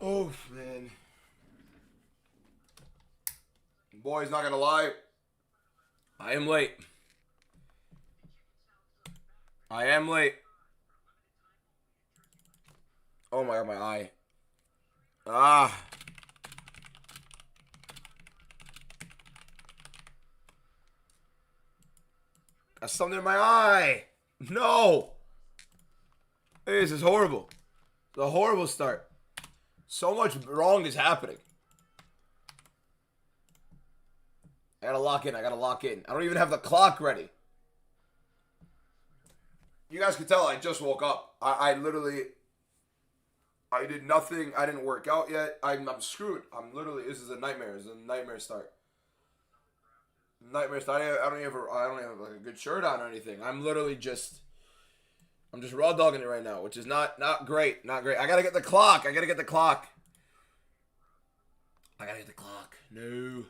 Oh, man. Boys, not gonna lie. I am late. I am late. Oh my god, my eye. Ah. Got something in my eye. No. Hey, this is horrible. It's a horrible start. So much wrong is happening. I gotta lock in. I gotta lock in. I don't even have the clock ready. You guys can tell I just woke up. I literally... I did nothing. I didn't work out yet. I'm screwed. I'm literally... This is a nightmare. This is a nightmare start. Nightmare start. I don't even have like a good shirt on or anything. I'm literally just... I'm just raw dogging it right now, which is not great. Not great. I gotta get the clock. I gotta get the clock. I gotta get the clock. No.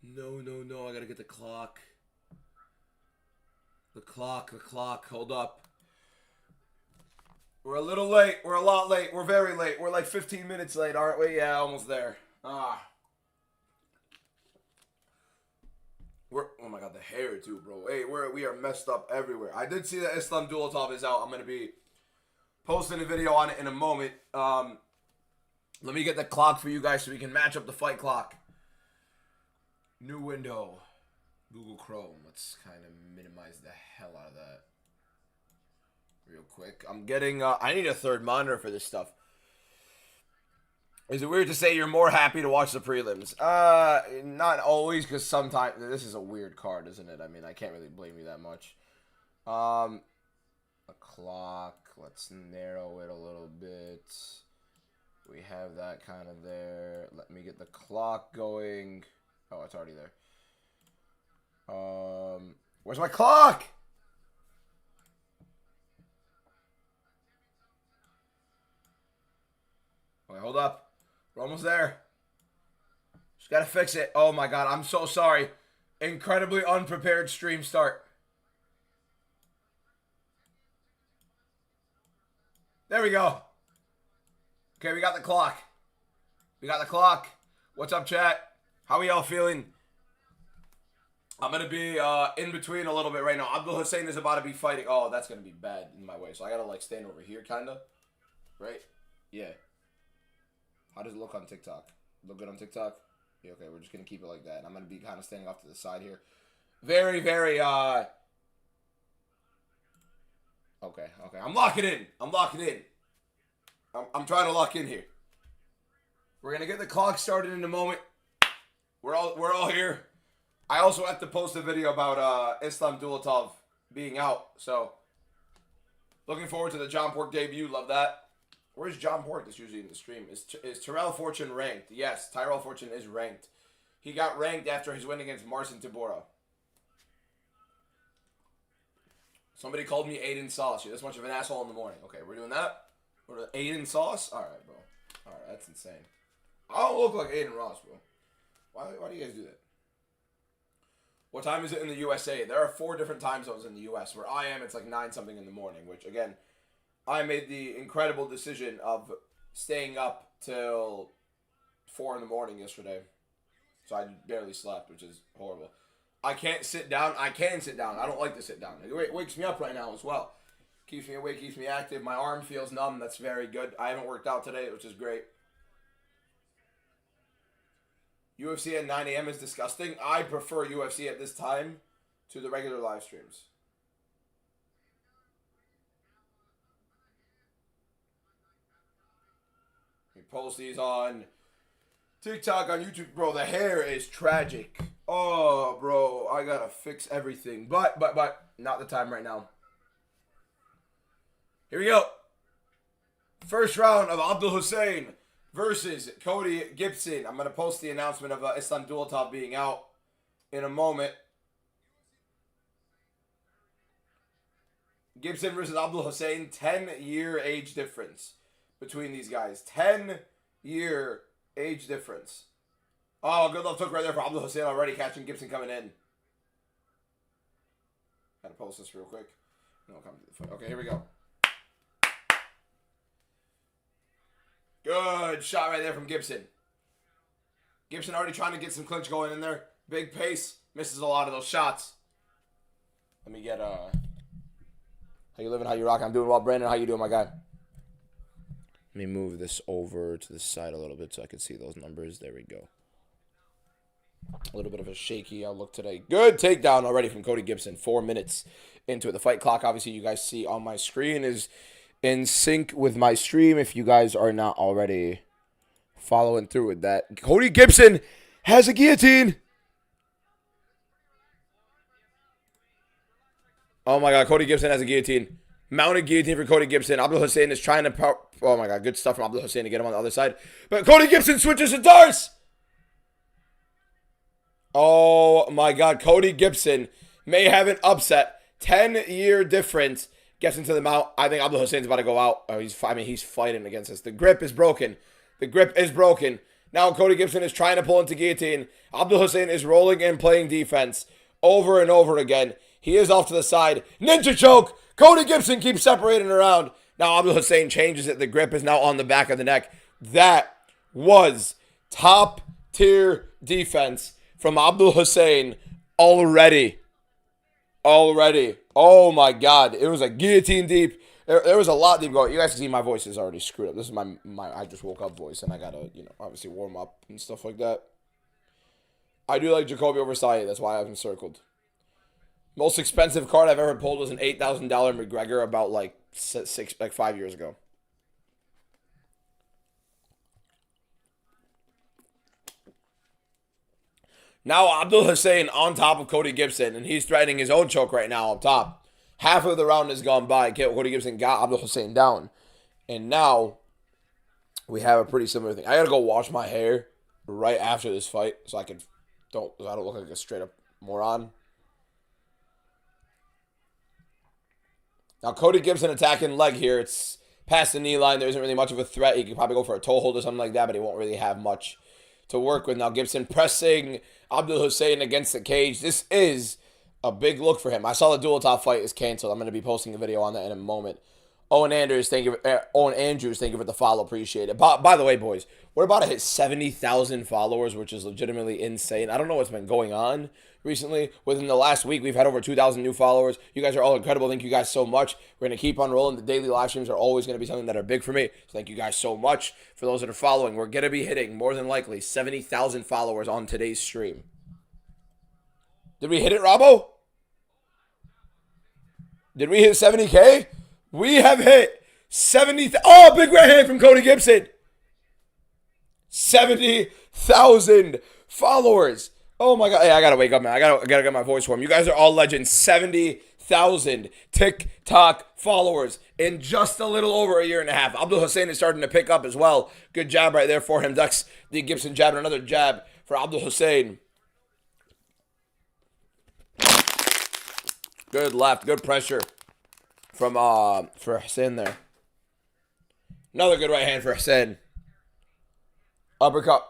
No. I gotta get the clock. The clock. Hold up. We're a little late. We're a lot late. We're very late. We're like 15 minutes late, aren't we? Yeah, almost there. Oh my god, the hair too, bro. Hey, we are messed up everywhere. I did see that Islam Dulatov is out. I'm gonna be posting a video on it in a moment. Let me get the clock for you guys so we can match up the fight clock. New window. Google Chrome. Let's kind of minimize the hell out of that. Real quick. I'm getting... I need a third monitor for this stuff. Is it weird to say you're more happy to watch the prelims? Not always, because sometimes... This is a weird card, isn't it? I mean, I can't really blame you that much. A clock. Let's narrow it a little bit. We have that kind of there. Let me get the clock going. Oh, it's already there. Where's my clock? Okay, hold up. We're almost there. Just gotta fix it. Oh my god, I'm so sorry. Incredibly unprepared stream start. There we go. Okay, we got the clock. We got the clock. What's up, chat? How are y'all feeling? I'm going to be in between a little bit right now. Abdul Hussein is about to be fighting. Oh, that's going to be bad in my way. So I got to like stand over here kind of. Right? Yeah. How does it look on TikTok? Look good on TikTok? Yeah, okay, we're just going to keep it like that. I'm going to be kind of standing off to the side here. Very, very, Okay. I'm locking in. I'm trying to lock in here. We're going to get the clock started in a moment. We're all here. I also have to post a video about Islam Dulatov being out. So, looking forward to the John Pork debut. Love that. Where's John Pork? That's usually in the stream. Is Tyrell Fortune ranked? Yes, Tyrell Fortune is ranked. He got ranked after his win against Marcin Tybura. Somebody called me Aiden Sauce. You're this much of an asshole in the morning. Okay, we're doing that? We're doing Aiden Sauce? Alright, bro. Alright, that's insane. I don't look like Aiden Ross, bro. Why do you guys do that? What time is it in the USA? There are 4 different time zones in the US. Where I am, it's like 9 something in the morning. Which, again, I made the incredible decision of staying up till 4 in the morning yesterday. So I barely slept, which is horrible. I can't sit down. I can sit down. I don't like to sit down. It wakes me up right now as well. Keeps me awake, keeps me active. My arm feels numb. That's very good. I haven't worked out today, which is great. UFC at 9 a.m. is disgusting. I prefer UFC at this time to the regular live streams. We post these on TikTok, on YouTube. Bro, the hair is tragic. Oh, bro, I gotta fix everything. But, not the time right now. Here we go. First round of Abdul Hussein versus Cody Gibson. I'm going to post the announcement of Islam Dulatov being out in a moment. Gibson versus Abdul Hussein. 10-year age difference between these guys. 10-year age difference. Oh, good love took right there for Abdul Hussein already. Catching Gibson coming in. Gotta post this real quick. No, come to the foot. Okay, here we go. Good shot right there from Gibson. Gibson already trying to get some clinch going in there. Big pace. Misses a lot of those shots. Let me get, how you living, how you rocking? I'm doing well, Brandon. How you doing, my guy? Let me move this over to the side a little bit so I can see those numbers. There we go. A little bit of a shaky outlook today. Good takedown already from Cody Gibson. 4 minutes into it. The fight clock, obviously, you guys see on my screen is in sync with my stream if you guys are not already following through with that. Cody Gibson has a guillotine. Oh, my God. Cody Gibson has a guillotine. Mounted guillotine for Cody Gibson. Abdul Hussein is trying to... Oh, my God. Good stuff from Abdul Hussein to get him on the other side. But Cody Gibson switches to darts. Oh, my God. Cody Gibson may have an upset. 10-year difference. Gets into the mount. I think Abdul Hussein's about to go out. Oh, he's fighting against us. The grip is broken. The grip is broken. Now Cody Gibson is trying to pull into guillotine. Abdul Hussein is rolling and playing defense over and over again. He is off to the side. Ninja choke. Cody Gibson keeps separating around. Now Abdul Hussein changes it. The grip is now on the back of the neck. That was top tier defense from Abdul Hussein already. Oh my God. It was a guillotine deep. There was a lot deep going. You guys can see my voice is already screwed up. This is my I just woke up voice, and I gotta, obviously warm up and stuff like that. I do like Jacoby over Saeed. That's why I have him circled. Most expensive card I've ever pulled was an $8,000 McGregor about like 5 years ago. Now Abdul Hussein on top of Cody Gibson, and he's threatening his own choke right now up top. Half of the round has gone by. Cody Gibson got Abdul Hussein down. And now we have a pretty similar thing. I got to go wash my hair right after this fight so I don't look like a straight up moron. Now Cody Gibson attacking leg here. It's past the knee line. There isn't really much of a threat. He could probably go for a toe hold or something like that, but he won't really have much to work with. Now Gibson pressing Abdul Hussein against the cage. This is a big look for him. I saw the dual top fight is canceled. I'm going to be posting a video on that in a moment. Owen Andrews, thank you for the follow. Appreciate it. By the way, boys, we're about to hit 70,000 followers, which is legitimately insane. I don't know what's been going on recently. Within the last week, we've had over 2,000 new followers. You guys are all incredible. Thank you guys so much. We're going to keep on rolling. The daily live streams are always going to be something that are big for me. So thank you guys so much for those that are following. We're going to be hitting, more than likely, 70,000 followers on today's stream. Did we hit it, Robbo? Did we hit 70K? We have hit 70. Oh, big right hand from Cody Gibson. 70,000 followers. Oh my God. Hey, I gotta wake up, man. I gotta get my voice warm. You guys are all legends. 70,000 TikTok followers in just a little over a year and a half. Abdul Hussein is starting to pick up as well. Good jab right there for him. Ducks the Gibson jab and another jab for Abdul Hussein. Good left, good pressure from for Hussein there. Another good right hand for Hussein. Uppercut.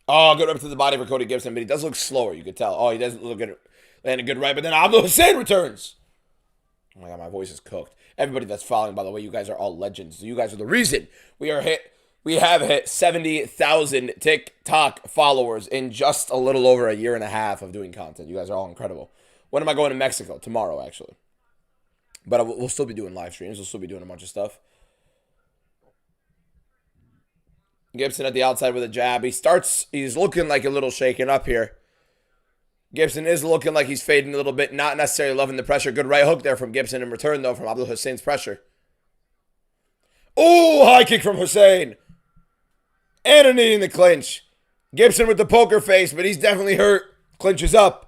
Oh, good up to the body for Cody Gibson, but he does look slower, you could tell. Oh, he doesn't look good. Land a good right, but then Abdul Hussein returns. Oh my God, my voice is cooked. Everybody that's following, by the way, you guys are all legends. You guys are the reason we have hit 70,000 TikTok followers in just a little over a year and a half of doing content. You guys are all incredible. When am I going to Mexico? Tomorrow, actually. But we'll still be doing live streams. We'll still be doing a bunch of stuff. Gibson at the outside with a jab. He's looking like a little shaken up here. Gibson is looking like he's fading a little bit. Not necessarily loving the pressure. Good right hook there from Gibson in return, though, from Abdul Hussein's pressure. Oh, high kick from Hussein. And a knee in the clinch. Gibson with the poker face, but he's definitely hurt. Clinches up.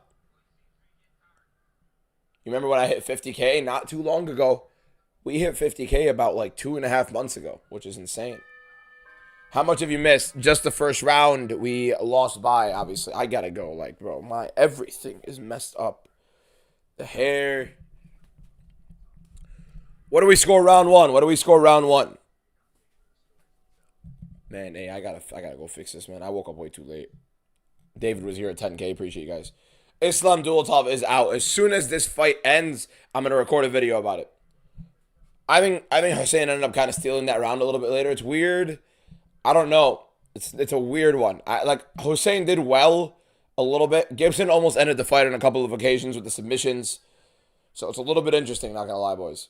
You remember when I hit 50K not too long ago? We hit 50K about like 2.5 months ago, which is insane. How much have you missed? Just the first round we lost by, obviously. I gotta go. Like, bro, my everything is messed up. The hair. What do we score round one? Man, hey, I gotta go fix this, man. I woke up way too late. David was here at 10K. Appreciate you guys. Islam Dulatov is out. As soon as this fight ends, I'm gonna record a video about it. I think Hussein ended up kind of stealing that round a little bit later. It's weird. I don't know. It's a weird one. Hussein did well a little bit. Gibson almost ended the fight on a couple of occasions with the submissions. So it's a little bit interesting, not gonna lie, boys.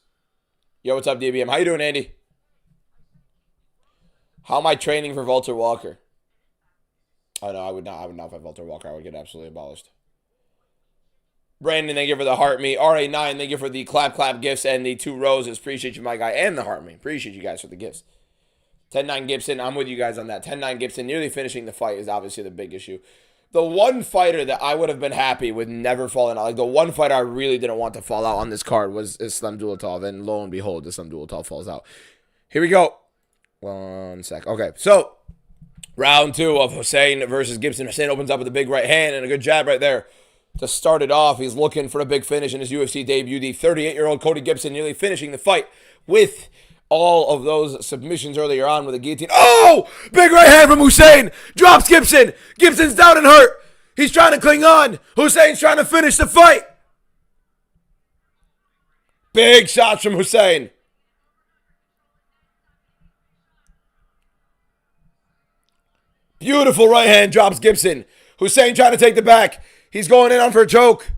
Yo, what's up, DBM? How you doing, Andy? How am I training for Walter Walker? Oh no, I would not fight Walter Walker. I would get absolutely abolished. Brandon, thank you for the heart me. RA9, thank you for the clap gifts and the 2 roses. Appreciate you, my guy, and the heart me. Appreciate you guys for the gifts. 10-9 Gibson, I'm with you guys on that. 10-9 Gibson, nearly finishing the fight is obviously the big issue. The one fighter that I would have been happy with never falling out, like the one fighter I really didn't want to fall out on this card was Islam Dulatov, and lo and behold, Islam Dulatov falls out. Here we go. 1 sec. Okay, so round 2 of Hussein versus Gibson. Hussein opens up with a big right hand and a good jab right there to start it off. He's looking for a big finish in his UFC debut. The 38-year-old Cody Gibson nearly finishing the fight with all of those submissions earlier on with a guillotine. Oh! Big right hand from Hussein. Drops Gibson. Gibson's down and hurt. He's trying to cling on. Hussein's trying to finish the fight. Big shots from Hussein. Beautiful right hand drops Gibson. Hussein trying to take the back. He's going in on for a choke.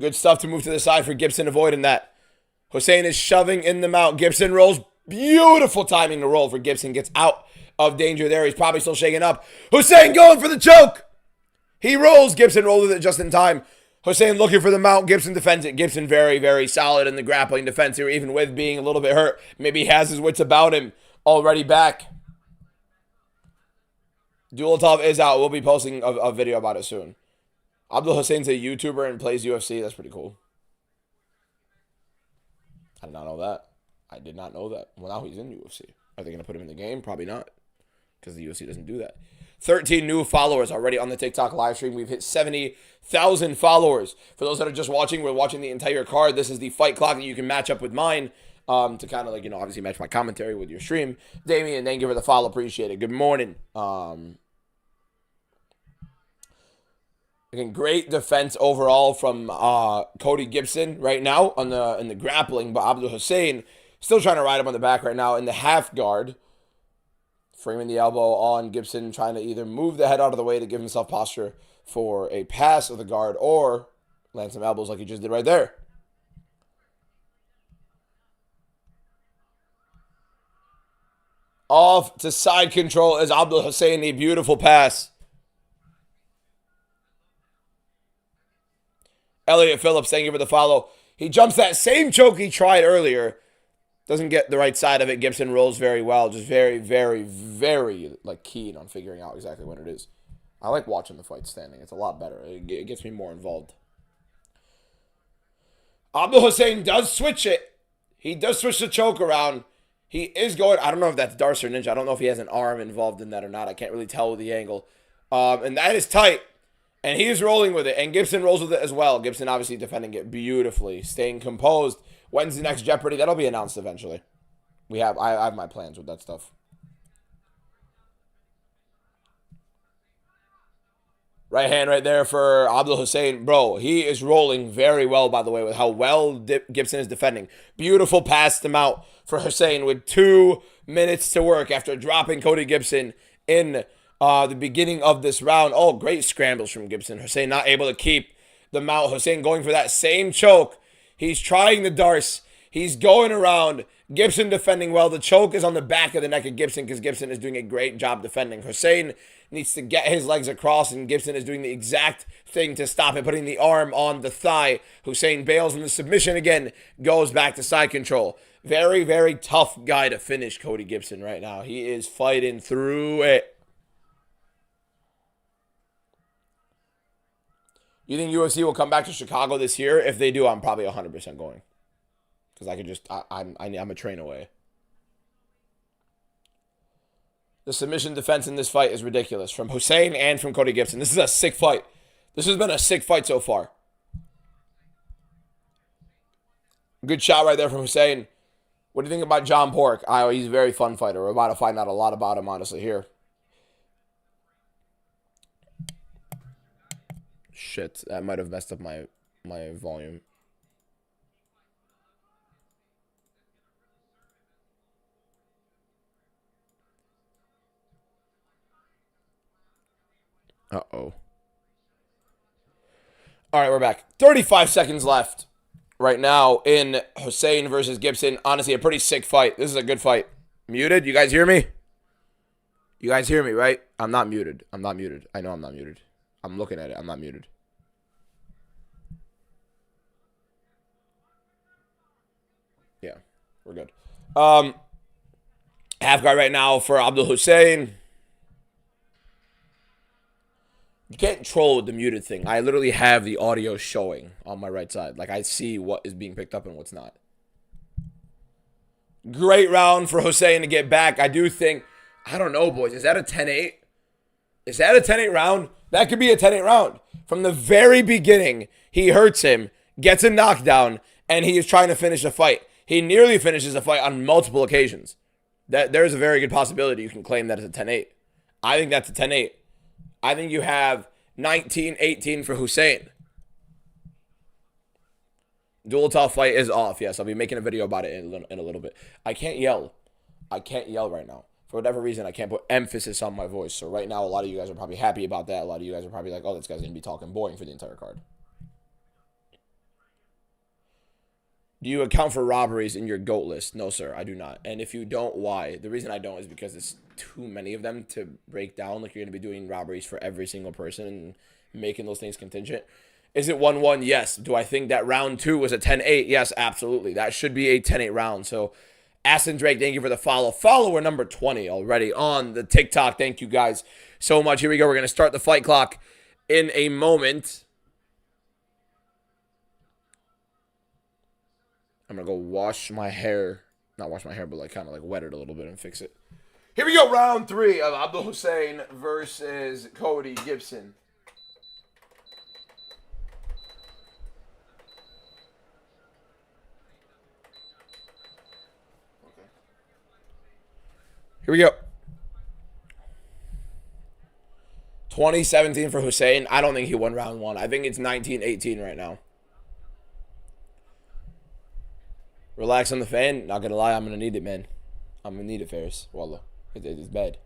Good stuff to move to the side for Gibson, avoiding that. Hussein is shoving in the mount. Gibson rolls. Beautiful timing to roll for Gibson. Gets out of danger there. He's probably still shaking up. Hussein going for the choke. He rolls. Gibson rolls with it just in time. Hussein looking for the mount. Gibson defends it. Gibson very, very solid in the grappling defense here, even with being a little bit hurt. Maybe he has his wits about him. Already back. Dulatov is out. We'll be posting a video about it soon. Abdul Hussein's a YouTuber and plays UFC. That's pretty cool. I did not know that. I did not know that. Well, now he's in UFC. Are they going to put him in the game? Probably not. Because the UFC doesn't do that. 13 new followers already on the TikTok live stream. We've hit 70,000 followers. For those that are just watching, we're watching the entire card. This is the fight clock that you can match up with mine. To kind of obviously match my commentary with your stream. Damien, thank you for the follow. Appreciate it. Good morning. Again, great defense overall from Cody Gibson right now in the grappling, but Abdul Hussein still trying to ride him on the back right now in the half guard. Framing the elbow on Gibson, trying to either move the head out of the way to give himself posture for a pass of the guard or land some elbows like he just did right there. Off to side control as Abdul Hussein, a beautiful pass. Elliot Phillips, thank you for the follow. He jumps that same choke he tried earlier. Doesn't get the right side of it. Gibson rolls very well. Just very, very, very keen on figuring out exactly what it is. I like watching the fight standing. It's a lot better. It gets me more involved. Abdul Hussein does switch it. He does switch the choke around. He is going, I don't know if that's Darce or Ninja. I don't know if he has an arm involved in that or not. I can't really tell with the angle. And that is tight. And he's rolling with it. And Gibson rolls with it as well. Gibson obviously defending it beautifully. Staying composed. When's the next Jeopardy? That'll be announced eventually. I have my plans with that stuff. Right hand right there for Abdul Hussein. Bro, he is rolling very well, by the way, with how well Gibson is defending. Beautiful pass them out for Hussein with 2 minutes to work after dropping Cody Gibson in the beginning of this round. Oh, great scrambles from Gibson. Hussein not able to keep the mount. Hussein going for that same choke. He's trying the Darce. He's going around. Gibson defending well. The choke is on the back of the neck of Gibson because Gibson is doing a great job defending. Hussein needs to get his legs across, and Gibson is doing the exact thing to stop it, putting the arm on the thigh. Hussein bails in the submission again, goes back to side control. Very, very tough guy to finish Cody Gibson right now. He is fighting through it. You think UFC will come back to Chicago this year? If they do, I'm probably 100% going. Because I could just, I'm a train away. The submission defense in this fight is ridiculous. From Hussein and from Cody Gibson. This is a sick fight. This has been a sick fight so far. Good shot right there from Hussein. What do you think about John Pork? He's a very fun fighter. We're about to find out a lot about him, honestly, here. Shit, that might have messed up my volume. Uh-oh. All right, we're back. 35 seconds left right now in Hussein versus Gibson. Honestly, a pretty sick fight. This is a good fight. Muted? You guys hear me? You guys hear me, right? I'm not muted. I'm not muted. I know I'm not muted. I'm looking at it. I'm not muted. Yeah, we're good. Half guard right now for Abdul Hussein. You can't troll with the muted thing. I literally have the audio showing on my right side. Like, I see what is being picked up and what's not. Great round for Hussein to get back. I do think, I don't know, boys. Is that a 10-8? Is that a 10-8 round? That could be a 10-8 round. From the very beginning, he hurts him, gets a knockdown, and he is trying to finish the fight. He nearly finishes the fight on multiple occasions. There's a very good possibility you can claim that as a 10-8. I think that's a 10-8. I think you have 19-18 for Hussein. Dual top fight is off. Yes, I'll be making a video about it in a little bit. I can't yell. I can't yell right now. For whatever reason, I can't put emphasis on my voice. So right now, a lot of you guys are probably happy about that. A lot of you guys are probably like, oh, this guy's going to be talking boring for the entire card. Do you account for robberies in your GOAT list? No, sir, I do not. And if you don't, why? The reason I don't is because it's too many of them to break down. Like, you're going to be doing robberies for every single person and making those things contingent. Is it 1-1? Yes. Do I think that round 2 was a 10-8? Yes, absolutely. That should be a 10-8 round. So, Aston Drake, thank you for the follow. Follower number 20 already on the TikTok. Thank you guys so much. Here we go. We're going to start the fight clock in a moment. I'm going to go wash my hair. Not wash my hair, but like kind of like wet it a little bit and fix it. Here we go. Round 3 of Abdul Hussein versus Cody Gibson. Okay. Here we go. 2017 for Hussein. I don't think he won round 1. I think it's 19-18 right now. Relax on the fan. Not going to lie, I'm going to need it, man. I'm going to need it, Ferris. Wallah. It's bad.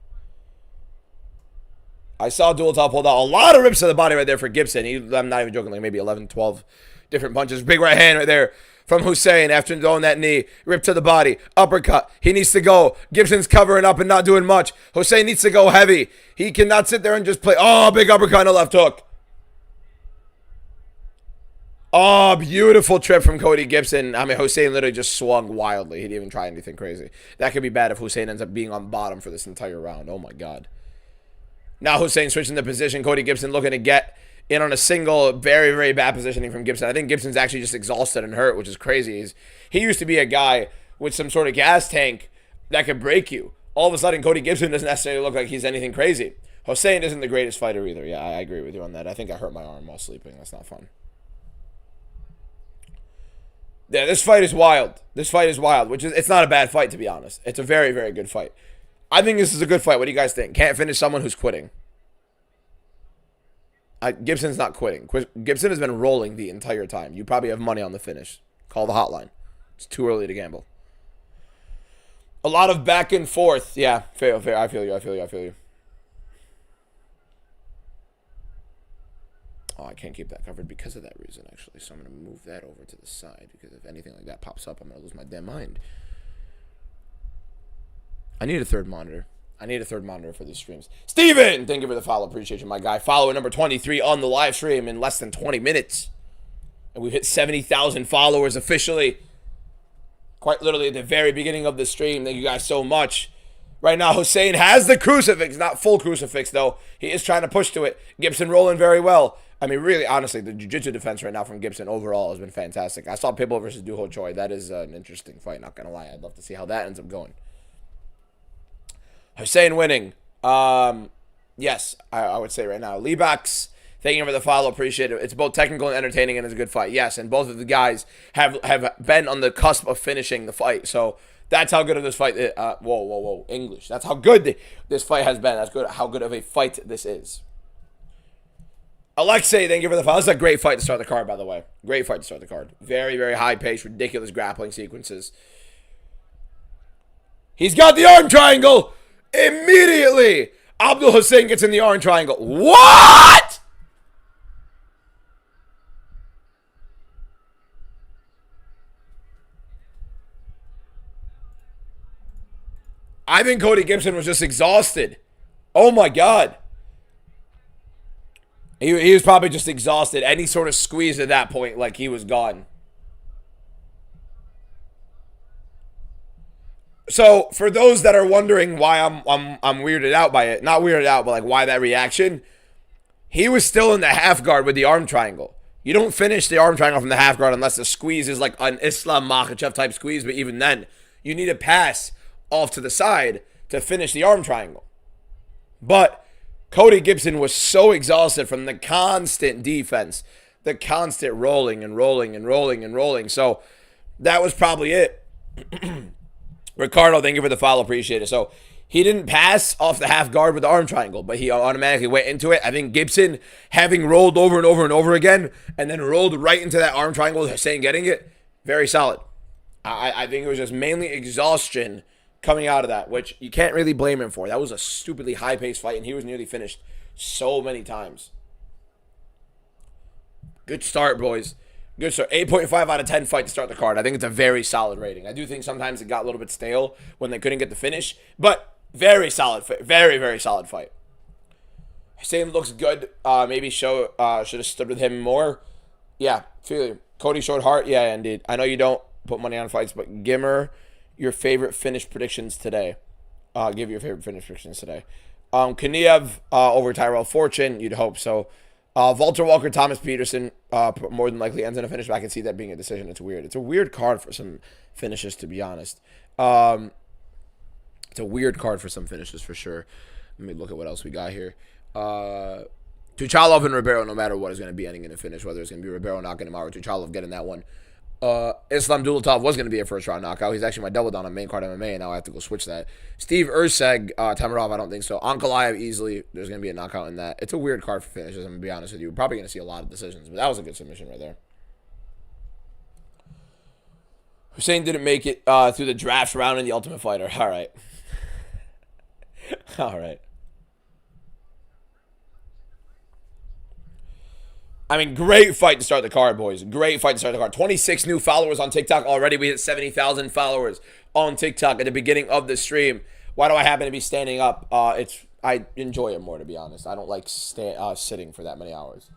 I saw dual top hold out. A lot of rips to the body right there for Gibson. I'm not even joking. Like maybe 11, 12 different punches. Big right hand right there from Hussein after throwing that knee. Rip to the body. Uppercut. He needs to go. Gibson's covering up and not doing much. Hussein needs to go heavy. He cannot sit there and just play. Oh, big uppercut and a left hook. Oh, beautiful trip from Cody Gibson. I mean, Hussein literally just swung wildly. He didn't even try anything crazy. That could be bad if Hussein ends up being on bottom for this entire round. Oh, my God. Now Hussein switching the position. Cody Gibson looking to get in on a single. Very, very bad positioning from Gibson. I think Gibson's actually just exhausted and hurt, which is crazy. He used to be a guy with some sort of gas tank that could break you. All of a sudden, Cody Gibson doesn't necessarily look like he's anything crazy. Hussein isn't the greatest fighter either. Yeah, I agree with you on that. I think I hurt my arm while sleeping. That's not fun. Yeah, this fight is wild. This fight is wild, which is, it's not a bad fight, to be honest. It's a very, very good fight. I think this is a good fight. What do you guys think? Can't finish someone who's quitting. Gibson's not quitting. Gibson has been rolling the entire time. You probably have money on the finish. Call the hotline. It's too early to gamble. A lot of back and forth. Yeah, fair. I feel you. Oh, I can't keep that covered because of that reason, actually. So I'm going to move that over to the side because if anything like that pops up, I'm going to lose my damn mind. I need a third monitor. I need a third monitor for these streams. Steven! Thank you for the follow. Appreciate you, my guy. Follower number 23 on the live stream in less than 20 minutes. And we've hit 70,000 followers officially. Quite literally at the very beginning of the stream. Thank you guys so much. Right now, Hussein has the crucifix. Not full crucifix, though. He is trying to push to it. Gibson rolling very well. I mean, really, honestly, the jiu-jitsu defense right now from Gibson overall has been fantastic. I saw Pitbull versus Duho Choi. That is an interesting fight, not going to lie. I'd love to see how that ends up going. Hussein winning. Yes, I would say right now. Leebox, thank you for the follow. Appreciate it. It's both technical and entertaining, and it's a good fight. Yes, and both of the guys have been on the cusp of finishing the fight. So that's how good of this fight is. Whoa. English. That's how good this fight has been. That's good. How good of a fight this is. Alexei, thank you for the follow. This is a great fight to start the card, by the way. Great fight to start the card. Very, very high pace, ridiculous grappling sequences. He's got the arm triangle immediately. Abdul Hussein gets in the arm triangle. What? I think Cody Gibson was just exhausted. Oh my God. He was probably just exhausted. Any sort of squeeze at that point, like he was gone. So for those that are wondering why I'm weirded out by it, not weirded out, but like why that reaction, he was still in the half guard with the arm triangle. You don't finish the arm triangle from the half guard unless the squeeze is like an Islam Makhachev type squeeze, but even then, you need a pass off to the side to finish the arm triangle. But Cody Gibson was so exhausted from the constant defense, the constant rolling and rolling and rolling and rolling. So that was probably it. Ricardo, thank you for the follow. Appreciate it. So he didn't pass off the half guard with the arm triangle, but he automatically went into it. I think Gibson, having rolled over and over and over again, and then rolled right into that arm triangle, Hussein getting it, very solid. I think it was just mainly exhaustion coming out of that, which you can't really blame him for. That was a stupidly high-paced fight, and he was nearly finished so many times. Good start, boys. Good start. 8.5 out of 10 fight to start the card. I think it's a very solid rating. I do think sometimes it got a little bit stale when they couldn't get the finish, but very solid fight. Very, very solid fight. Hussein looks good. Maybe should have stood with him more. Yeah, feel you. Cody showed heart. Yeah, indeed. I know you don't put money on fights, but Gimmer, your favorite finish predictions today. Give your favorite finish predictions today. Kaniev over Tyrell Fortune. You'd hope so. Walter Walker, Thomas Peterson, more than likely ends in a finish, but I can see that being a decision. It's weird. It's a weird card for some finishes, to be honest. It's a weird card for some finishes, for sure. Let me look at what else we got here. Tuchalov and Ribeiro, no matter what, is going to be ending in a finish, whether it's going to be Ribeiro knocking him out or Tuchalov getting that one. Islam Dulatov was going to be a first-round knockout. He's actually my double down on main card MMA, and now I have to go switch that. Steve Urseg, Tamarov, I don't think so. ANKALAEV, easily, there's going to be a knockout in that. It's a weird card for finishes, I'm going to be honest with you. We're probably going to see a lot of decisions, but that was a good submission right there. Hussein didn't make it through the drafts round in the Ultimate Fighter. All right. All right. I mean, great fight to start the card, boys. Great fight to start the card. 26 new followers on TikTok already. We hit 70,000 followers on TikTok at the beginning of the stream. Why do I happen to be standing up? I enjoy it more, to be honest. I don't like sitting for that many hours.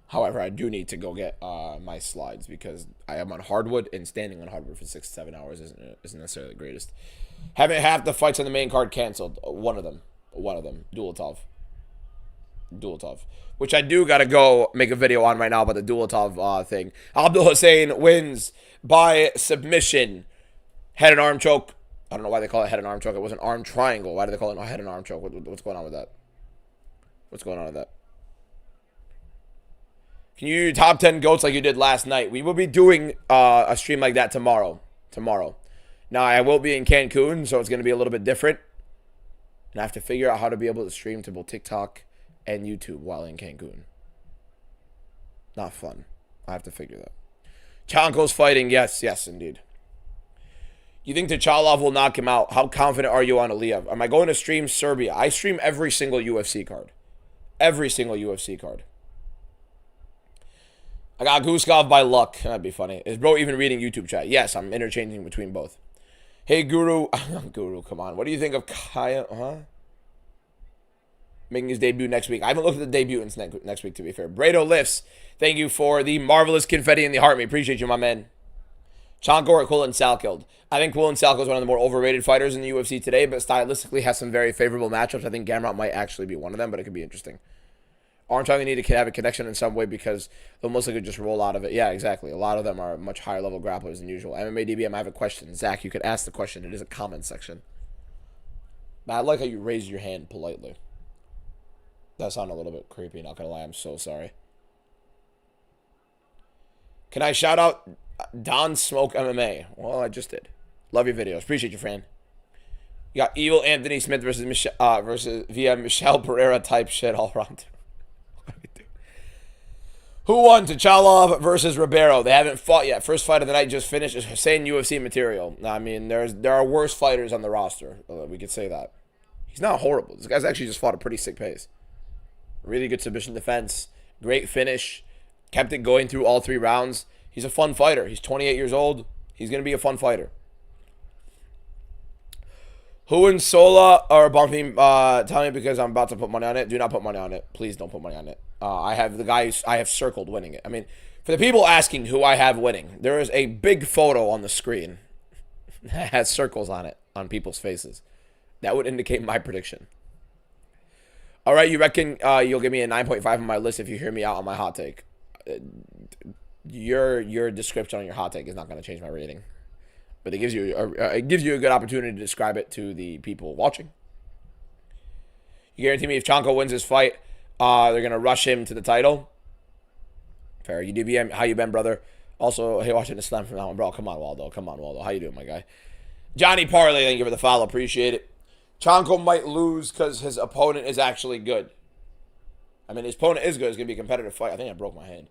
However, I do need to go get my slides because I am on hardwood, and standing on hardwood for 6 to 7 hours isn't necessarily the greatest. Having half the fights on the main card canceled. One of them. Dulatov. Which I do got to go make a video on right now about the Dulatov thing. Abdul Hussein wins by submission. Head and arm choke. I don't know why they call it head and arm choke. It was an arm triangle. Why do they call it a head and arm choke? What's going on with that? What's going on with that? Can you do top 10 GOATs like you did last night? We will be doing a stream like that tomorrow. Now, I will be in Cancun, so it's going to be a little bit different. And I have to figure out how to be able to stream to both TikTok and YouTube while in Cancun. Not fun. I have to figure that. Chanko's fighting. Yes, indeed. You think Tuchalov will knock him out? How confident are you on Aliyev? Am I going to stream Serbia? I stream every single UFC card. Every single UFC card. I got Guskov by luck. That'd be funny. Is bro even reading YouTube chat? Yes, I'm interchanging between both. Hey, Guru. Guru, come on. What do you think of Kaya? Making his debut next week. I haven't looked at the debutants next week, to be fair. Brado Lifts, thank you for the marvelous confetti in the heart. Me appreciate you, my man. Chanko or Quillen Salkeld. I think Quillen Salkeld is one of the more overrated fighters in the UFC today, but stylistically has some very favorable matchups. I think Gamrot might actually be one of them, but it could be interesting. Aren't I need to have a connection in some way because they'll most likely just roll out of it. Yeah, exactly. A lot of them are much higher level grapplers than usual. MMA DBM, I have a question. Zach, you could ask the question. It is a comment section. I like how you raised your hand politely. That sounded a little bit creepy, not gonna lie. I'm so sorry. Can I shout out Don Smoke MMA? Well, I just did. Love your videos. Appreciate you, friend. You got evil Anthony Smith versus via Michelle Pereira type shit all around. Who won? Tuchalov versus Ribeiro. They haven't fought yet. First fight of the night just finished. Is Hussein UFC material. I mean, there are worse fighters on the roster. We could say that. He's not horrible. This guy's actually just fought a pretty sick pace. Really good submission defense. Great finish. Kept it going through all 3 rounds. He's a fun fighter. He's 28 years old. He's going to be a fun fighter. Who and Sola are bumping? Tell me because I'm about to put money on it. Do not put money on it. Please don't put money on it. I have the guys I have circled winning it. I mean, for the people asking who I have winning, there is a big photo on the screen that has circles on it on people's faces. That would indicate my prediction. All right, you reckon you'll give me a 9.5 on my list if you hear me out on my hot take? Your description on your hot take is not going to change my rating, but it gives you a good opportunity to describe it to the people watching. You guarantee me if Chanko wins this fight, they're going to rush him to the title? Fair. UDBM, how you been, brother? Also, hey, watching the slam from that one, bro. Come on, Waldo. Come on, Waldo. How you doing, my guy? Johnny Parlay, thank you for the follow. Appreciate it. Chanko might lose because his opponent is actually good. I mean, his opponent is good. It's going to be a competitive fight. I think I broke my hand.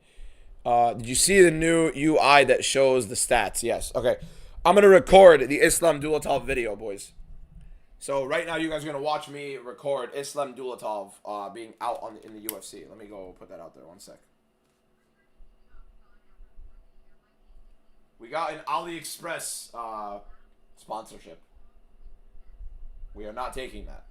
Did you see the new UI that shows the stats? Yes. Okay. I'm going to record the Islam Dulatov video, boys. So right now you guys are going to watch me record Islam Dulatov being out in the UFC. Let me go put that out there 1 sec. We got an AliExpress sponsorship. We are not taking that.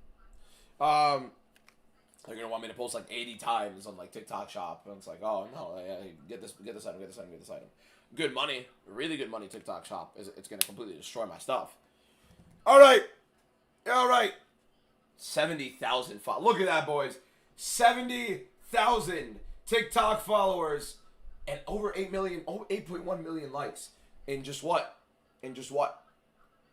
They're gonna want me to post like 80 times on like TikTok Shop, and it's like, oh no, get this item. Good money, really good money. TikTok Shop it's gonna completely destroy my stuff. All right. 70,000 followers. Look at that, boys. 70,000 TikTok followers and over 8.1 million likes in just what? A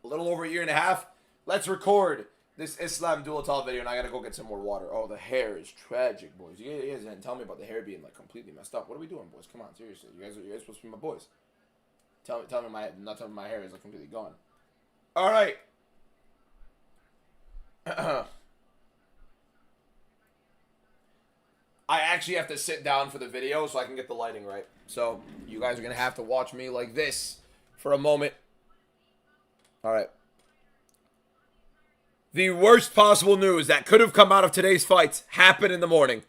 little over a year and a half. Let's record this Islam Dulatov video, and I gotta go get some more water. Oh, the hair is tragic, boys. You guys didn't tell me about the hair being like completely messed up. What are we doing, boys? Come on, seriously. You guys are supposed to be my boys. Tell me my hair is like completely gone. All right. I actually have to sit down for the video so I can get the lighting right. So you guys are gonna have to watch me like this for a moment. All right. The worst possible news that could have come out of today's fights happened in the morning.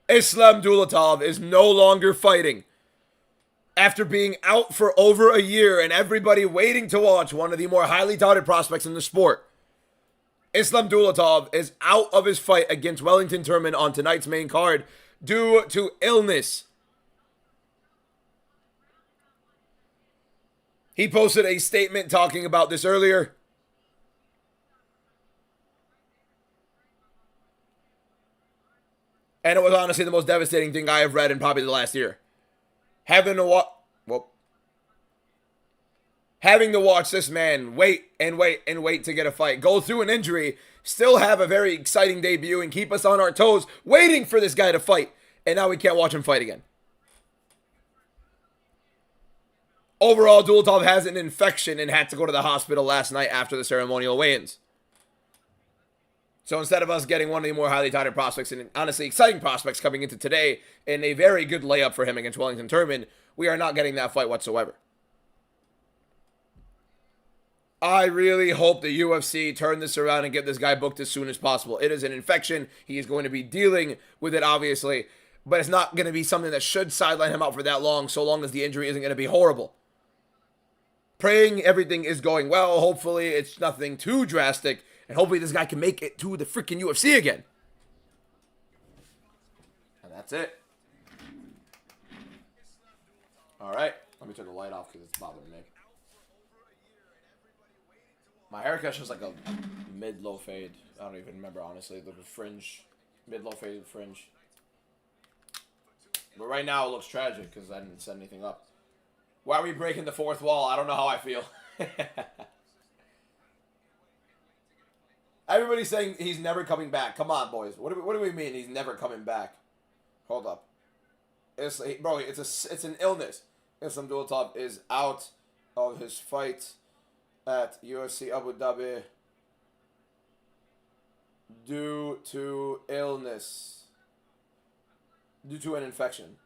Islam Dulatov is no longer fighting. After being out for over a year and everybody waiting to watch one of the more highly touted prospects in the sport, Islam Dulatov is out of his fight against Wellington Turman on tonight's main card due to illness. He posted a statement talking about this earlier. And it was honestly the most devastating thing I have read in probably the last year. Having to watch this man wait to get a fight, go through an injury, still have a very exciting debut and keep us on our toes, waiting for this guy to fight. And now we can't watch him fight again. Overall, Dulatov has an infection and had to go to the hospital last night after the ceremonial weigh-ins. So instead of us getting one of the more highly touted prospects and honestly exciting prospects coming into today in a very good layup for him against Wellington Turman, we are not getting that fight whatsoever. I really hope the UFC turn this around and get this guy booked as soon as possible. It is an infection. He is going to be dealing with it, obviously, but it's not going to be something that should sideline him out for that long, so long as the injury isn't going to be horrible. Praying everything is going well. Hopefully it's nothing too drastic. And hopefully this guy can make it to the freaking UFC again. And that's it. All right. Let me turn the light off because it's bothering me. My haircut shows like a mid-low fade. I don't even remember, honestly. The fringe. Mid-low fade fringe. But right now it looks tragic because I didn't set anything up. Why are we breaking the fourth wall? I don't know how I feel. Everybody's saying he's never coming back. Come on, boys. What do we mean he's never coming back? Hold up. It's an illness. Islam Dulatov is out of his fight at UFC Abu Dhabi due to illness. Due to an infection.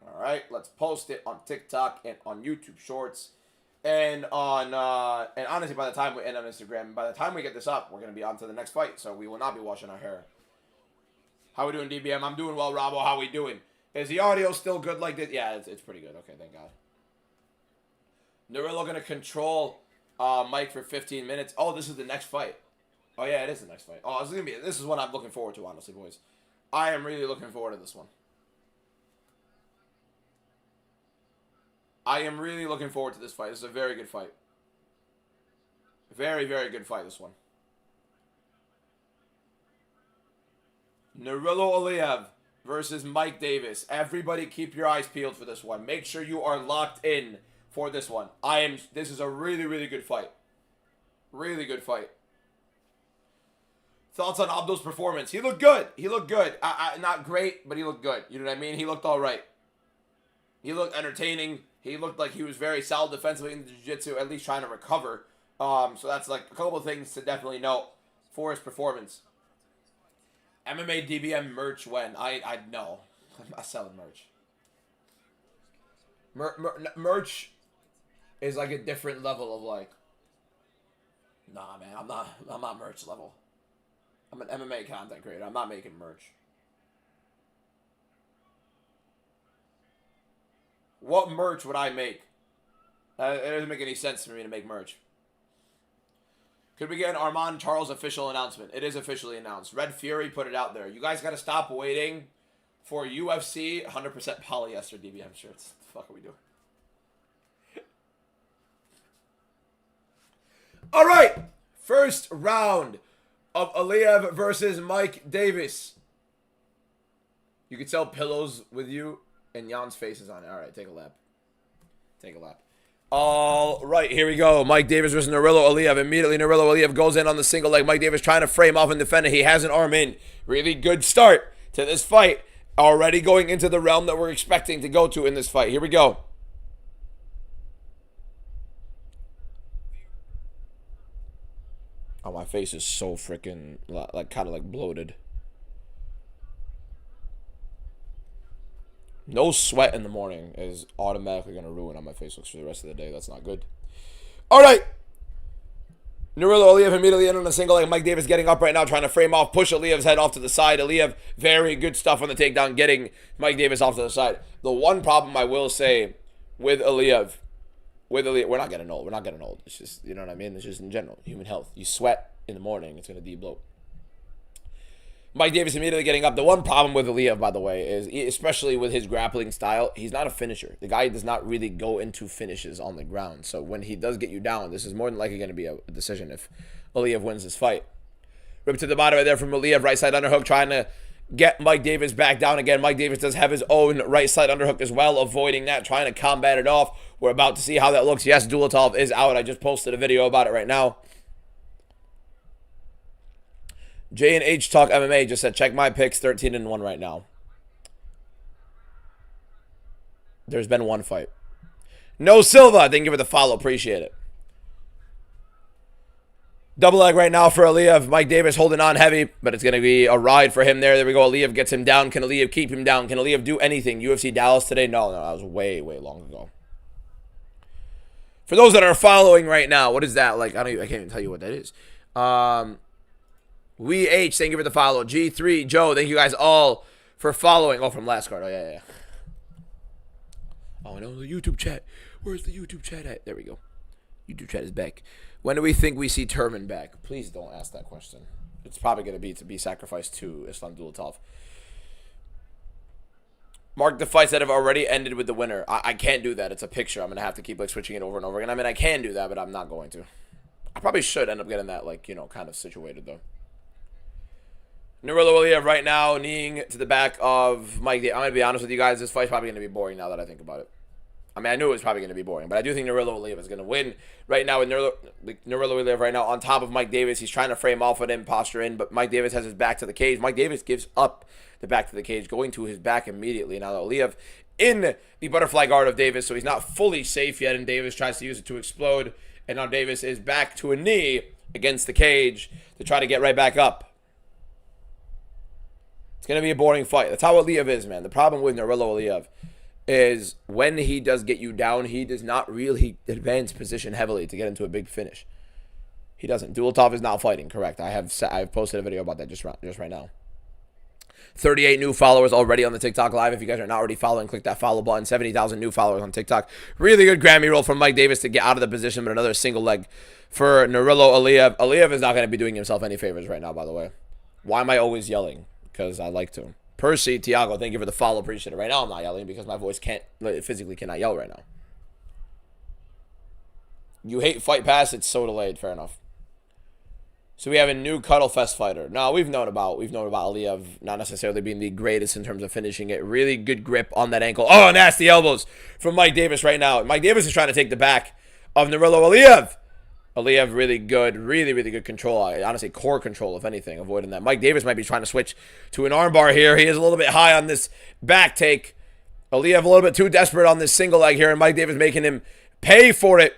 Alright, let's post it on TikTok and on YouTube Shorts. And on and honestly, by the time we end on Instagram, by the time we get this up, we're gonna be on to the next fight. So we will not be washing our hair. How we doing, DBM? I'm doing well, Robbo. How we doing? Is the audio still good like this? Yeah, it's pretty good. Okay, thank God. Nurillo gonna control Mike for 15 minutes. Oh, this is the next fight. Oh yeah, it is the next fight. Oh, this is what I'm looking forward to, honestly, boys. I am really looking forward to this one. I am really looking forward to this fight. This is a very good fight. Very, very good fight, this one. Nurillo versus Mike Davis. Everybody keep your eyes peeled for this one. Make sure you are locked in for this one. This is a really, really good fight. Really good fight. Thoughts on Abdul's performance? He looked good. He looked good. Not great, but he looked good. You know what I mean? He looked all right. He looked entertaining. He looked like he was very solid defensively in the jiu-jitsu, at least trying to recover. So that's like a couple of things to definitely note for his performance. MMA DBM merch when? I know. I'm not selling merch. Merch is like a different level of like, nah, man, I'm not merch level. I'm an MMA content creator. I'm not making merch. What merch would I make? It doesn't make any sense for me to make merch. Could we get an Armand Charles official announcement? It is officially announced. Red Fury put it out there. You guys got to stop waiting for UFC 100% polyester DBM shirts. What the fuck are we doing? All right. First round of Ankalaev versus Mike Davis. You could sell pillows with you and Jan's face is on it. All right, take a lap. Take a lap. All right, here we go. Mike Davis versus Nurillo Ankalaev. Immediately, Nurillo Ankalaev goes in on the single leg. Mike Davis trying to frame off and defend it. He has an arm in. Really good start to this fight. Already going into the realm that we're expecting to go to in this fight. Here we go. Oh, my face is so freaking, like, kind of like bloated. No sweat in the morning is automatically going to ruin how my face looks for the rest of the day. That's not good. All right. Nurillo Ankalaev immediately in on a single leg. Mike Davis getting up right now, trying to frame off, push Ankalaev's head off to the side. Ankalaev, very good stuff on the takedown, getting Mike Davis off to the side. The one problem I will say with Ankalaev, we're not getting old. We're not getting old. It's just, you know what I mean? It's just in general, human health. You sweat in the morning, it's going to debloat. Mike Davis immediately getting up. The one problem with Ankalaev, by the way, is especially with his grappling style, he's not a finisher. The guy does not really go into finishes on the ground. So when he does get you down, this is more than likely going to be a decision if Ankalaev wins this fight. Rip to the bottom right there from Ankalaev. Right side underhook trying to get Mike Davis back down again. Mike Davis does have his own right side underhook as well, avoiding that, trying to combat it off. We're about to see how that looks. Yes, Dulatov is out. I just posted a video about it right now. J&H Talk MMA just said, check my picks, 13-1 right now. There's been one fight. No Silva, didn't give it the follow, appreciate it. Double leg right now for Ankalaev. Mike Davis holding on heavy, but it's going to be a ride for him there. There we go. Ankalaev gets him down. Can Ankalaev keep him down? Can Ankalaev do anything? UFC Dallas today? No, that was way, way long ago. For those that are following right now, what is that? Like, I can't even tell you what that is. We H, thank you for the follow. G3, Joe, thank you guys all for following. Oh, from last card. Oh, yeah. Oh, I know the YouTube chat. Where's the YouTube chat at? There we go. YouTube chat is back. When do we think we see Turman back? Please don't ask that question. It's probably going to be sacrificed to Islam Dulatov. Mark the fights that have already ended with the winner. I can't do that. It's a picture. I'm going to have to keep like switching it over and over again. I mean, I can do that, but I'm not going to. I probably should end up getting that, like, you know, kind of situated, though. Nurillo Ankalaev right now kneeing to the back of Mike Davis. I'm going to be honest with you guys. This fight's probably going to be boring now that I think about it. I mean, I knew it was probably going to be boring, but I do think Nurillo Ankalaev is going to win right now with Nurillo Ankalaev right now on top of Mike Davis. He's trying to frame off of him, posture in, but Mike Davis has his back to the cage. Mike Davis gives up the back to the cage, going to his back immediately. Now Ankalaev in the butterfly guard of Davis, so he's not fully safe yet, and Davis tries to use it to explode, and now Davis is back to a knee against the cage to try to get right back up. It's going to be a boring fight. That's how Ankalaev is, man. The problem with Nurillo Ankalaev is when he does get you down, he does not really advance position heavily to get into a big finish. He doesn't. Dulatov is not fighting, correct. I've posted a video about that just right now. 38 new followers already on the TikTok live. If you guys are not already following, click that follow button. 70,000 new followers on TikTok. Really good Grammy roll from Mike Davis to get out of the position, but another single leg for Nurullo Aliyev. Aliyev is not going to be doing himself any favors right now, by the way. Why am I always yelling? Because I like to. Percy, Tiago, thank you for the follow. Appreciate it. Right now I'm not yelling because my voice physically cannot yell right now. You hate Fight Pass? It's so delayed. Fair enough. So we have a new Cuddle Fest fighter. Now we've known about Aliyev not necessarily being the greatest in terms of finishing it. Really good grip on that ankle. Oh, nasty elbows from Mike Davis right now. Mike Davis is trying to take the back of Nurullo Aliyev. Aliyev really good, really good control. Honestly, core control, if anything, avoiding that. Mike Davis might be trying to switch to an armbar here. He is a little bit high on this back take. Aliyev a little bit too desperate on this single leg here, and Mike Davis making him pay for it.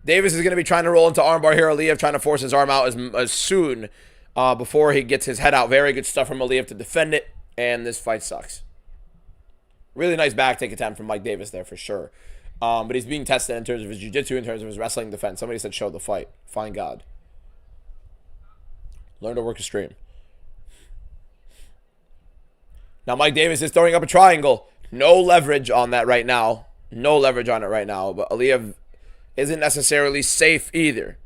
Davis is going to be trying to roll into armbar here. Aliyev trying to force his arm out as soon before he gets his head out. Very good stuff from Aliyev to defend it, and this fight sucks. Really nice back take attempt from Mike Davis there for sure. But he's being tested in terms of his jiu-jitsu, in terms of his wrestling defense. Somebody said show the fight. Fine God. Learn to work a stream. Now Mike Davis is throwing up a triangle. No leverage on that right now. No leverage on it right now. But Aliyev isn't necessarily safe either.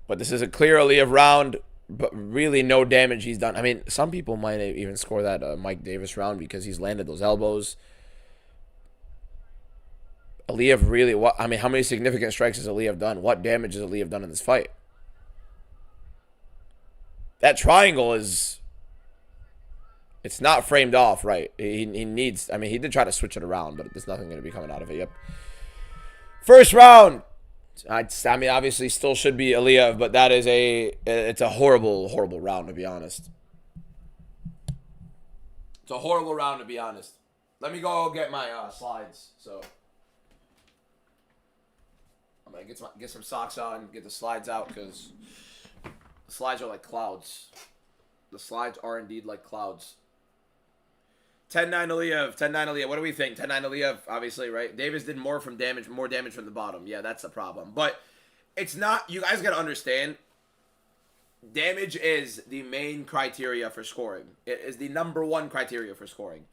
But this is a clear Aliyev round. But really no damage he's done. I mean, some people might even score that Mike Davis round because he's landed those elbows. Aliyev really, how many significant strikes has Aliyev done? What damage has Aliyev done in this fight? That triangle it's not framed off right. He needs, he did try to switch it around, but there's nothing going to be coming out of it. Yep. First round. Obviously still should be Aliyev, but it's a horrible round, to be honest. It's a horrible round, to be honest. Let me go get my slides, so... I'm going to get some socks on, get the slides out, because the slides are like clouds. The slides are indeed like clouds. 10-9 Aliyev. 10-9 Aliyev. What do we think? 10-9 Aliyev, obviously, right? Davis did more damage from the bottom. Yeah, that's the problem. But it's not... You guys got to understand, damage is the main criteria for scoring. It is the #1 criteria for scoring.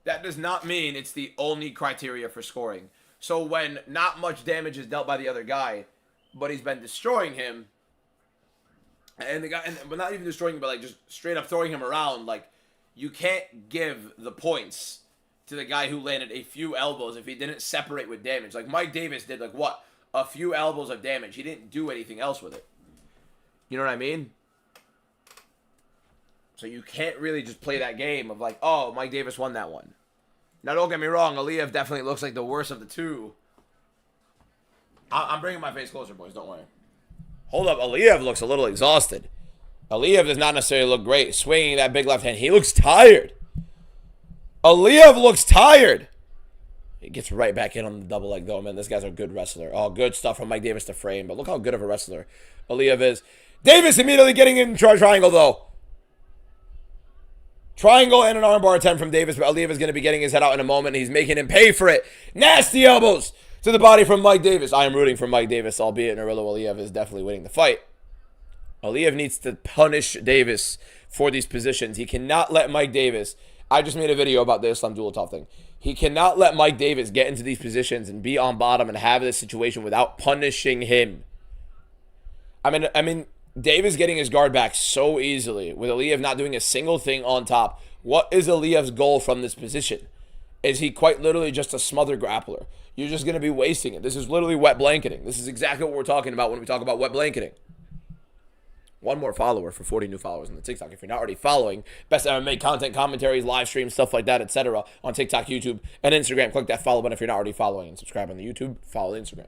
That does not mean it's the only criteria for scoring. So when not much damage is dealt by the other guy, but he's been destroying him, and the guy, but not even destroying him, but like just straight up throwing him around, like you can't give the points to the guy who landed a few elbows if he didn't separate with damage. Like Mike Davis did, like what? A few elbows of damage. He didn't do anything else with it. You know what I mean? So you can't really just play that game of like, oh, Mike Davis won that one. Now, don't get me wrong. Aliyev definitely looks like the worst of the two. I'm bringing my face closer, boys. Don't worry. Hold up. Aliyev looks a little exhausted. Aliyev does not necessarily look great. Swinging that big left hand. He looks tired. Aliyev looks tired. He gets right back in on the double leg, though, man. This guy's a good wrestler. Oh, good stuff from Mike Davis to frame. But look how good of a wrestler Aliyev is. Davis immediately getting in triangle, though. Triangle and an armbar attempt from Davis, but Aliyev is going to be getting his head out in a moment. He's making him pay for it. Nasty elbows to the body from Mike Davis. I am rooting for Mike Davis, albeit Nurullo Aliyev is definitely winning the fight. Aliyev needs to punish Davis for these positions. He cannot let Mike Davis... I just made a video about the Islam Dulatov thing. He cannot let Mike Davis get into these positions and be on bottom and have this situation without punishing him. I mean, Davis getting his guard back so easily with Aliyev not doing a single thing on top. What is Aliyev's goal from this position? Is he quite literally just a smother grappler? You're just going to be wasting it. This is literally wet blanketing. This is exactly what we're talking about when we talk about wet blanketing. One more follower for 40 new followers on the TikTok. If you're not already following best MMA content, commentaries, live streams, stuff like that, etc. on TikTok, YouTube, and Instagram, click that follow button if you're not already following, and subscribe on the YouTube, follow the Instagram.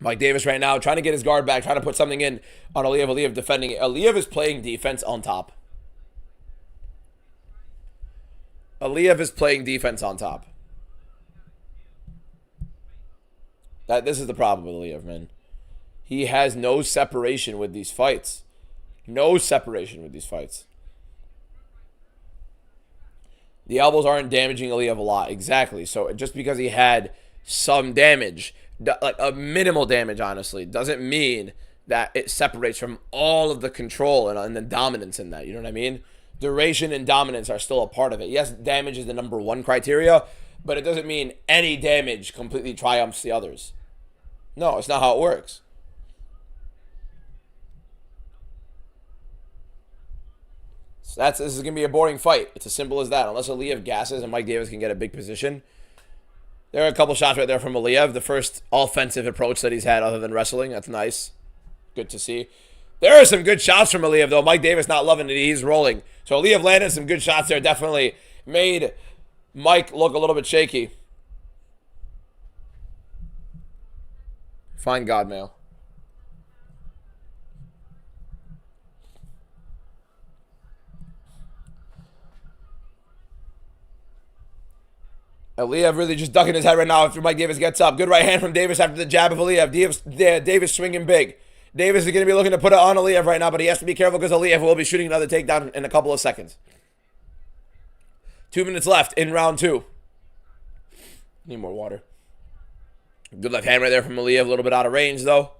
Mike Davis right now trying to get his guard back, trying to put something in on Aliyev. Aliyev defending it. Aliyev is playing defense on top. Aliyev is playing defense on top. This is the problem with Aliyev, man. He has no separation with these fights. No separation with these fights. The elbows aren't damaging Aliyev a lot. Exactly. So just because he had some damage, like a minimal damage, honestly, doesn't mean that it separates from all of the control and the dominance in that. You know what I mean? Duration and dominance are still a part of it. Yes, damage is the #1 criteria, but it doesn't mean any damage completely triumphs the others. No, it's not how it works. So this is going to be a boring fight. It's as simple as that. Unless Aliyev gasses and Mike Davis can get a big position. There are a couple shots right there from Aliyev. The first offensive approach that he's had other than wrestling. That's nice. Good to see. There are some good shots from Aliyev, though. Mike Davis not loving it. He's rolling. So Aliyev landed some good shots there. Definitely made Mike look a little bit shaky. Fine God, mail. Aliyev really just ducking his head right now after Mike Davis gets up. Good right hand from Davis after the jab of Aliyev. Davis swinging big. Davis is going to be looking to put it on Aliyev right now, but he has to be careful because Aliyev will be shooting another takedown in a couple of seconds. 2 minutes left in round 2. Need more water. Good left hand right there from Aliyev. A little bit out of range, though.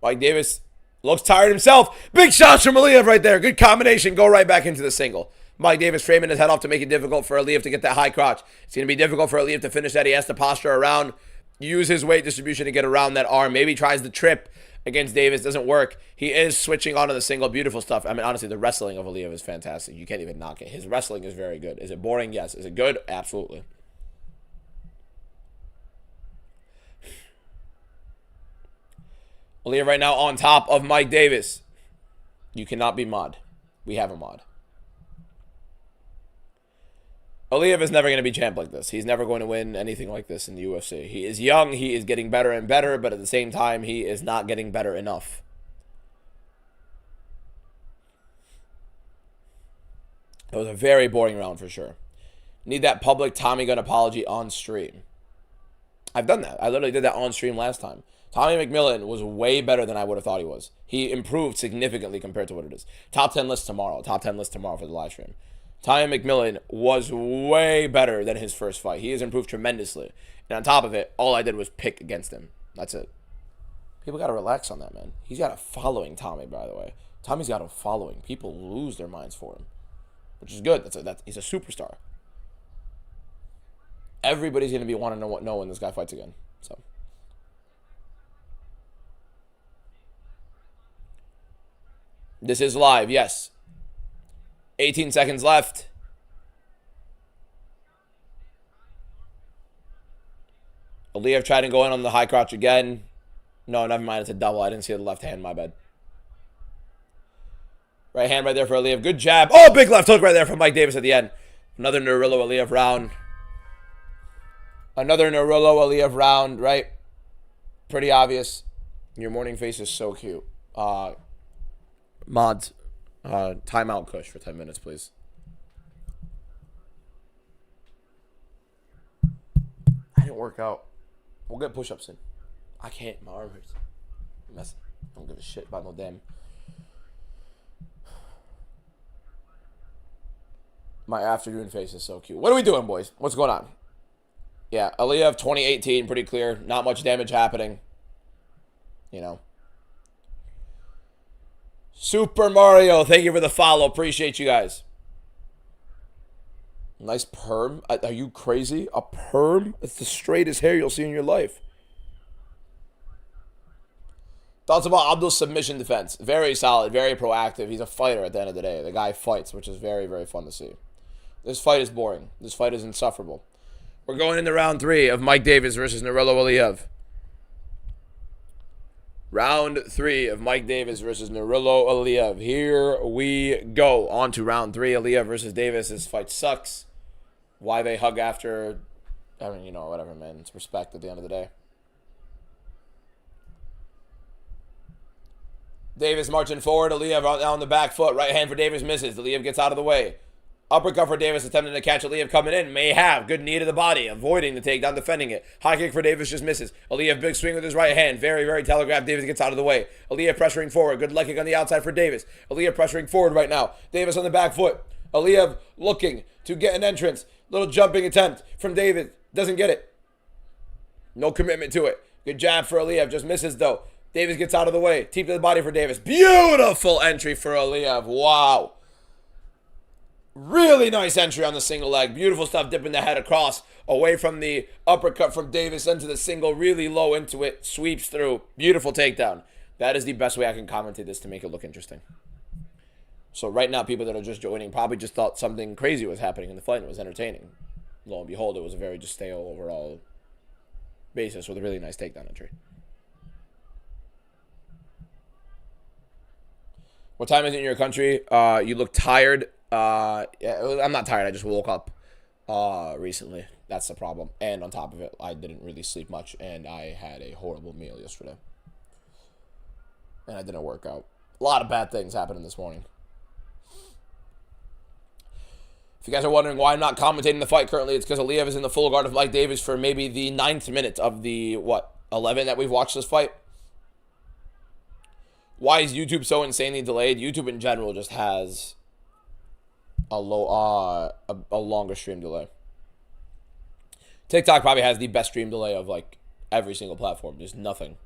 Mike Davis looks tired himself. Big shots from Aliyev right there. Good combination. Go right back into the single. Mike Davis framing his head off to make it difficult for Aliyev to get that high crotch. It's going to be difficult for Aliyev to finish that. He has to posture around, use his weight distribution to get around that arm. Maybe tries the trip against Davis. Doesn't work. He is switching onto the single. Beautiful stuff. I mean, honestly, the wrestling of Aliyev is fantastic. You can't even knock it. His wrestling is very good. Is it boring? Yes. Is it good? Absolutely. Aliyev right now on top of Mike Davis. You cannot be mod. We have a mod. Aliyev is never going to be champ like this. He's never going to win anything like this in the UFC. He is young. He is getting better and better, but at the same time, he is not getting better enough. It was a very boring round for sure. Need that public Tommy gun apology on stream. I've done that. I literally did that on stream last time. Tommy McMillan was way better than I would have thought he was. He improved significantly compared to what it is. Top 10 list tomorrow. Top 10 list tomorrow for the live stream. Tommy McMillan was way better than his first fight. He has improved tremendously. And on top of it, all I did was pick against him. That's it. People got to relax on that, man. He's got a following, Tommy, by the way. Tommy's got a following. People lose their minds for him, which is good. He's a superstar. Everybody's going to be wanting to know when this guy fights again. So, this is live, yes. 18 seconds left. Aliyev tried to go in on the high crotch again. No, never mind. It's a double. I didn't see the left hand. My bad. Right hand right there for Aliyev. Good jab. Oh, big left hook right there from Mike Davis at the end. Another Nurillo Aliyev round. Another Nurillo Aliyev round, right? Pretty obvious. Your morning face is so cute. Mods. Timeout Kush for 10 minutes, please. I didn't work out. We'll get push-ups in. I can't. My arm hurts. I'm messing. I don't give a shit about no damn. My afternoon face is so cute. What are we doing, boys? What's going on? Yeah, Aliyev 2018, pretty clear. Not much damage happening. You know. Super Mario, thank you for the follow. Appreciate you guys. Nice perm. Are you crazy? A perm? It's the straightest hair you'll see in your life. Thoughts about Abdul's submission defense? Very solid, very proactive. He's a fighter at the end of the day. The guy fights, which is very, very fun to see. This fight is boring. This fight is insufferable. We're going into round 3 of Mike Davis versus Nurillo Aliyev. Round 3 of Mike Davis versus Nurillo Aliyev. Here we go. On to round 3. Aliyev versus Davis. This fight sucks. Why they hug after... I mean, you know, whatever, man. It's respect at the end of the day. Davis marching forward. Aliyev on the back foot. Right hand for Davis misses. Aliyev gets out of the way. Uppercut for Davis, attempting to catch Aliyev coming in. May have. Good knee to the body. Avoiding the takedown, defending it. High kick for Davis, just misses. Aliyev, big swing with his right hand. Very, very telegraphed. Davis gets out of the way. Aliyev pressuring forward. Good leg kick on the outside for Davis. Aliyev pressuring forward right now. Davis on the back foot. Aliyev looking to get an entrance. Little jumping attempt from Davis. Doesn't get it. No commitment to it. Good jab for Aliyev. Just misses, though. Davis gets out of the way. Teep to the body for Davis. Beautiful entry for Aliyev. Wow. Really nice entry on the single leg. Beautiful stuff, dipping the head across, away from the uppercut from Davis into the single, really low into it, sweeps through. Beautiful takedown. That is the best way I can commentate this to make it look interesting. So right now, people that are just joining probably just thought something crazy was happening in the fight and it was entertaining. Lo and behold, it was a very just stale overall basis with a really nice takedown entry. What time is it in your country? You look tired. Yeah, I'm not tired. I just woke up recently. That's the problem. And on top of it, I didn't really sleep much, and I had a horrible meal yesterday. And I didn't work out. A lot of bad things happening this morning. If you guys are wondering why I'm not commentating the fight currently, it's because Aliyev is in the full guard of Mike Davis for maybe the 9th minute of the, 11 that we've watched this fight. Why is YouTube so insanely delayed? YouTube in general just has a longer stream delay. TikTok probably has the best stream delay of like every single platform. There's nothing.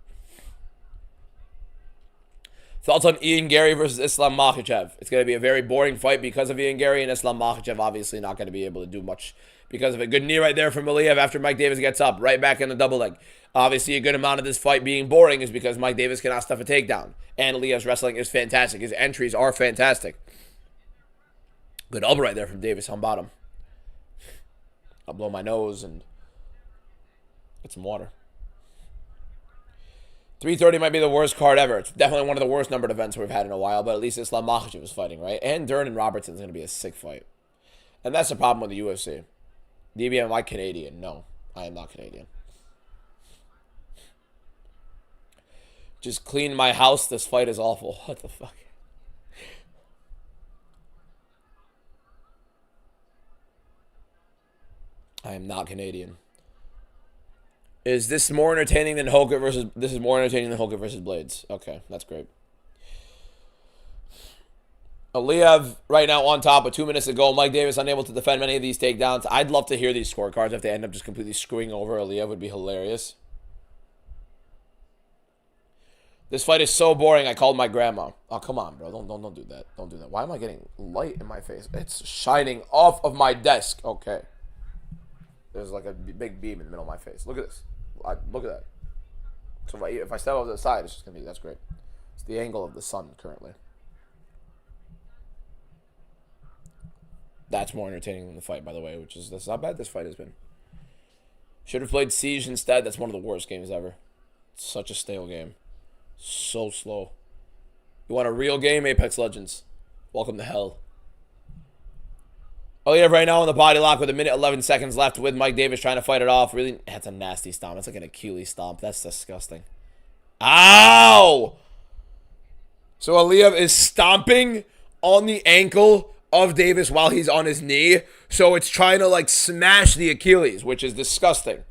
Thoughts on Ian Gary versus Islam Makhachev? It's going to be a very boring fight because of Ian Gary, and Islam Makhachev obviously not going to be able to do much because of a good knee right there from Aliyev after Mike Davis gets up, right back in the double leg. Obviously, a good amount of this fight being boring is because Mike Davis cannot stuff a takedown, and Aliyev's wrestling is fantastic. His entries are fantastic. Good elbow right there from Davis on bottom. I'll blow my nose and get some water. 330 might be the worst card ever. It's definitely one of the worst numbered events we've had in a while, but at least Islam Makhachev is fighting, right? And Dern and Robertson's going to be a sick fight. And that's the problem with the UFC. DB, am I Canadian? No, I am not Canadian. Just clean my house. This fight is awful. What the fuck? I am not Canadian. Is this more entertaining than Hogan versus... This is more entertaining than Hogan versus Blades. Okay, that's great. Aliyev right now on top with 2 minutes to go. Mike Davis unable to defend many of these takedowns. I'd love to hear these scorecards. If they end up just completely screwing over Aliyev, would be hilarious. This fight is so boring, I called my grandma. Oh, come on, bro. Don't do that. Don't do that. Why am I getting light in my face? It's shining off of my desk. Okay. There's like a big beam in the middle of my face. Look at this. Look at that. So if I step over to the side, it's just going to be... That's great. It's the angle of the sun currently. That's more entertaining than the fight, by the way, that's not bad this fight has been. Should have played Siege instead. That's one of the worst games ever. It's such a stale game. So slow. You want a real game? Apex Legends. Welcome to hell. Aliyev right now on the body lock with 1:11 seconds left with Mike Davis trying to fight it off. Really, that's a nasty stomp. It's like an Achilles stomp. That's disgusting. Ow! So Aliyev is stomping on the ankle of Davis while he's on his knee. So it's trying to like smash the Achilles, which is disgusting.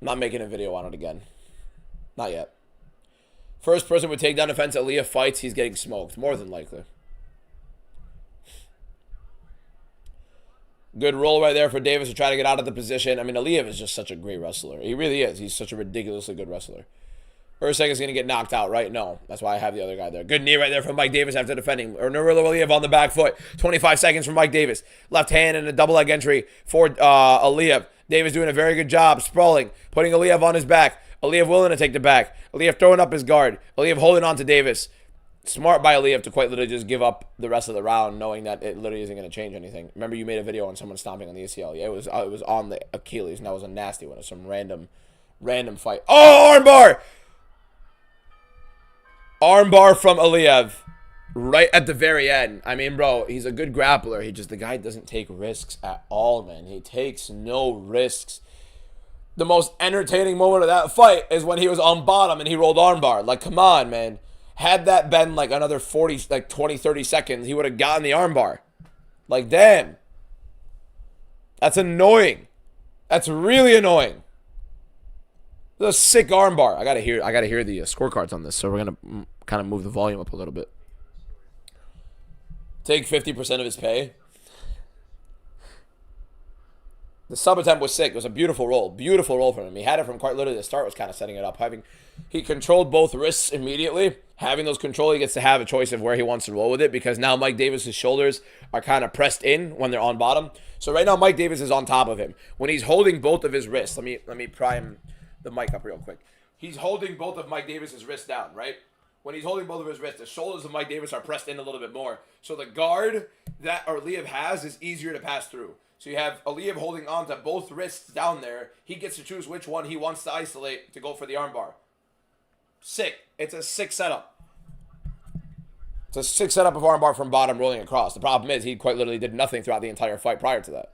I'm not making a video on it again. Not yet. First person with takedown defense Aliyev fights, he's getting smoked. More than likely. Good roll right there for Davis to try to get out of the position. I mean, Aliyev is just such a great wrestler. He really is. He's such a ridiculously good wrestler. Erceg is going to get knocked out, right? No. That's why I have the other guy there. Good knee right there from Mike Davis after defending. Or Nurullo Aliyev on the back foot. 25 seconds from Mike Davis. Left hand and a double leg entry for Aliyev. Davis doing a very good job sprawling, putting Aliyev on his back. Aliyev willing to take the back. Aliyev throwing up his guard. Aliyev holding on to Davis. Smart by Aliyev to quite literally just give up the rest of the round, knowing that it literally isn't going to change anything. Remember, you made a video on someone stomping on the ACL. Yeah, it was on the Achilles, and that was a nasty one. It was some random fight. Oh, armbar! Armbar from Aliyev. Right at the very end. I mean, bro, he's a good grappler. The guy doesn't take risks at all, man. He takes no risks. The most entertaining moment of that fight is when he was on bottom and he rolled armbar. Like, come on, man. Had that been like another 20, 30 seconds, he would have gotten the armbar. Like, damn. That's annoying. That's really annoying. a sick armbar. I gotta hear the scorecards on this. So we're gonna kind of move the volume up a little bit. Take 50% of his pay. The sub attempt was sick. It was a beautiful roll. Beautiful roll from him. He had it from quite literally the start, was kind of setting it up. He controlled both wrists immediately. Having those control, he gets to have a choice of where he wants to roll with it, because now Mike Davis's shoulders are kind of pressed in when they're on bottom. So right now Mike Davis is on top of him. When he's holding both of his wrists, let me prime the mic up real quick. He's holding both of Mike Davis's wrists down, right? When he's holding both of his wrists, the shoulders of Mike Davis are pressed in a little bit more. So the guard that Ankalaev has is easier to pass through. So you have Ankalaev holding on to both wrists down there. He gets to choose which one he wants to isolate to go for the armbar. Sick. It's a sick setup. It's a sick setup of armbar from bottom rolling across. The problem is he quite literally did nothing throughout the entire fight prior to that.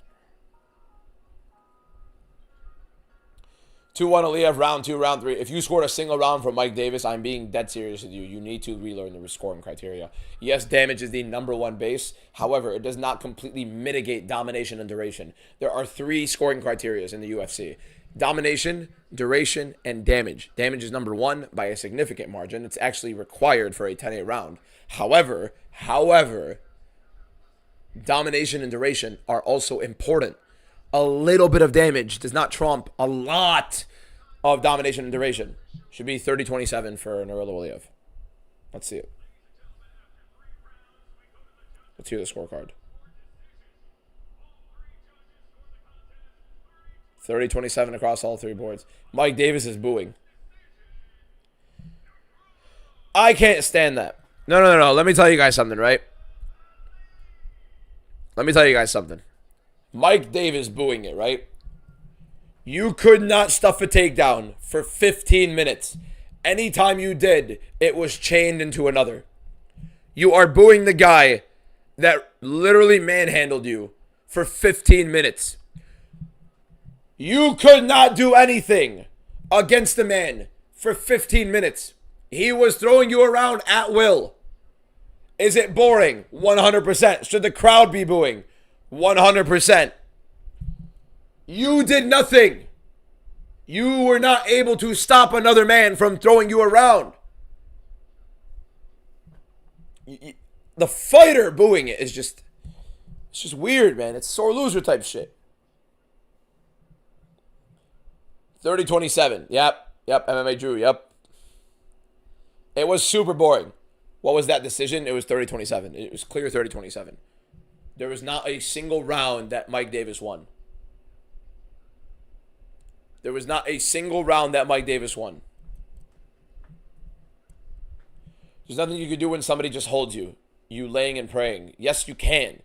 2-1 Ankalaev, round 2, round 3. If you scored a single round from Mike Davis, I'm being dead serious with you. You need to relearn the scoring criteria. Yes, damage is the #1 base. However, it does not completely mitigate domination and duration. There are 3 scoring criteria in the UFC. Domination, duration, and damage. Damage is #1 by a significant margin. It's actually required for a 10-8 round. However, domination and duration are also important. A little bit of damage does not trump a lot of domination and duration. Should be 30-27 for Ankalaev. Let's see it. Let's hear the scorecard. 30-27 across all 3 boards. Mike Davis is booing. I can't stand that. No. Let me tell you guys something, right? Let me tell you guys something. Mike Davis booing it, right? You could not stuff a takedown for 15 minutes. Anytime you did, it was chained into another. You are booing the guy that literally manhandled you for 15 minutes. You could not do anything against the man for 15 minutes. He was throwing you around at will. Is it boring? 100%. Should the crowd be booing? 100%. You did nothing. You were not able to stop another man from throwing you around. The fighter booing it is just, it's just weird, man. It's sore loser type shit. 30-27. Yep. MMA Drew. Yep. It was super boring. What was that decision? It was 30-27. It was clear 30-27. There was not a single round that Mike Davis won. There was not a single round that Mike Davis won. There's nothing you can do when somebody just holds you. You laying and praying. Yes, you can.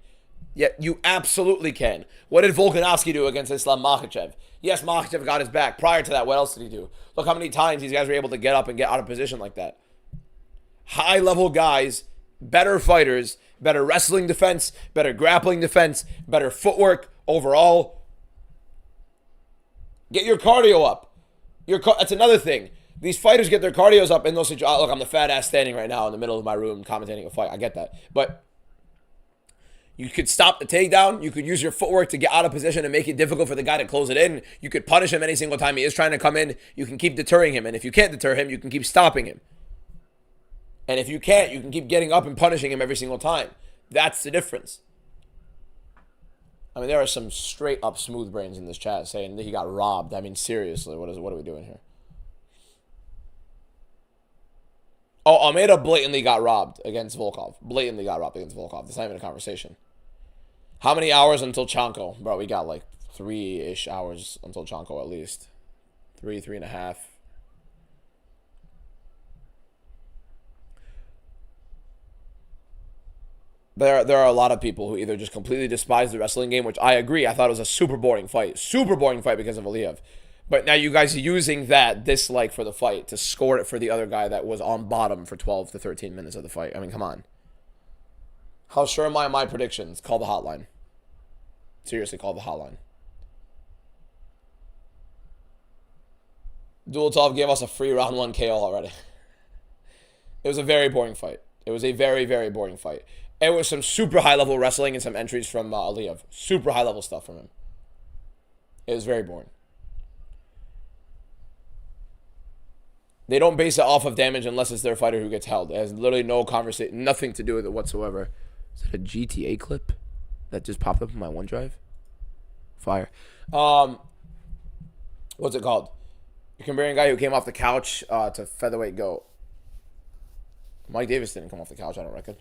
Yeah, you absolutely can. What did Volkanovski do against Islam Makhachev? Yes, Makhachev got his back. Prior to that, what else did he do? Look how many times these guys were able to get up and get out of position like that. High-level guys, better fighters, better wrestling defense, better grappling defense, better footwork overall. Get your cardio up. That's another thing. These fighters get their cardios up in those situations. Look, I'm the fat ass standing right now in the middle of my room commentating a fight. I get that. But you could stop the takedown. You could use your footwork to get out of position and make it difficult for the guy to close it in. You could punish him any single time he is trying to come in. You can keep deterring him. And if you can't deter him, you can keep stopping him. And if you can't, you can keep getting up and punishing him every single time. That's the difference. I mean, there are some straight up smooth brains in this chat saying that he got robbed. I mean, seriously, what are we doing here? Oh, Almeida blatantly got robbed against Volkov. Blatantly got robbed against Volkov. That's not even a conversation. How many hours until Chanko? Bro, we got like 3-ish hours until Chanko at least. 3.5. There are a lot of people who either just completely despise the wrestling game, which I agree. I thought it was a super boring fight. Super boring fight because of Ankalaev. But now you guys are using that dislike for the fight to score it for the other guy that was on bottom for 12 to 13 minutes of the fight. I mean, come on. How sure am I on my predictions? Call the hotline. Seriously, call the hotline. Dulatov gave us a free round 1 KO already. It was a very boring fight. It was a very, very boring fight. It was some super high-level wrestling and some entries from Ankalaev. Super high-level stuff from him. It was very boring. They don't base it off of damage unless it's their fighter who gets held. It has literally no conversation, nothing to do with it whatsoever. Is that a GTA clip that just popped up in my OneDrive? Fire. What's it called? You're comparing a guy who came off the couch to featherweight GOAT. Mike Davis didn't come off the couch, I don't reckon.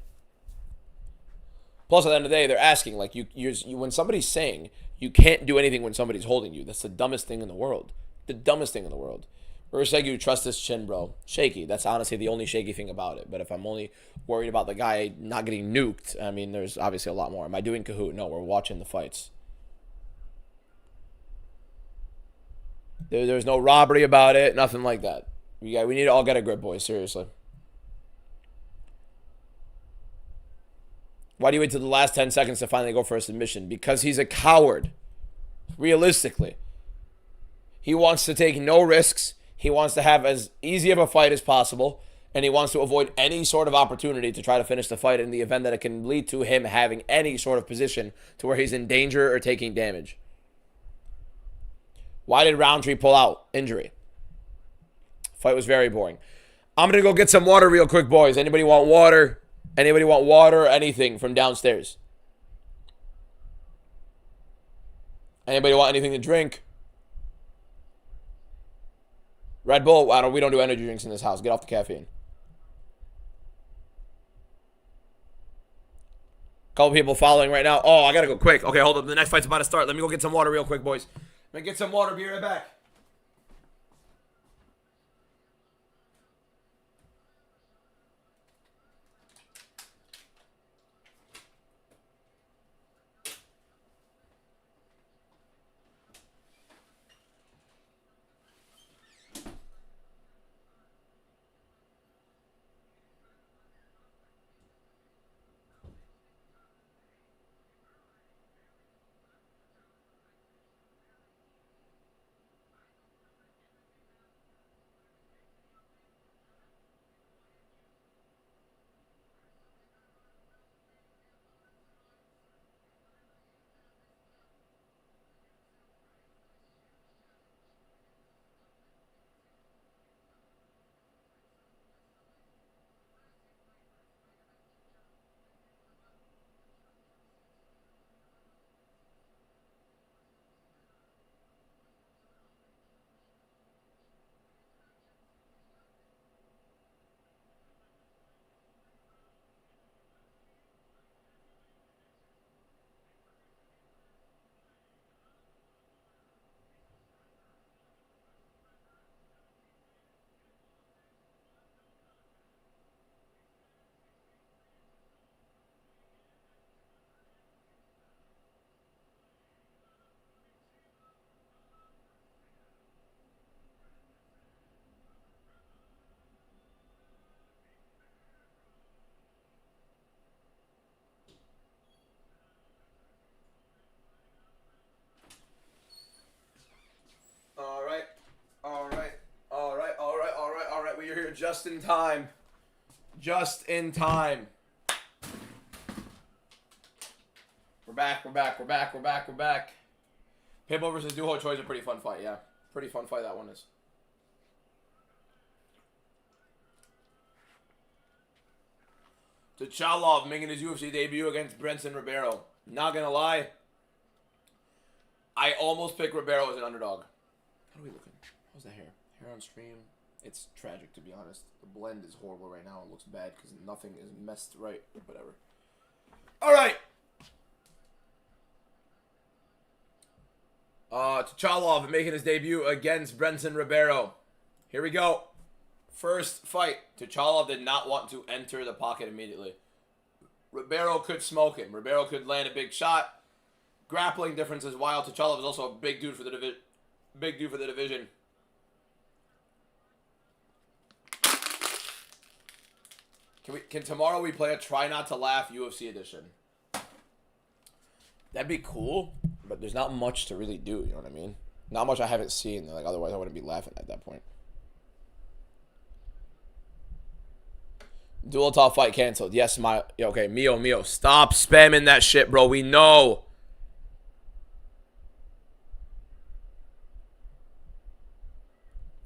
Plus, at the end of the day, they're asking, like, you when somebody's saying you can't do anything when somebody's holding you, that's the dumbest thing in the world. The dumbest thing in the world. Urusegu, trust his chin, bro. Shaky. That's honestly the only shaky thing about it. But if I'm only worried about the guy not getting nuked, I mean, there's obviously a lot more. Am I doing Kahoot? No, we're watching the fights. There's no robbery about it. Nothing like that. We need to all get a grip, boys. Seriously. Why do you wait till the last 10 seconds to finally go for a submission? Because he's a coward. Realistically. He wants to take no risks. He wants to have as easy of a fight as possible. And he wants to avoid any sort of opportunity to try to finish the fight in the event that it can lead to him having any sort of position to where he's in danger or taking damage. Why did Roundtree pull out? Injury. Fight was very boring. I'm going to go get some water real quick, boys. Anybody want water? Anybody want water or anything from downstairs? Anybody want anything to drink? Red Bull? We don't do energy drinks in this house. Get off the caffeine. Couple people following right now. Oh, I got to go quick. Okay, hold up. The next fight's about to start. Let me go get some water real quick, boys. Let me get some water. Be right back. We're here just in time. Just in time. We're back. Pitbull versus Duho Choi is a pretty fun fight, yeah. Pretty fun fight that one is. Tchalov making his UFC debut against Brenson Ribeiro. Not gonna lie, I almost picked Ribeiro as an underdog. How are we looking? How's the hair? Hair on stream? It's tragic, to be honest. The blend is horrible right now. It looks bad because nothing is messed right. Whatever. All right. Tchalov making his debut against Brenson Ribeiro. Here we go. First fight. Tchalov did not want to enter the pocket immediately. Ribeiro could smoke him. Ribeiro could land a big shot. Grappling difference is wild. Tchalov is also a big dude for the division. Can tomorrow we play a Try Not to Laugh UFC edition? That'd be cool, but there's not much to really do, you know what I mean? Not much I haven't seen, like otherwise I wouldn't be laughing at that point. Dual top fight canceled. Yes, okay, Mio, stop spamming that shit, bro. We know.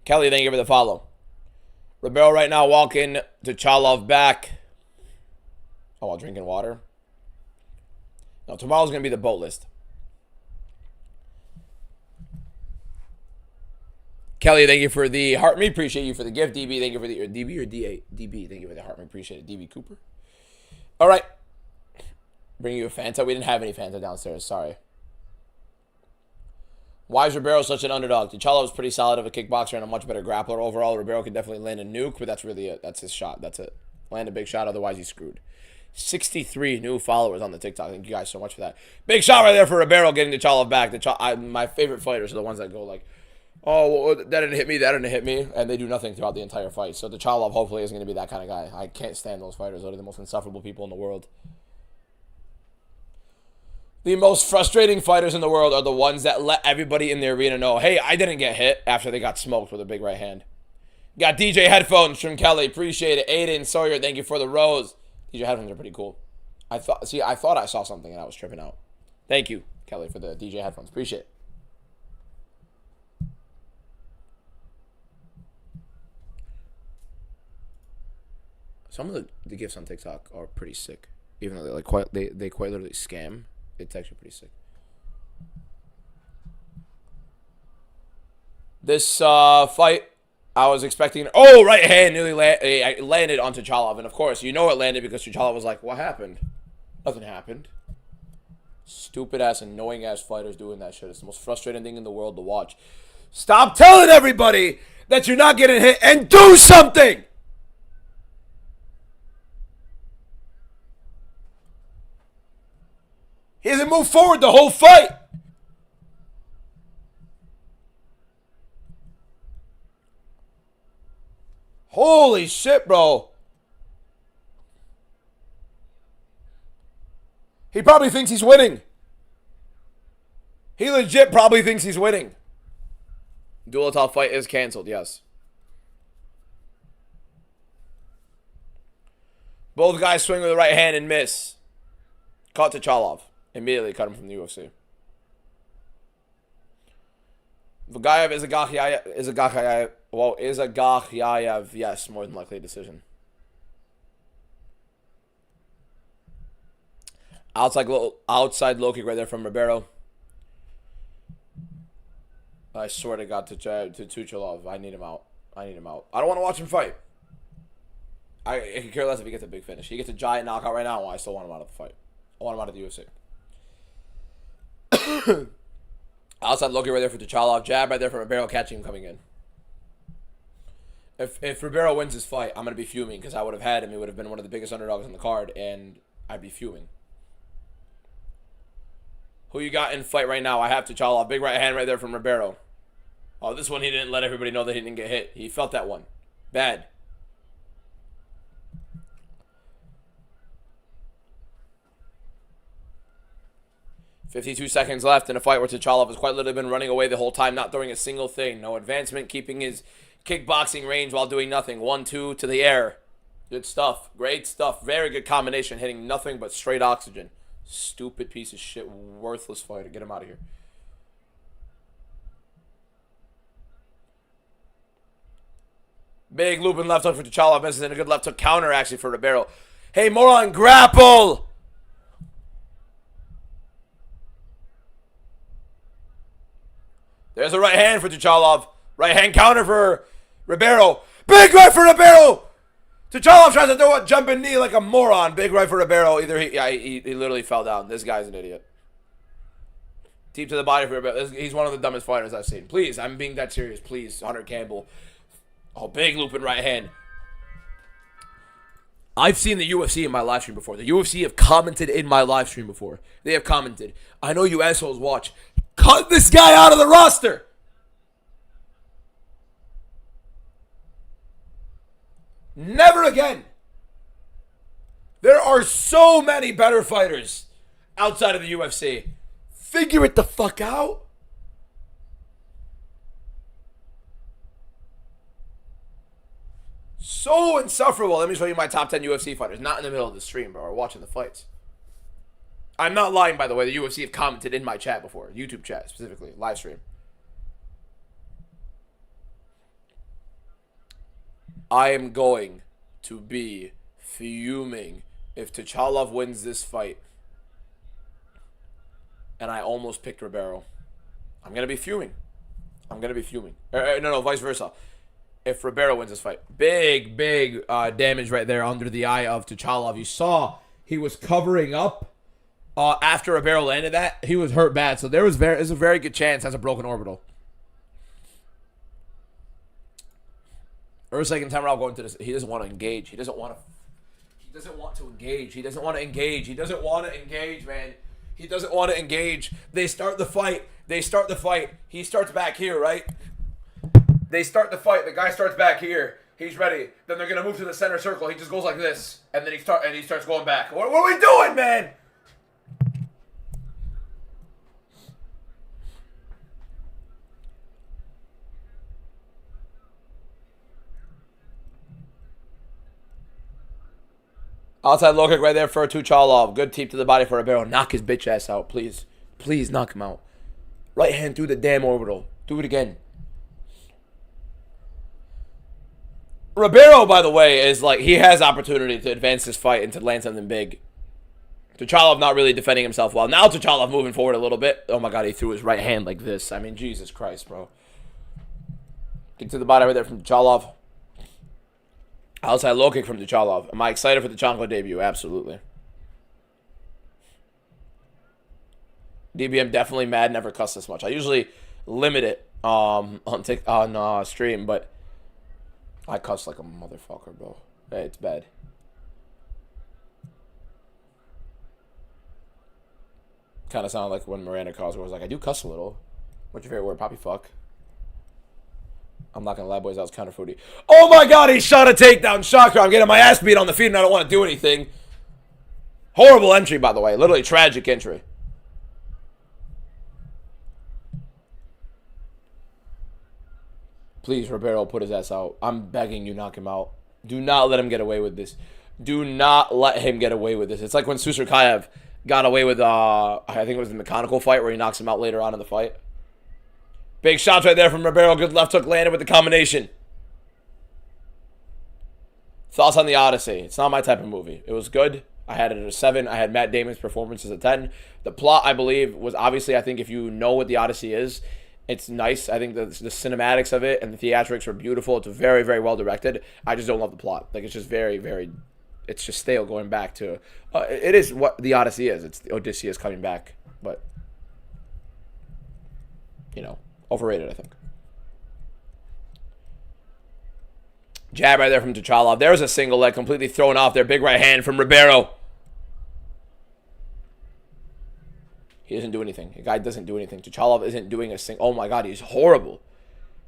Kelly, thank you for the follow. Ribeiro right now walking Duchalov back. Oh, while drinking water. No, tomorrow's going to be the boat list. Kelly, thank you for the heart. Me appreciate you for the gift. DB, thank you for the DB or DA. DB, thank you for the heart. Me appreciate it. DB Cooper. All right. Bring you a Fanta. We didn't have any Fanta downstairs. Sorry. Why is Ribeiro such an underdog? Duchalov is pretty solid of a kickboxer and a much better grappler overall. Ribeiro can definitely land a nuke, but that's really it. That's his shot. That's it. Land a big shot, otherwise he's screwed. 63 new followers on the TikTok. Thank you guys so much for that. Big shot right there for Ribeiro getting Duchalov back. My favorite fighters are the ones that go like, oh, well, that didn't hit me, that didn't hit me, and they do nothing throughout the entire fight. So Duchalov hopefully isn't going to be that kind of guy. I can't stand those fighters. Those are the most insufferable people in the world. The most frustrating fighters in the world are the ones that let everybody in the arena know, hey, I didn't get hit after they got smoked with a big right hand. Got DJ headphones from Kelly. Appreciate it. Aiden Sawyer, thank you for the rose. DJ headphones are pretty cool. I thought I saw something and I was tripping out. Thank you, Kelly, for the DJ headphones. Appreciate it. Some of the gifts on TikTok are pretty sick. Even though they quite literally scam. It's actually pretty sick. This fight, I was expecting... Oh, right hand nearly landed on Duchalov. And of course, you know it landed because Duchalov was like, what happened? Nothing happened. Stupid ass, annoying ass fighters doing that shit. It's the most frustrating thing in the world to watch. Stop telling everybody that you're not getting hit and do something! He hasn't moved forward the whole fight. Holy shit, bro. He probably thinks he's winning. He legit probably thinks he's winning. Dual fight is canceled, yes. Both guys swing with the right hand and miss. Caught Duchalov. Immediately cut him from the UFC. Vagayev is a Gakhyayev, yes, more than likely a decision. Outside low kick right there from Ribeiro. I swear to God, to Duchalov, I need him out. I don't want to watch him fight. I could care less if he gets a big finish. He gets a giant knockout right now, I still want him out of the fight. I want him out of the UFC. Outside low kick right there for Duchalov. Jab right there from Ribeiro, catching him coming in. If Ribeiro wins this fight, I'm going to be fuming because I would have had him. He would have been one of the biggest underdogs on the card, and I'd be fuming. Who you got in fight right now? I have Duchalov. Big right hand right there from Ribeiro. Oh, this one he didn't let everybody know that he didn't get hit. He felt that one. Bad. .52 seconds left in a fight where Duchalov has quite literally been running away the whole time, not throwing a single thing. No advancement, keeping his kickboxing range while doing nothing. 1-2 to the air. Good stuff. Great stuff. Very good combination. Hitting nothing but straight oxygen. Stupid piece of shit. Worthless fighter. Get him out of here. Big loop and left hook for Duchalov. Misses, and a good left hook counter actually for Ribeiro. Hey, moron, grapple! There's a right hand for Duchalov. Right hand counter for Ribeiro. Big right for Ribeiro! Duchalov tries to throw a jumping knee like a moron. Big right for Ribeiro. He literally fell down. This guy's an idiot. Deep to the body for Ribeiro. He's one of the dumbest fighters I've seen. Please, I'm being that serious. Please, Hunter Campbell. Oh, big looping right hand. I've seen the UFC in my live stream before. The UFC have commented in my live stream before. They have commented, I know you assholes watch. Cut this guy out of the roster. Never again. There are so many better fighters outside of the UFC. Figure it the fuck out. So insufferable. Let me show you my top 10 UFC fighters. Not in the middle of the stream, bro. Or watching the fights. I'm not lying, by the way. The UFC have commented in my chat before. YouTube chat, specifically. Live stream. I am going to be fuming if Tuchalov wins this fight. And I almost picked Ribeiro. I'm going to be fuming. No, vice versa. If Ribeiro wins this fight. Big damage right there under the eye of Tuchalov. You saw he was covering up after Ribeiro landed that. He was hurt bad. So there's a very good chance that's a broken orbital. Or second time around going to this. He doesn't want to engage. He doesn't want to engage, man. He doesn't want to engage. They start the fight. He starts back here, right? They start the fight. The guy starts back here. He's ready. Then they're gonna move to the center circle. He just goes like this, and then he starts going back. What are we doing, man? Outside low kick right there for Tuchalov. Good teep to the body for Ribeiro. Knock his bitch ass out, please. Please knock him out. Right hand through the damn orbital. Do it again. Ribeiro, by the way, is like, he has opportunity to advance this fight and to land something big. Tuchalov not really defending himself well. Now Tuchalov moving forward a little bit. Oh my god, he threw his right hand like this. I mean, Jesus Christ, bro. Kick to the body right there from Tuchalov. Outside low kick from Tuchalov. Am I excited for the Chanko debut? Absolutely. DBM definitely mad. Never cuss this much. I usually limit it on stream, but I cuss like a motherfucker, bro. Hey, it's bad. Kind of sounded like when Miranda Cosgrove was like, I do cuss a little. What's your favorite word? Poppy fuck. I'm not gonna lie, boys. That was kind of fruity. Oh my god, he shot a takedown. Shocker. I'm getting my ass beat on the feet and I don't want to do anything. Horrible entry, by the way. Literally tragic entry. Please, Ribeiro, put his ass out. I'm begging you, knock him out. Do not let him get away with this. Do not let him get away with this. It's like when Susurkayev got away with, I think it was the mechanical fight where he knocks him out later on in the fight. Big shots right there from Ribeiro. Good left hook landed with the combination. Thoughts on the Odyssey? It's not my type of movie. It was good. I had it at a 7. I had Matt Damon's performance as a 10. The plot, I believe, was obviously, I think if you know what the Odyssey is, it's nice. I think the cinematics of it and the theatrics are beautiful. It's very, very well directed. I just don't love the plot. Like, it's just very, very, it's just stale going back to, it is what the Odyssey is. It's Odysseus coming back, but, you know, overrated, I think. Jab right there from Tuchalov. There's a single leg completely thrown off there. Big right hand from Ribeiro. He doesn't do anything. The guy doesn't do anything. Tuchalov isn't doing a single. Oh my god, he's horrible.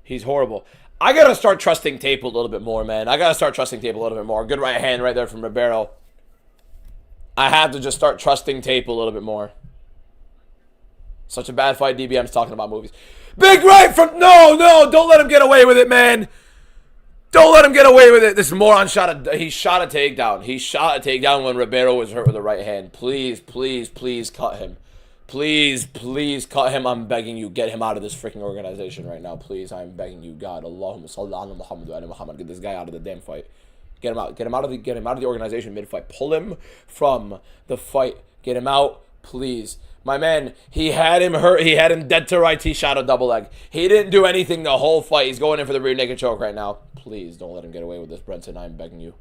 He's horrible. I gotta start trusting tape a little bit more, man. I gotta start trusting tape a little bit more. Good right hand right there from Ribeiro. I have to just start trusting tape a little bit more. Such a bad fight. DBM's talking about movies. Big right from... No, don't let him get away with it, man. Don't let him get away with it. This moron he shot a takedown. He shot a takedown when Ribeiro was hurt with the right hand. Please, please, please cut him. Please, please cut him. I'm begging you. Get him out of this freaking organization right now. Please, I'm begging you. God, Allahumma salli ala Muhammad wa ala Muhammad. Get this guy out of the damn fight. Get him out. Get him out of the organization mid-fight. Pull him from the fight. Get him out, please. My man, he had him hurt. He had him dead to rights. He shot a double leg. He didn't do anything the whole fight. He's going in for the rear naked choke right now. Please don't let him get away with this, Brenton. I am begging you.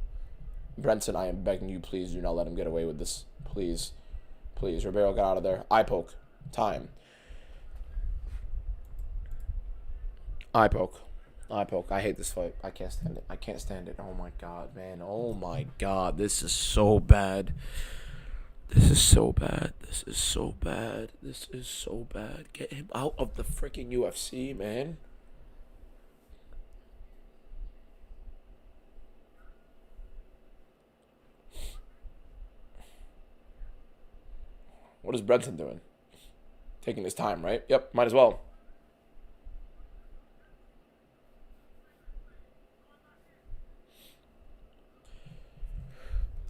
Brenton, I am begging you. Please do not let him get away with this. Please. Please. Ribeiro, get out of there. Eye poke. Time. Eye poke. Eye poke. I hate this fight. I can't stand it. I can't stand it. Oh my god, man. Oh my god. This is so bad. This is so bad. This is so bad. This is so bad. Get him out of the freaking UFC, man. What is Brenton doing? Taking his time, right? Yep, might as well.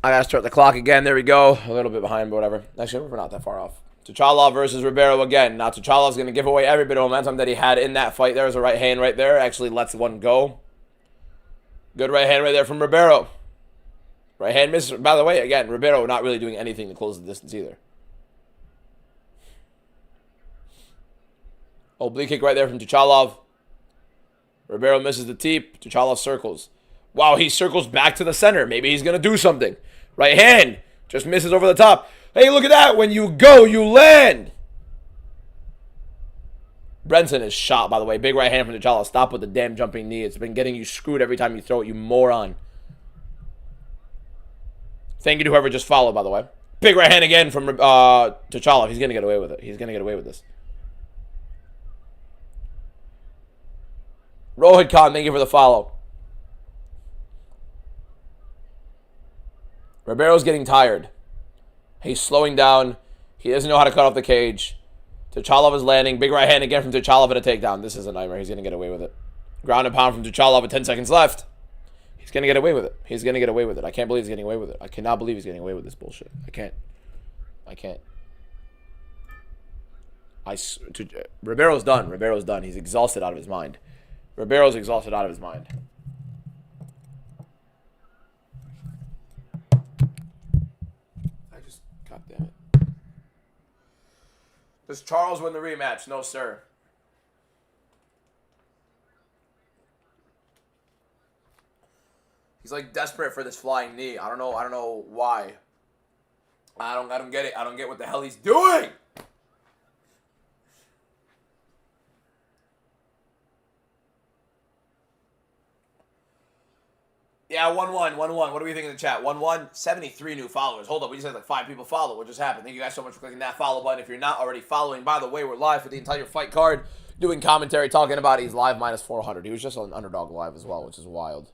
I gotta start the clock again. There we go. A little bit behind, but whatever. Actually, we're not that far off. Tuchalov versus Ribeiro again. Now, Tuchalov's going to give away every bit of momentum that he had in that fight. There's a right hand right there. Actually lets one go. Good right hand right there from Ribeiro. Right hand misses. By the way, again, Ribeiro not really doing anything to close the distance either. Oblique kick right there from Tuchalov. Ribeiro misses the teep. Tuchalov circles. Wow, he circles back to the center. Maybe he's going to do something. Right hand. Just misses over the top. Hey, look at that. When you go, you land. Brenton is shot, by the way. Big right hand from Tuchalov. Stop with the damn jumping knee. It's been getting you screwed every time you throw it, you moron. Thank you to whoever just followed, by the way. Big right hand again from Tuchalov. He's going to get away with it. He's going to get away with this. Rohit Khan, thank you for the follow. Ribeiro's getting tired. He's slowing down. He doesn't know how to cut off the cage. Tuchalov is landing. Big right hand again from Tuchalov at a takedown. This is a nightmare. He's going to get away with it. Ground and pound from Tuchalov with 10 seconds left. He's going to get away with it. He's going to get away with it. I can't believe he's getting away with it. I cannot believe he's getting away with this bullshit. I can't. Ribeiro's done. Ribeiro's done. He's exhausted out of his mind. Ribeiro's exhausted out of his mind. God damn it. Does Charles win the rematch? No, sir. He's like desperate for this flying knee. I don't know why. I don't get it. I don't get what the hell he's doing. Yeah, 1-1. What do we think in the chat? 1-1, 73 new followers. Hold up, we just had like 5 people follow. What just happened? Thank you guys so much for clicking that follow button. If you're not already following, by the way, we're live for the entire fight card, doing commentary, talking about it. He's live minus 400. He was just on Underdog Live as well, which is wild.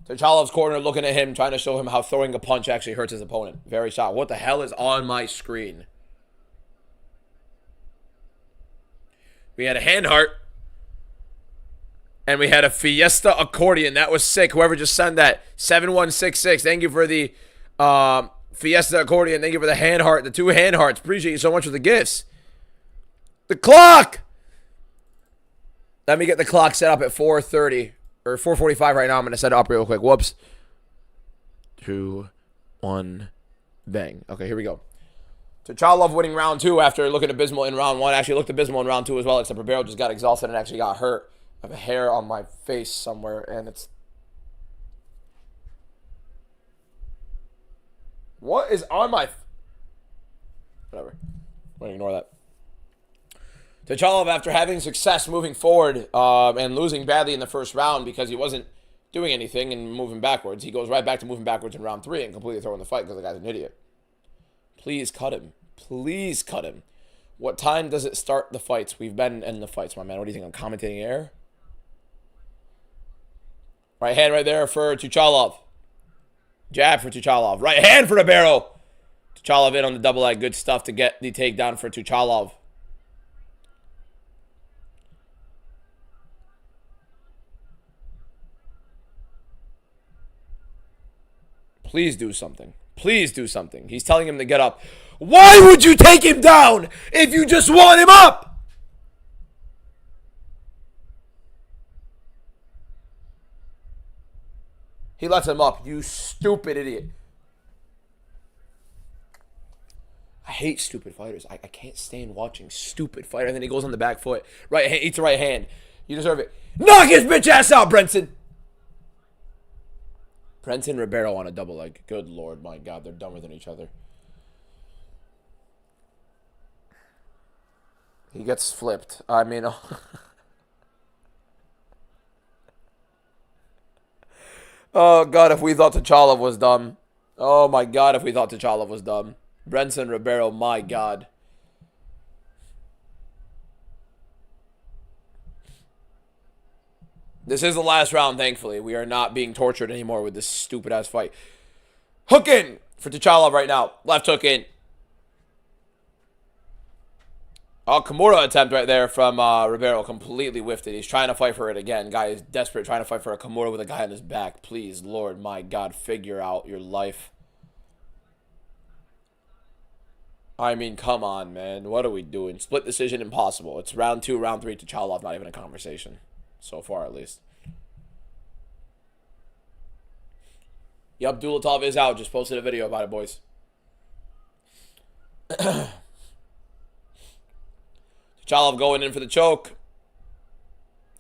Tuchalov's corner looking at him, trying to show him how throwing a punch actually hurts his opponent. Very shocked. What the hell is on my screen? We had a hand heart. And we had a Fiesta accordion. That was sick. Whoever just sent that. 7166. Thank you for the Fiesta accordion. Thank you for the hand heart. The 2 hand hearts. Appreciate you so much for the gifts. The clock! Let me get the clock set up at 4:30. Or 4:45 right now. I'm going to set it up real quick. Whoops. 2, 1, bang. Okay, here we go. Tuchalov winning round 2 after looking abysmal in round 1. Actually looked abysmal in round 2 as well, except Ribeiro just got exhausted and actually got hurt. I have a hair on my face somewhere, and it's... What is on my... Whatever. I'm going to ignore that. Tuchalov, after having success moving forward and losing badly in the first round because he wasn't doing anything and moving backwards, he goes right back to moving backwards in round 3 and completely throwing the fight because the guy's an idiot. Please cut him. Please cut him. What time does it start the fights? We've been in the fights, my man. What do you think? I'm commentating air? Right hand right there for Tuchalov. Jab for Tuchalov. Right hand for Ribeiro. Tuchalov in on the double leg. Good stuff to get the takedown for Tuchalov. Please do something. Please do something. He's telling him to get up. Why would you take him down if you just want him up? He lets him up. You stupid idiot. I hate stupid fighters. I can't stand watching stupid fighter. And then he goes on the back foot. Right hand, eats the right hand. You deserve it. Knock his bitch ass out, Brenton. Brenton Ribeiro on a double leg. Good Lord, my God. They're dumber than each other. He gets flipped. I mean... Oh, God, if we thought Tuchalov was dumb. Oh, my God, if we thought Tuchalov was dumb. Brenton Ribeiro, my God. This is the last round, thankfully. We are not being tortured anymore with this stupid-ass fight. Hook in for Tuchalov right now. Left hook in. Oh, Kimura attempt right there from Ribeiro. Completely whiffed it. He's trying to fight for it again. Guy is desperate, trying to fight for a Kimura with a guy on his back. Please, Lord, my God, figure out your life. I mean, come on, man. What are we doing? Split decision, impossible. It's round 2, round 3, Tuchalov, not even a conversation. So far, at least. Yup, Dulatov is out. Just posted a video about it, boys. Tchalov going in for the choke.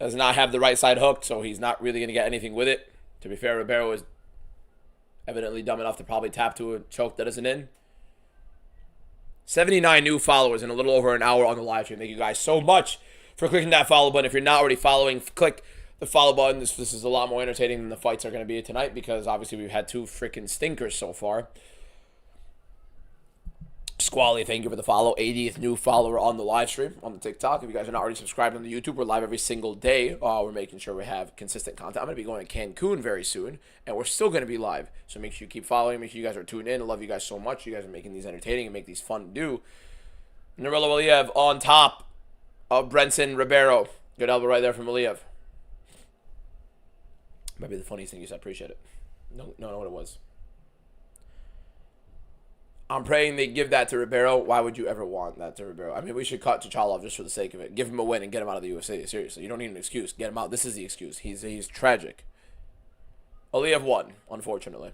Does not have the right side hooked, so he's not really going to get anything with it. To be fair, Ribeiro is evidently dumb enough to probably tap to a choke that isn't in. 79 new followers in a little over an hour on the live stream. Thank you guys so much for clicking that follow button. If you're not already following, click the follow button. This is a lot more entertaining than the fights are going to be tonight because obviously we've had 2 freaking stinkers so far. Squally, thank you for the follow. 80th new follower on the live stream on the TikTok. If you guys are not already subscribed on the YouTube, we're live every single day. We're making sure we have consistent content. I'm going to be going to Cancun very soon, and we're still going to be live. So make sure you keep following. Make sure you guys are tuned in. I love you guys so much. You guys are making these entertaining and make these fun to do. Nurullo Aliyev on top of Brenton Ribeiro. Good elbow right there from Aliyev. Might be the funniest thing you said. Appreciate it. No, what it was. I'm praying they give that to Ribeiro. Why would you ever want that to Ribeiro? I mean, we should cut Tchalov just for the sake of it. Give him a win and get him out of the UFC. Seriously, you don't need an excuse. Get him out. This is the excuse. He's tragic. Aliyev won, unfortunately.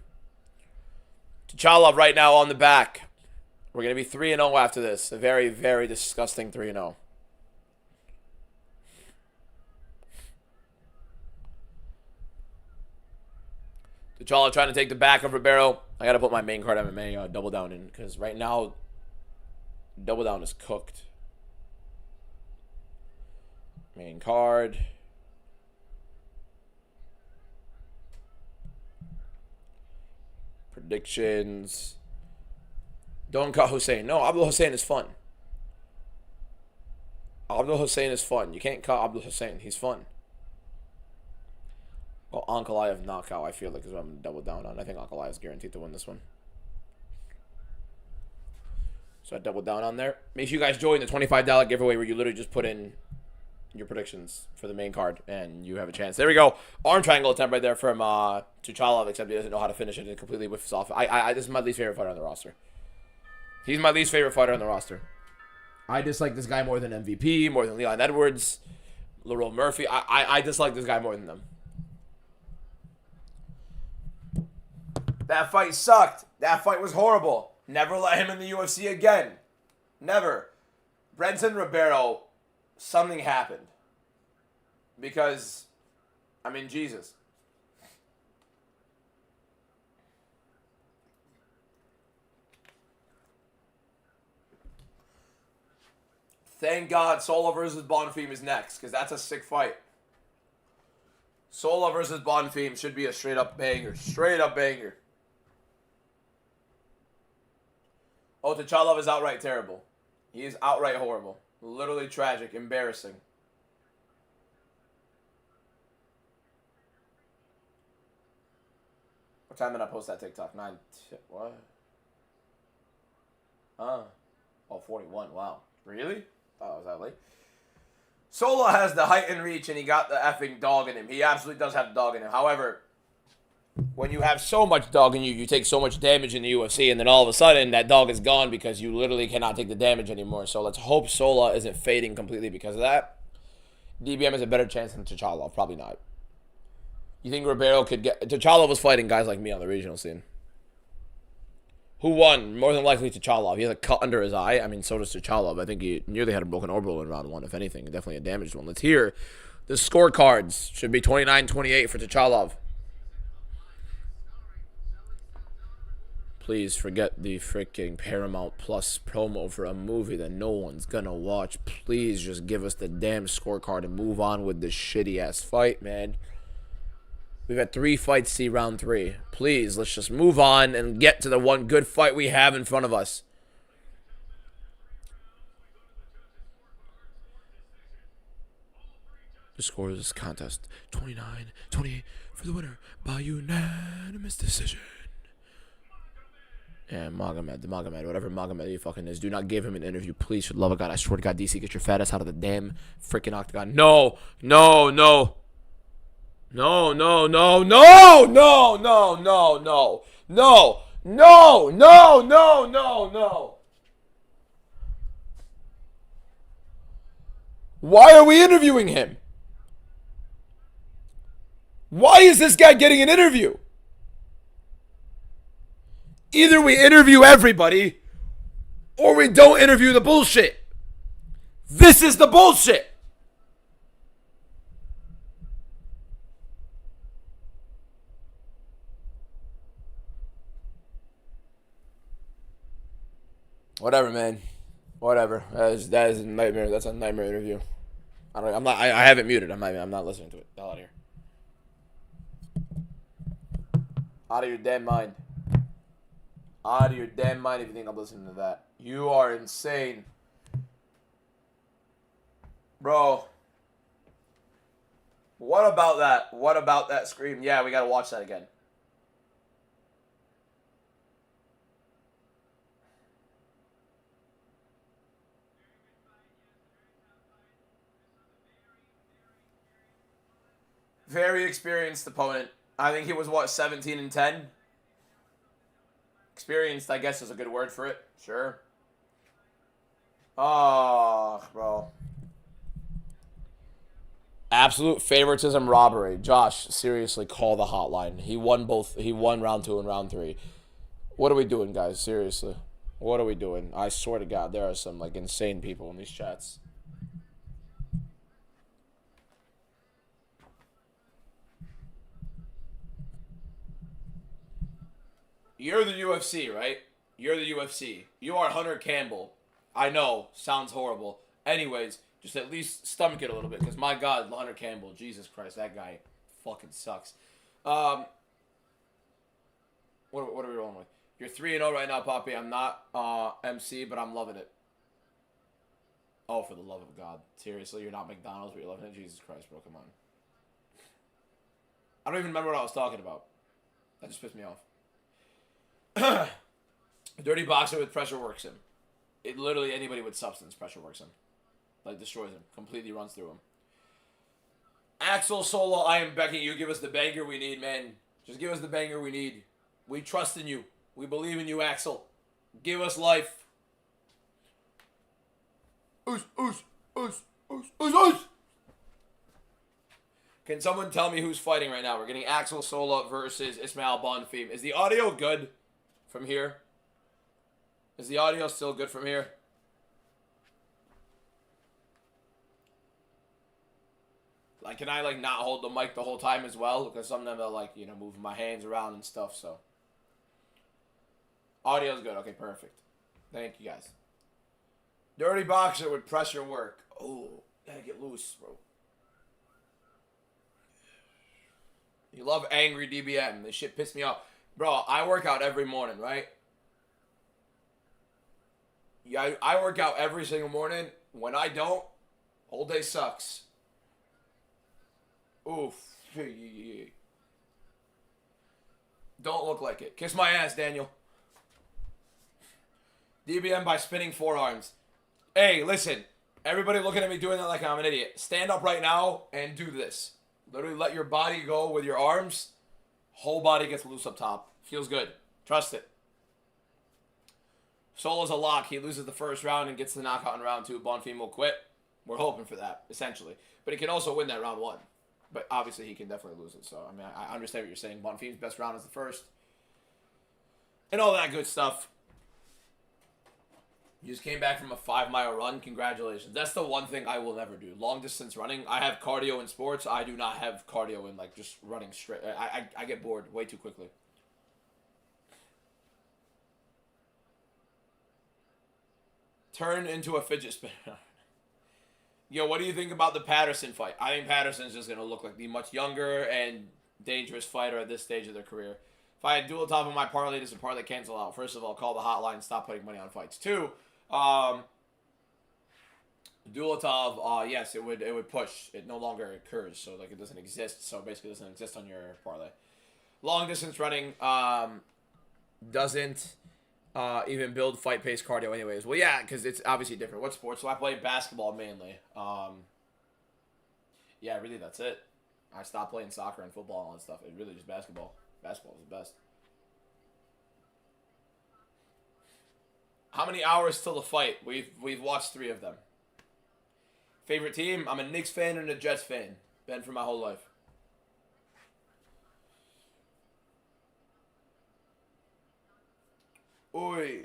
Tchalov right now on the back. We're going to be 3-0 after this. A very, very disgusting 3-0. Tchalov trying to take the back of Ribeiro. I got to put my main card MMA double down in because right now, double down is cooked. Main card. Predictions. Don't cut Hussein. No, Abdul Hussein is fun. Abdul Hussein is fun. You can't cut Abdul Hussein. He's fun. Well, ANKALAEV knockout, I feel like, is what I'm going to double down on. I think ANKALAEV is guaranteed to win this one. So I doubled down on there. Make sure you guys join the $25 giveaway where you literally just put in your predictions for the main card, and you have a chance. There we go. Arm triangle attempt right there from Tchalov, except he doesn't know how to finish it. It completely whiffs off. This is my least favorite fighter on the roster. He's my least favorite fighter on the roster. I dislike this guy more than MVP, more than Leon Edwards, Lerone Murphy. I dislike this guy more than them. That fight sucked. That fight was horrible. Never let him in the UFC again. Never. Brenton Ribeiro, something happened. Because, I mean, Jesus. Thank God Sola versus Bonfim is next, because that's a sick fight. Sola versus Bonfim should be a straight-up banger. Straight-up banger. Oh, Tchalov is outright terrible. He is outright horrible. Literally tragic. Embarrassing. What time did I post that TikTok? 9... What? Oh, 41. Wow. Really? Thought it was that late. Sola has the height and reach, and he got the effing dog in him. He absolutely does have the dog in him. However, when you have so much dog in you, you take so much damage in the UFC, and then all of a sudden, that dog is gone because you literally cannot take the damage anymore. So let's hope Sola isn't fading completely because of that. DBM has a better chance than Tchalov. Probably not. You think Ribeiro could get... Tchalov was fighting guys like me on the regional scene. Who won? More than likely Tchalov. He has a cut under his eye. I mean, so does Tchalov. I think he nearly had a broken orbital in round 1, if anything. Definitely a damaged one. Let's hear the scorecards. Should be 29-28 for Tchalov. Please forget the freaking Paramount Plus promo for a movie that no one's gonna watch. Please just give us the damn scorecard and move on with this shitty-ass fight, man. We've had 3 fights, see round 3. Please, let's just move on and get to the one good fight we have in front of us. The score of this contest, 29-28 for the winner by unanimous decision. And Magomed, whatever Magomed he fucking is, do not give him an interview, please, for the love of God. I swear to God, DC, get your fat ass out of the damn freaking octagon. No. No. Why are we interviewing him? Why is this guy getting an interview? Either we interview everybody or we don't interview the bullshit. This is the bullshit. Whatever, man. Whatever. That is a nightmare. That's a nightmare interview. I have it muted. I'm not listening to it. The hell out of here. Out of your damn mind. Out of your damn mind if you think I'm listening to that. You are insane. Bro. What about that? What about that scream? Yeah, we gotta watch that again. Very experienced opponent. I think he was, what, 17-10? Experienced, I guess, is a good word for it. Sure. Oh, bro. Absolute favoritism robbery. Josh, seriously, call the hotline. He won both. He won round 2 and round 3. What are we doing, guys? Seriously. What are we doing? I swear to God, there are some, like, insane people in these chats. You're the UFC, right? You're the UFC. You are Hunter Campbell. I know. Sounds horrible. Anyways, just at least stomach it a little bit. Because, my God, Hunter Campbell. Jesus Christ, that guy fucking sucks. What are we rolling with? You're 3-0 right now, Poppy. I'm not MC, but I'm loving it. Oh, for the love of God. Seriously, you're not McDonald's, but you're loving it? Jesus Christ, bro. Come on. I don't even remember what I was talking about. That just pissed me off. Dirty boxer with pressure works him. Literally anybody with substance pressure works him. Like, destroys him. Completely runs through him. Axel Solo, I am begging you. Give us the banger we need, man. Just give us the banger we need. We trust in you. We believe in you, Axel. Give us life. Oos, oos, oos, oos, oos, oos. Can someone tell me who's fighting right now? We're getting Axel Solo versus Ismail Bonfim. Is the audio good from here? Is the audio still good from here? Like, can I, like, not hold the mic the whole time as well? Because sometimes I'll, like, you know, move my hands around and stuff, so. Audio's good. Okay, perfect. Thank you, guys. Dirty boxer with pressure work. Oh, gotta get loose, bro. You love angry DBM. This shit pissed me off. Bro, I work out every morning, right? Yeah, I work out every single morning. When I don't, whole day sucks. Oof. Don't look like it. Kiss my ass, Daniel. DBM by spinning forearms. Hey, listen. Everybody looking at me doing that like I'm an idiot. Stand up right now and do this. Literally let your body go with your arms. Whole body gets loose up top. Feels good. Trust it. Solo's a lock. He loses the first round and gets the knockout in round 2. Bonfim will quit. We're hoping for that, essentially. But he can also win that round 1. But obviously he can definitely lose it. So, I mean, I understand what you're saying. Bonfim's best round is the first. And all that good stuff. You just came back from a 5-mile run. Congratulations. That's the one thing I will never do. Long distance running. I have cardio in sports. I do not have cardio in, like, just running straight. I get bored way too quickly. Turn into a fidget spinner. Yo, what do you think about the Patterson fight? I think Patterson's just going to look like the much younger and dangerous fighter at this stage of their career. If I had dual top on my parlay, does the parlay cancel out? First of all, call the hotline and stop putting money on fights. 2, Dulatov, yes, it would push. It no longer occurs, so like it doesn't exist. So basically, it doesn't exist on your parlay. Long distance running doesn't even build fight pace cardio, anyways. Well, yeah, because it's obviously different. What sports? So I play basketball mainly. Yeah, really, that's it. I stopped playing soccer and football and all that stuff. It's really just basketball. Basketball is the best. How many hours till the fight? We've watched 3 of them. Favorite team? I'm a Knicks fan and a Jets fan. Been for my whole life. Oi.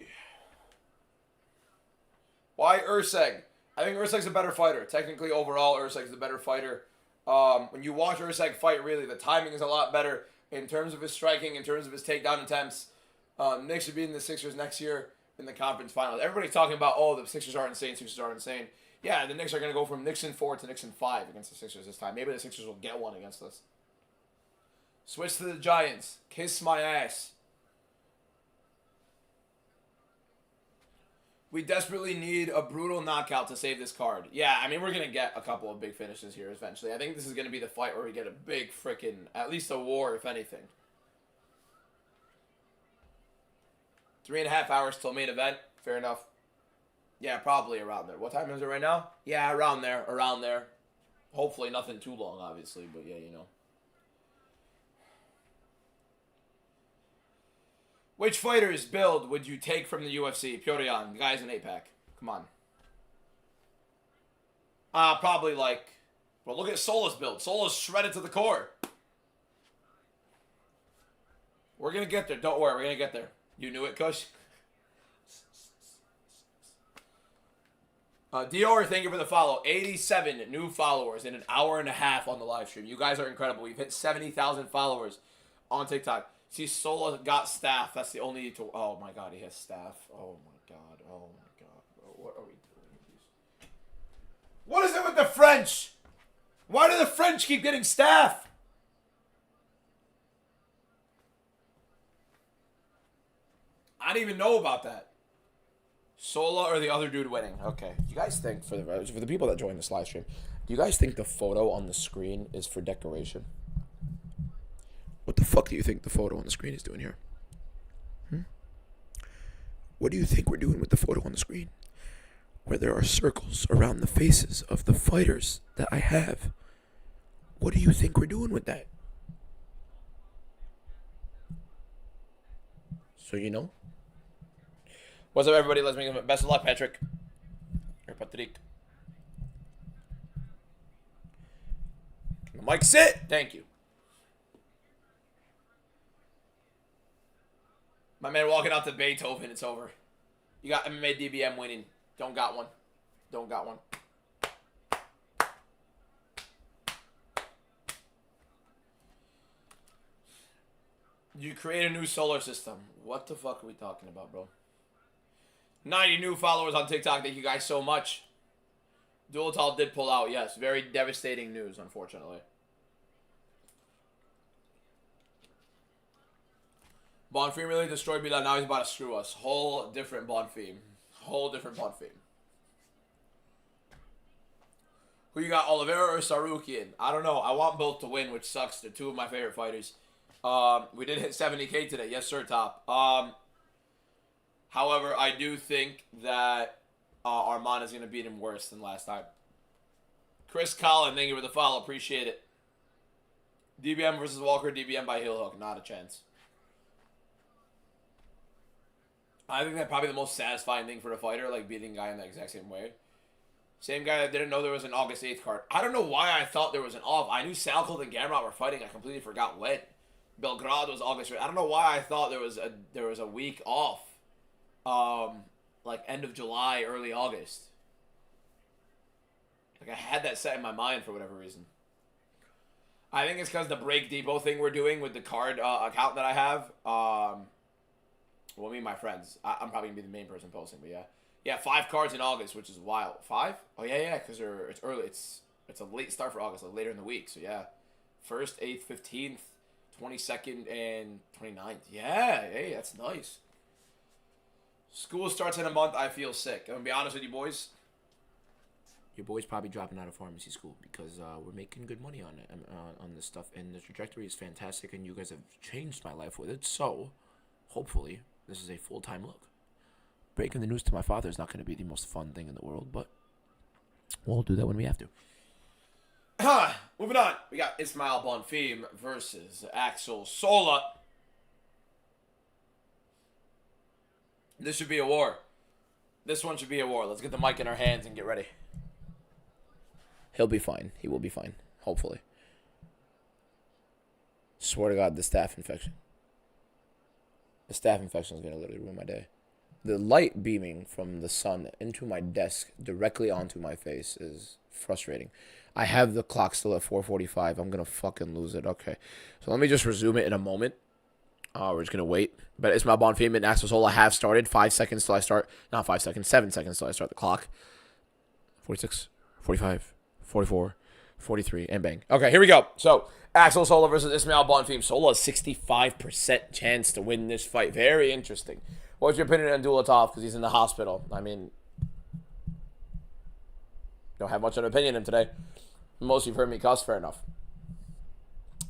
Why Urseg? I think Urseg's a better fighter. Technically, overall, Urseg's the better fighter. When you watch Urseg fight, really, the timing is a lot better in terms of his striking, in terms of his takedown attempts. Knicks should be in the Sixers next year in the conference finals. Everybody's talking about, oh, the Sixers are insane, Sixers are insane. Yeah, the Knicks are going to go from Knicks in 4 to Knicks in 5 against the Sixers this time. Maybe the Sixers will get one against us. Switch to the Giants. Kiss my ass. We desperately need a brutal knockout to save this card. Yeah, I mean, we're going to get a couple of big finishes here eventually. I think this is going to be the fight where we get a big freaking, at least a war, if anything. 3.5 hours till main event. Fair enough. Yeah, probably around there. What time is it right now? Yeah, around there. Around there. Hopefully nothing too long, obviously. But yeah, you know. Which fighters build would you take from the UFC? Pyotr, guys in 8-pack. Come on. Probably like... Well, look at Sola's build. Sola's shredded to the core. We're going to get there. Don't worry. We're going to get there. You knew it, Kush? Dior, thank you for the follow. 87 new followers in an hour and a half on the live stream. You guys are incredible. We've hit 70,000 followers on TikTok. See, Sola got staff. That's the only... Oh, my God. He has staff. Oh, my God. Oh, my God. Bro, what are we doing with these? What is it with the French? Why do the French keep getting staff? I didn't even know about that. Sola or the other dude winning? Okay. Do you guys think, for the people that join this live stream, do you guys think the photo on the screen is for decoration? What the fuck do you think the photo on the screen is doing here? What do you think we're doing with the photo on the screen? Where there are circles around the faces of the fighters that I have. What do you think we're doing with that? So you know? What's up, everybody? Let's make it. Best of luck, Patrick. Or Patrick. Can the mic sit? Thank you. My man walking out to Beethoven. It's over. You got MMA DBM winning. Don't got one. Don't got one. You create a new solar system. What the fuck are we talking about, bro? 90 new followers on TikTok. Thank you guys so much. Duotal did pull out. Yes, very devastating news, unfortunately. Bonfim really destroyed Bilal. Now he's about to screw us. Whole different Bonfim. Whole different Bonfim. Who you got, Oliveira or Sarukian? I don't know. I want both to win, which sucks. They're two of my favorite fighters. We did hit 70K today. Yes, sir, top. However, I do think that Arman is going to beat him worse than last time. Chris Collin, thank you for the follow. Appreciate it. DBM versus Walker. DBM by heel hook. Not a chance. I think that's probably the most satisfying thing for a fighter, like beating a guy in the exact same way. Same guy that didn't know there was an August 8th card. I don't know why I thought there was an off. I knew Salkeld and Gamrot were fighting. I completely forgot when. Belgrade was August 8th. I don't know why I thought there was a week off. Like end of July, early August. Like I had that set in my mind for whatever reason. I think it's because the Break Depot thing we're doing with the card account that I have. Well, me and my friends. I'm probably going to be the main person posting, but yeah. Yeah, 5 cards in August, which is wild. 5? Oh, yeah, because it's early. It's a late start for August, like later in the week. So, yeah. 1st, 8th, 15th, 22nd, and 29th. Yeah, hey, that's nice. School starts in a month. I feel sick. I'm going to be honest with you, boys. Your boy's probably dropping out of pharmacy school because we're making good money on it, on this stuff. And the trajectory is fantastic, and you guys have changed my life with it. So, hopefully, this is a full-time look. Breaking the news to my father is not going to be the most fun thing in the world, but we'll do that when we have to. Moving on. We got Ismail Bonfim versus Axel Sola. This should be a war. This one should be a war. Let's get the mic in our hands and get ready. He'll be fine. He will be fine. Hopefully. Swear to God, the staph infection The staph infection is going to literally ruin my day. The light beaming from the sun into my desk directly onto my face is frustrating. I have the clock still at 4:45. I'm going to fucking lose it. Okay. So let me just resume it in a moment. We're just going to wait. But Ismael Bonfim and Axel Sola have started. 5 seconds till I start. Not 5 seconds. 7 seconds till I start the clock. 46, 45, 44, 43, and bang. Okay, here we go. So, Axel Sola versus Ismael Bonfim. Sola has 65% chance to win this fight. Very interesting. What's your opinion on Dulatov? Because he's in the hospital. I mean, don't have much of an opinion on him today. Most you've heard me cuss. Fair enough.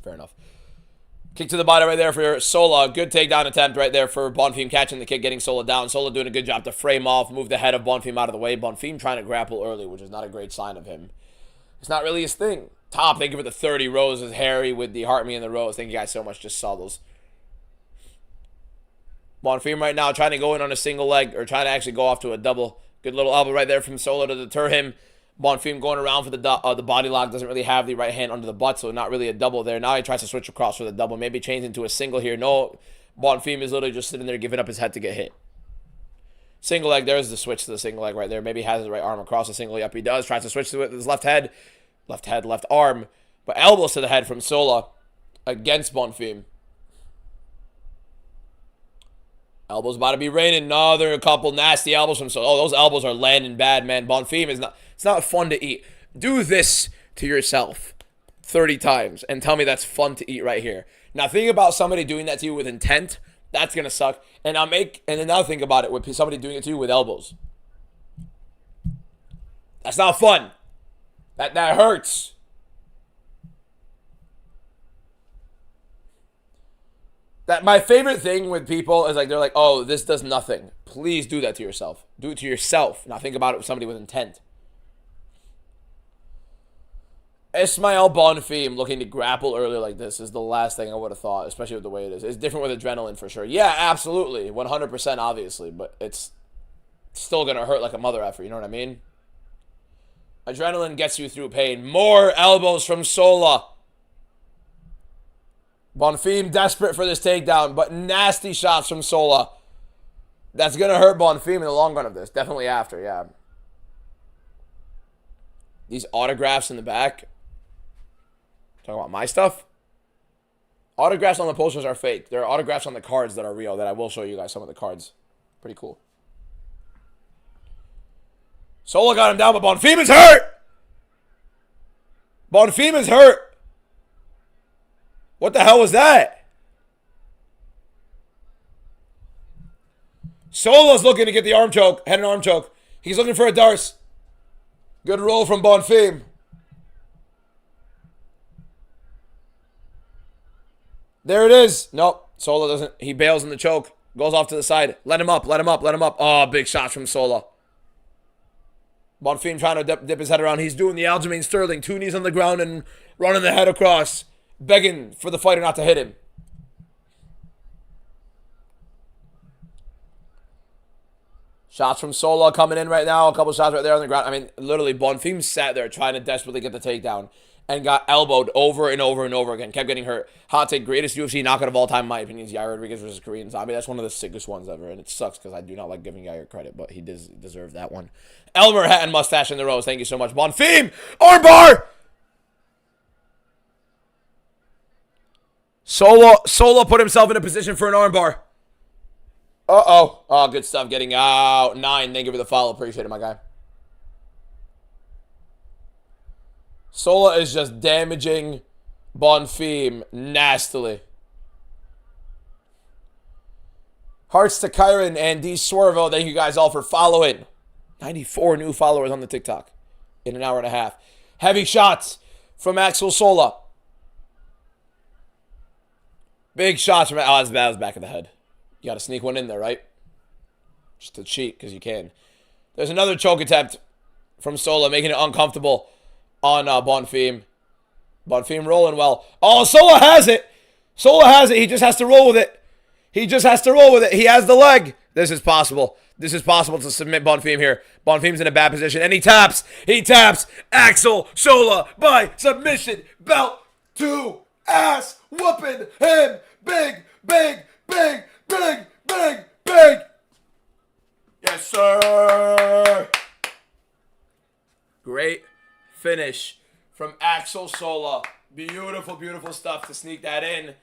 Fair enough. Kick to the body right there for Sola. Good takedown attempt right there for Bonfim catching the kick, getting Sola down. Sola doing a good job to frame off, move the head of Bonfim out of the way. Bonfim trying to grapple early, which is not a great sign of him. It's not really his thing. Top, thank you for the 30 roses. Harry with the heart me in the rose. Thank you guys so much. Just saw those. Bonfim right now trying to go in on a single leg, or trying to actually go off to a double. Good little elbow right there from Sola to deter him. Bonfim going around for the body lock. Doesn't really have the right hand under the butt, so not really a double there. Now he tries to switch across for the double. Maybe change into a single here. No, Bonfim is literally just sitting there giving up his head to get hit. Single leg. There's the switch to the single leg right there. Maybe he has his right arm across the single. Yep, he does. Tries to switch to it with his left head. Left head, left arm. But elbows to the head from Sola against Bonfim. Elbows about to be raining. Another couple nasty elbows from Sola. Oh, those elbows are landing bad, man. Bonfim is not... It's not fun to eat. Do this to yourself 30 times and tell me that's fun to eat right here. Now think about somebody doing that to you with intent. That's going to suck. And then now think about it with somebody doing it to you with elbows. That's not fun. That hurts. That my favorite thing with people is like, they're like, oh, this does nothing. Please do that to yourself. Do it to yourself. Now think about it with somebody with intent. Ismael Bonfim looking to grapple early like this is the last thing I would have thought, especially with the way it is. It's different with adrenaline for sure. Yeah, absolutely. 100% obviously, but it's still going to hurt like a mother effer, you know what I mean? Adrenaline gets you through pain. More elbows from Sola. Bonfim desperate for this takedown, but nasty shots from Sola. That's going to hurt Bonfim in the long run of this. Definitely after, yeah. These autographs in the back. Talking about my stuff? Autographs on the posters are fake. There are autographs on the cards that are real that I will show you guys some of the cards. Pretty cool. Sola got him down, but Bonfim is hurt! Bonfim is hurt! What the hell was that? Sola's looking to get the arm choke, head and arm choke. He's looking for a Darce. Good roll from Bonfim. There it is. Nope. Sola doesn't. He bails in the choke. Goes off to the side. Let him up. Let him up. Let him up. Oh, big shots from Sola. Bonfim trying to dip his head around. He's doing the Aljamain Sterling. 2 knees on the ground and running the head across. Begging for the fighter not to hit him. Shots from Sola coming in right now. A couple shots right there on the ground. I mean, literally, Bonfim sat there trying to desperately get the takedown and got elbowed over and over and over again. Kept getting hurt. Hot take, greatest UFC knockout of all time, in my opinion, is Yair Rodriguez versus Korean Zombie. That's one of the sickest ones ever, and it sucks because I do not like giving Yair credit, but he does deserve that one. Elmer hat and mustache in the rose. Thank you so much. Bonfim! Armbar! Sola put himself in a position for an armbar. Uh-oh. Oh, good stuff. Getting out. 9. Thank you for the follow. Appreciate it, my guy. Sola is just damaging Bonfim nastily. Hearts to Kyron and D Swervo. Thank you guys all for following. 94 new followers on the TikTok in an hour and a half. Heavy shots from Axel Sola. Big shots from... Oh, that was back of the head. You got to sneak one in there, right? Just to cheat, because you can. There's another choke attempt from Sola, making it uncomfortable on Bonfim. Bonfim rolling well. Oh, Sola has it. Sola has it. He just has to roll with it. He just has to roll with it. He has the leg. This is possible. This is possible to submit Bonfim here. Bonfim's in a bad position, and he taps. He taps. Axel Sola by submission. Belt to ass whooping him. Big, big, big, big, big, big. Yes, sir. Great finish from Axel Sola. Beautiful, beautiful stuff to sneak that in.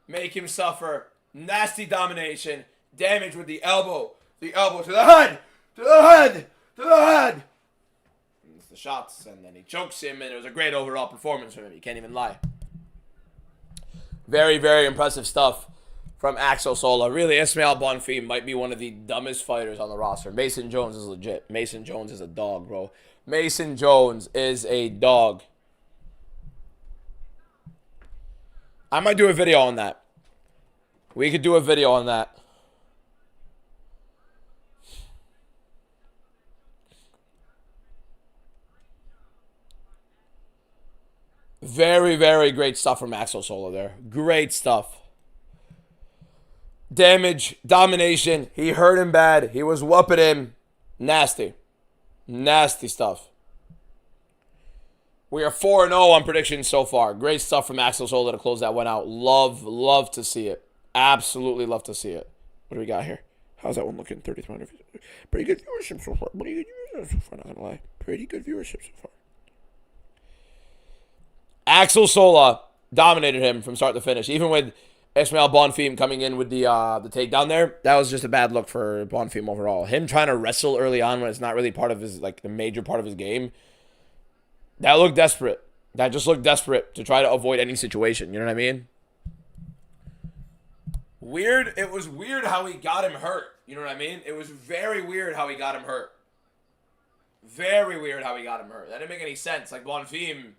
Make him suffer. Nasty domination. Damage with the elbow. The elbow to the head. To the head. To the head. And it's the shots, and then he chokes him, and it was a great overall performance from him. You can't even lie. Very, very impressive stuff from Axel Sola. Really, Ismael Bonfim might be one of the dumbest fighters on the roster. Mason Jones is legit. Mason Jones is a dog, bro. Mason Jones is a dog. I might do a video on that. We could do a video on that. Very, very great stuff from Axel Sola there. Great stuff. Damage, domination. He hurt him bad. He was whooping him. Nasty. Nasty stuff. We are 4-0 on predictions so far. Great stuff from Axel Sola to close that one out. Love to see it. Absolutely love to see it. What do we got here? How's that one looking? 3,300. Pretty good viewership so far. Pretty good viewership so far, not gonna lie. Pretty good viewership so far. Axel Sola dominated him from start to finish. Even with Ismael Bonfim coming in with the takedown there, that was just a bad look for Bonfim overall. Him trying to wrestle early on when it's not really part of his, like, the major part of his game, that looked desperate. That just looked desperate to try to avoid any situation. You know what I mean? Weird. It was weird how he got him hurt. You know what I mean? It was very weird how he got him hurt. Very weird how he got him hurt. That didn't make any sense. Like, Bonfim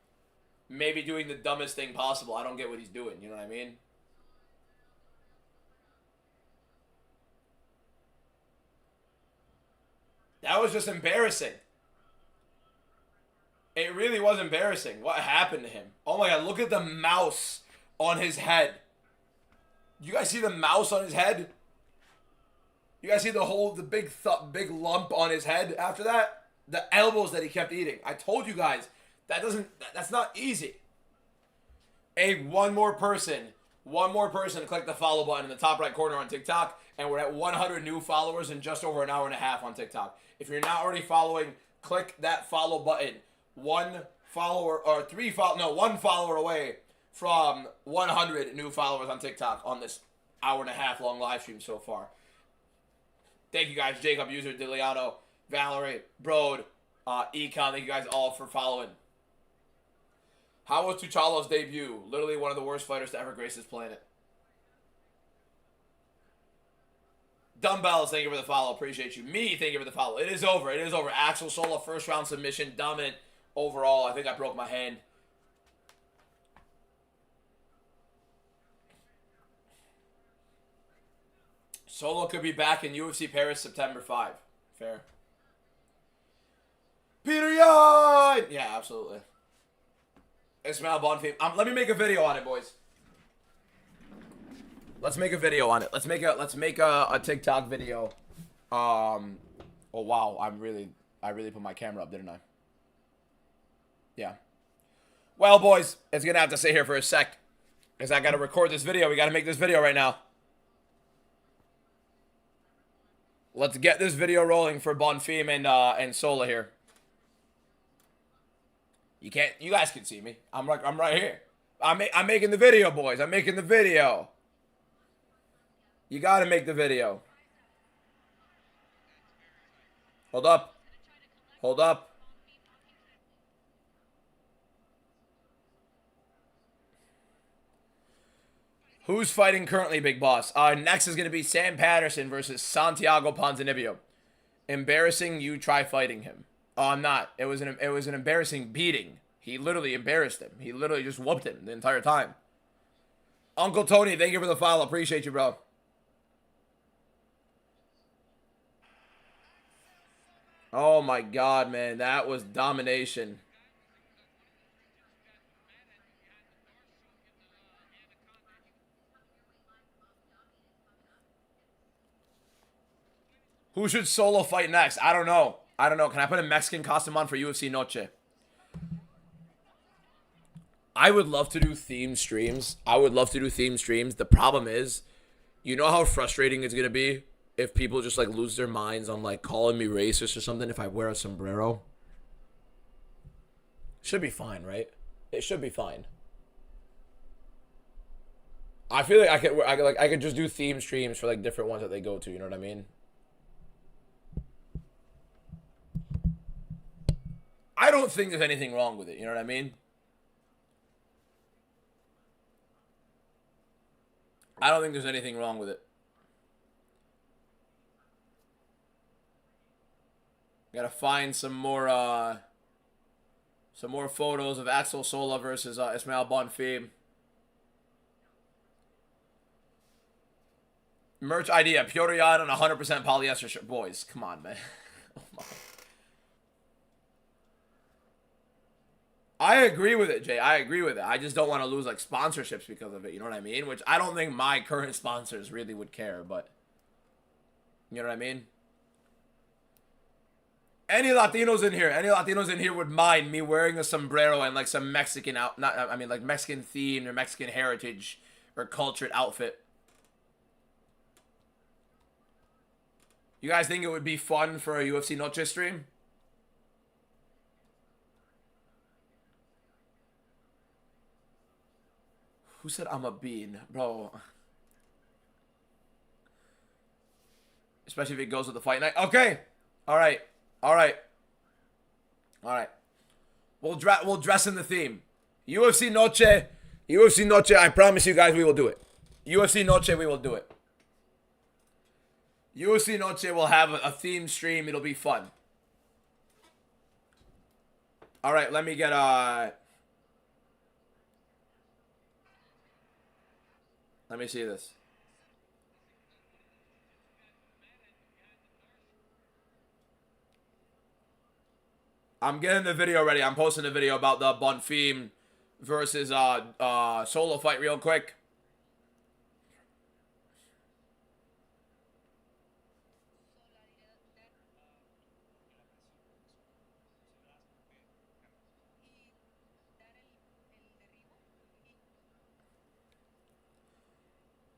maybe doing the dumbest thing possible. I don't get what he's doing. You know what I mean? That was just embarrassing. It really was embarrassing. What happened to him? Oh my god, look at the mouse on his head. You guys see the mouse on his head? You guys see the big lump on his head after that? The elbows that he kept eating. I told you guys, that's not easy. Hey, one more person click the follow button in the top right corner on TikTok, and we're at 100 new followers in just over an hour and a half on TikTok. If you're not already following, click that follow button. One follower away from 100 new followers on TikTok on this hour and a half long live stream so far. Thank you guys, Jacob, User, Diliano, Valerie, Broad, Econ. Thank you guys all for following. How was Tuchalo's debut? Literally one of the worst fighters to ever grace this planet. Dumbbells, thank you for the follow. Appreciate you. Me, thank you for the follow. It is over. It is over. Axel Sola, first round submission. Dominant overall. I think I broke my hand. Solo could be back in UFC Paris September 5. Fair. Peter Yan! Yeah, absolutely. Ismael Bonfim. Let me make a video on it, boys. Let's make a video on it. Let's make a TikTok video. Oh wow, I really put my camera up, didn't I? Yeah. Well, boys, it's gonna have to sit here for a sec, because I gotta record this video. We gotta make this video right now. Let's get this video rolling for Bonfim and Sola here. You guys can see me. I'm right here. I'm making the video, boys. I'm making the video. You gotta make the video. Hold up. Hold up. Who's fighting currently, Big Boss? Next is going to be Sam Patterson versus Santiago Ponzinibbio. Embarrassing, you try fighting him. Oh, I'm not. It was an embarrassing beating. He literally embarrassed him. He literally just whooped him the entire time. Uncle Tony, thank you for the follow. Appreciate you, bro. Oh my god, man. That was domination. Who should Solo fight next? I don't know. I don't know. Can I put a Mexican costume on for UFC Noche? I would love to do theme streams. The problem is, You know how frustrating it's gonna be if people just like lose their minds on like calling me racist or something if I wear a sombrero? Should be fine, right? It should be fine. I feel like I could just do theme streams for like different ones that they go to. You know what I mean? I don't think there's anything wrong with it. You know what I mean? I don't think there's anything wrong with it. Gotta find some more photos of Axel Sola versus Ismael Bonfim. Merch idea: Piotr Jan on 100% polyester shirt. Boys, come on, man. Oh my. I agree with it, Jay. I agree with it. I just don't want to lose like sponsorships because of it. You know what I mean? Which I don't think my current sponsors really would care, but you know what I mean? Any Latinos in here would mind me wearing a sombrero and like some Mexican like Mexican themed or Mexican heritage or cultured outfit. You guys think it would be fun for a UFC Noche stream? Who said I'm a bean? Bro. Especially if it goes with the fight night. Okay. Alright. Alright. Alright. We'll dress in the theme. UFC Noche. UFC Noche. I promise you guys we will do it. UFC Noche, we will do it. UFC Noche will have a theme stream. It'll be fun. Alright, let me get let me see this. I'm getting the video ready. I'm posting a video about the Bonfim versus solo fight real quick.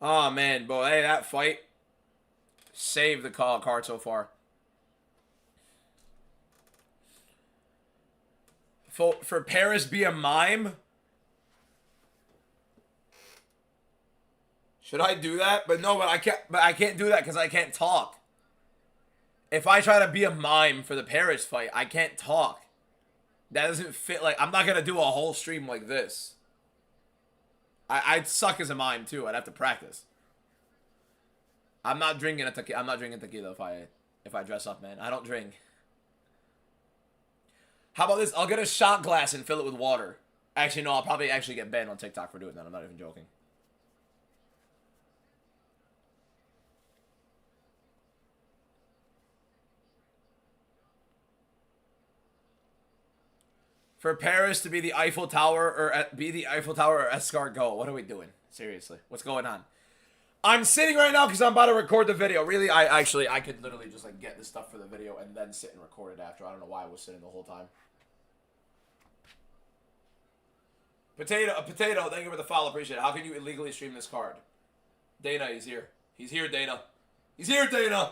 Oh man, boy, hey, that fight saved the card so far. For Paris be a mime? Should I do that? But no, I can't do that because I can't talk. If I try to be a mime for the Paris fight, I can't talk. That doesn't fit. Like, I'm not gonna do a whole stream like this. I'd suck as a mime too. I'd have to practice. I'm not drinking tequila if I dress up, man. I don't drink. How about this? I'll get a shot glass and fill it with water. Actually, no, I'll probably actually get banned on TikTok for doing that. I'm not even joking. For Paris to be the Eiffel Tower or escargot. What are we doing? Seriously, what's going on? I'm sitting right now because I'm about to record the video. Really, I could literally just like get the stuff for the video and then sit and record it after. I don't know why I was sitting the whole time. Potato, thank you for the follow. Appreciate it. How can you illegally stream this card? Dana, he's here. He's here, Dana. He's here, Dana.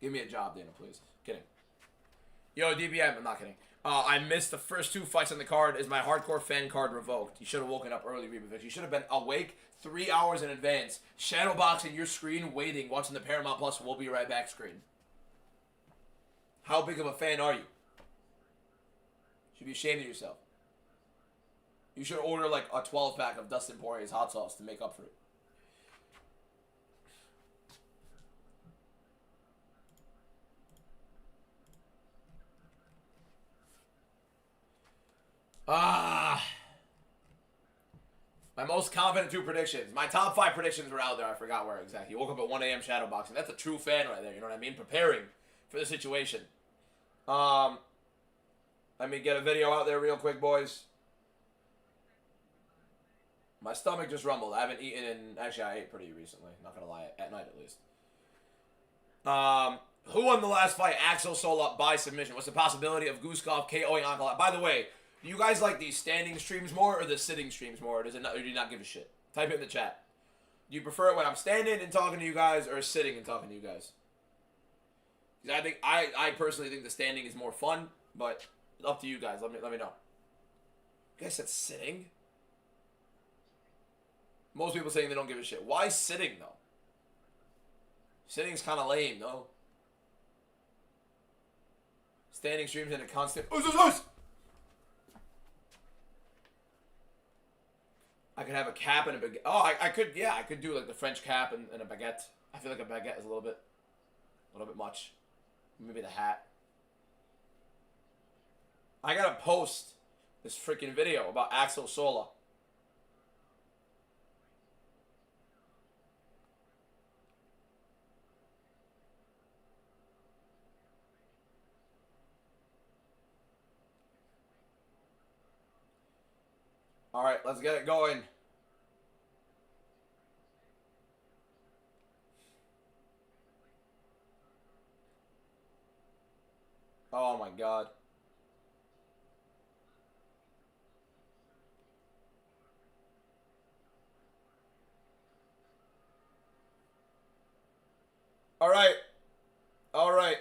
Give me a job, Dana, please. Kidding. Yo, DBM, I'm not kidding. I missed the first 2 fights on the card. Is my hardcore fan card revoked? You should have woken up early, Rebavix. You should have been awake 3 hours in advance. Shadowboxing your screen, waiting, watching the Paramount Plus We'll Be Right Back screen. How big of a fan are you? You should be ashamed of yourself. You should order like a 12-pack of Dustin Poirier's hot sauce to make up for it. My most confident 2 predictions. My top 5 predictions were out there. I forgot where exactly. You woke up at 1 a.m. shadowboxing. That's a true fan right there. You know what I mean? Preparing for the situation. Let me get a video out there real quick, boys. My stomach just rumbled. I haven't eaten in... Actually, I ate pretty recently. Not gonna lie. At night, at least. Who won the last fight? Axel Sola by submission. What's the possibility of GUSKOV KOing ANKALAEV? By the way, do you guys like these standing streams more or the sitting streams more? Or do you not give a shit? Type it in the chat. Do you prefer it when I'm standing and talking to you guys or sitting and talking to you guys? Because I personally think the standing is more fun, but up to you guys. Let me know. You guys said sitting? Most people saying they don't give a shit. Why sitting, though? Sitting's kind of lame, though. Standing streams in a constant... I could have a cap and a baguette. Oh, I could, yeah, I could do like the French cap and a baguette. I feel like a baguette is a little bit much. Maybe the hat. I gotta post this freaking video about Axel Sola. All right, let's get it going. Oh my God. All right. All right.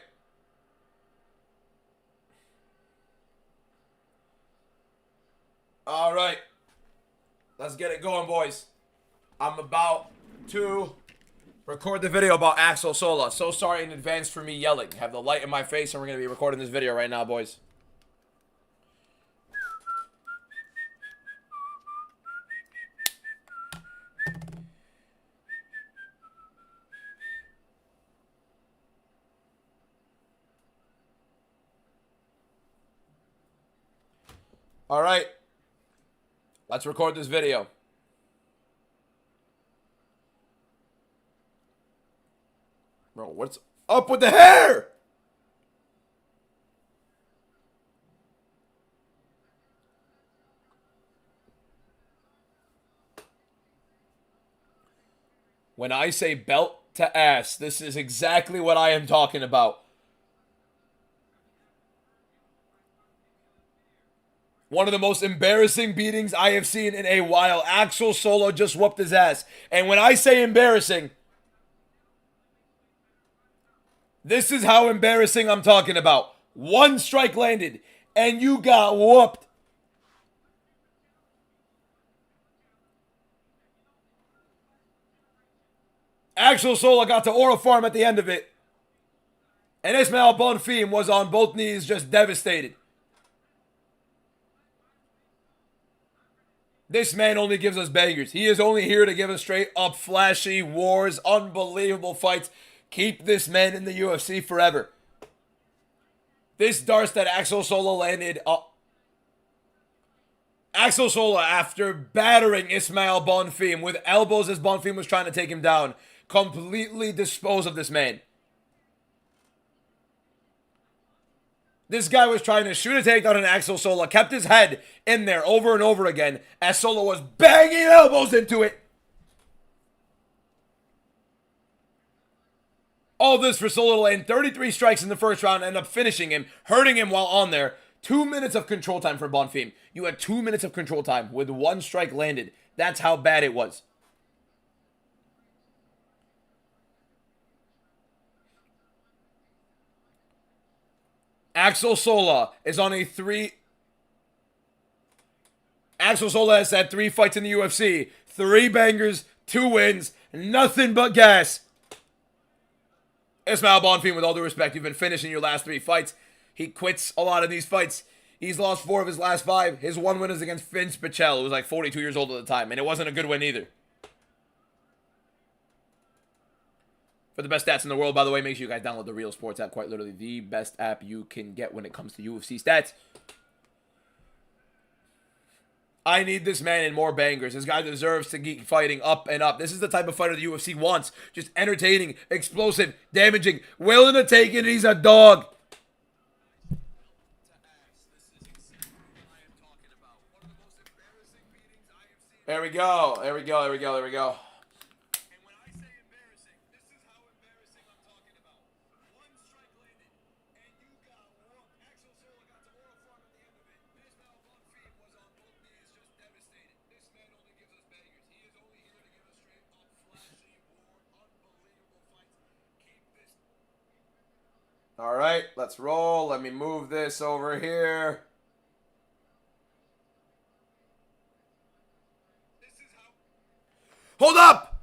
All right. Let's get it going, boys. I'm about to record the video about Axel Sola. So sorry in advance for me yelling. Have the light in my face, and we're going to be recording this video right now, boys. All right. Let's record this video. Bro, what's up with the hair? When I say belt to ass, this is exactly what I am talking about. One of the most embarrassing beatings I have seen in a while. Axel Sola just whooped his ass. And when I say embarrassing, this is how embarrassing I'm talking about. One strike landed, and you got whooped. Axel Sola got to Aura Farm at the end of it. And Ismail Bonfim was on both knees just devastated. This man only gives us bangers. He is only here to give us straight up flashy wars, unbelievable fights. Keep this man in the UFC forever. This darce that Axel Sola landed... Axel Sola, after battering Ismail Bonfim with elbows as Bonfim was trying to take him down, completely disposed of this man. This guy was trying to shoot a takedown, and Axel Sola kept his head in there over and over again as Sola was banging elbows into it. All this for Sola to land 33 strikes in the first round and end up finishing him, hurting him while on there. 2 minutes of control time for Bonfim. You had 2 minutes of control time with one strike landed. That's how bad it was. Axel Sola is on a Axel Sola has had 3 fights in the UFC. 3 bangers, 2 wins, nothing but gas. Ismail Bonfim, with all due respect, you've been finishing your last 3 fights. He quits a lot of these fights. He's lost 4 of his last 5. His 1 win is against Vince Pichel, who was like 42 years old at the time, and it wasn't a good win either. For the best stats in the world, by the way, make sure you guys download the Real Sports app. Quite literally the best app you can get when it comes to UFC stats. I need this man in more bangers. This guy deserves to keep fighting up and up. This is the type of fighter the UFC wants. Just entertaining, explosive, damaging, willing to take it. He's a dog. There we go. There we go. There we go. There we go. All right, let's roll. Let me move this over here. Hold up!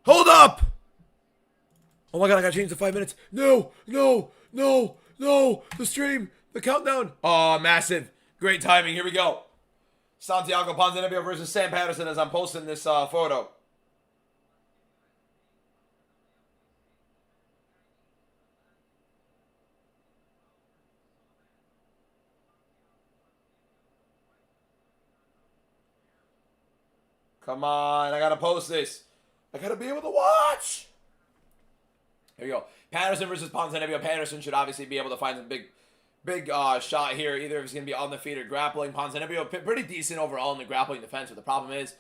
Hold up! Oh my god, I gotta change to 5 minutes. No, no, no, no. The stream, the countdown. Oh, massive. Great timing. Here we go. Santiago Ponzinibbio versus Sam Patterson as I'm posting this photo. Come on, I gotta post this. I gotta be able to watch. Here we go. Patterson versus Ponzinibbio. Patterson should obviously be able to find some big shot here. Either if he's going to be on the feet or grappling. Ponzinibbio, pretty decent overall in the grappling defense. But the problem is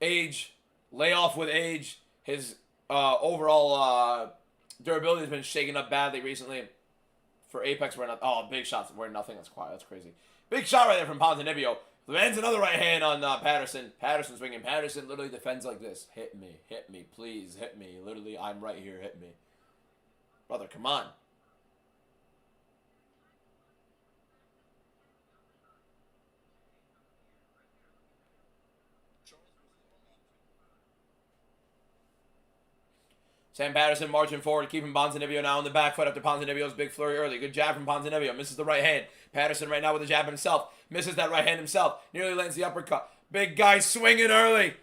age, layoff with age. His overall durability has been shaken up badly recently. For Apex, we're not. Oh, big shots. We're nothing. That's quiet. That's crazy. Big shot right there from Ponzinibbio. Lands another right hand on Patterson. Patterson swinging. Patterson literally defends like this. Hit me, please, hit me. Literally, I'm right here. Hit me. Brother, come on. Sam Patterson marching forward, keeping Ponzinibbio now on the back foot after Ponzinibbio's big flurry early. Good jab from Ponzinibbio. Misses the right hand. Patterson right now with the jab himself. Misses that right hand himself. Nearly lands the uppercut. Big guy swinging early.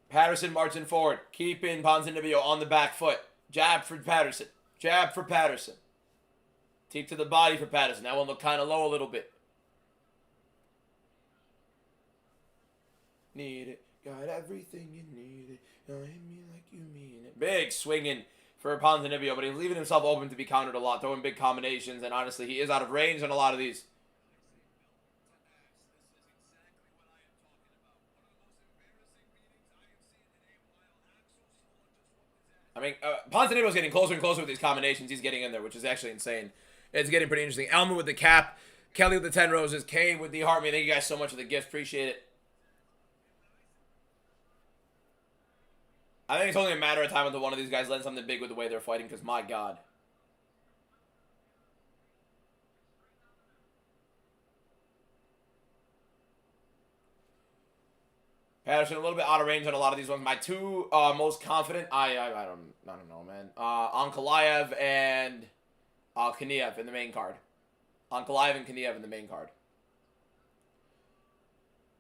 Patterson marching forward, keeping Ponzinibbio on the back foot. Jab for Patterson. Jab for Patterson. Teep to the body for Patterson. That one looked kind of low a little bit. Need it. Got everything you need it. Now hit me like you mean it. Big swinging for Ponzinibbio, but he's leaving himself open to be countered a lot, throwing big combinations, and honestly, he is out of range on a lot of these. I mean, Ponzinibbio's getting closer and closer with these combinations he's getting in there, which is actually insane. It's getting pretty interesting. Elmer with the cap, Kelly with the 10 roses, Kane with the heart. Me, thank you guys so much for the gift. Appreciate it. I think it's only a matter of time until one of these guys lands something big with the way they're fighting, because my god. Patterson a little bit out of range on a lot of these ones. My two most confident, I don't know, man. ANKALAEV and Kaniev in the main card. ANKALAEV and Kaniev in the main card.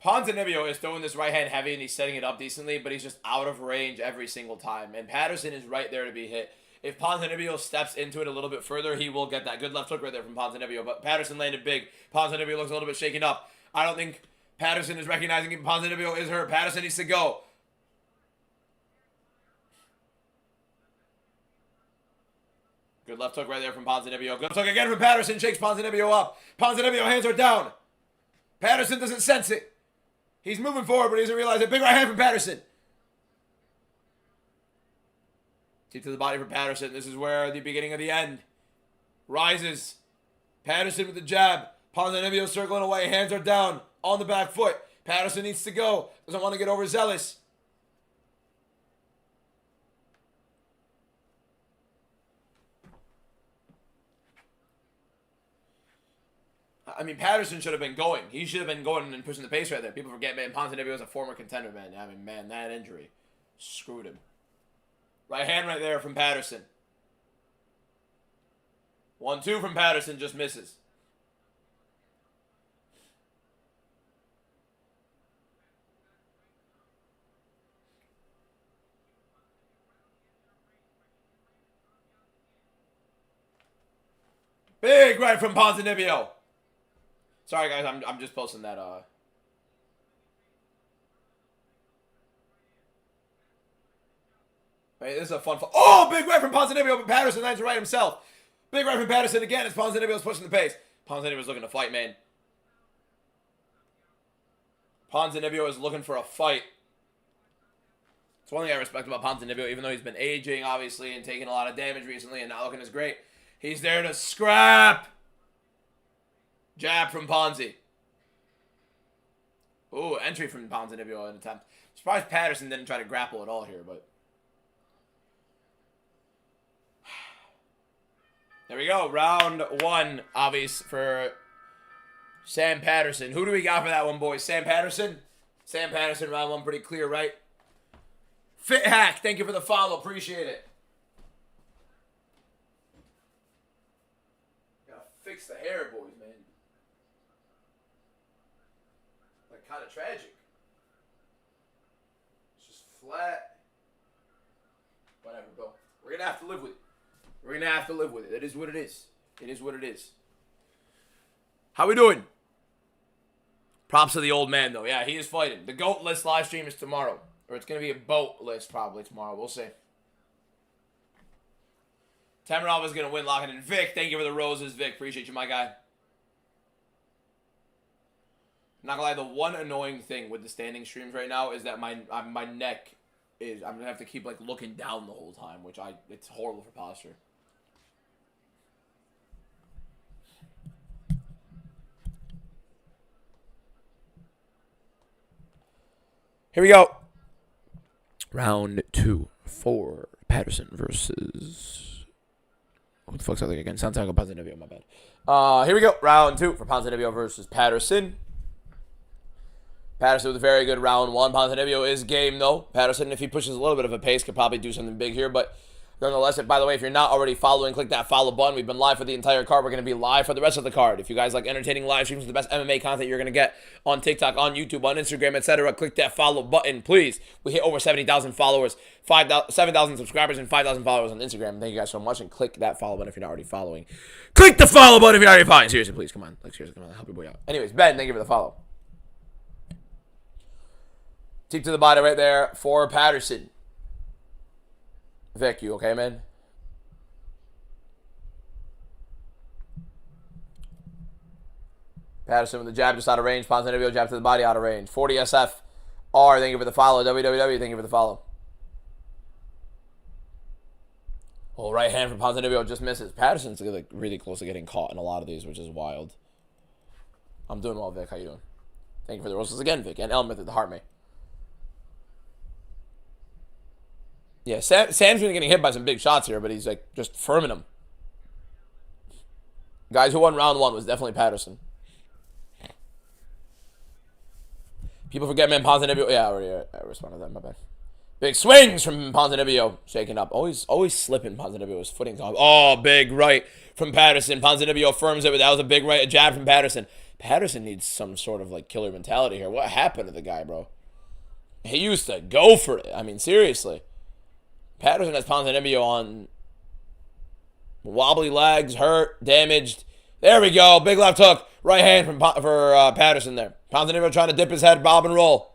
Ponzinibbio is throwing this right hand heavy and he's setting it up decently, but he's just out of range every single time. And Patterson is right there to be hit. If Ponzinibbio steps into it a little bit further, he will get that good left hook right there from Ponzinibbio. But Patterson landed big. Ponzinibbio looks a little bit shaken up. I don't think Patterson is recognizing him. Ponzinibbio is hurt. Patterson needs to go. Good left hook right there from Ponzinibbio. Good hook again from Patterson. Shakes Ponzinibbio up. Ponzinibbio hands are down. Patterson doesn't sense it. He's moving forward, but he doesn't realize it. Big right hand from Patterson. Deep to the body for Patterson. This is where the beginning of the end. Rises. Patterson with the jab. Ponzinibbio circling away. Hands are down on the back foot. Patterson needs to go. Doesn't want to get overzealous. I mean, Patterson should have been going. He should have been going and pushing the pace right there. People forget, man, Ponzinibbio was a former contender, man. I mean, man, that injury screwed him. Right hand right there from Patterson. 1-2 from Patterson, just misses. Big right from Ponzinibbio. Sorry, guys, I'm just posting that, Hey, this is a fun fight. Oh, big right from Ponzinibbio, but Patterson lands right himself. Big right from Patterson again as Ponzinibbio's pushing the pace. Ponzinibbio's looking to fight, man. Ponzinibbio is looking for a fight. It's one thing I respect about Ponzinibbio, even though he's been aging, obviously, and taking a lot of damage recently and not looking as great. He's there to scrap. Jab from Ponzi. Ooh, entry from Ponzinibbio in attempt. Surprised Patterson didn't try to grapple at all here, but... There we go. Round 1, obvious, for Sam Patterson. Who do we got for that one, boys? Sam Patterson? Sam Patterson, round 1, pretty clear, right? Fit Hack, thank you for the follow. Appreciate it. Gotta fix the hair, boys, man. Like, kind of tragic. It's just flat. Whatever, bro. We're gonna have to live with it. We're gonna have to live with it. It is what it is. It is what it is. How we doing? Props to the old man, though. Yeah, he is fighting. The GOAT list live stream is tomorrow. Or it's going to be a boat list probably tomorrow. We'll see. Tamarov is going to win, locking in. Vic, thank you for the roses, Vic. Appreciate you, my guy. I'm not going to lie, the one annoying thing with the standing streams right now is that my neck is... I'm going to have to keep, like, looking down the whole time, which it's horrible for posture. Here we go. Round 2 for Patterson versus... Who the fuck's that thing again? Santiago Ponzinibbio, my bad. Here we go. Round 2 for Ponzinibbio versus Patterson. Patterson with a very good round 1. Ponzinibbio is game, though. Patterson, if he pushes a little bit of a pace, could probably do something big here, but... Nonetheless, by the way, if you're not already following, click that follow button. We've been live for the entire card. We're going to be live for the rest of the card. If you guys like entertaining live streams, the best MMA content you're going to get on TikTok, on YouTube, on Instagram, etc., click that follow button, please. We hit over 70,000 followers, 7,000 subscribers, and 5,000 followers on Instagram. Thank you guys so much, and click that follow button if you're not already following. Click the follow button if you're already following. Seriously, please, come on. Like, seriously, come on. Help your boy out. Anyways, Ben, thank you for the follow. Deep to the body right there for Patterson. Vic, you okay, man? Patterson with the jab just out of range. Ponzinibbio jab to the body out of range. 40 SFR, thank you for the follow. WWW, thank you for the follow. Oh, right hand from Ponzinibbio just misses. Patterson's like really close to getting caught in a lot of these, which is wild. I'm doing well, Vic. How you doing? Thank you for the roses again, Vic. And Elmith at the heart, mate. Yeah, Sam's been getting hit by some big shots here, but he's like just firming them. Guys who won round 1 was definitely Patterson. People forget, man, Ponzinibbio. Yeah, I responded to that. My bad. Big swings from Ponzinibbio. Shaking up. Always slipping Ponzinibbio's footing. Oh, big right from Patterson. Ponzinibbio firms it, but that was a big right. A jab from Patterson. Patterson needs some sort of, like, killer mentality here. What happened to the guy, bro? He used to go for it. I mean, seriously. Patterson has Ponzinibbio on wobbly legs, hurt, damaged. There we go. Big left hook. Right hand for Patterson there. Ponzinibbio trying to dip his head, bob and roll.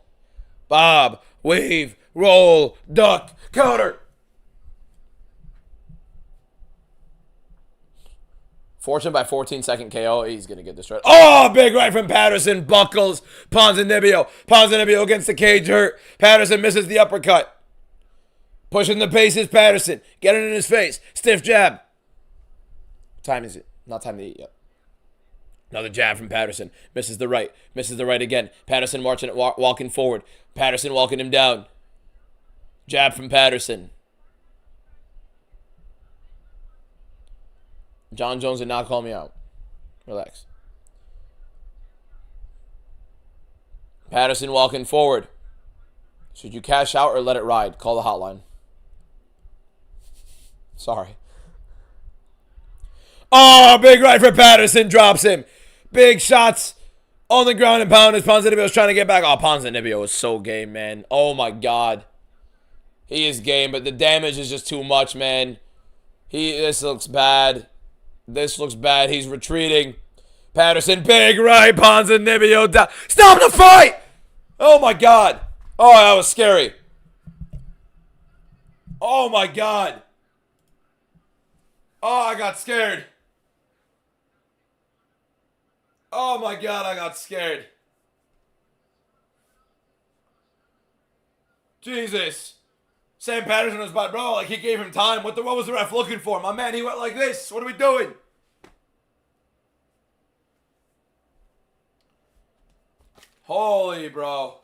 Bob, weave, roll, duck, counter. Fortune by 14-second KO. He's going to get destroyed. Oh, big right from Patterson. Buckles. Ponzinibbio. Ponzinibbio against the cage hurt. Patterson misses the uppercut. Pushing the paces, Patterson. Get it in his face. Stiff jab. What time is it? Not time to eat yet. Another jab from Patterson. Misses the right. Misses the right again. Patterson marching, walking forward. Patterson walking him down. Jab from Patterson. John Jones did not call me out. Relax. Patterson walking forward. Should you cash out or let it ride? Call the hotline. Sorry. Oh, big right for Patterson. Drops him. Big shots on the ground and pound as Ponzinibbio is trying to get back. Oh, Ponzinibbio is so game, man. Oh, my God. He is game, but the damage is just too much, man. This looks bad. This looks bad. He's retreating. Patterson, big right. Ponzinibbio down. Stop the fight! Oh, my God. Oh, that was scary. Oh, my God. Oh, I got scared. Oh, my God, I got scared. Jesus. Sam Patterson was about, bro, like he gave him time. What was the ref looking for? My man, he went like this. What are we doing? Holy, bro.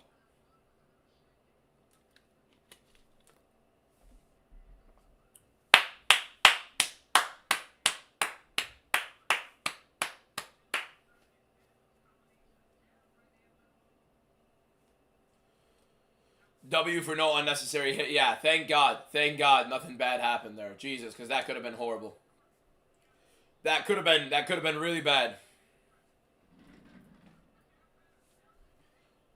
W for no unnecessary hit. Yeah, thank God. Thank God nothing bad happened there. Jesus, because that could have been horrible. That could have been really bad.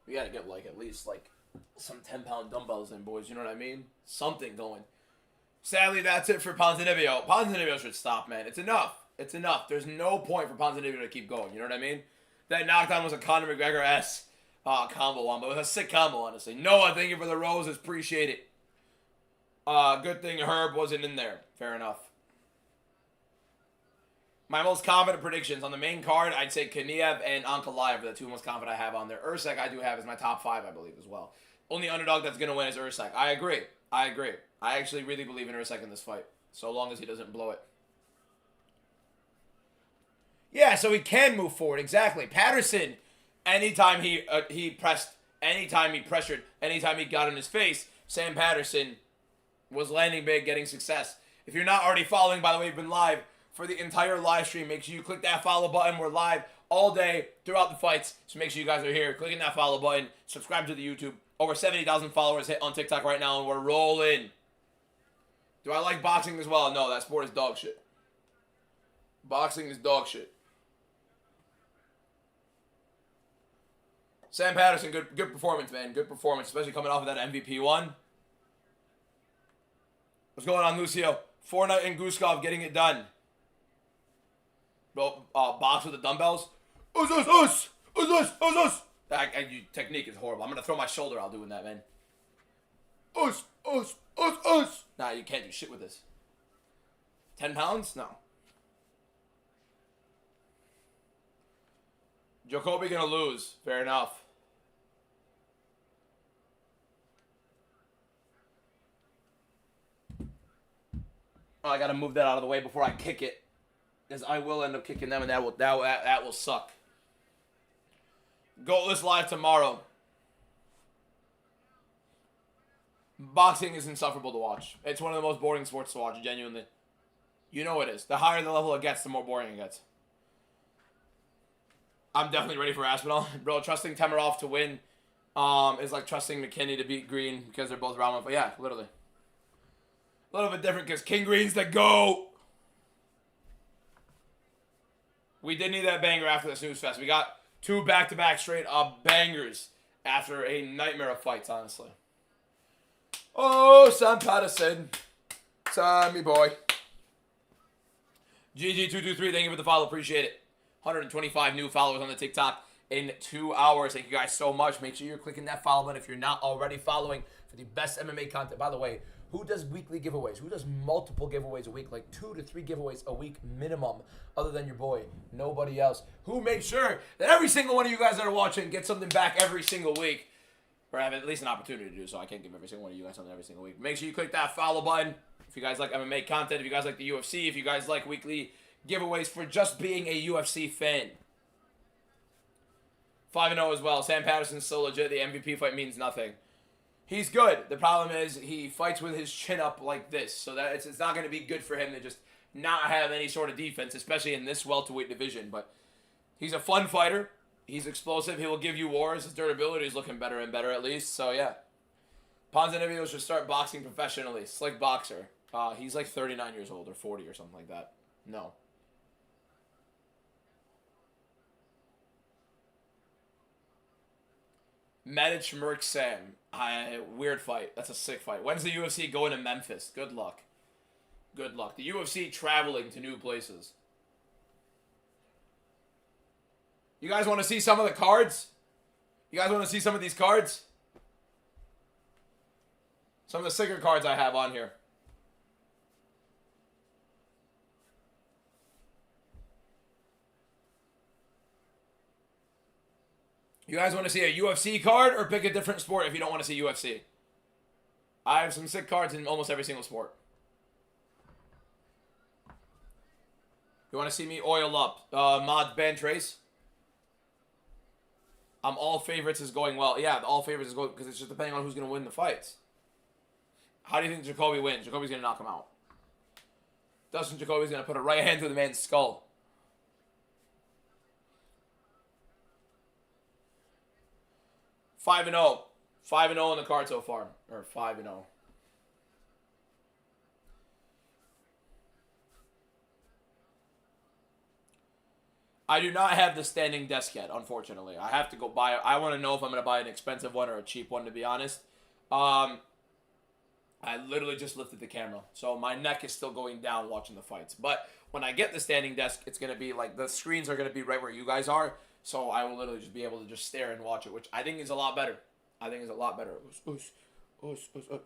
We gotta get like at least like some 10-pound dumbbells in, boys. You know what I mean? Something going. Sadly, that's it for Ponzinibbio. Ponzinibbio should stop, man. It's enough. It's enough. There's no point for Ponzinibbio to keep going. You know what I mean? That knockdown was a Conor McGregor-esque combo one, but it was a sick combo, honestly. Noah, thank you for the roses. Appreciate it. Good thing Herb wasn't in there. Fair enough. My most confident predictions on the main card, I'd say Kaniev and ANKALAEV are the two most confident I have on there. Usyk I do have as my top 5, I believe, as well. Only underdog that's going to win is Usyk. I agree. I agree. I actually really believe in Usyk in this fight, so long as he doesn't blow it. Yeah, so he can move forward. Exactly. Patterson, anytime he pressed, anytime he pressured, anytime he got in his face, Sam Patterson was landing big, getting success. If you're not already following, by the way, we've been live for the entire live stream. Make sure you click that follow button. We're live all day throughout the fights, so make sure you guys are here. Clicking that follow button. Subscribe to the YouTube. Over 70,000 followers hit on TikTok right now, and we're rolling. Do I like boxing as well? No, that sport is dog shit. Boxing is dog shit. Sam Patterson, good performance, man. Good performance, especially coming off of that MVP one. What's going on, Lucio? Fortnite and GUSKOV getting it done. Bro, box with the dumbbells. Us. That technique is horrible. I'm going to throw my shoulder out doing that, man. Us. Nah, you can't do shit with this. 10 pounds? No. Jacoby going to lose. Fair enough. Oh, I got to move that out of the way before I kick it. Because I will end up kicking them, and that will suck. Goatless live tomorrow. Boxing is insufferable to watch. It's one of the most boring sports to watch, genuinely. You know it is. The higher the level it gets, the more boring it gets. I'm definitely ready for Aspinall. Bro, trusting Temerov to win is like trusting McKinney to beat Green because they're both round one. But yeah, literally. A little bit different because King Green's the GOAT. We did need that banger after the snooze fest. We got 2 back-to-back straight-up bangers after a nightmare of fights, honestly. Oh, Sam Patterson. Sammy boy. GG223, thank you for the follow. Appreciate it. 125 new followers on the TikTok in 2 hours. Thank you guys so much. Make sure you're clicking that follow button if you're not already following for the best MMA content. By the way, who does weekly giveaways? Who does multiple giveaways a week? Like 2 to 3 giveaways a week minimum, other than your boy. Nobody else. Who makes sure that every single one of you guys that are watching get something back every single week, or have at least an opportunity to do so. I can't give every single one of you guys something every single week. Make sure you click that follow button if you guys like MMA content, if you guys like the UFC, if you guys like weekly giveaways for just being a UFC fan. 5-0 as well. Sam Patterson's so legit. The MVP fight means nothing. He's good. The problem is he fights with his chin up like this, so that it's not going to be good for him to just not have any sort of defense, especially in this welterweight division. But he's a fun fighter. He's explosive. He will give you wars. His durability is looking better and better, at least. So, yeah. Ponzinibbio should start boxing professionally. Slick boxer. He's like 39 years old or 40 or something like that. No. Medic Merc Sam. Weird fight. That's a sick fight. When's the UFC going to Memphis? Good luck. Good luck. The UFC traveling to new places. You guys want to see some of the cards? You guys want to see some of these cards? Some of the sicker cards I have on here. You guys want to see a UFC card or pick a different sport if you don't want to see UFC? I have some sick cards in almost every single sport. You want to see me oil up? Mod bench race. All favorites is going well. Yeah, all favorites is going because it's just depending on who's going to win the fights. How do you think Jacoby wins? Jacoby's going to knock him out. Dustin Jacoby's going to put a right hand through the man's skull. Five and 0. 5 and 0 on the card so far. Or 5 and 0. I do not have the standing desk yet, unfortunately. I have to go buy it. I want to know if I'm going to buy an expensive one or a cheap one, to be honest. I literally just lifted the camera. So my neck is still going down watching the fights. But when I get the standing desk, it's going to be like the screens are going to be right where you guys are. So I will literally just be able to just stare and watch it, which I think is a lot better. I think is a lot better.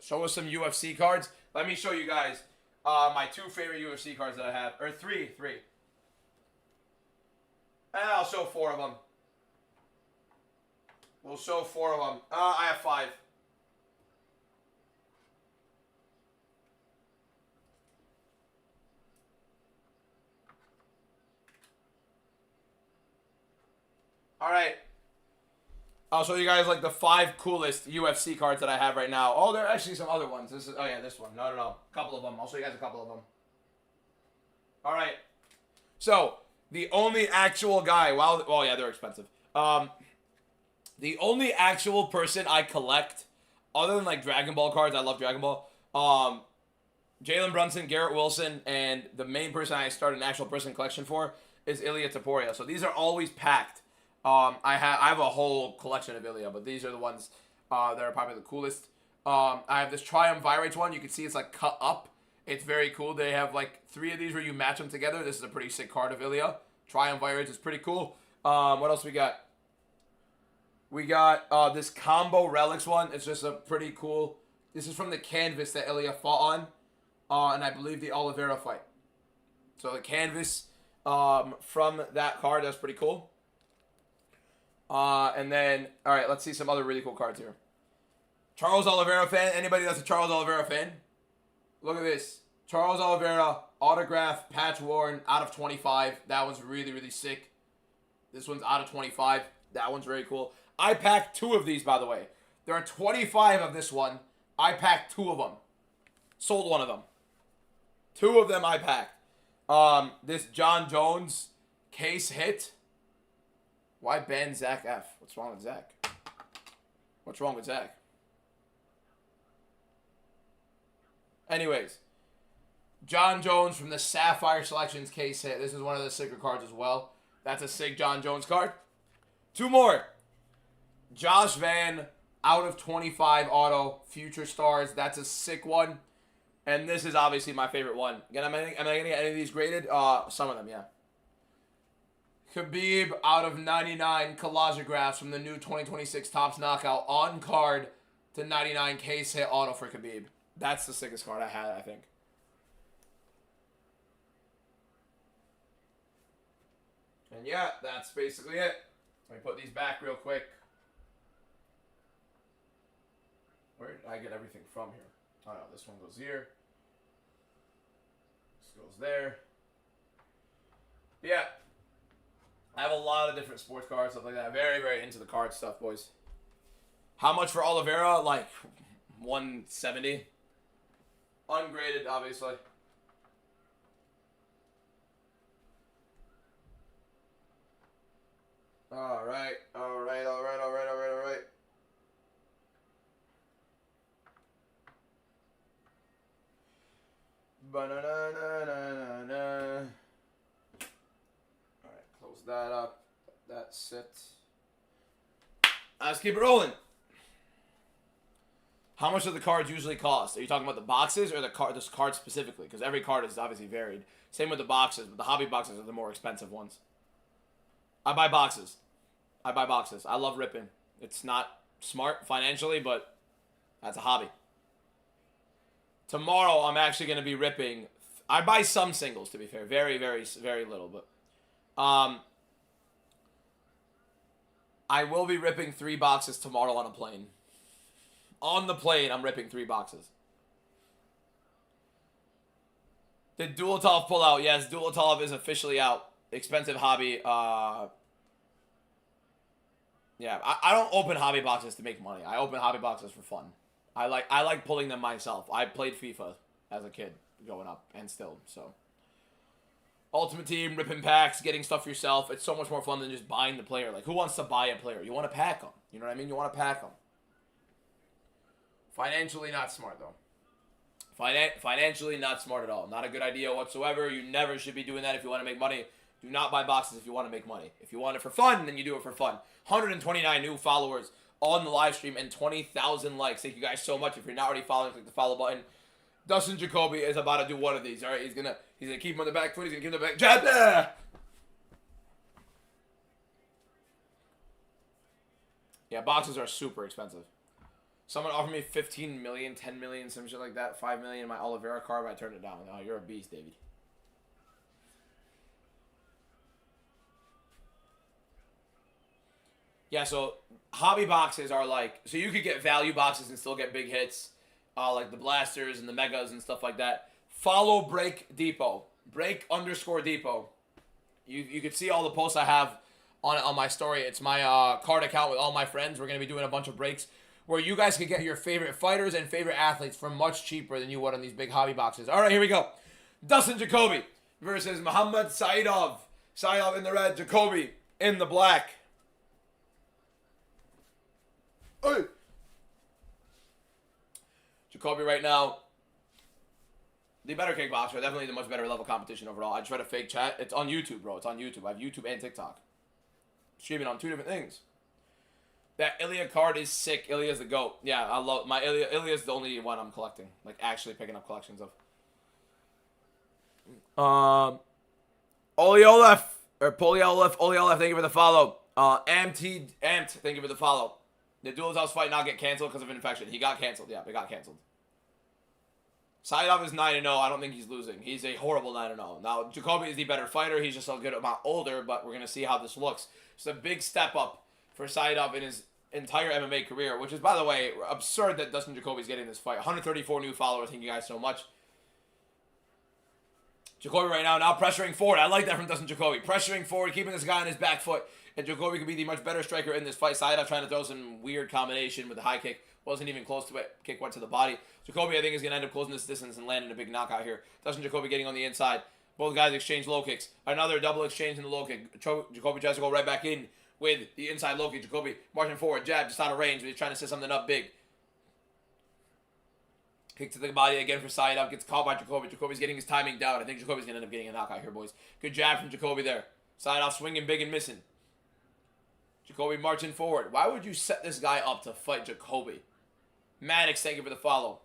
Show us some UFC cards. Let me show you guys my 2 favorite UFC cards that I have. Or three. And I'll show 4 of them. We'll show 4 of them. I have 5. All right. I'll show you guys like the 5 coolest UFC cards that I have right now. Oh, there are actually some other ones. This one. No. A couple of them. I'll show you guys a couple of them. All right. So, the only actual guy, well, yeah, they're expensive. The only actual person I collect, other than like Dragon Ball cards, I love Dragon Ball. Jalen Brunson, Garrett Wilson, and the main person I started an actual person collection for is Ilia Topuria. So these are always packed. I have a whole collection of Ilia, but these are the ones that are probably the coolest. I have this Triumvirate one. You can see it's like cut up. It's very cool. They have like 3 of these where you match them together. This is a pretty sick card of Ilia. Triumvirate is pretty cool. What else we got? We got this Combo Relics one. It's just a pretty cool. This is from the canvas that Ilia fought on, and I believe the Oliveira fight. So the canvas from that card, that's pretty cool. And then, all right, let's see some other really cool cards here. Charles Oliveira fan? Anybody that's a Charles Oliveira fan? Look at this. Charles Oliveira, autograph, patch worn, out of 25. That one's really, really sick. This one's out of 25. That one's very cool. I packed 2 of these, by the way. There are 25 of this one. I packed 2 of them. Sold 1 of them. 2 of them I packed. This John Jones case hit. Why ban Zach F? What's wrong with Zach? What's wrong with Zach? Anyways. John Jones from the Sapphire Selections case hit. This is one of the sicker cards as well. That's a sick John Jones card. 2 more. Josh Van, out of 25 auto, Future Stars. That's a sick one. And this is obviously my favorite one. Again, am I going to get any of these graded? Some of them, yeah. Khabib, out of 99 collagographs from the new 2026 Topps Knockout. On card to 99 case hit auto for Khabib. That's the sickest card I had, I think. And yeah, that's basically it. Let me put these back real quick. Where did I get everything from here? Oh no, this one goes here. This goes there. Yeah. I have a lot of different sports cards, stuff like that. Very, very into the card stuff, boys. How much for Oliveira? Like 170. Ungraded, obviously. Alright. Ba-na-na-na-na-na. Alright, close that up. That's it. Let's keep it rolling. How much do the cards usually cost? Are you talking about the boxes or this card specifically? Because every card is obviously varied. Same with the boxes, but the hobby boxes are the more expensive ones. I buy boxes. I love ripping. It's not smart financially, but that's a hobby. Tomorrow, I'm actually going to be ripping. I buy some singles, to be fair. Very, very, very little. But I will be ripping 3 boxes tomorrow on a plane. On the plane, I'm ripping 3 boxes. Did Dulatov pull out? Yes, Dulatov is officially out. Expensive hobby. Yeah, I don't open hobby boxes to make money. I open hobby boxes for fun. I like pulling them myself. I played FIFA as a kid growing up and still, so. Ultimate Team, ripping packs, getting stuff for yourself. It's so much more fun than just buying the player. Like, who wants to buy a player? You want to pack them. You know what I mean? You want to pack them. Financially not smart, though. Financially not smart at all. Not a good idea whatsoever. You never should be doing that if you want to make money. Do not buy boxes if you want to make money. If you want it for fun, then you do it for fun. 129 new followers on the live stream and 20,000 likes. Thank you guys so much. If you're not already following, click the follow button. Dustin Jacoby is about to do one of these. All right, he's gonna keep him on the back foot. He's gonna keep him on the back jab there. Yeah, boxes are super expensive. Someone offered me 15 million, 10 million, some shit like that, 5 million in my Oliveira card, but I turned it down. Oh, you're a beast, David. Yeah, so hobby boxes are like, so you could get value boxes and still get big hits, like the blasters and the megas and stuff like that. Follow Break Depot, Break_Depot. You can see all the posts I have on my story. It's my card account with all my friends. We're gonna be doing a bunch of breaks where you guys can get your favorite fighters and favorite athletes for much cheaper than you would on these big hobby boxes. All right, here we go. Dustin Jacoby versus Muhammad Saidov. Saidov in the red, Jacoby in the black. Hey. Jacoby right now, the better kickboxer, definitely the much better level competition overall. I just read a fake chat. It's on YouTube, bro. It's on YouTube. I have YouTube and TikTok. Streaming on 2 different things. That Ilya card is sick. Ilya's the GOAT. Yeah, I love my Ilya. Ilya's the only one I'm collecting. Like, actually picking up collections of. Oleolef, or Oleolef, thank you for the follow. Amped, thank you for the follow. The Dulatov fight not get canceled because of an infection. He got canceled. Yeah, it got canceled. Saidov is 9-0. I don't think he's losing. He's a horrible 9-0. Now, Jacoby is the better fighter. He's just a good amount older, but we're going to see how this looks. It's a big step up for Saidov in his entire MMA career, which is, by the way, absurd that Dustin Jacoby's getting this fight. 134 new followers. Thank you guys so much. Jacoby right now pressuring forward. I like that from Dustin Jacoby. Pressuring forward, keeping this guy on his back foot. And Jacoby could be the much better striker in this fight. Saidov trying to throw some weird combination with the high kick. Wasn't even close to it. Kick went to the body. Jacoby, I think, is going to end up closing this distance and landing a big knockout here. Dustin Jacoby getting on the inside. Both guys exchange low kicks. Another double exchange in the low kick. Jacoby tries to go right back in with the inside low kick. Jacoby marching forward. Jab just out of range, but he's trying to set something up big. Kick to the body again for Saidov. Gets caught by Jacoby. Jacoby's getting his timing down. I think Jacoby's going to end up getting a knockout here, boys. Good jab from Jacoby there. Saidov swinging big and missing. Jacoby marching forward. Why would you set this guy up to fight Jacoby? Maddox, thank you for the follow.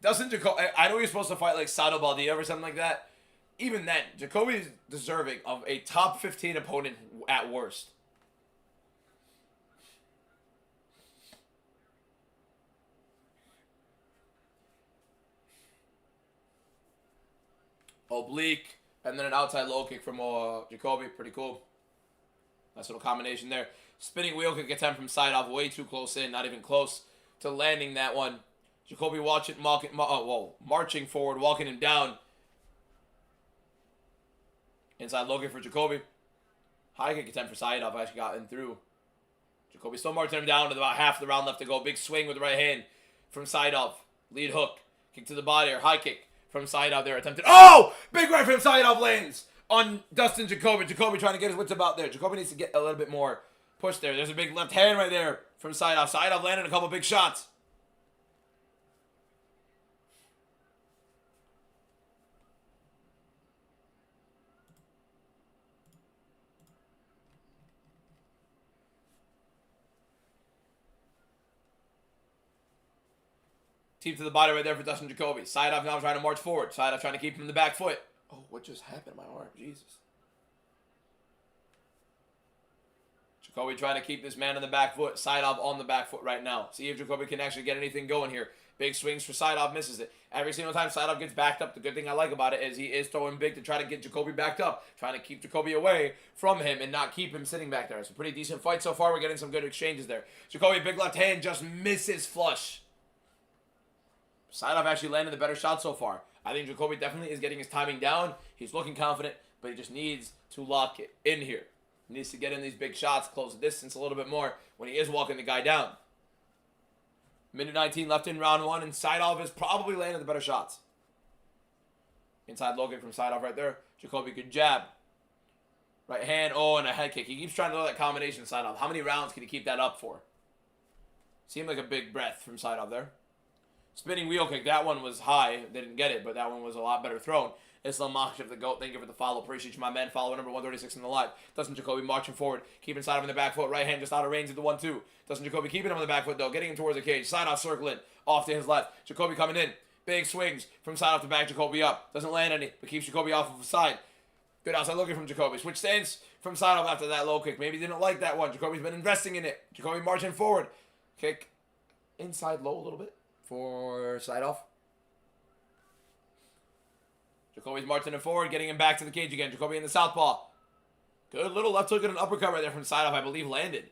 Doesn't Jacoby... I know he's supposed to fight like Sado Baldia or something like that. Even then, Jacoby is deserving of a top 15 opponent at worst. Oblique. And then an outside low kick from Jacoby. Pretty cool. Nice little combination there. Spinning wheel kick attempt from Saidov. Way too close in. Not even close to landing that one. Jacoby marching forward. Walking him down. Inside low kick for Jacoby. High kick attempt for Saidov. Actually got in through. Jacoby still marching him down with about half the round left to go. Big swing with the right hand from Saidov. Lead hook. Kick to the body or high kick from Saidov there. Attempted. Oh! Big right from Saidov lands on Dustin Jacoby. Jacoby trying to get his wits about there. Jacoby needs to get a little bit more push there. There's a big left hand right there from Saidov. Saidov landed a couple big shots. Team to the body right there for Dustin Jacoby. Saidov now trying to march forward. Saidov trying to keep him in the back foot. Oh, what just happened to my arm? Jesus. Jacoby trying to keep this man in the back foot. Saidov on the back foot right now. See if Jacoby can actually get anything going here. Big swings for Saidov, misses it. Every single time Saidov gets backed up, the good thing I like about it is he is throwing big to try to get Jacoby backed up, trying to keep Jacoby away from him and not keep him sitting back there. It's a pretty decent fight so far. We're getting some good exchanges there. Jacoby, big left hand, just misses flush. Saidov actually landed the better shot so far. I think Jacoby definitely is getting his timing down. He's looking confident, but he just needs to lock it in here. He needs to get in these big shots, close the distance a little bit more when he is walking the guy down. Minute 19 left in round 1, and Saidov is probably landing the better shots. Inside low kick from Saidov right there. Jacoby could jab. Right hand, oh, and a head kick. He keeps trying to do that combination, Saidov. How many rounds can he keep that up for? Seemed like a big breath from Saidov there. Spinning wheel kick, that one was high. They didn't get it, but that one was a lot better thrown. Islam Makhachev, the GOAT, thank you for the follow. Appreciate you, my man. Follow number 136 in the live. Dustin Jacoby marching forward. Keeping Saidov in the back foot. Right hand just out of range of the 1-2. Dustin Jacoby keeping him on the back foot, though. Getting him towards the cage. Saidov circling. Off to his left. Jacoby coming in. Big swings from Saidov to back Jacoby up. Doesn't land any, but keeps Jacoby off of the side. Good outside looking from Jacoby. Switch stance from Saidov after that low kick. Maybe didn't like that one. Jacoby's been investing in it. Jacoby marching forward. Kick inside low a little bit for Saidov. Jacoby's marching him forward, getting him back to the cage again. Jacoby in the southpaw. Good little left hook and an uppercut right there from Saidov, I believe, landed.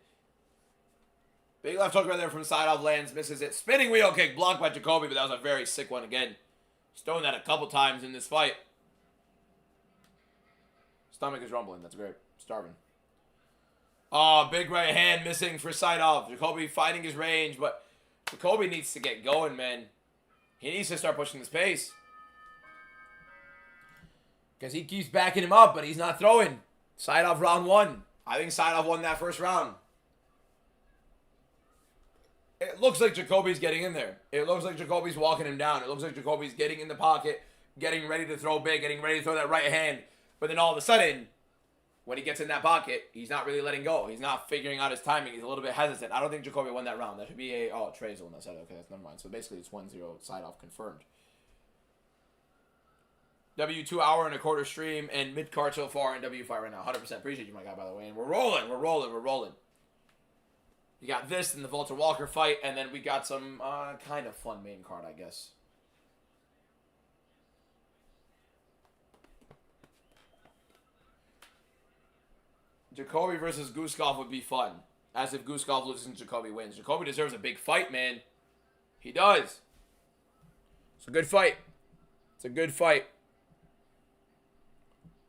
Big left hook right there from Saidov, lands, misses it. Spinning wheel kick, blocked by Jacoby, but that was a very sick one again. He's thrown that a couple times in this fight. Stomach is rumbling, that's great. Starving. Oh, big right hand missing for Saidov. Jacoby fighting his range, but Jacoby needs to get going, man. He needs to start pushing this pace. Because he keeps backing him up, but he's not throwing. Saidov round 1. I think Saidov won that first round. It looks like Jacoby's getting in there. It looks like Jacoby's walking him down. It looks like Jacoby's getting in the pocket, getting ready to throw big, getting ready to throw that right hand. But then all of a sudden, when he gets in that pocket, he's not really letting go. He's not figuring out his timing. He's a little bit hesitant. I don't think Jacoby won that round. That should be a... Oh, Trey's the one that said it. Okay, that's never mind. So basically, it's 1-0 Saidov confirmed. 2 hour and a quarter stream and mid-card so far in W fight right now. 100%. Appreciate you, my guy, by the way. And we're rolling. We're rolling. We're rolling. You got this and the Walter Walker fight, and then we got some kind of fun main card, I guess. Jacoby versus GUSKOV would be fun. As if GUSKOV loses and Jacoby wins. Jacoby deserves a big fight, man. He does. It's a good fight. It's a good fight.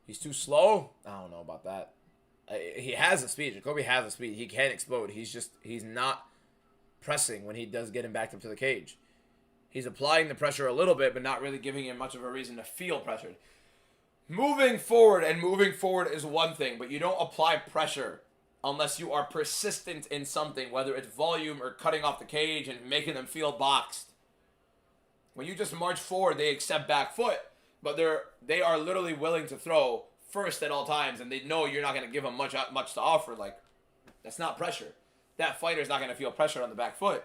He's too slow? I don't know about that. He has the speed. Jacoby has the speed. He can explode. He's not pressing when he does get him back up to the cage. He's applying the pressure a little bit, but not really giving him much of a reason to feel pressured. Moving forward is one thing, but you don't apply pressure unless you are persistent in something, whether it's volume or cutting off the cage and making them feel boxed. When you just march forward, they accept back foot. But they are literally willing to throw first at all times, and they know you're not going to give them much to offer. Like, that's not pressure. That fighter's not going to feel pressure on the back foot.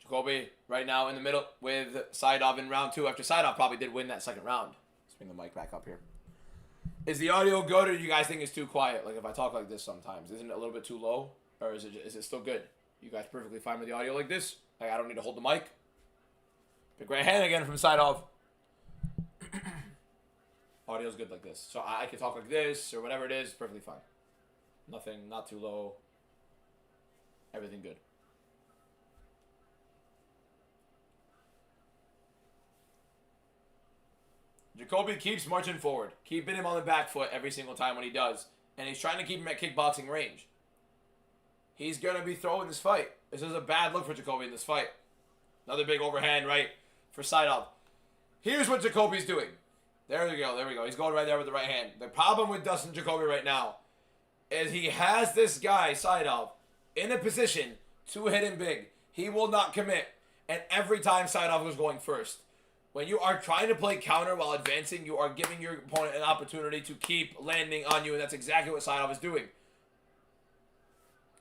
Jacoby right now in the middle with Saidov in round 2. After Saidov probably did win that second round. Let's bring the mic back up here. Is the audio good, or do you guys think it's too quiet? Like if I talk like this sometimes, isn't it a little bit too low, or is it still good? You guys perfectly fine with the audio like this? Like, I don't need to hold the mic. Big right hand again from Saidov. Audio's good like this. So I can talk like this or whatever it is, perfectly fine. Nothing, not too low. Everything good. Jacoby keeps marching forward. Keeping him on the back foot every single time when he does. And he's trying to keep him at kickboxing range. He's going to be throwing this fight. This is a bad look for Jacoby in this fight. Another big overhand right for Saidov. Here's what Jacoby's doing. There we go. There we go. He's going right there with the right hand. The problem with Dustin Jacoby right now is he has this guy, Saidov, in a position to hit him big. He will not commit. And every time Saidov was going first. When you are trying to play counter while advancing, you are giving your opponent an opportunity to keep landing on you. And that's exactly what Saidov is doing.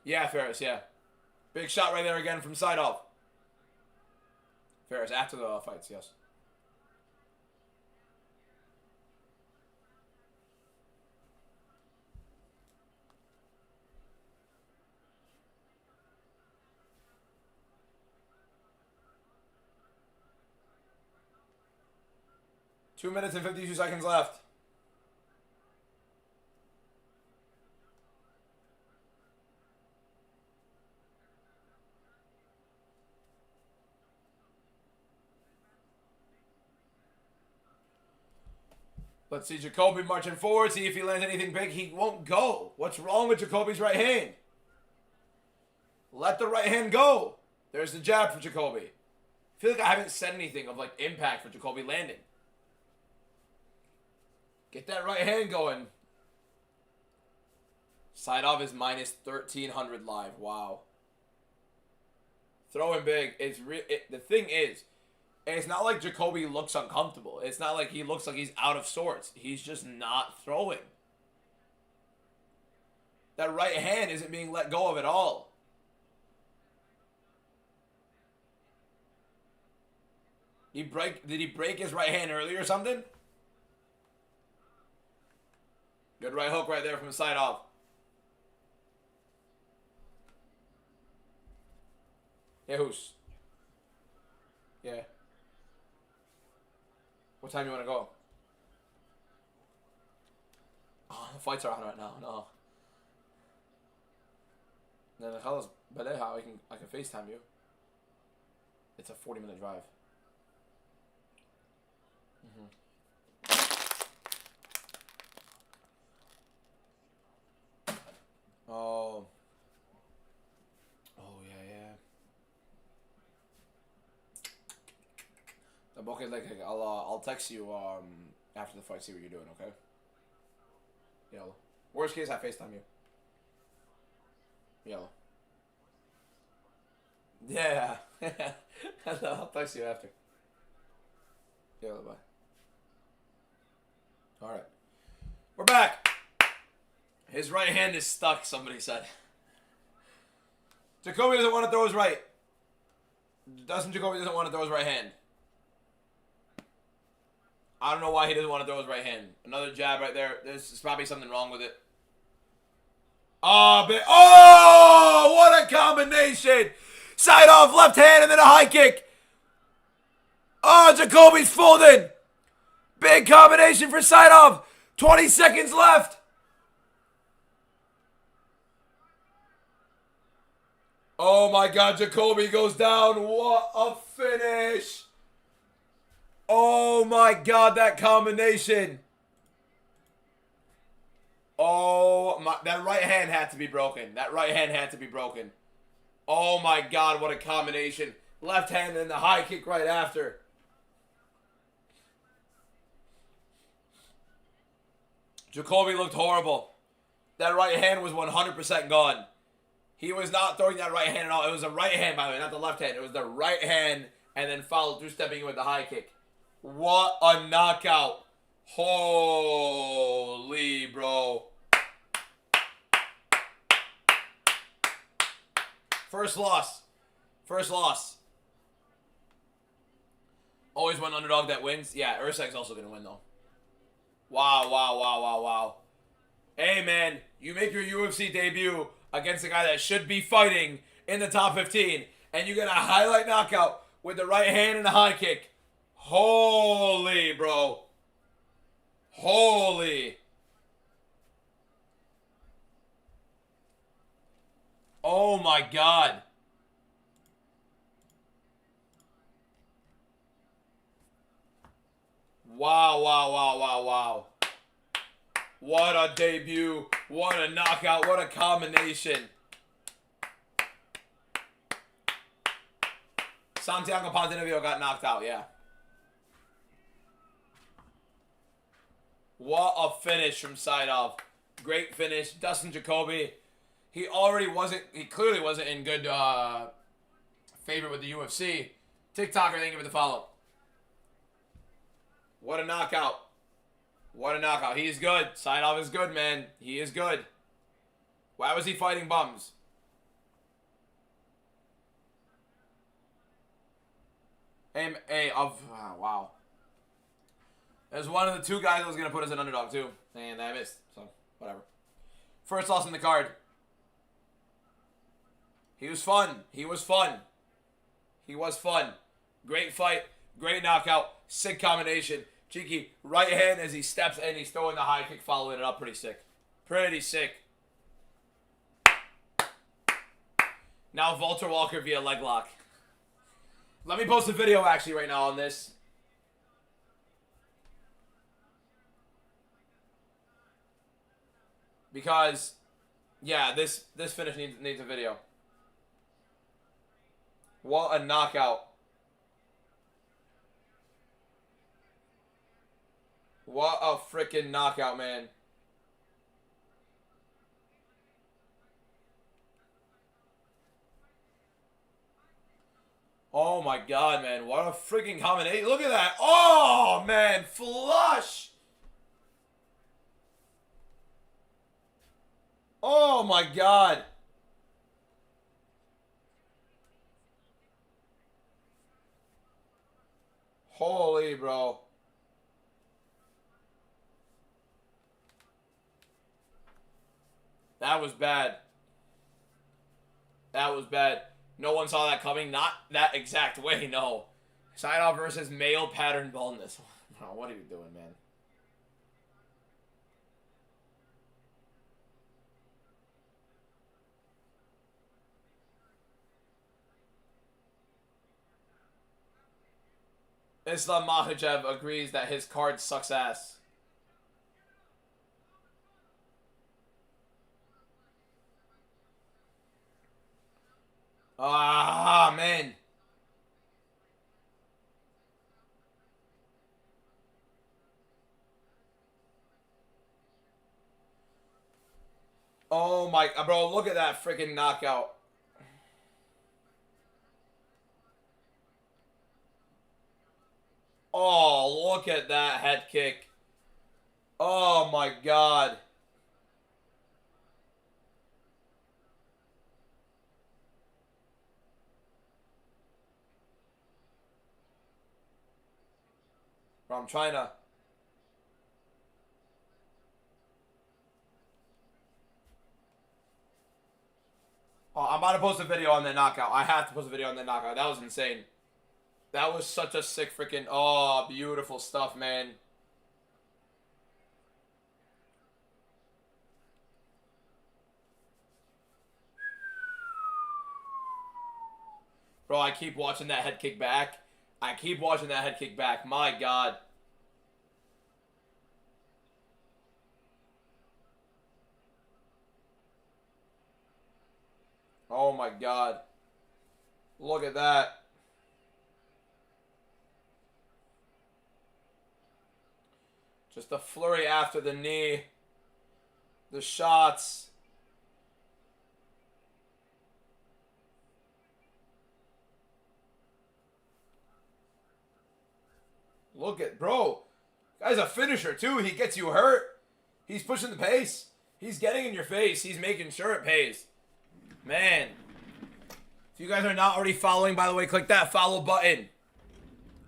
Yeah, Ferris, yeah. Big shot right there again from Saidov. Ferris, after the fights, yes. 2 minutes and 52 seconds left. Let's see Jacoby marching forward. See if he lands anything big. He won't go. What's wrong with Jacoby's right hand? Let the right hand go. There's the jab for Jacoby. I feel like I haven't said anything of like impact for Jacoby landing. Get that right hand going. Side off is minus 1,300 live. Wow. Throwing big. The thing is, it's not like Jacoby looks uncomfortable. It's not like he looks like he's out of sorts. He's just not throwing. That right hand isn't being let go of at all. Did he break his right hand earlier or something? Good right hook right there from the side off. Yeah, who's? Yeah. What time you want to go? Oh, the fights are on right now. No. Then the hell is how I can FaceTime you. It's a 40-minute drive. Oh. Oh yeah. Okay, like I'll text you after the fight, see what you're doing, okay? Yellow. Worst case, I FaceTime you. Yellow. Yeah. I'll text you after. Yellow, bye. Alright. We're back. His right hand is stuck, somebody said. Jacoby doesn't want to throw his right. Jacoby doesn't want to throw his right hand. I don't know why he doesn't want to throw his right hand. Another jab right there. There's probably something wrong with it. Oh, what a combination. Side off, left hand, and then a high kick. Oh, Jacoby's folding. Big combination for side off. 20 seconds left. Oh my God, Jacoby goes down. What a finish. Oh my God, that combination. Oh my, that right hand had to be broken. That right hand had to be broken. Oh my God, what a combination. Left hand and the high kick right after. Jacoby looked horrible. That right hand was 100% gone. He was not throwing that right hand at all. It was a right hand, by the way, not the left hand. It was the right hand and then followed through stepping in with the high kick. What a knockout. Holy, bro. First loss. First loss. Always one underdog that wins. Yeah, Ursak's also going to win, though. Wow, wow, wow, wow, wow. Hey, man, you make your UFC debut against a guy that should be fighting in the top 15, and you get a highlight knockout with the right hand and a high kick. Holy, bro. Holy. Oh, my God. Wow, wow, wow, wow, wow. What a debut. What a knockout. What a combination. Santiago Ponzinibbio got knocked out, yeah. What a finish from side off. Great finish. Dustin Jacoby. He clearly wasn't in good favor with the UFC. TikToker, thank you for the follow. What a knockout. What a knockout. He is good. Side off is good, man. He is good. Why was he fighting bums? Wow. There's one of the two guys that was going to put us in underdog, too. And I missed. So, whatever. First loss in the card. He was fun. He was fun. He was fun. Great fight. Great knockout. Sick combination. Cheeky right hand as he steps in. He's throwing the high kick, following it up. Pretty sick. Pretty sick. Now Walter Walker via leg lock. Let me post a video actually right now on this. Because, yeah, this finish needs a video. What a knockout. What a freaking knockout, man. Oh my god, man. What a freaking combination. Look at that. Oh, man. Flush. Oh my god. Holy, bro. That was bad. That was bad. No one saw that coming. Not that exact way, no. Side-off versus male pattern baldness. Oh, what are you doing, man? Islam Makhachev agrees that his card sucks ass. Ah, man. Oh my, bro, look at that freaking knockout. Oh, look at that head kick. Oh my god. Bro, I'm trying to... Oh, I'm about to post a video on that knockout. I have to post a video on that knockout. That was insane. That was such a sick freaking... Oh, beautiful stuff, man. Bro, I keep watching that head kick back. I keep watching that head kick back. My god. Oh my god. Look at that. Just the flurry after the knee. The shots. Look at, bro. Guy's a finisher too. He gets you hurt. He's pushing the pace. He's getting in your face. He's making sure it pays. Man. If you guys are not already following, by the way, click that follow button.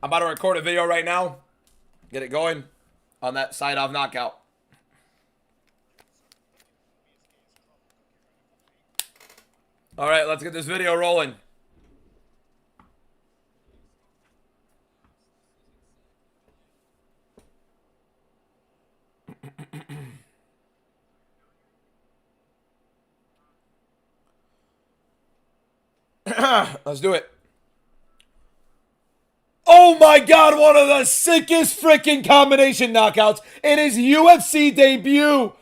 I'm about to record a video right now. Get it going on that side-off knockout. All right, let's get this video rolling. Let's do it. Oh my god, one of the sickest freaking combination knockouts in his UFC debut.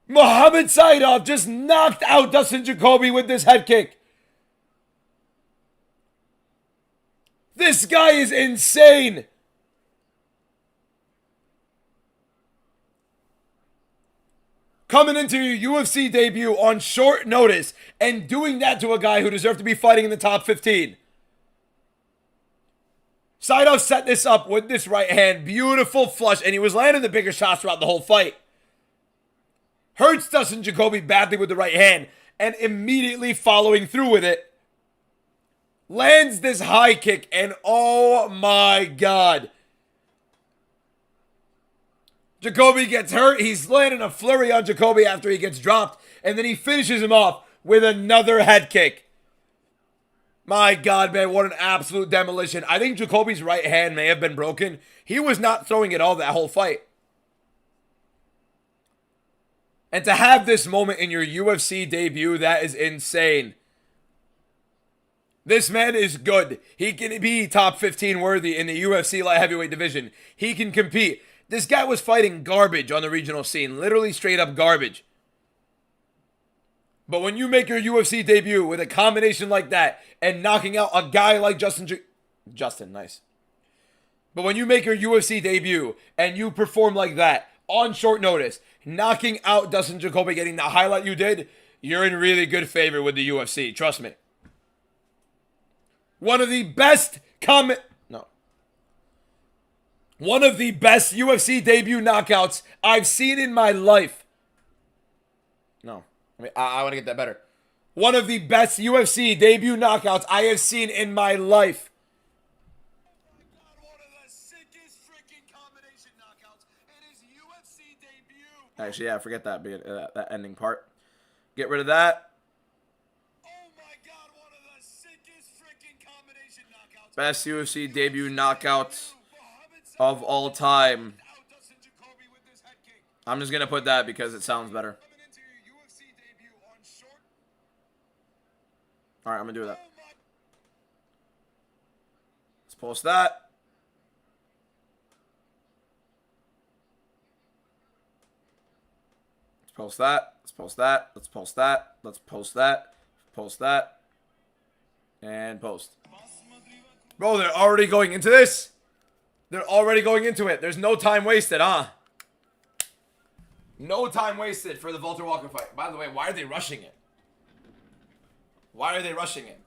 Mohamed Saidov just knocked out Dustin Jacoby with this head kick. This guy is insane. Coming into your UFC debut on short notice and doing that to a guy who deserved to be fighting in the top 15. Saidov set this up with this right hand. Beautiful flush, and he was landing the bigger shots throughout the whole fight. Hurts Dustin Jacoby badly with the right hand, and immediately following through with it, lands this high kick, and oh my god. Jacoby gets hurt. He's landing a flurry on Jacoby after he gets dropped, and then he finishes him off with another head kick. My God, man, what an absolute demolition. I think Jacoby's right hand may have been broken. He was not throwing it all that whole fight. And to have this moment in your UFC debut, that is insane. This man is good. He can be top 15 worthy in the UFC light heavyweight division. He can compete. This guy was fighting garbage on the regional scene. Literally straight up garbage. But when you make your UFC debut with a combination like that and knocking out a guy like Justin, nice. But when you make your UFC debut and you perform like that on short notice, knocking out Dustin Jacoby, getting the highlight you did, you're in really good favor with the UFC. Trust me. One of the best One of the best UFC debut knockouts I've seen in my life. I want to get that better. One of the best UFC debut knockouts I have seen in my life. One of the sickest freaking combination knockouts in his UFC debut. Actually, yeah, forget that that ending part. Get rid of that. Oh my God, one of the sickest freaking combination knockouts. Best UFC debut knockout of all time. I'm just going to put that because it sounds better. Alright, I'm going to do that. Let's post that. Let's post that. Let's post that. Let's post that. Let's post that. Post that. And post. Bro, they're already going into this. They're already going into it. There's no time wasted, huh? No time wasted for the Walter Walker fight. By the way, why are they rushing it? Why are they rushing it?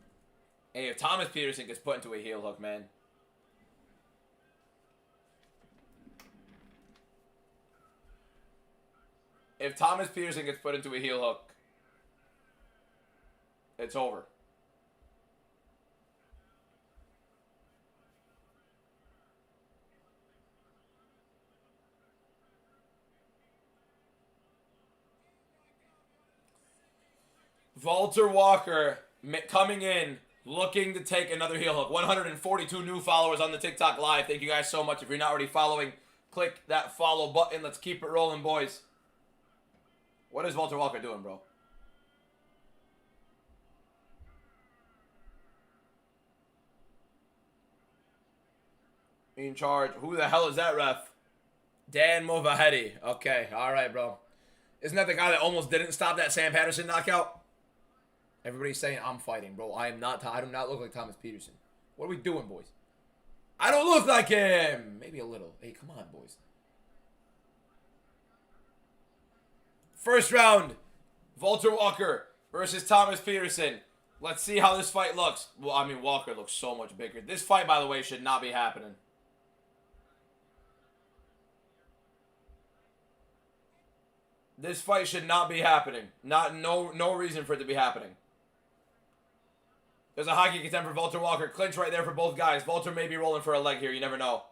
Hey, if Thomas Peterson gets put into a heel hook, man. If Thomas Peterson gets put into a heel hook, it's over. Walter Walker coming in, looking to take another heel hook. 142 new followers on the TikTok live. Thank you guys so much. If you're not already following, click that follow button. Let's keep it rolling, boys. What is Walter Walker doing, bro? In charge. Who the hell is that ref? Dan Movahedi. Okay, all right, bro. Isn't that the guy that almost didn't stop that Sam Patterson knockout? Everybody's saying I'm fighting, bro. I do not look like Thomas Peterson. What are we doing, boys? I don't look like him. Maybe a little. Hey, come on, boys. First round, Walter Walker versus Thomas Peterson. Let's see how this fight looks. Well, I mean, Walker looks so much bigger. This fight, by the way, should not be happening. This fight should not be happening. No reason for it to be happening. There's a hockey attempt for Walter Walker. Clinch right there for both guys. Walter may be rolling for a leg here. You never know.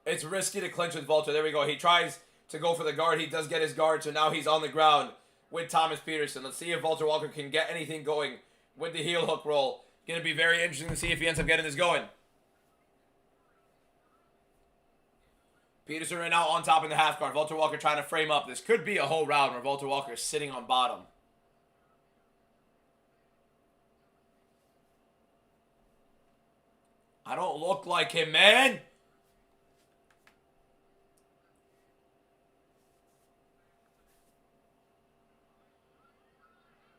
It's risky to clinch with Walter. There we go. He tries to go for the guard. He does get his guard, so now he's on the ground with Thomas Peterson. Let's see if Walter Walker can get anything going with the heel hook roll. Going to be very interesting to see if he ends up getting this going. Peterson right now on top in the half guard. Walter Walker trying to frame up. This could be a whole round where Walter Walker is sitting on bottom. I don't look like him, man.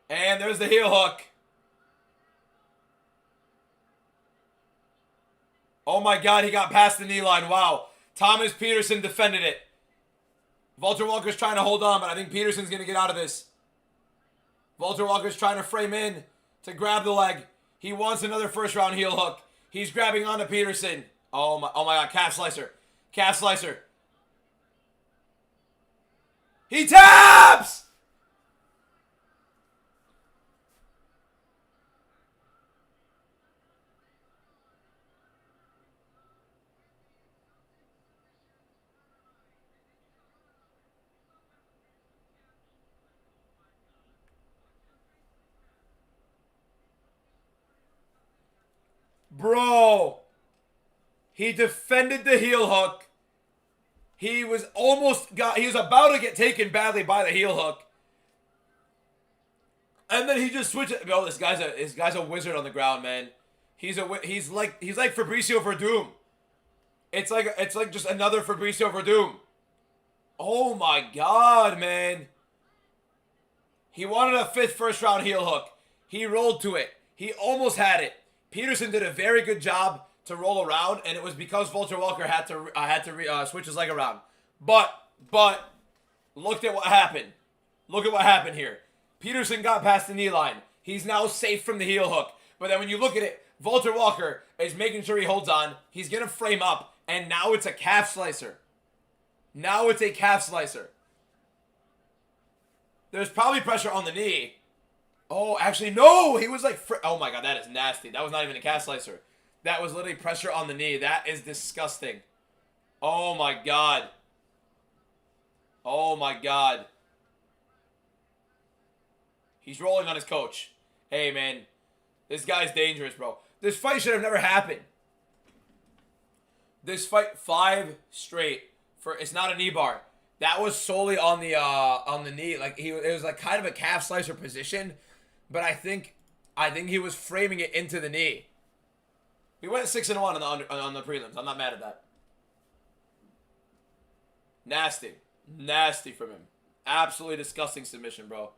And there's the heel hook. Oh my God, he got past the knee line. Wow. Thomas Peterson defended it. Walter Walker's trying to hold on, but I think Peterson's going to get out of this. Walter Walker's trying to frame in to grab the leg. He wants another first round heel hook. He's grabbing onto Peterson. Oh my God, calf slicer. Calf slicer. He taps! Bro. He defended the heel hook. He was about to get taken badly by the heel hook. And then he just switched it. Bro, this guy's a wizard on the ground, man. He's like Fabricio Verdum. It's like just another Fabricio Verdum. Oh my god, man. He wanted a 5th first round heel hook. He rolled to it. He almost had it. Peterson did a very good job to roll around, and it was because Walter Walker had to switch his leg around. But look at what happened. Look at what happened here. Peterson got past the knee line. He's now safe from the heel hook. But then when you look at it, Walter Walker is making sure he holds on. He's going to frame up, and now it's a calf slicer. Now it's a calf slicer. There's probably pressure on the knee. Oh, actually, no! He was like... oh my god, that is nasty. That was not even a calf slicer. That was literally pressure on the knee. That is disgusting. Oh my god. Oh my god. He's rolling on his coach. Hey, man. This guy's dangerous, bro. This fight should have never happened. This fight, 5 straight. It's not a knee bar. That was solely on the knee. Like it was like kind of a calf slicer position, but I think he was framing it into the knee. We went 6-1 on the prelims. I'm not mad at that. Nasty. Nasty from him. Absolutely disgusting submission, bro.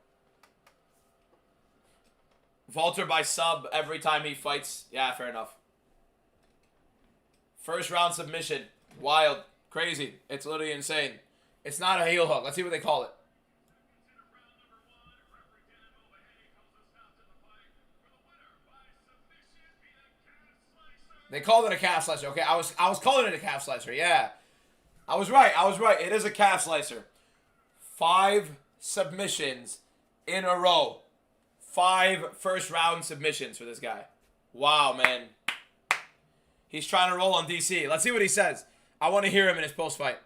Walter by sub every time he fights. Yeah, fair enough. First round submission. Wild. Crazy. It's literally insane. It's not a heel hook. Let's see what they call it. They called it a calf slicer. Okay, I was calling it a calf slicer. Yeah. I was right. It is a calf slicer. 5 submissions in a row. 5 first round submissions for this guy. Wow, man. He's trying to roll on DC. Let's see what he says. I want to hear him in his post fight.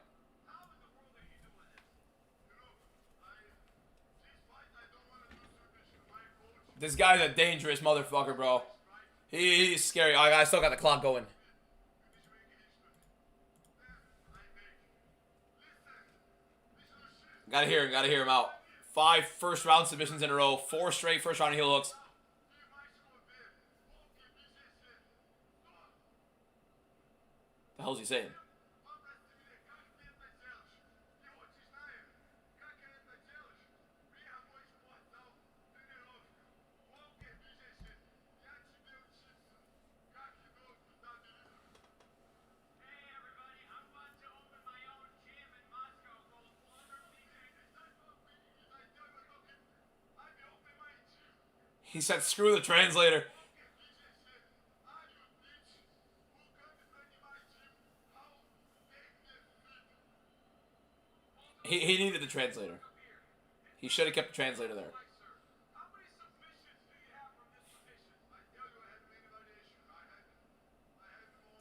This guy's a dangerous motherfucker, bro. He's scary. I still got the clock going. Gotta hear him out. 5 first round submissions in a row. 4 straight first round heel hooks. The hell's he saying? He said, screw the translator. He needed the translator. He should have kept the translator there.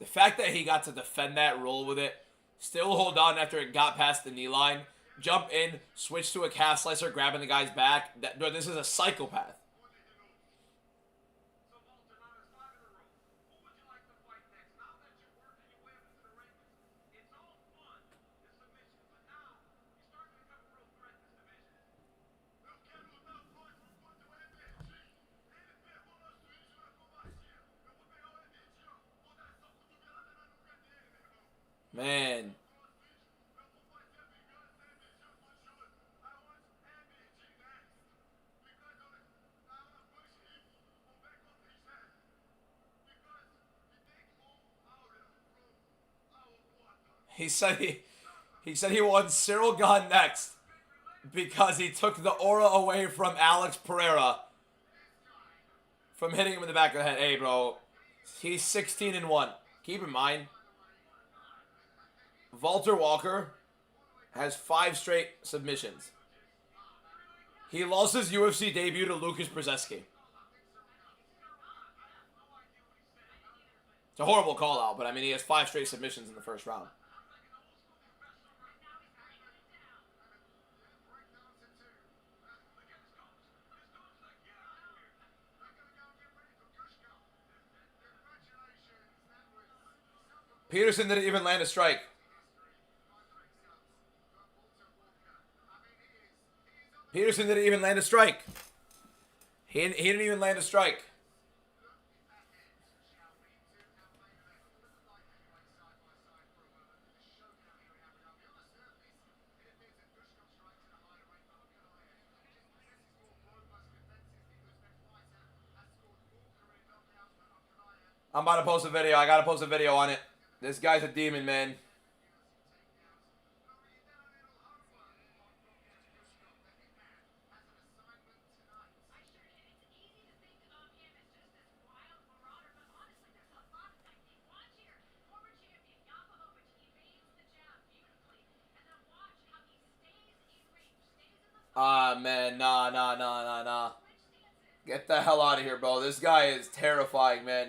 The fact that he got to defend that, roll with it, still hold on after it got past the knee line, jump in, switch to a calf slicer, grabbing the guy's back. This is a psychopath. Man. He said he won Cyril Gahn next because he took the aura away from Alex Pereira from hitting him in the back of the head. Hey, bro. He's 16-1. Keep in mind, Walter Walker has 5 straight submissions. He lost his UFC debut to Lucas Brzeski. It's a horrible call out, but I mean, he has 5 straight submissions in the first round. Peterson didn't even land a strike. Peterson didn't even land a strike. He didn't even land a strike. I'm about to post a video. I gotta post a video on it. This guy's a demon, man. Ah, man. Nah. Get the hell out of here, bro. This guy is terrifying, man.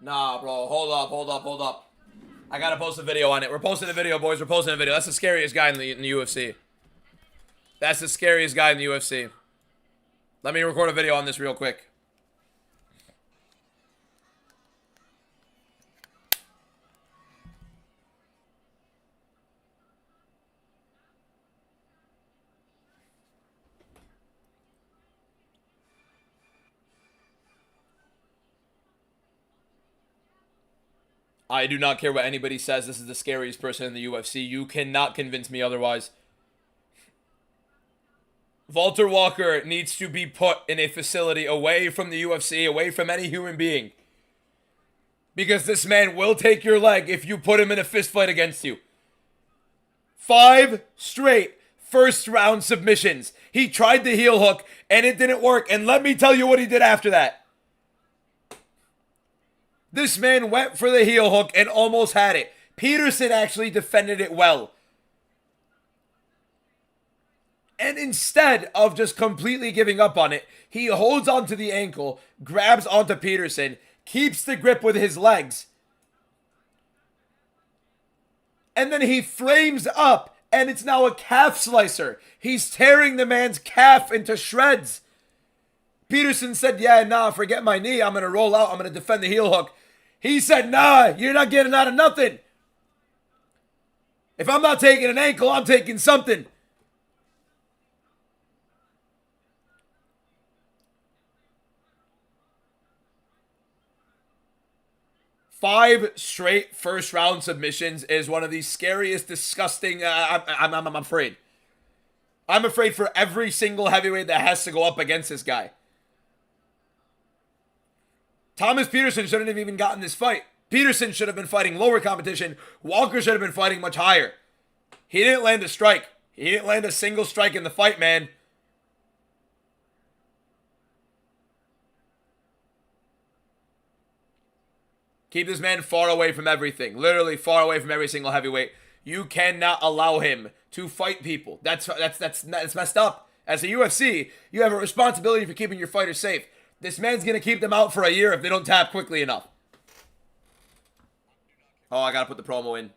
Nah, bro. Hold up. I gotta post a video on it. We're posting a video, boys. We're posting a video. That's the scariest guy in the UFC. That's the scariest guy in the UFC. Let me record a video on this real quick. I do not care what anybody says. This is the scariest person in the UFC. You cannot convince me otherwise. Walter Walker needs to be put in a facility away from the UFC, away from any human being. Because this man will take your leg if you put him in a fist fight against you. 5 straight first round submissions. He tried the heel hook and it didn't work. And let me tell you what he did after that. This man went for the heel hook and almost had it. Peterson actually defended it well. And instead of just completely giving up on it, he holds onto the ankle, grabs onto Peterson, keeps the grip with his legs. And then he frames up, and it's now a calf slicer. He's tearing the man's calf into shreds. Peterson said, yeah, nah, forget my knee. I'm going to roll out. I'm going to defend the heel hook. He said, nah, you're not getting out of nothing. If I'm not taking an ankle, I'm taking something. Five straight first round submissions is one of the scariest, disgusting. I'm afraid. I'm afraid for every single heavyweight that has to go up against this guy. Thomas Peterson shouldn't have even gotten this fight. Peterson should have been fighting lower competition. Walker should have been fighting much higher. He didn't land a strike. He didn't land a single strike in the fight, man. Keep this man far away from everything. Literally far away from every single heavyweight. You cannot allow him to fight people. That's messed up. As a UFC, you have a responsibility for keeping your fighters safe. This man's going to keep them out for a year if they don't tap quickly enough. Oh, I got to put the promo in.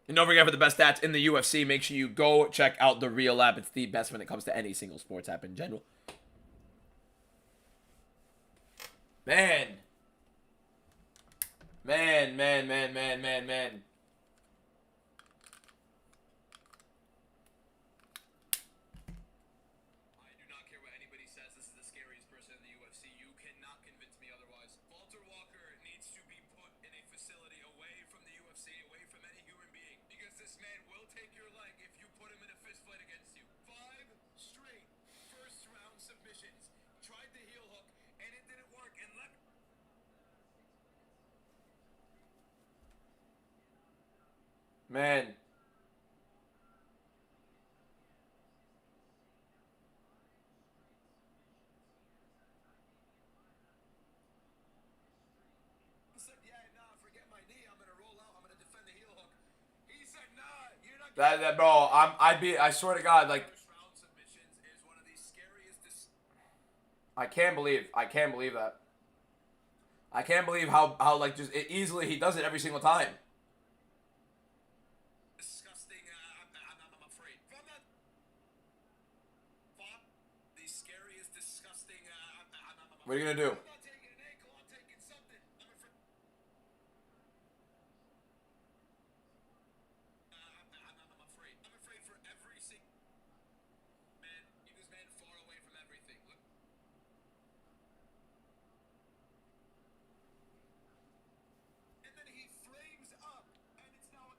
And don't forget, for the best stats in the UFC, make sure you go check out the Real app. It's the best when it comes to any single sports app in general. Man. Man. That bro, I swear to God, like, I can't believe that. I can't believe how like just easily he does it every single time. Disgusting. I'm afraid. From the scariest, disgusting. What are you gonna do? I'm not taking an ankle. I'm taking something. I'm afraid. I'm afraid. I'm afraid for every single man. Keep this man far away from everything. Look. And then he flames up, and it's now.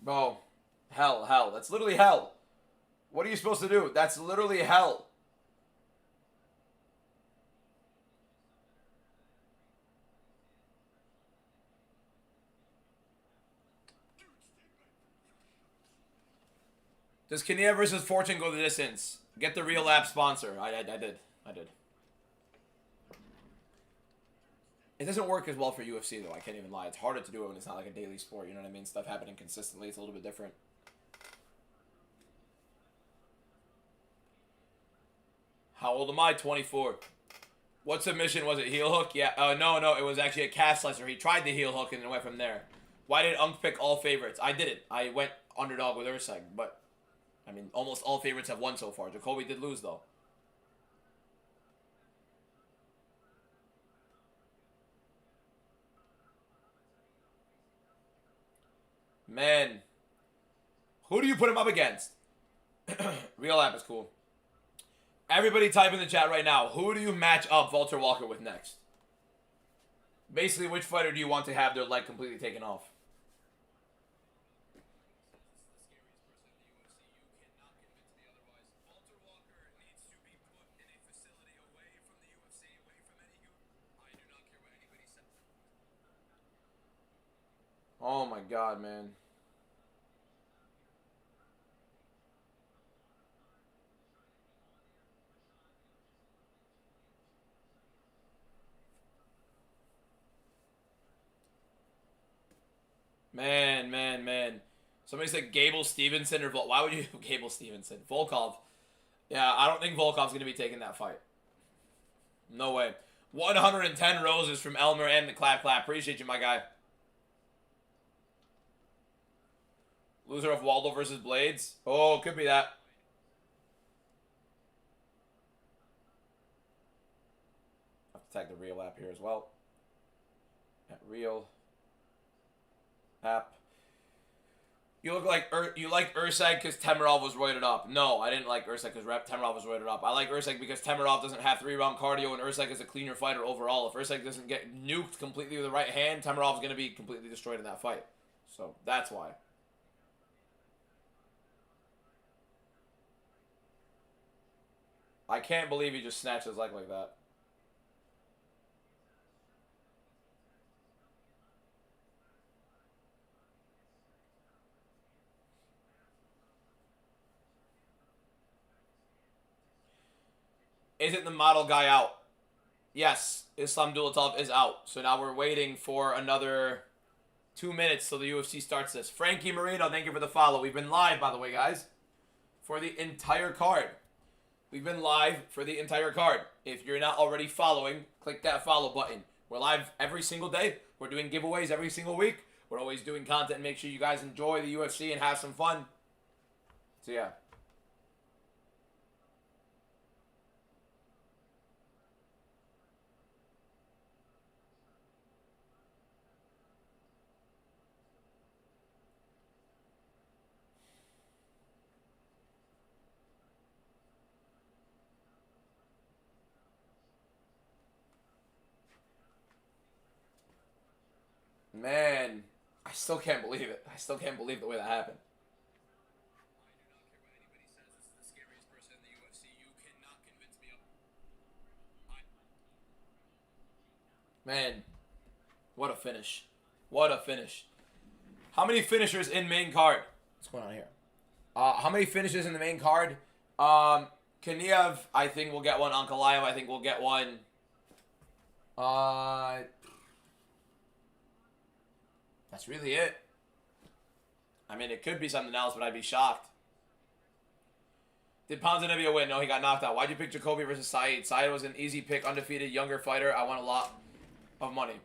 Bro, hell. That's literally hell. What are you supposed to do? That's literally hell. Does Kinea versus Fortune go the distance? Get the real app sponsor. I did. It doesn't work as well for UFC though. I can't even lie. It's harder to do it when it's not like a daily sport. You know what I mean? Stuff happening consistently. It's a little bit different. How old am I? 24. What submission was it? Heel hook? Yeah. No. It was actually a calf slicer. He tried the heel hook and then went from there. Why did Unk pick all favorites? I didn't. I went underdog with Urseg, but I mean, almost all favorites have won so far. Jacoby did lose though. Man, who do you put him up against? Real app is cool. Everybody type in the chat right now. Who do you match up Walter Walker with next? Basically, which fighter do you want to have their leg completely taken off? Oh my god, man. Man. Somebody said Gable Stevenson or why would you Gable Stevenson? Volkov. Yeah, I don't think Volkov's going to be taking that fight. No way. 110 roses from Elmer and the clap. Appreciate you, my guy. Loser of Waldo versus Blades. Oh, could be that. I have to tag the real app here as well. At real app. You look like you like Urseg because Temirov was roided up. No, I didn't like Urseg because Temirov was roided up. I like Urseg because Temirov doesn't have 3-round cardio and Urseg is a cleaner fighter overall. If Urseg doesn't get nuked completely with the right hand, Temirov's going to be completely destroyed in that fight. So that's why. I can't believe he just snatched his leg like that. Isn't the model guy out? Yes, Islam Dulatov is out. So now we're waiting for another 2 minutes till the UFC starts this. Frankie Marino, thank you for the follow. We've been live, by the way, guys, for the entire card. We've been live for the entire card. If you're not already following, click that follow button. We're live every single day. We're doing giveaways every single week. We're always doing content. Make sure you guys enjoy the UFC and have some fun. So, yeah. Man, I still can't believe it. I still can't believe the way that happened. Man, what a finish. What a finish. How many finishers in main card? What's going on here? How many finishes in the main card? Kaniev, I think we'll get one. ANKALAEV, I think we'll get one. That's really it. I mean, it could be something else, but I'd be shocked. Did Ponzinibbio win? No, he got knocked out. Why'd you pick Jacoby versus Saeed? Saeed was an easy pick, undefeated, younger fighter. I want a lot. of money.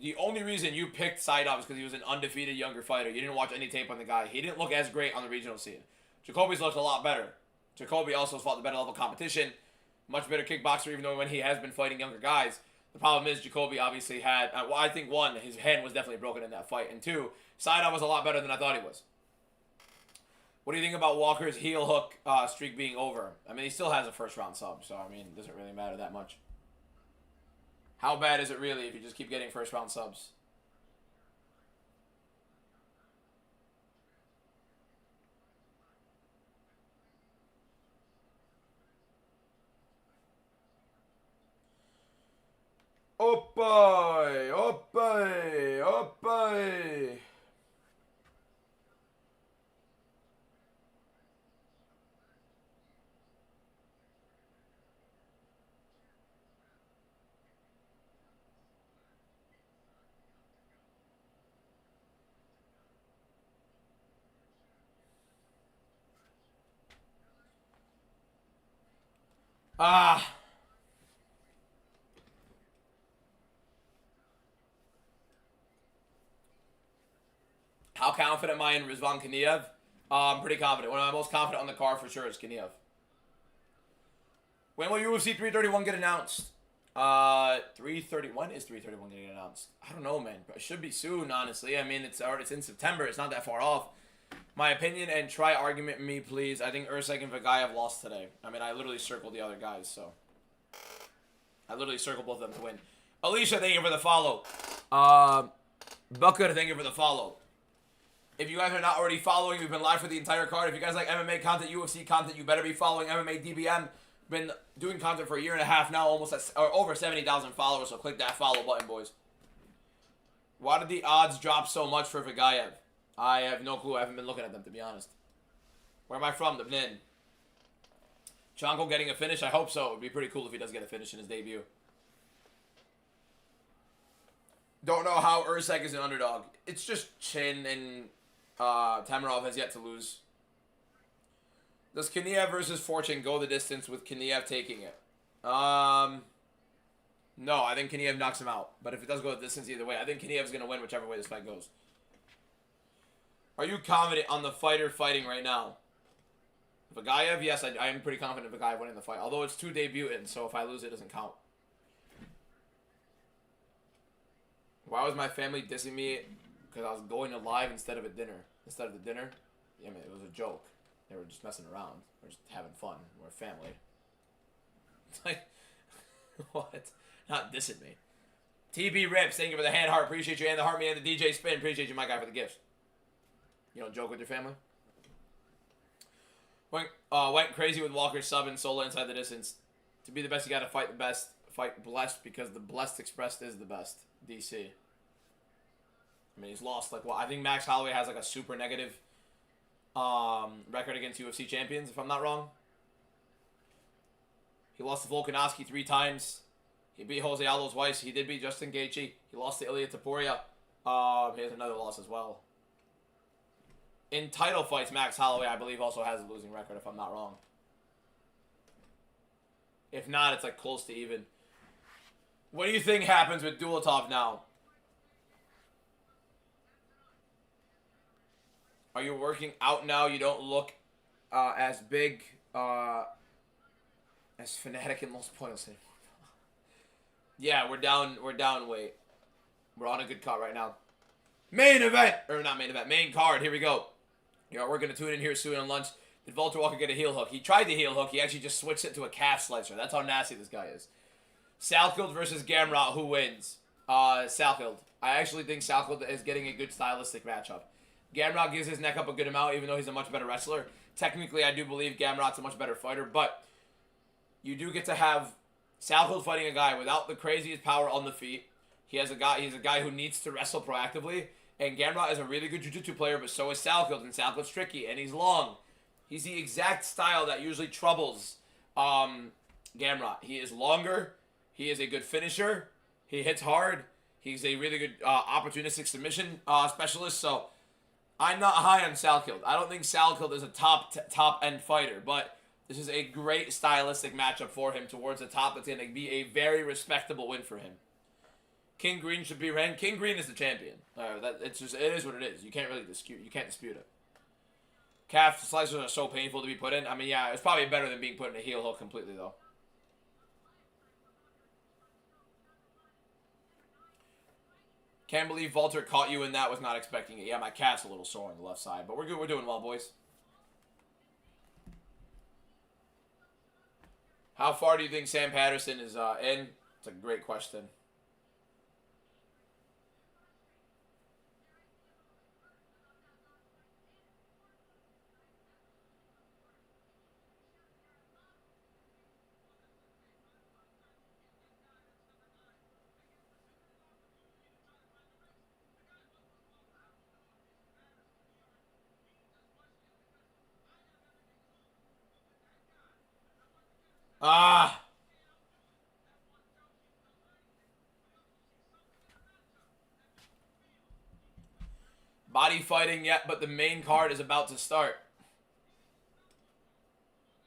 The only reason you picked Saidov is because he was an undefeated younger fighter. You didn't watch any tape on the guy. He didn't look as great on the regional scene. Jacoby's looked a lot better. Jacoby also fought the better level competition. Much better kickboxer, even though when he has been fighting younger guys. The problem is Jacoby obviously had, well, I think one, his hand was definitely broken in that fight. And two, Saidov was a lot better than I thought he was. What do you think about Walker's heel hook streak being over? I mean, he still has a first round sub, so I mean, it doesn't really matter that much. How bad is it really if you just keep getting first round subs? Oppai! Oppai! Oppai! Ah! How confident am I in Rizvan Kaniev? I'm pretty confident. One of my most confident on the card for sure is Kaniev. When will UFC 331 get announced? 331 is 331 getting announced? I don't know, man. It should be soon, honestly. I mean, it's in September. It's not that far off. My opinion and try argument me, please. I think Usyk and Vagayev lost today. I mean, I literally circled the other guys, so. I literally circled both of them to win. Alicia, thank you for the follow. Bucker, thank you for the follow. If you guys are not already following, we've been live for the entire card. If you guys like MMA content, UFC content, you better be following MMA DBM. Been doing content for a year and a half now, almost at, or over 70,000 followers, so click that follow button, boys. Why did the odds drop so much for Vagayev? I have no clue. I haven't been looking at them, to be honest. Where am I from? Lebanon. Chanko getting a finish? I hope so. It would be pretty cool if he does get a finish in his debut. Don't know how Usyk is an underdog. It's just Chin and Tamarov has yet to lose. Does Kaniev versus Fortune go the distance with Kaniev taking it? No, I think Kaniev knocks him out. But if it does go the distance either way, I think Kaniev's going to win whichever way this fight goes. Are you confident on the fighter fighting right now? Vagayev? Yes, I am pretty confident in Vagayev winning the fight. Although it's 2 debutants, so if I lose, it doesn't count. Why was my family dissing me? Because I was going to live instead of a dinner. Instead of the dinner? Yeah, I mean, it was a joke. They were just messing around. We're just having fun. We're a family. It's like, what? Not dissing me. TB Rips, thank you for the hand heart. Appreciate you. And the heart me and the DJ Spin. Appreciate you, my guy, for the gifts. You don't joke with your family? Went crazy with Walker sub and Sola inside the distance. To be the best, you got to fight the best. Fight blessed because the blessed expressed is the best. DC. I mean, he's lost like what? I think Max Holloway has like a super negative record against UFC champions, if I'm not wrong. He lost to Volkanovski 3 times. He beat Jose Aldo twice. He did beat Justin Gaethje. He lost to Ilia Topuria. He has another loss as well. In title fights, Max Holloway, I believe, also has a losing record, if I'm not wrong. If not, it's like close to even. What do you think happens with Dulatov now? Are you working out now? You don't look as big, as fanatic and most pointless anymore. Yeah, we're down weight. We're on a good card right now. Main event! Or not main event, main card. Here we go. You know, we're going to tune in here soon on lunch. Did Walter Walker get a heel hook? He tried the heel hook. He actually just switched it to a calf slicer. That's how nasty this guy is. Salkild versus Gamrot. Who wins? Salkild. I actually think Salkild is getting a good stylistic matchup. Gamrot gives his neck up a good amount, even though he's a much better wrestler. Technically, I do believe Gamrot's a much better fighter, but you do get to have Salkild fighting a guy without the craziest power on the feet. He's a guy who needs to wrestle proactively, and Gamrot is a really good jiu-jitsu player, but so is Salkild, and Salkild's tricky, and he's long. He's the exact style that usually troubles Gamrot. He is longer. He is a good finisher. He hits hard. He's a really good opportunistic submission specialist, so I'm not high on Salkild. I don't think Salkild is a top-end fighter, but this is a great stylistic matchup for him towards the top. That's going to be a very respectable win for him. King Green should be ranked. King Green is the champion. It is what it is. You can't really dispute it. Calf slicers are so painful to be put in. I mean, yeah, it's probably better than being put in a heel hook completely, though. Can't believe Walter caught you in that. Was not expecting it. Yeah, my calf's a little sore on the left side, but we're good. We're doing well, boys. How far do you think Sam Patterson is in? It's a great question. Ah! Body fighting yet, but the main card is about to start.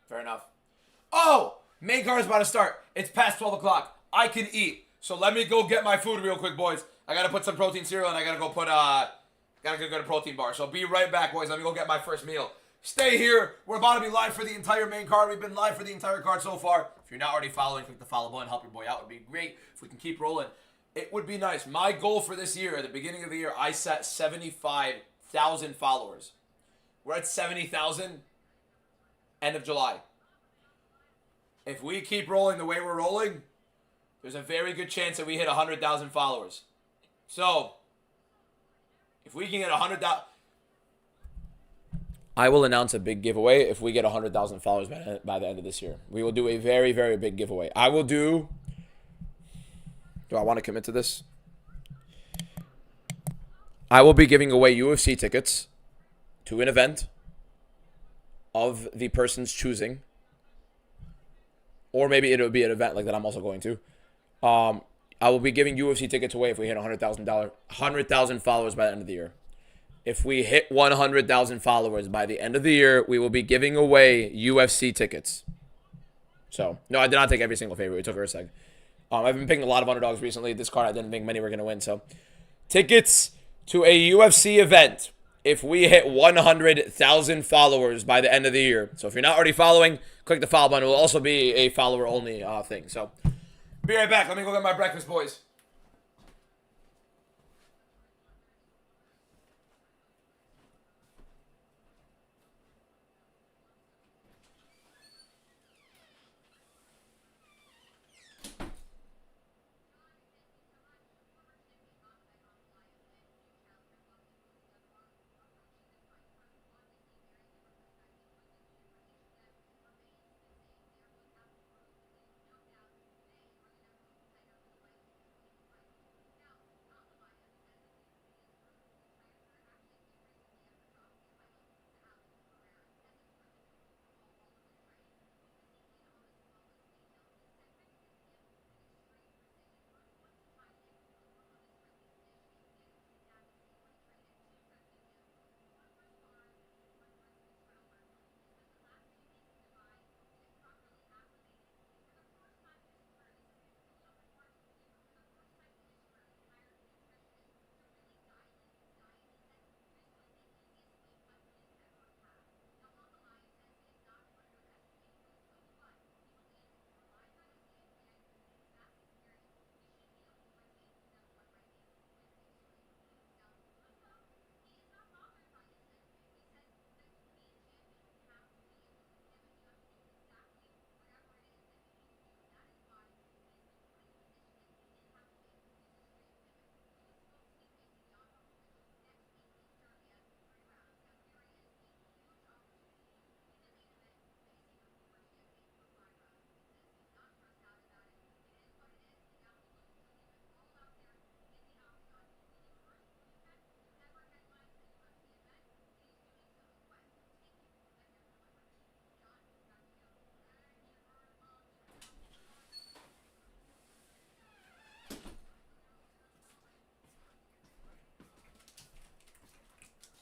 Fair enough. Oh! Main card is about to start. It's past 12 o'clock. I can eat. So let me go get my food real quick, boys. I gotta put some protein cereal and I gotta go put, gotta go get a protein bar. So be right back, boys. Let me go get my first meal. Stay here. We're about to be live for the entire main card. We've been live for the entire card so far. If you're not already following, click the follow button. Help your boy out. It would be great if we can keep rolling. It would be nice. My goal for this year, at the beginning of the year, I set 75,000 followers. We're at 70,000 end of July. If we keep rolling the way we're rolling, there's a very good chance that we hit 100,000 followers. So, if we can get 100,000... I will announce a big giveaway if we get 100,000 followers by the end of this year. We will do a very, very big giveaway. I will do... Do I want to commit to this? I will be giving away UFC tickets to an event of the person's choosing. Or maybe it'll be an event like that I'm also going to. I will be giving UFC tickets away if we hit 100,000 followers by the end of the year. If we hit 100,000 followers by the end of the year, we will be giving away UFC tickets. So, no, I did not take every single favorite. We took Urseg. I've been picking a lot of underdogs recently. This card, I didn't think many were going to win. So, tickets to a UFC event if we hit 100,000 followers by the end of the year. So, if you're not already following, click the follow button. It will also be a follower-only thing. So, be right back. Let me go get my breakfast, boys.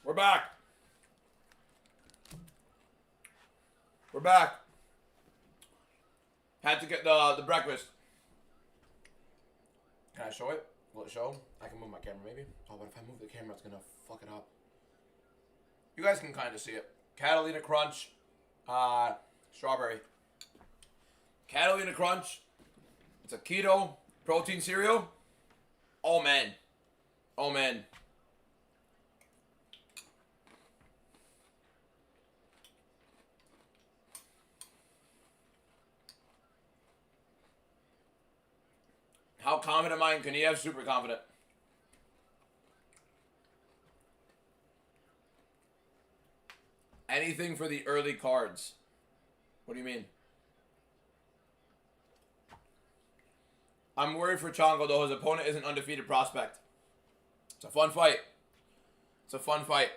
We're back. We're back. Had to get the breakfast. Can I show it? Will it show? I can move my camera maybe. Oh, but if I move the camera, it's gonna fuck it up. You guys can kind of see it. Catalina Crunch, strawberry. Catalina Crunch. It's a keto protein cereal. Oh man. Oh man. How confident am I in Kaniev? Super confident. Anything for the early cards. What do you mean? I'm worried for Chongo, though. His opponent is an undefeated prospect. It's a fun fight. It's a fun fight.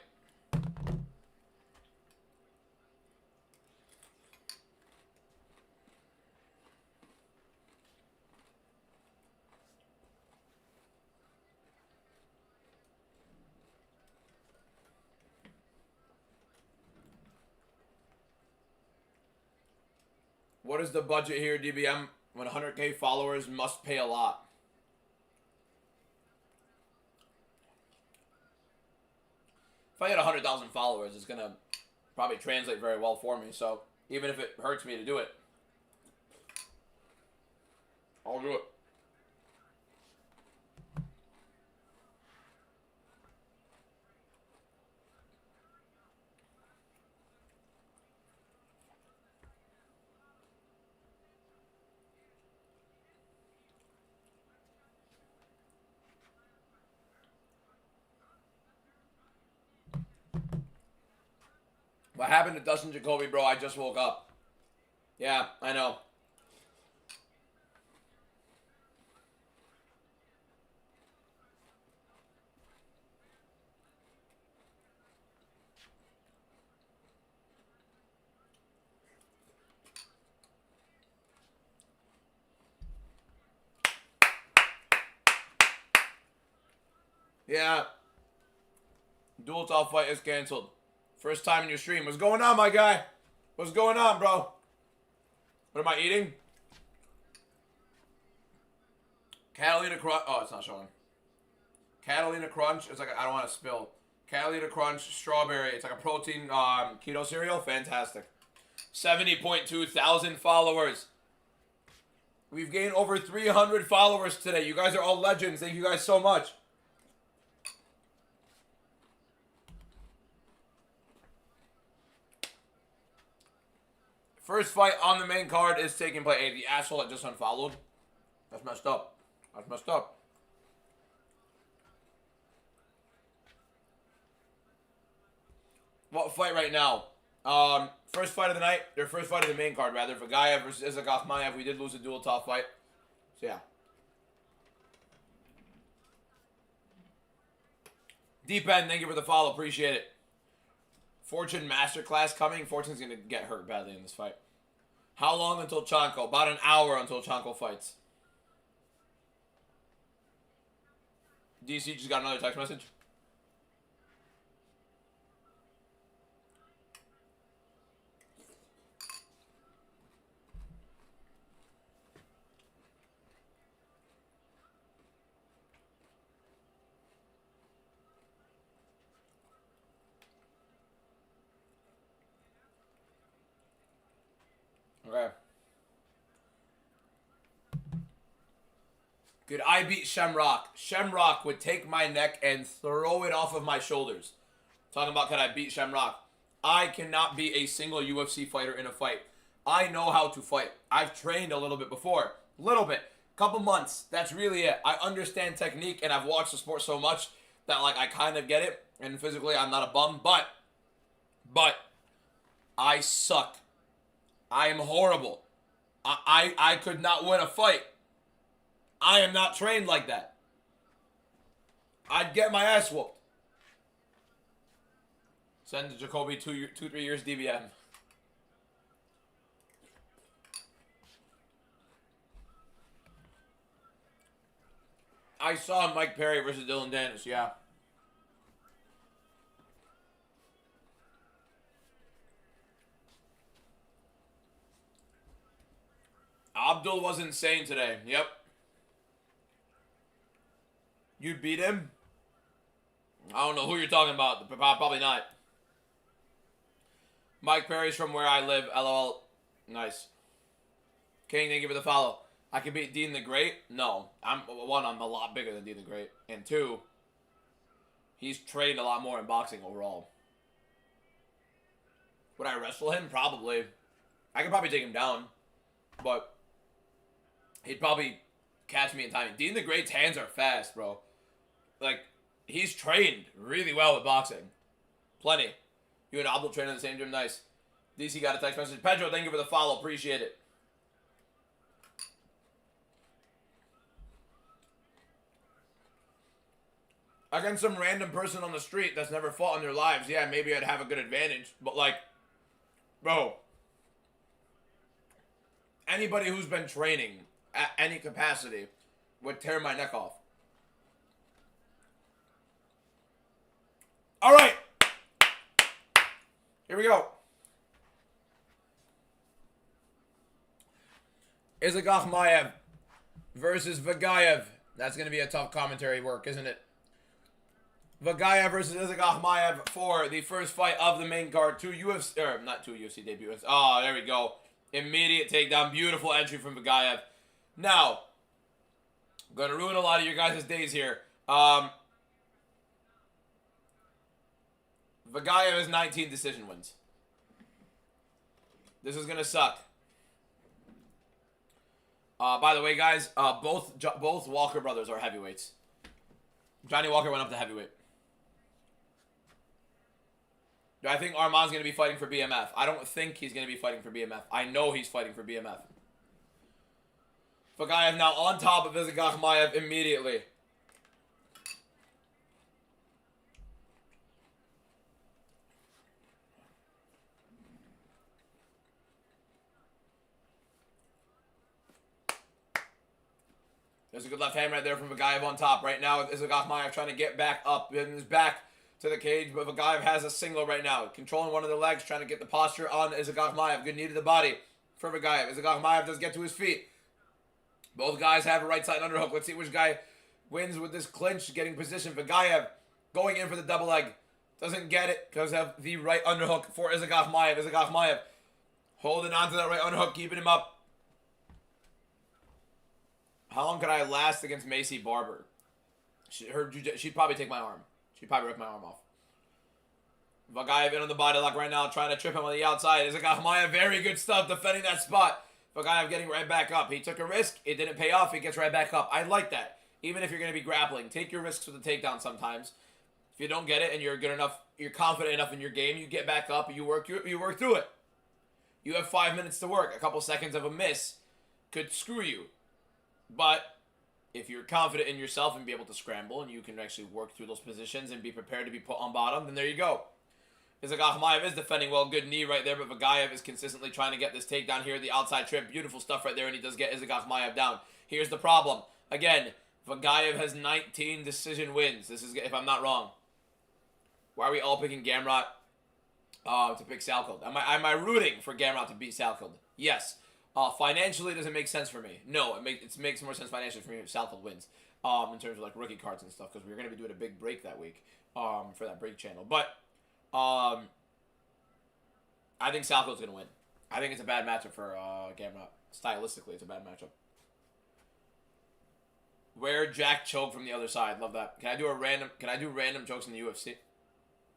What is the budget here, DBM? When 100K followers must pay a lot. If I get 100,000 followers, it's going to probably translate very well for me. So even if it hurts me to do it, I'll do it. What happened to Dustin Jacoby, bro? I just woke up. Yeah, I know. Yeah. Dual top fight is canceled. First time in your stream. What's going on, my guy? What's going on, bro? What am I eating? Catalina Crunch. Oh, it's not showing. Catalina Crunch. It's like I don't want to spill. Catalina Crunch strawberry. It's like a protein keto cereal. Fantastic. 70.2 thousand followers. We've gained over 300 followers today. You guys are all legends. Thank you guys so much. First fight on the main card is taking place. Hey, the asshole that just unfollowed. That's messed up. That's messed up. What fight right now? First fight of the night. Their first fight of the main card, rather. Vagayev versus Isagakhmayev. We did lose a dual top fight. So, yeah. Deep End, thank you for the follow. Appreciate it. Fortune Masterclass coming. Fortune's going to get hurt badly in this fight. How long until Chanko? About an hour until Chanko fights. DC just got another text message. Okay. Could I beat Shamrock? Shamrock would take my neck and throw it off of my shoulders. Talking about could I beat Shamrock? I cannot be a single UFC fighter in a fight. I know how to fight. I've trained a little bit before. A little bit. Couple months. That's really it. I understand technique and I've watched the sport so much that like I kind of get it. And physically I'm not a bum. But I suck. I am horrible. I could not win a fight. I am not trained like that. I'd get my ass whooped. Send to Jacoby 2-3 years DBM. I saw Mike Perry versus Dylan Dennis, yeah. Abdul was insane today. Yep. You'd beat him? I don't know who you're talking about. Probably not. Mike Perry's from where I live. LOL. Nice. King, thank you for the follow. I could beat Dean the Great? No. I'm a lot bigger than Dean the Great. And two, he's trained a lot more in boxing overall. Would I wrestle him? Probably. I could probably take him down. But he'd probably catch me in time. Dean the Great's hands are fast, bro. Like, he's trained really well with boxing. Plenty. You and Abdul train in the same gym? Nice. DC got a text message. Pedro, thank you for the follow. Appreciate it. Against some random person on the street that's never fought in their lives, yeah, maybe I'd have a good advantage. But, like, bro, anybody who's been training at any capacity would tear my neck off. All right. Here we go. Isakhmaev versus Vagayev. That's going to be a tough commentary work, isn't it? Vagayev versus Isakhmaev for the first fight of the main card. Two UFC, or not two UFC debuts. Oh, there we go. Immediate takedown. Beautiful entry from Vagayev. Now, I'm going to ruin a lot of your guys' days here. Vagayev has 19 decision wins. This is going to suck. By the way, guys, both Walker brothers are heavyweights. Johnny Walker went up to heavyweight. Do I think Arman's going to be fighting for BMF? I don't think he's going to be fighting for BMF. I know he's fighting for BMF. Vagayev now on top of Isakhmaev immediately. There's a good left hand right there from Vagayev on top. Right now, Isakhmaev trying to get back up in his back to the cage, but Vagayev has a single right now. Controlling one of the legs, trying to get the posture on Isakhmaev. Good knee to the body for Vagayev. Isakhmaev does get to his feet. Both guys have a right side underhook. Let's see which guy wins with this clinch, getting position. Vagayev going in for the double leg. Doesn't get it because of the right underhook for Isakhmaev. Isakhmaev holding on to that right underhook, keeping him up. How long could I last against Macy Barber? She'd probably take my arm. She'd probably rip my arm off. Vagayev in on the body lock right now, trying to trip him on the outside. Isakhmaev, very good stuff, defending that spot. Vagayev getting right back up. He took a risk. It didn't pay off. He gets right back up. I like that. Even if you're going to be grappling, take your risks with the takedown sometimes. If you don't get it and you're good enough, you're confident enough in your game, you get back up and you work through it. You have 5 minutes to work. A couple seconds of a miss could screw you. But if you're confident in yourself and be able to scramble and you can actually work through those positions and be prepared to be put on bottom, then there you go. Isakhmaev is defending well. Good knee right there, but Vagayev is consistently trying to get this takedown here. The outside trip. Beautiful stuff right there, and he does get Isakhmaev down. Here's the problem. Again, Vagayev has 19 decision wins. This is, if I'm not wrong. Why are we all picking Gamrot to pick Salkeld? Am I rooting for Gamrot to beat Salkeld? Yes. Financially, it doesn't make sense for me. No, it makes more sense financially for me if Salkeld wins. In terms of like rookie cards and stuff, because we're going to be doing a big break that week for that break channel. But I think Salkeld's going to win. I think it's a bad matchup for Gamrot. Stylistically, it's a bad matchup. Where Jack choke from the other side. Love that. Can I do random jokes in the UFC?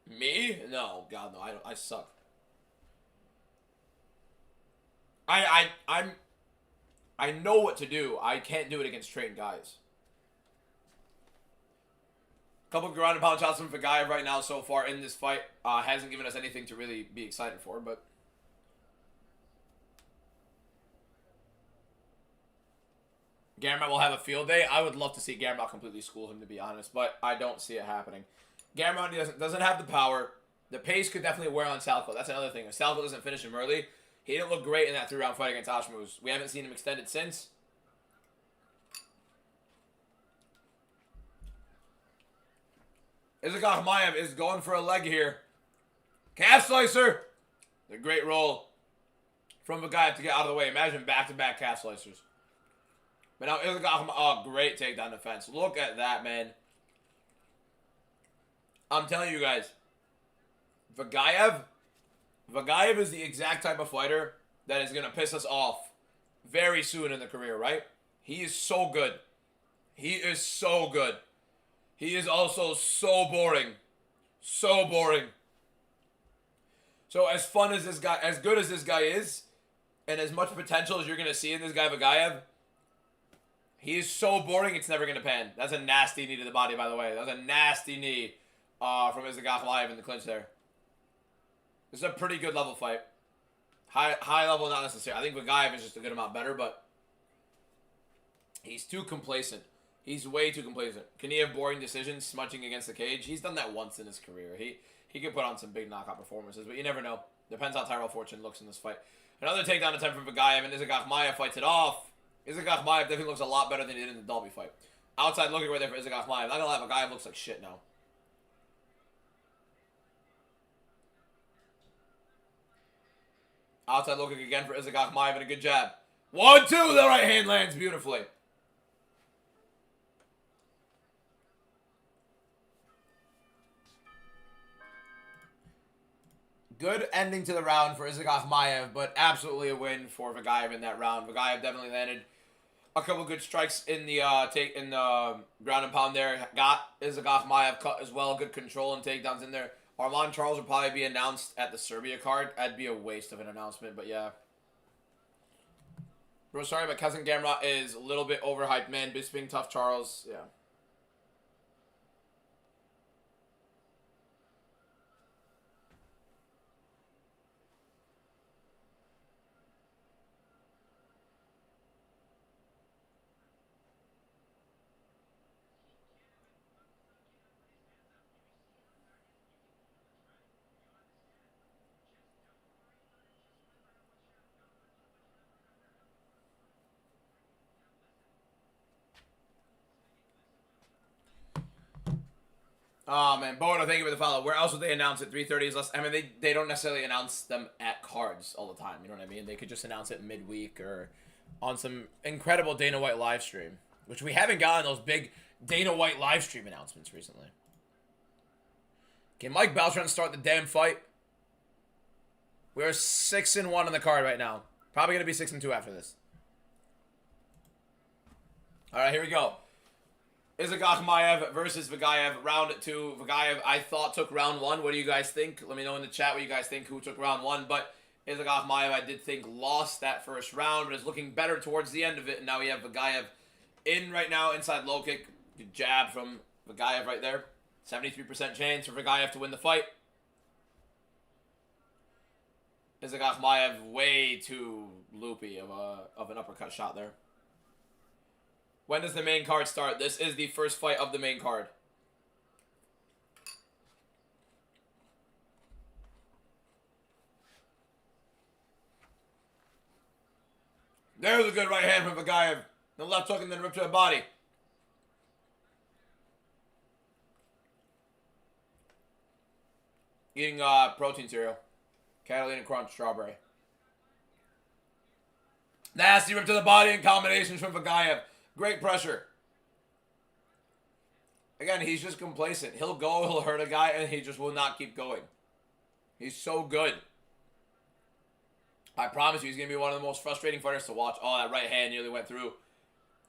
Me? No, God no. I suck. I know what to do. I can't do it against trained guys. Couple of ground and pound shots from Vagayev right now so far in this fight. Hasn't given us anything to really be excited for, but Gamrot will have a field day. I would love to see Gamrot completely school him, to be honest, but I don't see it happening. Gamrot doesn't have the power. The pace could definitely wear on Salkeld. That's another thing. If Salkeld doesn't finish him early, he didn't look great in that 3-round fight against Ashmouz. We haven't seen him extended since. Isakhmaev is going for a leg here. Calf slicer. The great roll from Vagayev to get out of the way. Imagine back-to-back calf slicers. But now Isakhmaev, oh, great takedown defense. Look at that, man. I'm telling you guys, Vagayev is the exact type of fighter that is going to piss us off very soon in the career, right? He is so good. He is so good. He is also so boring. So boring. So as fun as this guy, as good as this guy is, and as much potential as you're going to see in this guy Vagayev, he is so boring it's never going to pan. That's a nasty knee to the body, by the way. That was a nasty knee from ANKALAEV in the clinch there. This is a pretty good level fight. High level, not necessary. I think Vagayev is just a good amount better, but he's too complacent. He's way too complacent. Can he have boring decisions, smudging against the cage? He's done that once in his career. He could put on some big knockout performances, but you never know. Depends how Tyrell Fortune looks in this fight. Another takedown attempt from Vagayev, and ANKALAEV fights it off. ANKALAEV definitely looks a lot better than he did in the Dalby fight. Outside looking right there for ANKALAEV. Not gonna lie, Vagayev looks like shit now. Outside looking again for ANKALAEV and a good jab. 1-2, the right hand lands beautifully. Good ending to the round for ANKALAEV, but absolutely a win for Vagayev in that round. Vagayev definitely landed a couple good strikes in the ground and pound there. Got ANKALAEV cut as well. Good control and takedowns in there. Armand Charles will probably be announced at the Serbia card. That'd be a waste of an announcement, but yeah. Bro, sorry, but Cousin Gamrot is a little bit overhyped, man. Bisping, tough Charles. Yeah. Oh, man. Bono, thank you for the follow. Where else would they announce it? 3:30 is less. I mean, they don't necessarily announce them at cards all the time. You know what I mean? They could just announce it midweek or on some incredible Dana White live stream, which we haven't gotten those big Dana White live stream announcements recently. Can Mike Beltran start the damn fight? We're 6-1 on the card right now. Probably going to be 6-2 after this. All right, here we go. ANKALAEV versus Vagayev, round 2. Vagayev, I thought, took round 1. What do you guys think? Let me know in the chat what you guys think, who took round 1. But ANKALAEV, I did think, lost that first round, but is looking better towards the end of it. And now we have Vagayev in right now, inside low kick. Good jab from Vagayev right there. 73% chance for Vagayev to win the fight. ANKALAEV way too loopy of an uppercut shot there. When does the main card start? This is the first fight of the main card. There's a good right hand from Vagayev. The left hook and then rip to the body. Eating protein cereal. Catalina Crunch strawberry. Nasty rip to the body and combinations from Vagayev. Great pressure. Again, he's just complacent. He'll go, he'll hurt a guy, and he just will not keep going. He's so good. I promise you, he's going to be one of the most frustrating fighters to watch. Oh, that right hand nearly went through.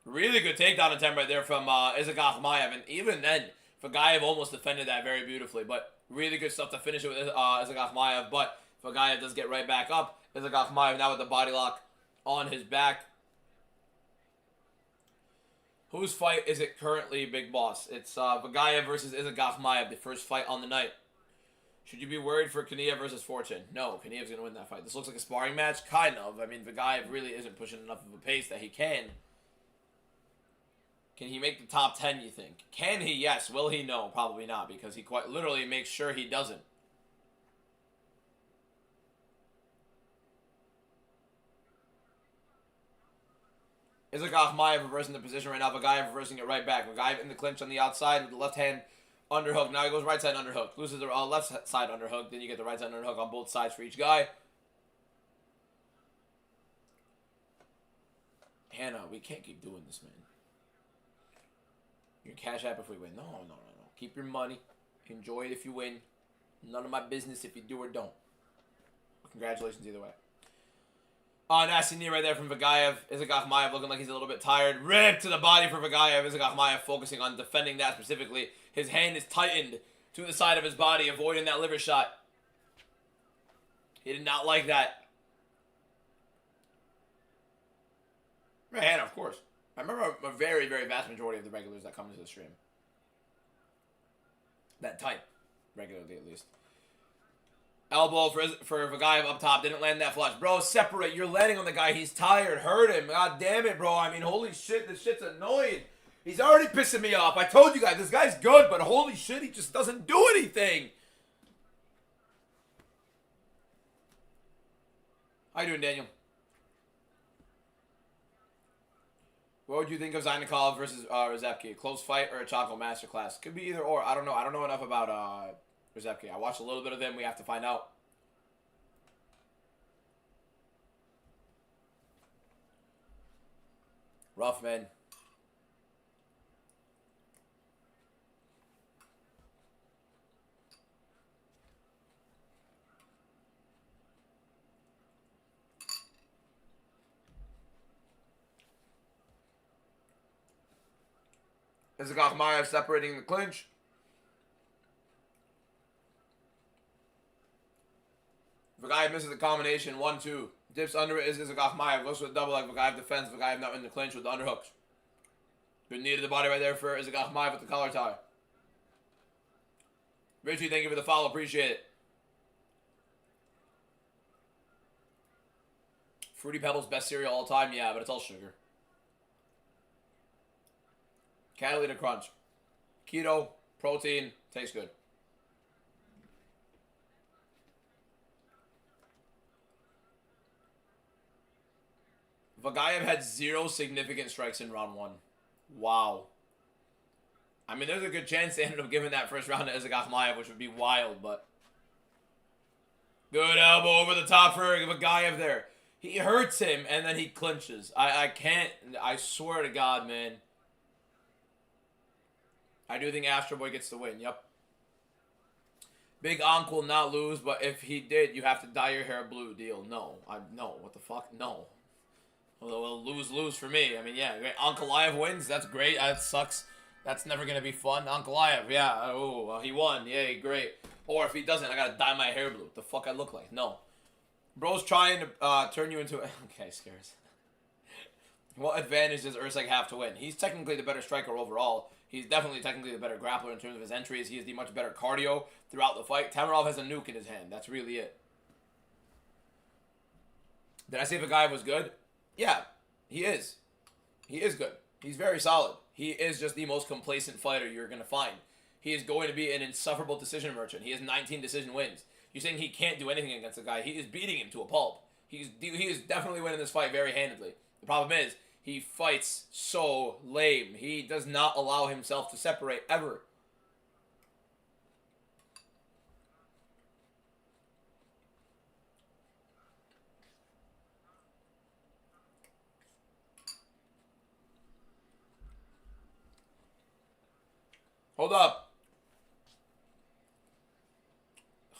Really good takedown attempt right there from ANKALAEV. And even then, Vagayev almost defended that very beautifully. But really good stuff to finish it with ANKALAEV. But Vagayev does get right back up. ANKALAEV now with the body lock on his back. Whose fight is it currently, Big Boss? It's Vagayev versus ANKALAEV, the first fight on the night. Should you be worried for Kniev versus Fortune? No, Kniev's going to win that fight. This looks like a sparring match, kind of. I mean, Vagayev really isn't pushing enough of a pace that he can. Can he make the top 10, you think? Can he? Yes. Will he? No, probably not, because he quite literally makes sure he doesn't. ANKALAEV reversing the position right now. Vagayev reversing it right back. Vagayev in the clinch on the outside with the left hand underhook. Now he goes right side underhook. Loses the left side underhook. Then you get the right side underhook on both sides for each guy. Hannah, we can't keep doing this, man. Your cash app if we win. No. Keep your money. Enjoy it if you win. None of my business if you do or don't. Congratulations either way. Nasty knee right there from Vagayev. Isaac Akhmaev looking like he's a little bit tired. Rip to the body for Vagayev. Isaac Akhmaev focusing on defending that specifically. His hand is tightened to the side of his body, avoiding that liver shot. He did not like that. Right hand, of course. I remember a very, very vast majority of the regulars that come into the stream. That type. Regularly, at least. Elbow for Vagayev up top. Didn't land that flush. Bro, separate. You're landing on the guy. He's tired. Hurt him. God damn it, bro. I mean, holy shit. This shit's annoying. He's already pissing me off. I told you guys, this guy's good, but holy shit, he just doesn't do anything. How you doing, Daniel? What would you think of ANKALAEV versus Rizepki? Close fight or a Choco Masterclass? Could be either or. I don't know. I don't know enough about Rizepki. I watched a little bit of him. We have to find out. Rough, man. Isaac Akhmaev separating the clinch. Vagayev misses the combination. 1-2. Dips under it is Isaac Akhmaev. Goes for the double leg. Vagayev defends. Vagayev not in the clinch with the underhooks. Good knee to the body right there for Isaac Akhmaev with the collar tie. Richie, thank you for the follow. Appreciate it. Fruity Pebbles, best cereal all time. Yeah, but it's all sugar. Catalina Crunch. Keto, protein, tastes good. Vagayev had 0 significant strikes in round 1. Wow. I mean, there's a good chance they ended up giving that first round to Isaac Akhmaev, which would be wild, but... Good elbow over the top for Vagayev there. He hurts him, and then he clinches. I can't... I swear to God, man. I do think Astro Boy gets the win. Yep. Big Onk will not lose, but if he did, you have to dye your hair blue. Deal. No. No. What the fuck? No. Well, lose for me. I mean, yeah. ANKALAEV wins. That's great. That sucks. That's never going to be fun. ANKALAEV, yeah. Oh, well, he won. Yay, great. Or if he doesn't, I got to dye my hair blue. What the fuck I look like? No. Bro's trying to turn you into... Okay, scares. What advantage does Erceg have to win? He's technically the better striker overall. He's definitely technically the better grappler in terms of his entries. He has the much better cardio throughout the fight. Tamarov has a nuke in his hand. That's really it. Did I say Vagayev was good? Yeah, he is. He is good. He's very solid. He is just the most complacent fighter you're going to find. He is going to be an insufferable decision merchant. He has 19 decision wins. You're saying he can't do anything against the guy. He is beating him to a pulp. He is definitely winning this fight very handedly. The problem is, he fights so lame. He does not allow himself to separate ever. Hold up.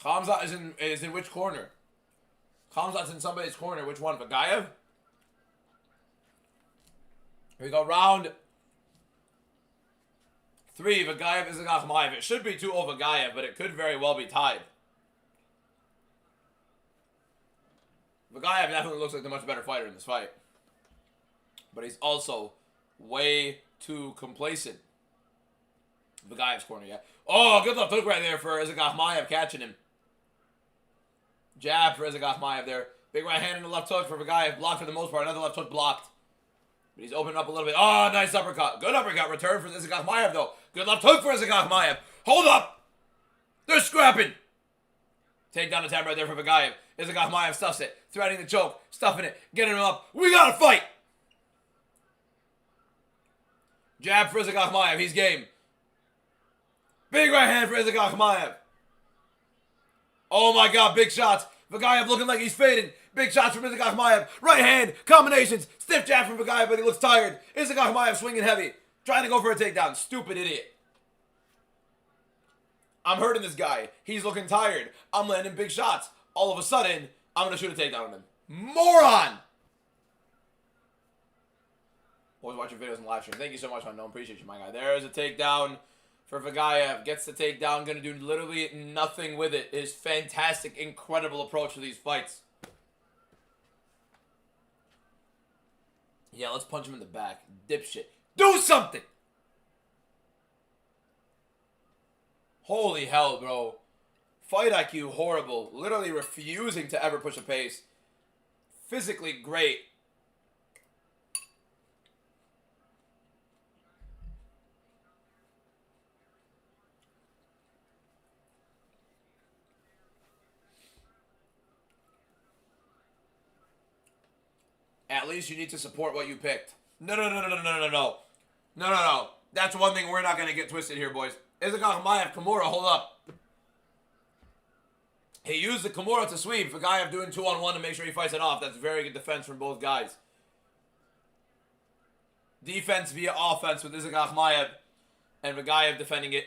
Khamzat is in which corner? Khamzat's in somebody's corner. Which one? Vagayev? Here we go. Round 3. Vagayev is Akhmaev. It should be 2-0 Vagayev, but it could very well be tied. Vagayev definitely looks like the much better fighter in this fight. But he's also way too complacent. Vagayev's corner, yeah. Oh, good left hook right there for Isaac Akhmaev catching him. Jab for Isaac Akhmaev there. Big right hand and the left hook for Vagayev. Blocked for the most part. Another left hook blocked. But he's opening up a little bit. Oh, nice uppercut. Good uppercut return for Isaac Akhmaev, though. Good left hook for Isaac Akhmaev. Hold up. They're scrapping. Takedown attempt right there for Vagayev. Isaac Akhmaev stuffs it. Threatening the choke. Stuffing it. Getting him up. We got to fight. Jab for Isaac Akhmaev. He's game. Big right hand for Isaac Akhmaev. Oh my God, big shots. Vagayev looking like he's fading. Big shots from Isaac Akhmaev. Right hand, combinations. Stiff jab from Vagayev, but he looks tired. Isaac Akhmaev swinging heavy. Trying to go for a takedown. Stupid idiot. I'm hurting this guy. He's looking tired. I'm landing big shots. All of a sudden, I'm going to shoot a takedown on him. Moron! Always watch your videos and live stream. Thank you so much, Unknown. Appreciate you, my guy. There is a takedown for Vagayev. Gets the takedown. Going to do literally nothing with it. It is fantastic, incredible approach to these fights. Yeah, let's punch him in the back. Dipshit. Do something! Holy hell, bro. Fight IQ, horrible. Literally refusing to ever push a pace. Physically great. At least you need to support what you picked. No. No. That's one thing we're not going to get twisted here, boys. Isaac Mayev, Kimura, hold up. He used the Kimura to sweep. Vagayev doing 2-on-1 to make sure he fights it off. That's very good defense from both guys. Defense via offense with Isaac Mayev and Vagayev defending it,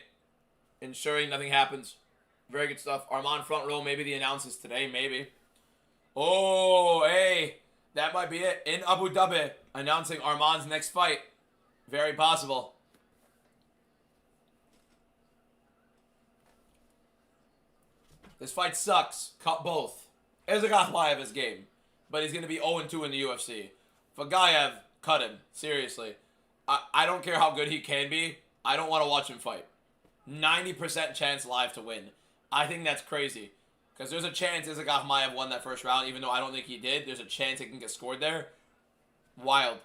ensuring nothing happens. Very good stuff. Arman front row, maybe the announces today, maybe. Oh, hey. That might be it. In Abu Dhabi, announcing Arman's next fight. Very possible. This fight sucks. Cut both. Isaac Mayev is game. But he's going to be 0-2 in the UFC. Vagayev, cut him. Seriously. I don't care how good he can be. I don't want to watch him fight. 90% chance live to win. I think that's crazy. Because there's a chance Isaac Mayev won that first round, even though I don't think he did. There's a chance it can get scored there. Wild.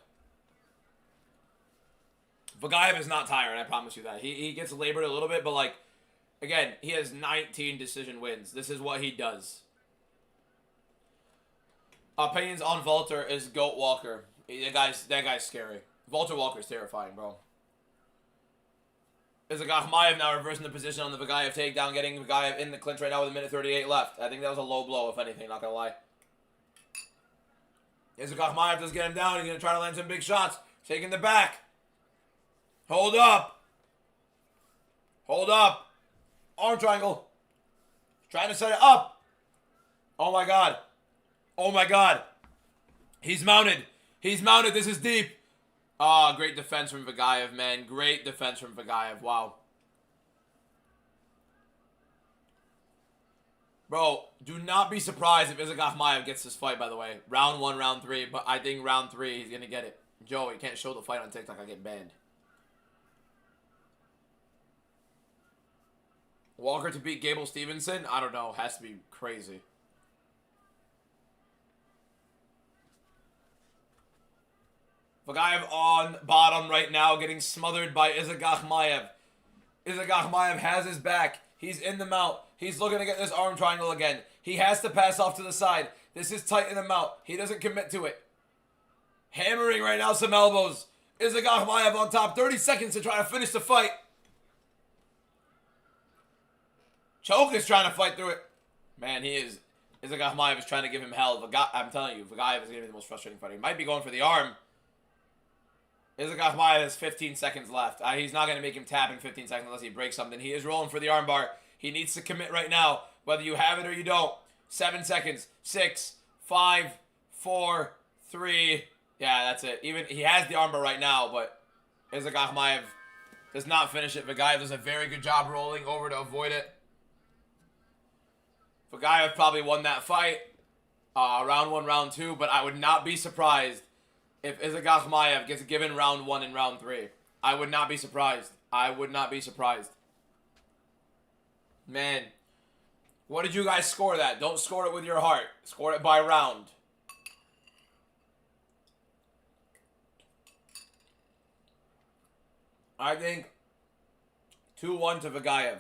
Vagayev is not tired, I promise you that. He gets labored a little bit, but like, again, he has 19 decision wins. This is what he does. Opinions on Walter is Goat Walker. That guy's scary. Walter Walker's terrifying, bro. Isaac Mayev now reversing the position on the Vagayev takedown, getting Vagayev in the clinch right now with 1:38 left. I think that was a low blow, if anything, not gonna lie. Isaac Mayev does get him down. He's gonna try to land some big shots. Taking the back. Hold up. Hold up. Arm triangle. Trying to set it up. Oh my god. Oh my god. He's mounted. He's mounted. This is deep. Ah, great defense from Vagayev, man. Great defense from Vagayev. Wow. Bro, do not be surprised if Isaac Mayev gets this fight, by the way. Round 1, round 3. But I think round 3, he's going to get it. Joe, you can't show the fight on TikTok. I get banned. Walker to beat Gable Stevenson? I don't know. Has to be crazy. Vagayev on bottom right now, getting smothered by Isaac Mayev. Isaac Mayev has his back. He's in the mount. He's looking to get this arm triangle again. He has to pass off to the side. This is tight in the mount. He doesn't commit to it. Hammering right now some elbows. Isaac Mayev on top. 30 seconds to try to finish the fight. Choke is trying to fight through it. Man, he is. Isaac Mayev is trying to give him hell. I'm telling you, Vagayev is going to be the most frustrating fighter. He might be going for the arm. Isaac Mayev has 15 seconds left. He's not going to make him tap in 15 seconds unless he breaks something. He is rolling for the armbar. He needs to commit right now, whether you have it or you don't. 7 seconds. 6, 5, 4, 3. Yeah, that's it. Even he has the armbar right now, but Isaac Mayev does not finish it. Vagayev does a very good job rolling over to avoid it. Vagayev probably won that fight. Round 1, round 2, but I would not be surprised if Isaac Mayev gets given round 1 and round 3. I would not be surprised. I would not be surprised. Man. What did you guys score that? Don't score it with your heart. Score it by round. I think 2-1 to Vagayev.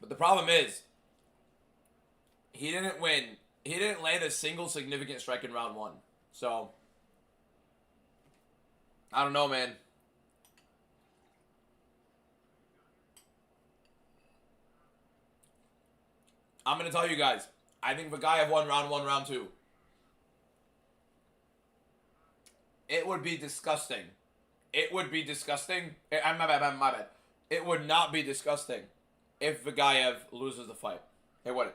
But the problem is, he didn't win. He didn't land a single significant strike in round 1. So, I don't know, man. I'm going to tell you guys. I think Vagayev won round 1, round 2. It would be disgusting. It would be disgusting. My bad, my bad. It would not be disgusting if Vagayev loses the fight. It wouldn't.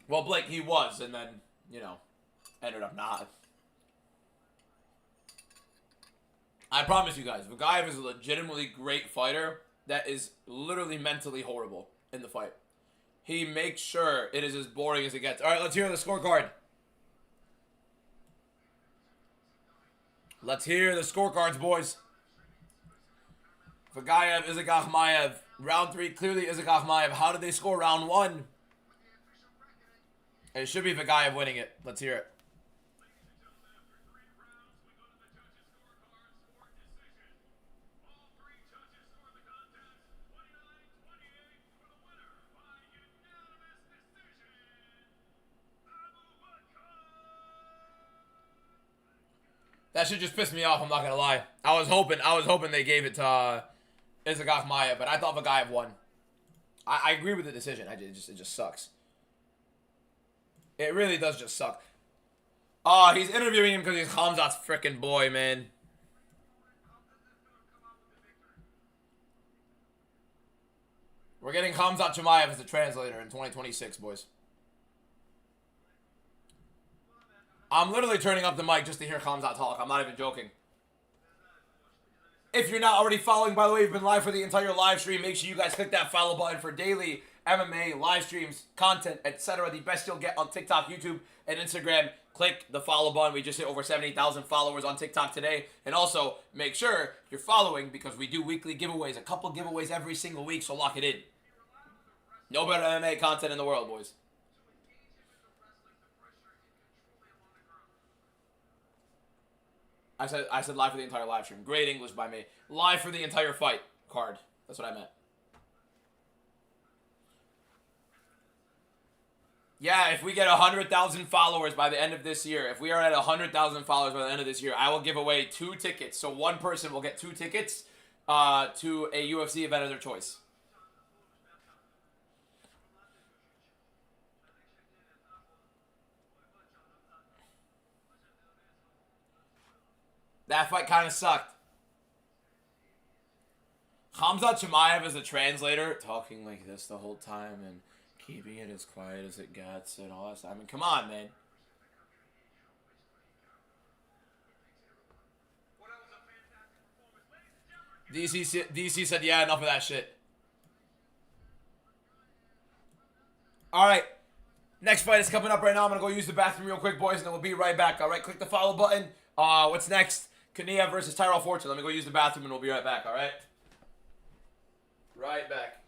Well, Blake, he was, and then, you know, ended up not. I promise you guys, Vagayev is a legitimately great fighter that is literally mentally horrible in the fight. He makes sure it is as boring as it gets. All right, let's hear the scorecard. Let's hear the scorecards, boys. Vagayev, Isaac Akhmaev. Round 3, clearly Isaac Akhmaev. How did they score round 1? It should be Vagayev winning it. Let's hear it. That should just piss me off, I'm not gonna lie. I was hoping they gave it to Isaac Akhmaev, but I thought Vagayev won. I agree with the decision. It just sucks. It really does just suck. Oh, he's interviewing him because he's Khamzat's freaking boy, man. We're getting Khamzat Chimaev as the translator in 2026, boys. I'm literally turning up the mic just to hear Khamzat talk. I'm not even joking. If you're not already following, by the way, we've been live for the entire live stream. Make sure you guys click that follow button for daily MMA, live streams, content, etc. The best you'll get on TikTok, YouTube, and Instagram. Click the follow button. We just hit over 70,000 followers on TikTok today. And also, make sure you're following because we do weekly giveaways. A couple giveaways every single week, so lock it in. No better MMA content in the world, boys. I said live for the entire live stream. Great English by me. Live for the entire fight card. That's what I meant. Yeah, if we get 100,000 followers by the end of this year, if we are at 100,000 followers by the end of this year, I will give away 2 tickets. So one person will get 2 tickets to a UFC event of their choice. That fight kind of sucked. Khamzat Chimaev is a translator, talking like this the whole time and keeping it as quiet as it gets and all that stuff. I mean, come on, man. DC said, yeah, enough of that shit. All right. Next fight is coming up right now. I'm going to go use the bathroom real quick, boys, and then we'll be right back. All right, click the follow button. What's next? Kania versus Tyrell Fortune. Let me go use the bathroom, and we'll be right back, all right? Right back.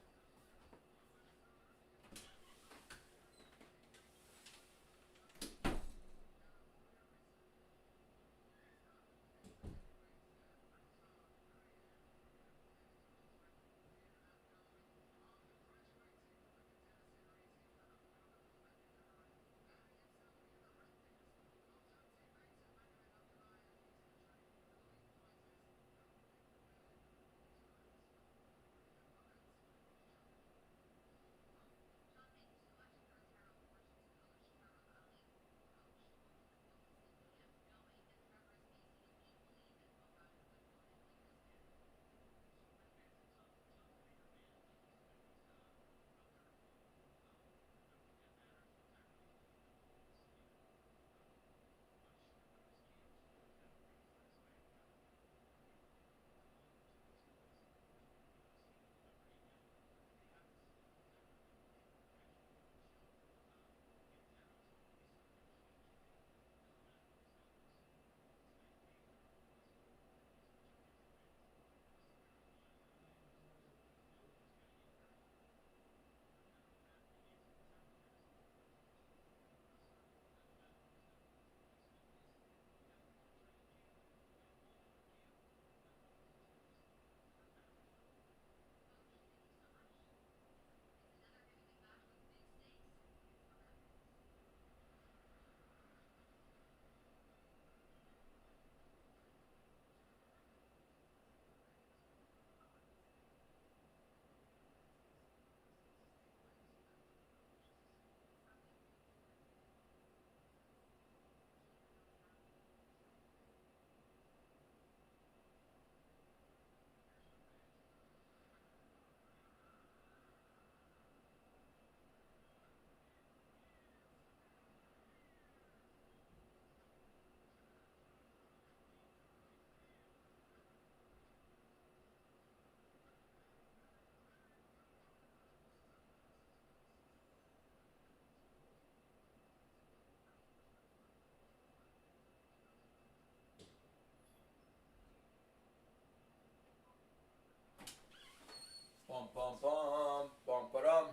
bum bum bum ba-dum.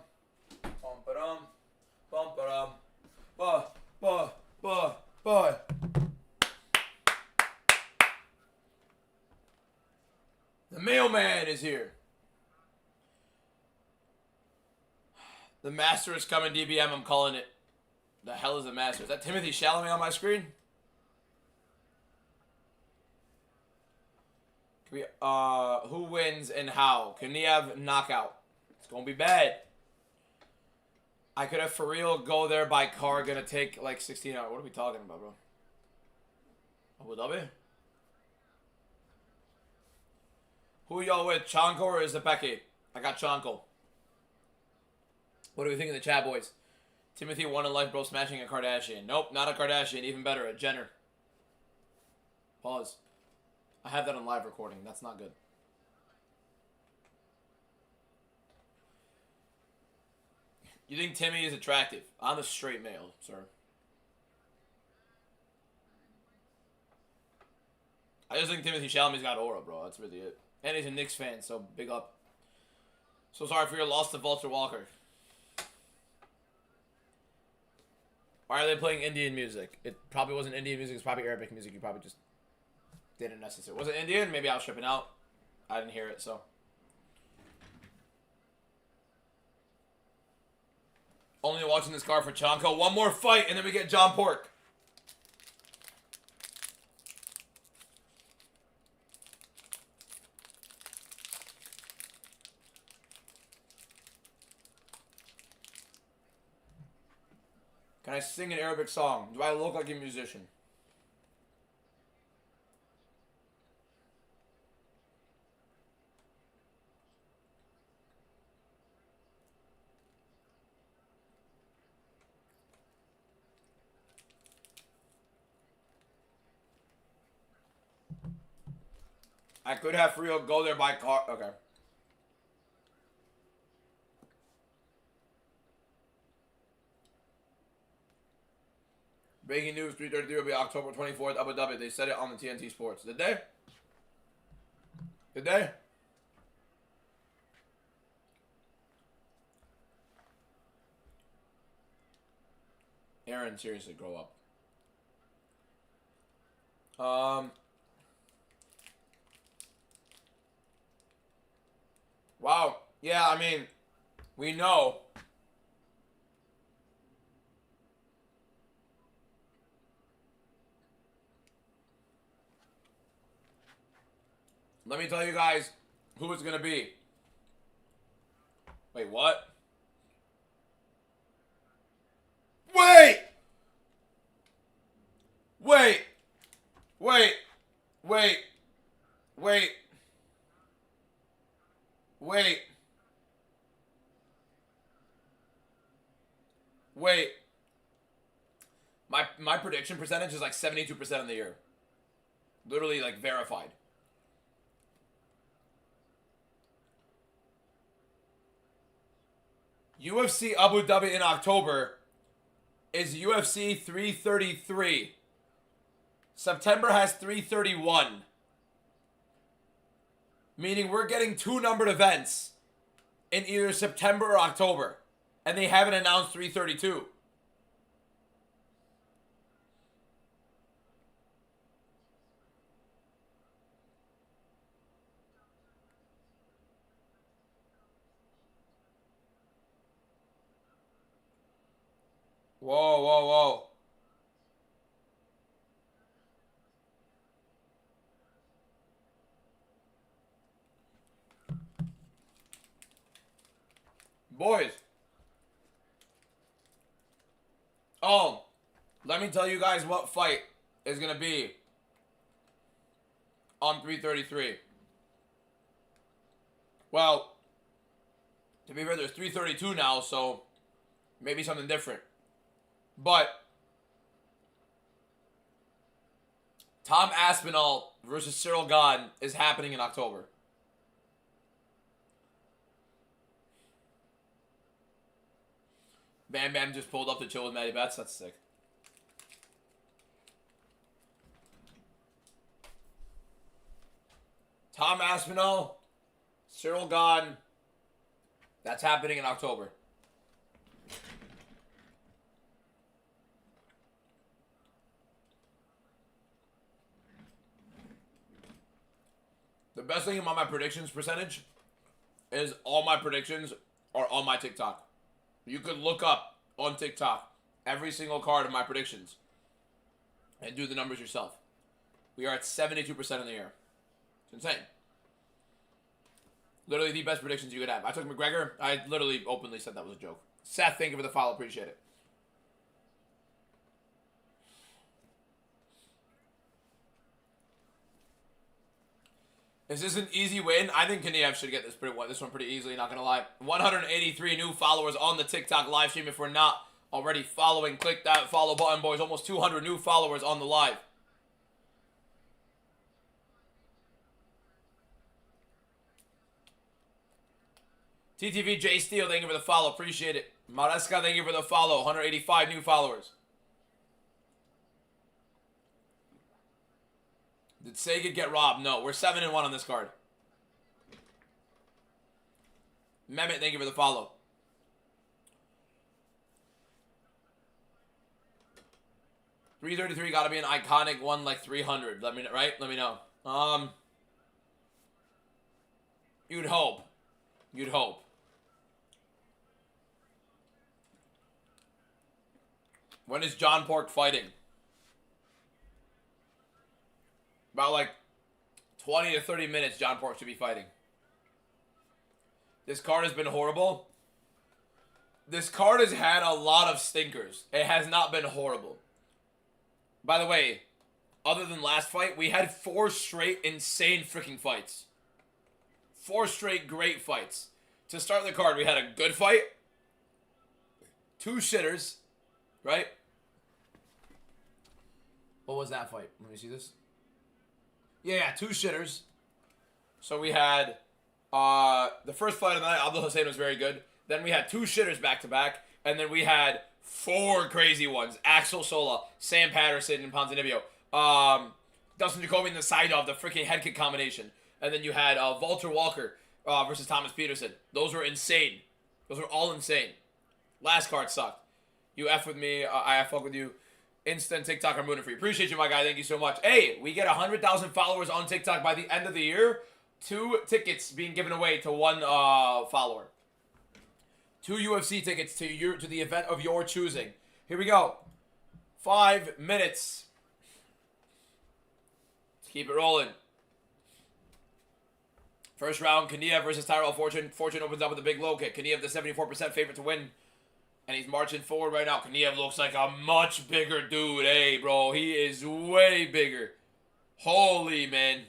Bum ba-dum. Bum ba-dum. Ba ba ba ba. The mailman is here. The master is coming, DBM. I'm calling it. The hell is the master? Is that Timothy Chalamet on my screen? Can we, who wins and how? Kaniev knockout. It's gonna be bad. I could have for real go there by car. Gonna take like 16 hours. What are we talking about, bro? Abu Dhabi? Who y'all with? Chanko or Zabeki? I got Chanko. What do we think of the chat, boys? Timothy won in life, bro, smashing a Kardashian. Nope, not a Kardashian. Even better, a Jenner. Pause. I have that on live recording. That's not good. You think Timmy is attractive? I'm a straight male, sir. I just think Timothy Chalamet's got aura, bro. That's really it. And he's a Knicks fan, so big up. So sorry for your loss to Vulture Walker. Why are they playing Indian music? It probably wasn't Indian music. It's probably Arabic music. You probably just didn't necessarily. Was it Indian? Maybe I was tripping out. I didn't hear it, so. Only watching this card for Chanko. One more fight, and then we get John Pork. Can I sing an Arabic song? Do I look like a musician? I could have for real go there by car. Okay. Breaking news, 3:33 will be October 24th, Abu Dhabi. They said it on the TNT Sports. Did they? Did they? Aaron, seriously, grow up. Wow. Yeah, I mean, we know. Let me tell you guys who it's going to be. Wait, what? Wait! Wait! Wait! Wait! Wait! Wait. Wait. My prediction percentage is like 72% in the year. Literally like verified. UFC Abu Dhabi in October is UFC 333. September has 331. Meaning we're getting two numbered events in either September or October. And they haven't announced 332. Whoa, whoa, whoa. Boys. Oh, let me tell you guys what fight is going to be on 333. Well, to be fair, there's 332 now, so maybe something different. But Tom Aspinall versus Cyril Gane is happening in October. Bam Bam just pulled up to chill with Matty Betts. That's sick. Tom Aspinall, Cyril Gane, That's happening in October. The best thing about my predictions percentage is all my predictions are on my TikTok. You could look up on TikTok every single card of my predictions and do the numbers yourself. We are at 72% in the year. It's insane. Literally the best predictions you could have. I took McGregor. I literally openly said that was a joke. Seth, thank you for the follow. Appreciate it. Is this an easy win? I think Kaniev should get this one pretty easily, not going to lie. 183 new followers on the TikTok live stream. If we're not already following, click that follow button, boys. Almost 200 new followers on the live. TTV J Steele, thank you for the follow. Appreciate it. Maresca, thank you for the follow. 185 new followers. Did Sega get robbed? No, we're 7-1 on this card. Mehmet, thank you for the follow. $333 gotta be an iconic one like 300. Let me know, right? Let me know. You'd hope. You'd hope. When is John Pork fighting? About like 20 to 30 minutes, John Pork should be fighting. This card has been horrible. This card has had a lot of stinkers. It has not been horrible. By the way, other than last fight, we had 4 straight insane freaking fights. 4 straight great fights. To start the card, we had a good fight. 2 shitters. Right? What was that fight? Let me see this. Yeah, 2 shitters. So we had the first fight of the night, Abdul Hussein was very good. Then we had 2 shitters back to back. And then we had 4 crazy ones. Axel Sola, Sam Patterson, and Ponzinibbio. Dustin Jacoby and the side of the freaking head kick combination. And then you had Walter Walker versus Thomas Peterson. Those were insane. Those were all insane. Last card sucked. You F with me. I fuck with you. Instant TikTok, I'm rooting for you. Appreciate you, my guy. Thank you so much. Hey, we get 100,000 followers on TikTok by the end of the year. 2 tickets being given away to 1 follower. 2 UFC tickets to the event of your choosing. Here we go. 5 minutes. Let's keep it rolling. First round, Kaniev versus Tyrell Fortune. Fortune opens up with a big low kick. Kaniev, the 74% favorite to win. And he's marching forward right now. Kaniev looks like a much bigger dude. Hey, bro. He is way bigger. Holy, man.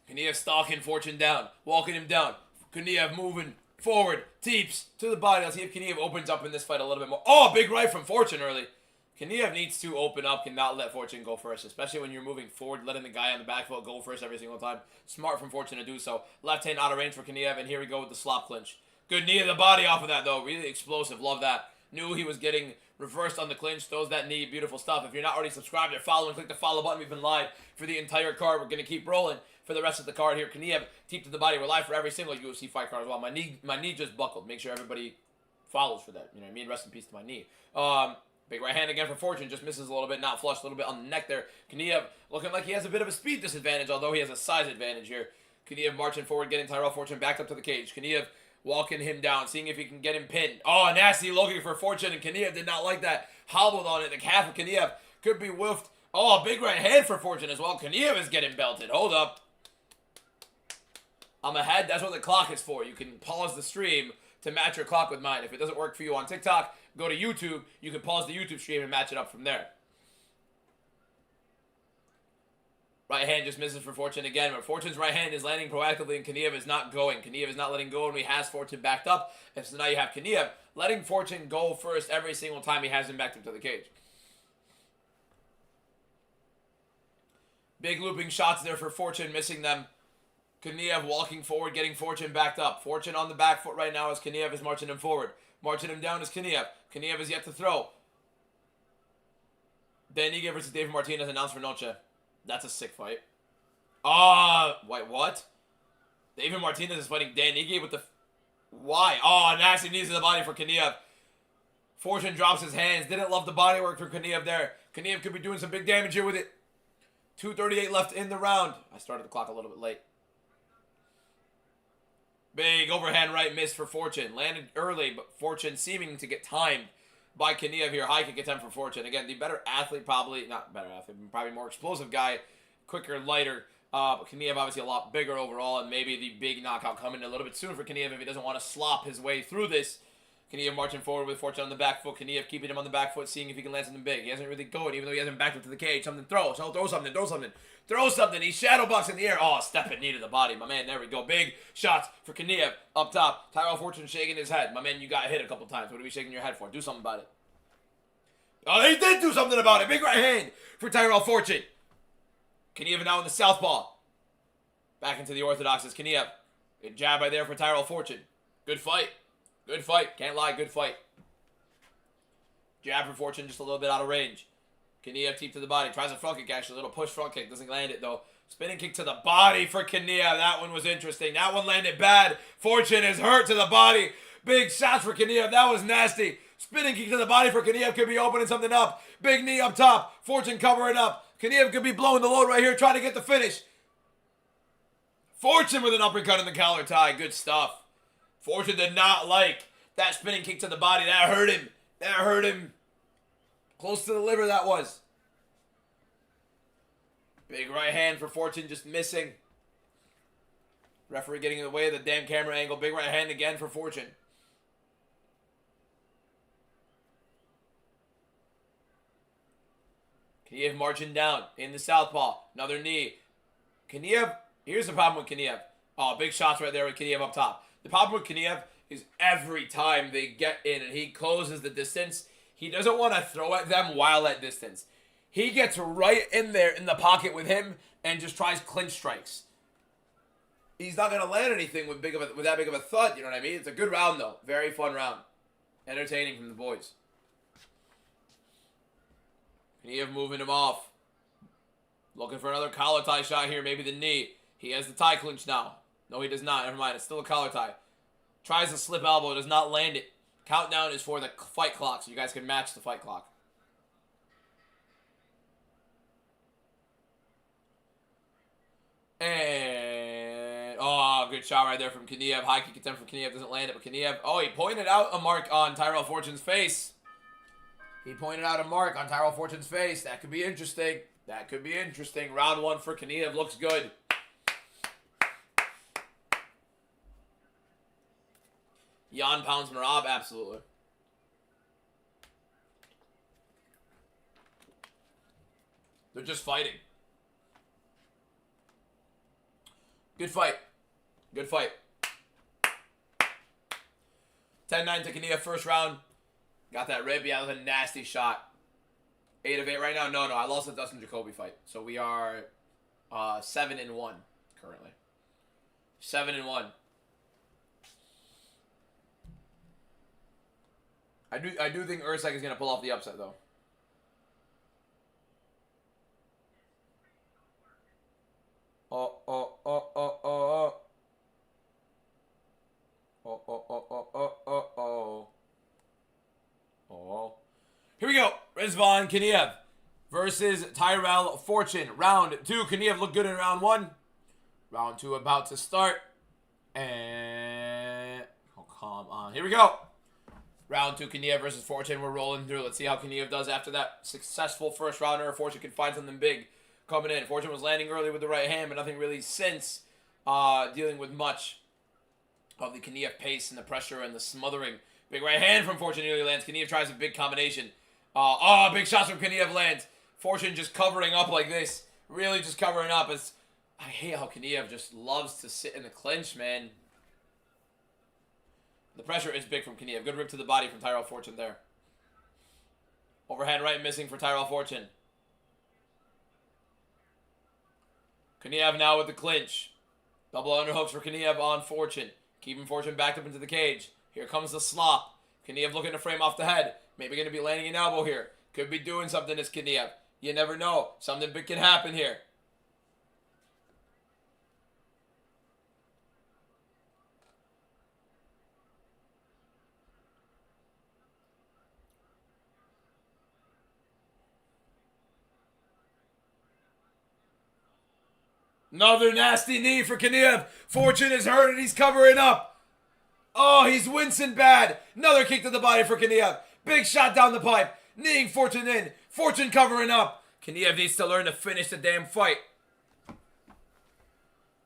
Kaniev stalking Fortune down. Walking him down. Kaniev moving forward. Teeps to the body. Let's see if Kaniev opens up in this fight a little bit more. Oh, big right from Fortune early. Kaniev needs to open up, cannot let Fortune go first, especially when you're moving forward, letting the guy on the back foot go first every single time. Smart from Fortune to do so. Left hand out of range for Kaniev, and here we go with the slop clinch. Good knee to the body off of that, though. Really explosive. Love that. Knew he was getting reversed on the clinch. Throws that knee. Beautiful stuff. If you're not already subscribed or following, click the follow button. We've been live for the entire card. We're going to keep rolling for the rest of the card here. Kaniev, teep to the body. We're live for every single UFC fight card as well. My knee just buckled. Make sure everybody follows for that. You know what I mean? Rest in peace to my knee. Big right hand again for Fortune. Just misses a little bit. Not flush. A little bit on the neck there. Kaniev looking like he has a bit of a speed disadvantage, although he has a size advantage here. Kaniev marching forward, getting Tyrell Fortune backed up to the cage. Kaniev walking him down, seeing if he can get him pinned. Oh, nasty looking for Fortune, and Kaniev did not like that. Hobbled on it. The calf of Kaniev could be whiffed. Oh, big right hand for Fortune as well. Kaniev is getting belted. Hold up. I'm ahead. That's what the clock is for. You can pause the stream to match your clock with mine. If it doesn't work for you on TikTok, go to YouTube. You can pause the YouTube stream and match it up from there. Right hand just misses for Fortune again, but Fortune's right hand is landing proactively, and Kaniev is not going. Kaniev is not letting go, and he has Fortune backed up. And so now you have Kaniev letting Fortune go first every single time he has him backed up to the cage. Big looping shots there for Fortune, missing them. Kaniev walking forward, getting Fortune backed up. Fortune on the back foot right now as Kaniev is marching him forward. Marching him down is Kaniev. Kaniev is yet to throw. Daniga versus David Martinez announced for Noche. That's a sick fight. Wait, what? David Martinez is fighting Dan Ige with the... Why? Oh, nasty knees to the body for Kaniev. Fortune drops his hands. Didn't love the body work for Kaniev there. Kaniev could be doing some big damage here with it. 2:38 left in the round. I started the clock a little bit late. Big overhand right miss for Fortune. Landed early, but Fortune seeming to get timed by Kaniev here. High kick attempt for Fortune. Again, the better athlete probably. Not better athlete. Probably more explosive guy. Quicker, lighter. But Kaniev obviously a lot bigger overall. And maybe the big knockout coming a little bit soon for Kaniev if he doesn't want to slop his way through this. Kaniev marching forward with Fortune on the back foot. Kaniev keeping him on the back foot, seeing if he can land something big. He hasn't really going, even though he hasn't backed up to the cage. Something throw. So throw something. Throw something. Throw something. He's shadow box in the air. Oh, stepping knee to the body. My man, there we go. Big shots for Kaniev up top. Tyrell Fortune shaking his head. My man, you got hit a couple times. What are we shaking your head for? Do something about it. Oh, he did do something about it. Big right hand for Tyrell Fortune. Kaniev now in the southpaw. Back into the orthodox is Kaniev. Good jab right there for Tyrell Fortune. Good fight. Good fight. Can't lie. Good fight. Jab for Fortune just a little bit out of range. Kaniev teep to the body. Tries a front kick actually. A little push front kick. Doesn't land it though. Spinning kick to the body for Kaniev. That one was interesting. That one landed bad. Fortune is hurt to the body. Big shots for Kaniev. That was nasty. Spinning kick to the body for Kaniev. Could be opening something up. Big knee up top. Fortune covering up. Kaniev could be blowing the load right here. Trying to get the finish. Fortune with an uppercut in the collar tie. Good stuff. Fortune did not like that spinning kick to the body. That hurt him. That hurt him. Close to the liver that was. Big right hand for Fortune just missing. Referee getting in the way of the damn camera angle. Big right hand again for Fortune. Kaniev marching down in the southpaw. Another knee. Kaniev, here's the problem with Kaniev. Oh, big shots right there with Kaniev up top. The problem with Kaniev is every time they get in and he closes the distance, he doesn't want to throw at them while at distance. He gets right in there in the pocket with him and just tries clinch strikes. He's not going to land anything with that big of a thud, you know what I mean? It's a good round, though. Very fun round. Entertaining from the boys. Kaniev moving him off. Looking for another collar tie shot here, maybe the knee. He has the tie clinch now. No, he does not. Never mind. It's still a collar tie. Tries to slip elbow. Does not land it. Countdown is for the fight clock, so you guys can match the fight clock. And... oh, good shot right there from Kaniev. High kick attempt from Kaniev. Doesn't land it, but Kaniev... oh, he pointed out a mark on Tyrell Fortune's face. He pointed out a mark on Tyrell Fortune's face. That could be interesting. That could be interesting. Round one for Kaniev. Looks good. Jan pounds Marab, absolutely. They're just fighting. Good fight. Good fight. 10-9 to Kaniev first round. Got that rib. Yeah, that was a nasty shot. 8 of 8 right now. No, I lost the Dustin Jacoby fight. So we are 7-1 currently. 7-1. I do think Usyk is going to pull off the upset, though. Here we go. Rizvan Kaniev versus Tyrell Fortune. Round 2. Kaniev looked good in round 1. Round 2 about to start. And... oh, come on. Here we go. Round 2, Kaniev versus Fortune. We're rolling through. Let's see how Kaniev does after that successful first rounder. Fortune can find something big coming in. Fortune was landing early with the right hand, but nothing really since dealing with much of the Kaniev pace and the pressure and the smothering. Big right hand from Fortune nearly lands. Kaniev tries a big combination. Big shots from Kaniev lands. Fortune just covering up like this. Really just covering up. I hate how Kaniev just loves to sit in the clinch, man. The pressure is big from Kaniev. Good rip to the body from Tyrell Fortune there. Overhand right missing for Tyrell Fortune. Kaniev now with the clinch. Double underhooks for Kaniev on Fortune. Keeping Fortune backed up into the cage. Here comes the slop. Kaniev looking to frame off the head. Maybe going to be landing an elbow here. Could be doing something as Kaniev. You never know. Something big can happen here. Another nasty knee for Kaniev. Fortune is hurt and he's covering up. Oh, he's wincing bad. Another kick to the body for Kaniev. Big shot down the pipe. Kneeing Fortune in. Fortune covering up. Kaniev needs to learn to finish the damn fight.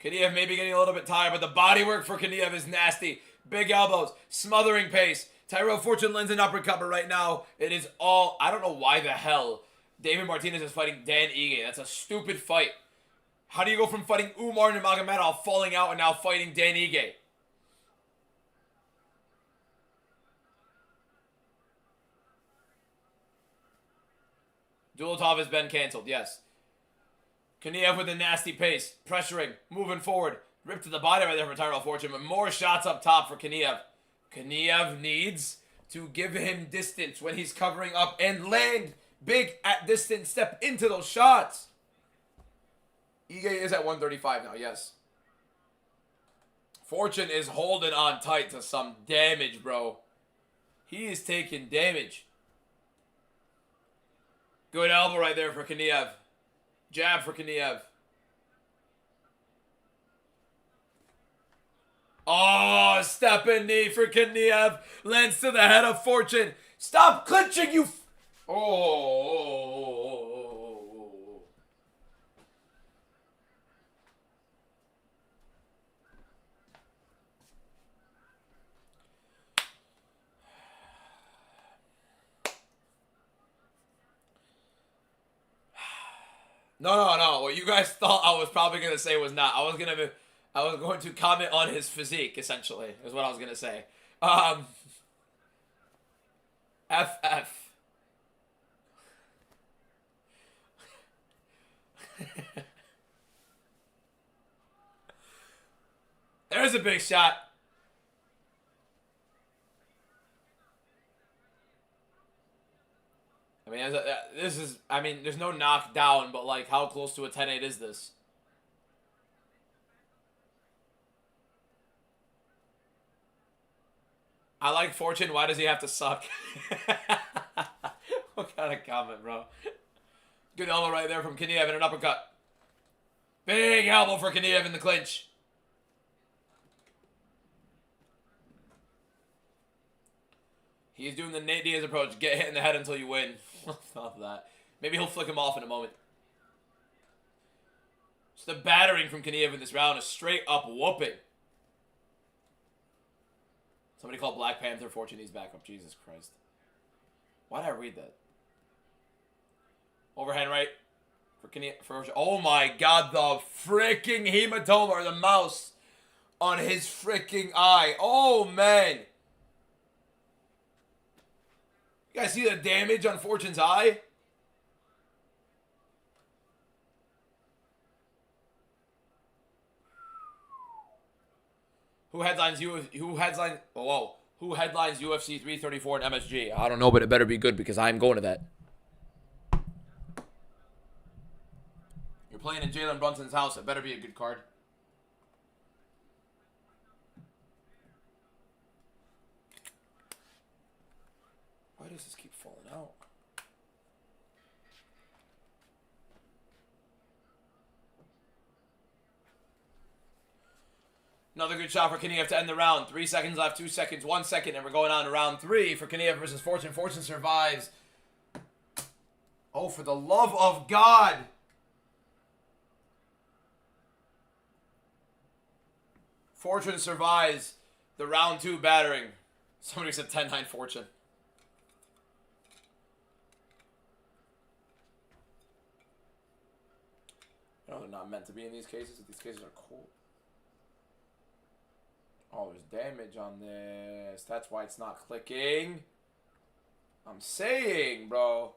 Kaniev may be getting a little bit tired, but the body work for Kaniev is nasty. Big elbows. Smothering pace. Tyrell Fortune lands an uppercut, but right now it is all... I don't know why the hell David Martinez is fighting Dan Ige. That's a stupid fight. How do you go from fighting Umar Nurmagomedov falling out and now fighting Dan Ige? Dulatov has been canceled, yes. Kaniev with a nasty pace. Pressuring. Moving forward. Ripped to the body right there for Tyrell Fortune, but more shots up top for Kaniev. Kaniev needs to give him distance when he's covering up and land big at distance. Step into those shots. Ige is at 135 now, yes. Fortune is holding on tight to some damage, bro. He is taking damage. Good elbow right there for Kaniev. Jab for Kaniev. Oh, stepping knee for Kaniev. Lands to the head of Fortune. Stop clinching, you... Oh. No. What you guys thought I was probably gonna say was not. I was going to comment on his physique, essentially, is what I was gonna say. FF. There's a big shot. I mean, this is, I mean, there's no knockdown, but like, how close to a 10-8 is this? I like Fortune. Why does he have to suck? What kind of comment, bro? Good elbow right there from Kaniev and an uppercut. Big elbow for Kaniev in the clinch. He's doing the Nate Diaz approach. Get hit in the head until you win. Stop that. Maybe he'll flick him off in a moment. Just the battering from Kaniev in this round. A straight up whooping. Somebody called Black Panther Fortune. He's back up. Jesus Christ. Why did I read that? Overhand right. For Kaniev. Oh my God. The freaking hematoma or the mouse on his freaking eye. Oh man. You guys see the damage on Fortune's eye? Who headlines UFC 334 and MSG? I don't know, but it better be good because I'm going to that. You're playing in Jalen Brunson's house. It better be a good card. Why does this keep falling out? Another good shot for Kaniev to end the round. 3 seconds left, 2 seconds, 1 second, and we're going on to round 3 for Kaniev versus Fortune. Fortune survives. Oh, for the love of God. Fortune survives the round 2 battering. Somebody said 10-9 Fortune. No, they're not meant to be in these cases. These cases are cool. Oh, there's damage on this. That's why it's not clicking. I'm saying, bro.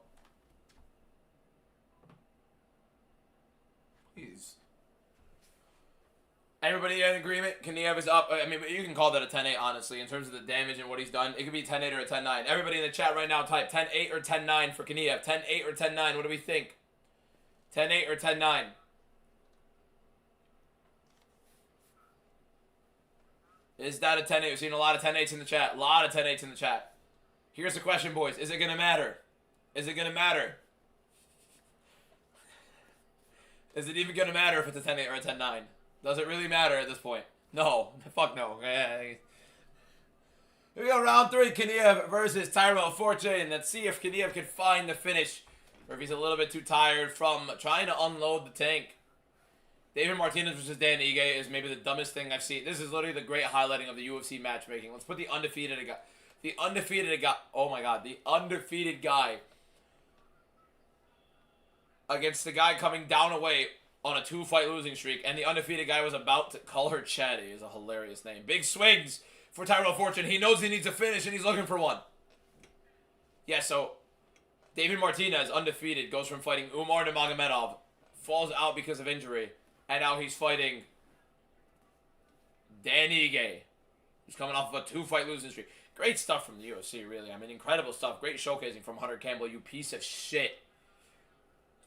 Please. Everybody in agreement? Kaniev is up. I mean, you can call that a 10-8, honestly, in terms of the damage and what he's done. It could be 10-8 or a 10-9. Everybody in the chat right now type 10-8 or 10-9 for Kaniev. 10-8 or 10-9. What do we think? 10-8 or 10-9? Is that a 10-8? We've seen a lot of 10-8s in the chat. A lot of 10-8s in the chat. Here's the question, boys. Is it going to matter? Is it going to matter? Is it even gonna matter if it's a 10-8 or a 10-9? Does it really matter at this point? No. Fuck no. Here we go, round 3. Kaniev versus Tyrell Fortune. Let's see if Kaniev can find the finish, or if he's a little bit too tired from trying to unload the tank. David Martinez versus Dan Ige is maybe the dumbest thing I've seen. This is literally the great highlighting of the UFC matchmaking. Let's put the undefeated guy. The undefeated guy. Oh my god. The undefeated guy against the guy coming down away on a 2-fight losing streak. And the undefeated guy was about to call her Chatty. Is a hilarious name. Big swings for Tyrell Fortune. He knows he needs a finish and he's looking for one. Yeah, so David Martinez, undefeated, goes from fighting Umar Nurmagomedov, falls out because of injury. And now he's fighting Dan Ige, who's coming off of a 2-fight losing streak. Great stuff from the UFC, really. I mean, incredible stuff. Great showcasing from Hunter Campbell, you piece of shit.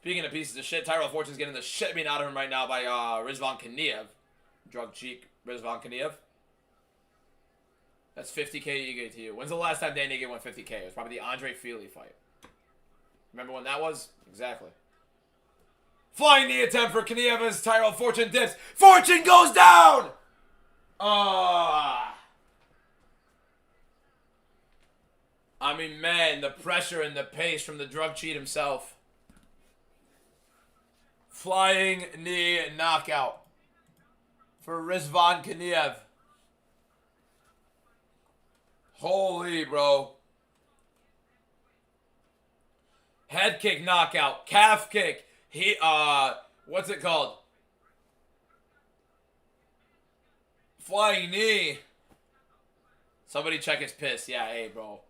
Speaking of pieces of shit, Tyrell Fortune's getting the shit beaten out of him right now by Rizvan Kaniev. Drug cheek, Rizvan Kaniev. That's 50K Ige to you. When's the last time Dan Ige won 50K? It was probably the Andre Feely fight. Remember when that was? Exactly. Flying knee attempt for Kaniev as Tyrell Fortune dips. Fortune goes down! I mean, man, the pressure and the pace from the drug cheat himself. Flying knee knockout for Rizvan Kaniev. Holy, bro. Head kick knockout. Calf kick. What's it called? Flying knee. Somebody check his piss. Yeah, hey, bro.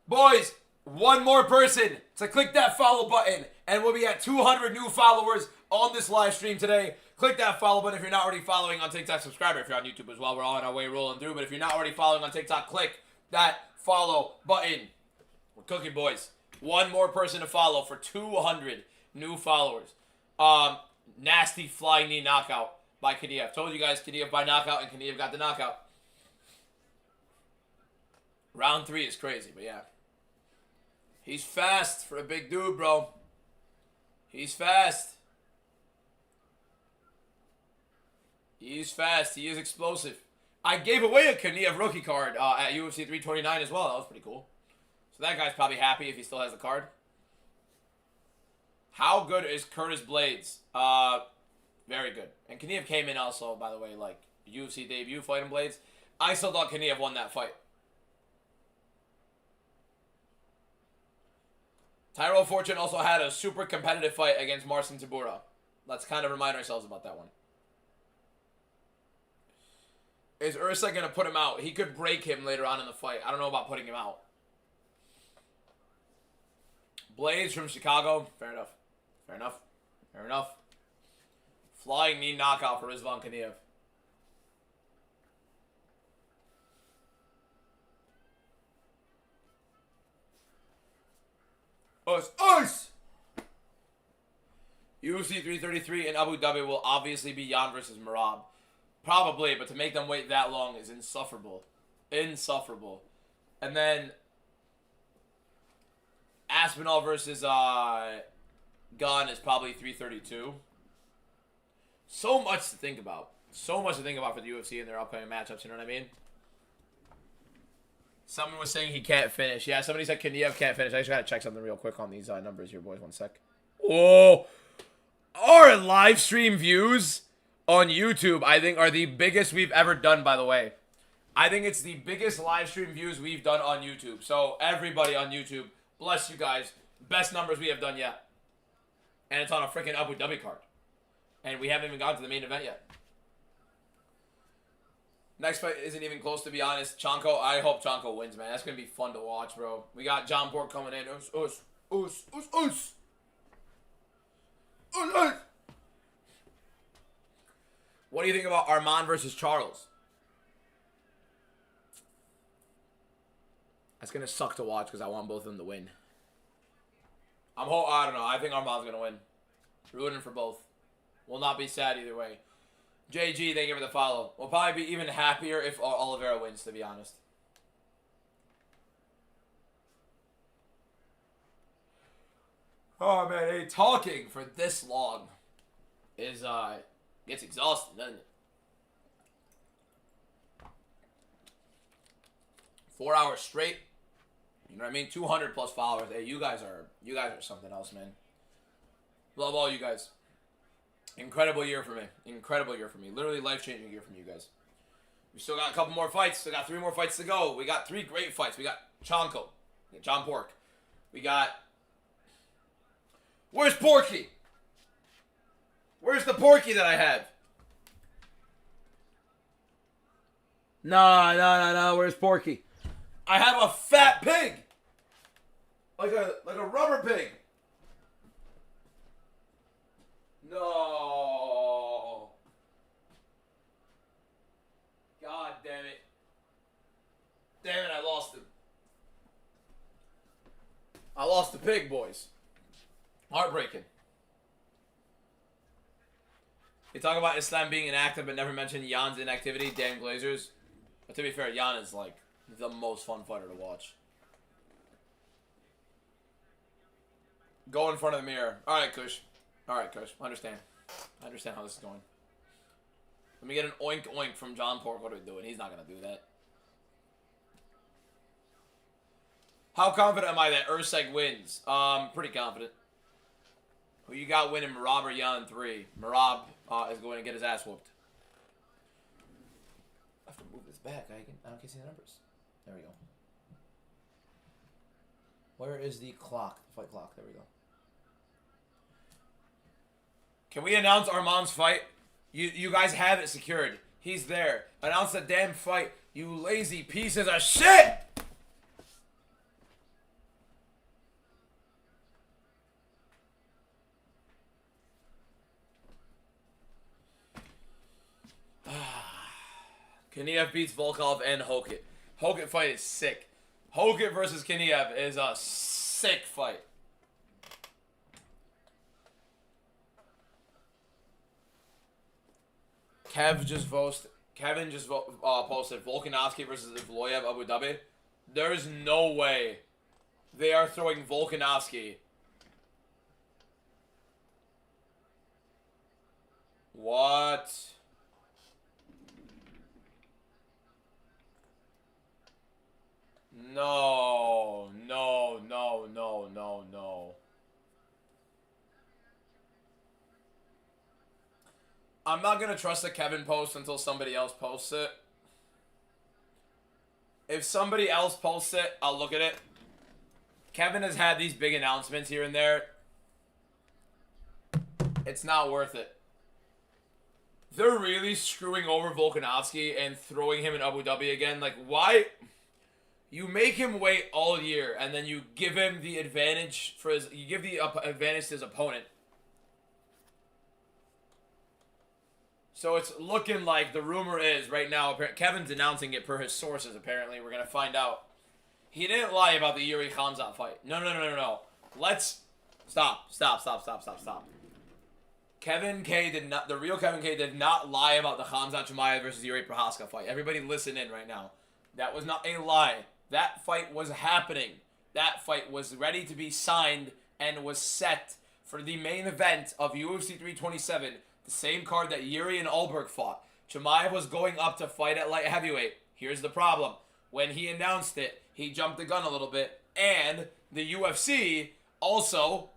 Boys, one more person to click that follow button, and we'll be at 200 new followers on this live stream today. Click that follow button if you're not already following on TikTok. Subscribe if you're on YouTube as well. We're on our way rolling through. But if you're not already following on TikTok, click that follow button. We're cooking, boys. One more person to follow for 200 new followers. Nasty flying knee knockout by Kaniev. Told you guys Kaniev by knockout, and Kaniev got the knockout. Round 3 is crazy, but yeah. He's fast for a big dude, bro. He's fast. He's fast. He is explosive. I gave away a Kaniev rookie card at UFC 329 as well. That was pretty cool. So that guy's probably happy if he still has the card. How good is Curtis Blades? Very good. And Kaniev came in also, by the way, like UFC debut fighting Blades. I still thought Kaniev won that fight. Tyrell Fortune also had a super competitive fight against Marcin Tybura. Let's kind of remind ourselves about that one. Is Ursa going to put him out? He could break him later on in the fight. I don't know about putting him out. Blades from Chicago. Fair enough. Fair enough. Fair enough. Flying knee knockout for Rizvan Kaniev. Us! UFC 333 in Abu Dhabi will obviously be Jan versus Merab. Probably, but to make them wait that long is insufferable. Insufferable. And then Aspinall versus Gunn is probably 332. So much to think about. So much to think about for the UFC and their upcoming matchups, you know what I mean? Someone was saying he can't finish. Yeah, somebody said Kaniev can't finish. I just got to check something real quick on these numbers here, boys. 1 sec. Oh! Our live stream views on YouTube, I think, are the biggest we've ever done, by the way. I think it's the biggest live stream views we've done on YouTube. So, everybody on YouTube, bless you guys. Best numbers we have done yet. And it's on a freaking Abu Dhabi card. And we haven't even gotten to the main event yet. Next fight isn't even close, to be honest. Chanko, I hope Chanko wins, man. That's going to be fun to watch, bro. We got John Borg coming in. Us. What do you think about Armand versus Charles? That's going to suck to watch because I want both of them to win. I don't know. I think Armand's going to win. Rooting for both. Will not be sad either way. JG, thank you for the follow. We'll probably be even happier if Oliveira wins, to be honest. Oh man, hey, talking for this long is gets exhausting, doesn't it? 4 hours straight. You know what I mean? 200 plus followers. Hey, you guys are something else, man. Love all you guys. Incredible year for me. Incredible year for me. Literally life-changing year from you guys. We still got a couple more fights. Still got 3 more fights to go. We got 3 great fights. We got Chonko. We got John Pork. We got... Where's Porky? Where's the Porky that I have? Nah. Where's Porky? I have a fat pig. Like a rubber pig. No. God damn it. Damn it, I lost him. I lost the pig, boys. Heartbreaking. They talk about Islam being inactive but never mention Jan's inactivity. Damn Glazers. But to be fair, Jan is like the most fun fighter to watch. Go in front of the mirror. Alright, Kush. Alright, Kush. I understand how this is going. Let me get an oink oink from John Pork. What are we doing? He's not going to do that. How confident am I that Urseg wins? Pretty confident. Who you got winning Marab or Jan 3? Marab is going to get his ass whooped. I have to move this back. I don't see the numbers. There we go. Where is the clock? The fight clock. There we go. Can we announce Armand's fight? You guys have it secured. He's there. Announce the damn fight. You lazy pieces of shit! Kaniev beats Volkov and Hokit. Hokit fight is sick. Hokit versus Kaniev is a sick fight. Kevin just posted Volkanovski versus Evloev Abu Dhabi. There's no way they are throwing Volkanovski. What? No. I'm not going to trust the Kevin post until somebody else posts it. If somebody else posts it, I'll look at it. Kevin has had these big announcements here and there. It's not worth it. They're really screwing over Volkanovski and throwing him in Abu Dhabi again. Like, why? You make him wait all year, and then you give him the advantage for his. You give the advantage to his opponent. So it's looking like the rumor is right now. Kevin's announcing it per his sources. Apparently, we're gonna find out. He didn't lie about the Yuri Khamzat fight. No. Let's stop. Kevin K did not. The real Kevin K did not lie about the Khamzat Chimaev versus Yuri Prohaska fight. Everybody, listen in right now. That was not a lie. That fight was happening. That fight was ready to be signed and was set for the main event of UFC 327. The same card that Yuri and Ulberg fought. Chimaev was going up to fight at light heavyweight. Here's the problem. When he announced it, he jumped the gun a little bit. And the UFC also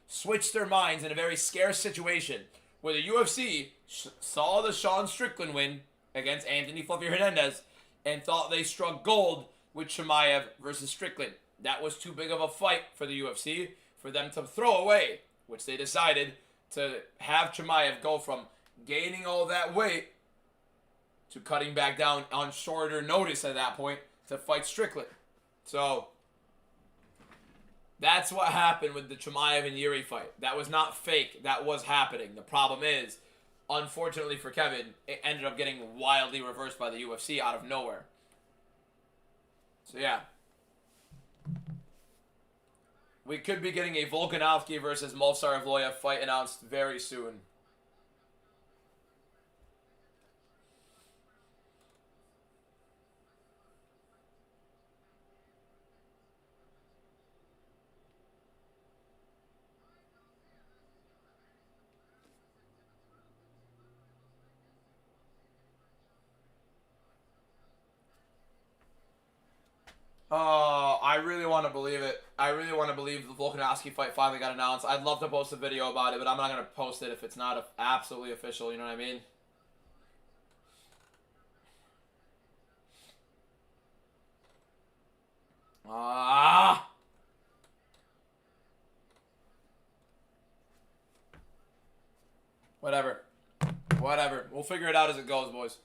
switched their minds in a very scarce situation. Where the UFC saw the Sean Strickland win against Anthony Fluffy Hernandez and thought they struck gold with Chimaev versus Strickland. That was too big of a fight for the UFC for them to throw away, which they decided to have Chimaev go from gaining all that weight to cutting back down on shorter notice at that point to fight Strickland. So that's what happened with the Chimaev and Yuri fight. That was not fake. That was happening. The problem is, unfortunately for Kevin, it ended up getting wildly reversed by the UFC out of nowhere. So yeah. We could be getting a Volkanovski versus Movsar Evloev fight announced very soon. I really want to believe it. I really want to believe the Volkanovski fight finally got announced. I'd love to post a video about it, but I'm not going to post it if it's not absolutely official, you know what I mean? Whatever. Whatever. We'll figure it out as it goes, boys.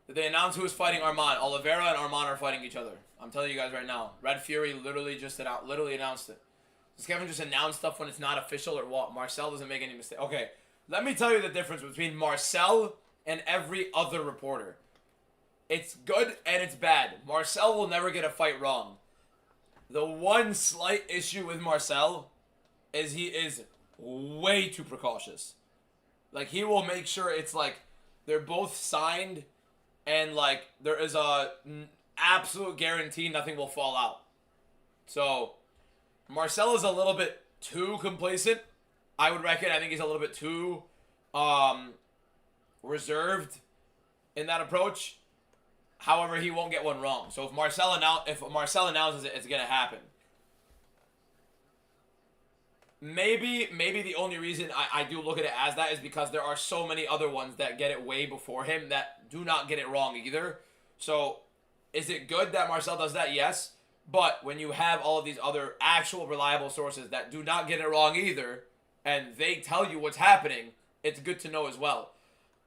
Did they announce who is fighting Arman? Oliveira and Arman are fighting each other. I'm telling you guys right now. Red Fury literally announced it. Does Kevin just announce stuff when it's not official or what? Marcel doesn't make any mistake. Okay, let me tell you the difference between Marcel and every other reporter. It's good and it's bad. Marcel will never get a fight wrong. The one slight issue with Marcel is he is way too precautious. Like, he will make sure it's like they're both signed and like there is a absolute guarantee nothing will fall out. So Marcel is a little bit too complacent, I would reckon. I think he's a little bit too reserved in that approach. However, he won't get one wrong. So if Marcel announces it, it's gonna happen. Maybe the only reason I do look at it as that is because there are so many other ones that get it way before him that do not get it wrong either. So, is it good that Marcel does that? Yes. But when you have all of these other actual reliable sources that do not get it wrong either, and they tell you what's happening, it's good to know as well.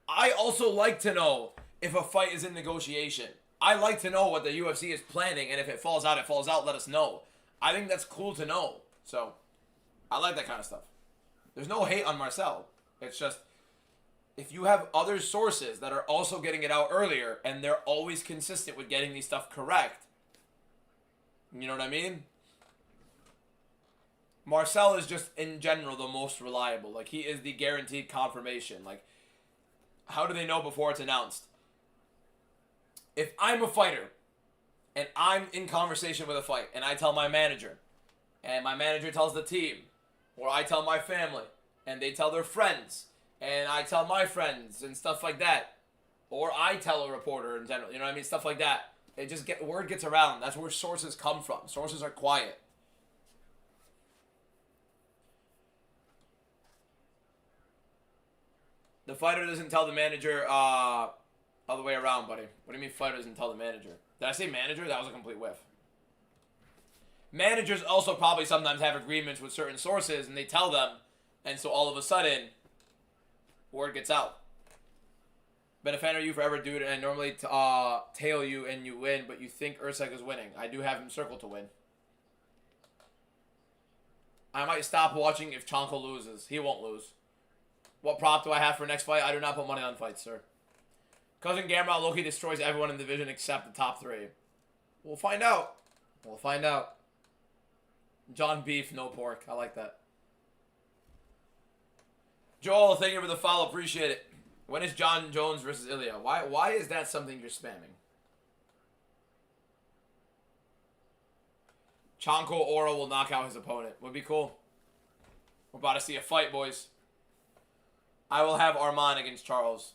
I also like to know if a fight is in negotiation. I like to know what the UFC is planning, and if it falls out, it falls out. Let us know. I think that's cool to know. So, I like that kind of stuff. There's no hate on Marcel. It's just, if you have other sources that are also getting it out earlier, and they're always consistent with getting these stuff correct, you know what I mean? Marcel is just, in general, the most reliable. Like, he is the guaranteed confirmation. Like, how do they know before it's announced? If I'm a fighter, and I'm in conversation with a fight, and I tell my manager, and my manager tells the team, or I tell my family, and they tell their friends, and I tell my friends, and stuff like that. Or I tell a reporter in general, you know what I mean? Stuff like that. Word gets around. That's where sources come from. Sources are quiet. The fighter doesn't tell the manager, other way around, buddy. What do you mean fighter doesn't tell the manager? Did I say manager? That was a complete whiff. Managers also probably sometimes have agreements with certain sources, and they tell them, and so all of a sudden, word gets out. Been a fan of you forever, dude, and I normally tail you and you win, but you think Usyk is winning. I do have him circled to win. I might stop watching if Chanko loses. He won't lose. What prop do I have for next fight? I do not put money on fights, sir. Cousin Gamrot Loki destroys everyone in the division except the top three. We'll find out. We'll find out. John Beef, no pork. I like that. Joel, thank you for the follow. Appreciate it. When is John Jones versus Ilya? Why is that something you're spamming? Chanko Oro will knock out his opponent. Would be cool. We're about to see a fight, boys. I will have Arman against Charles.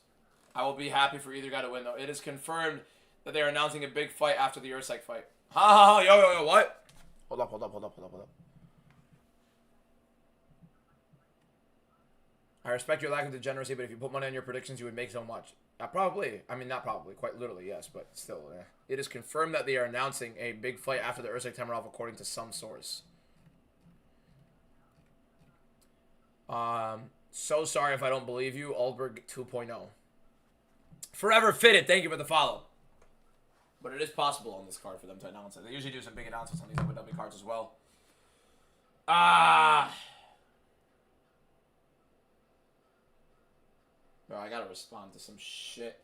I will be happy for either guy to win, though. It is confirmed that they are announcing a big fight after the Usyk fight. Ha ha ha, yo, what? Hold up. I respect your lack of degeneracy, but if you put money on your predictions, you would make so much. Probably. I mean, not probably. Quite literally, yes, but still. It is confirmed that they are announcing a big fight after the Usyk-Tamarov, according to some source. So sorry if I don't believe you. Aldberg 2.0. Forever Fitted, thank you for the follow. But it is possible on this card for them to announce it. They usually do some big announcements on these WWE cards as well. Bro, I gotta respond to some shit.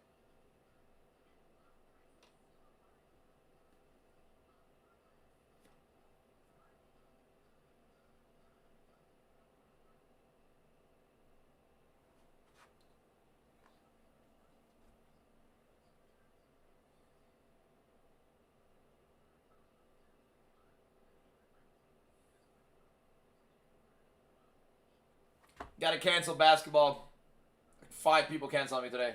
Gotta cancel basketball. 5 people canceled on me today.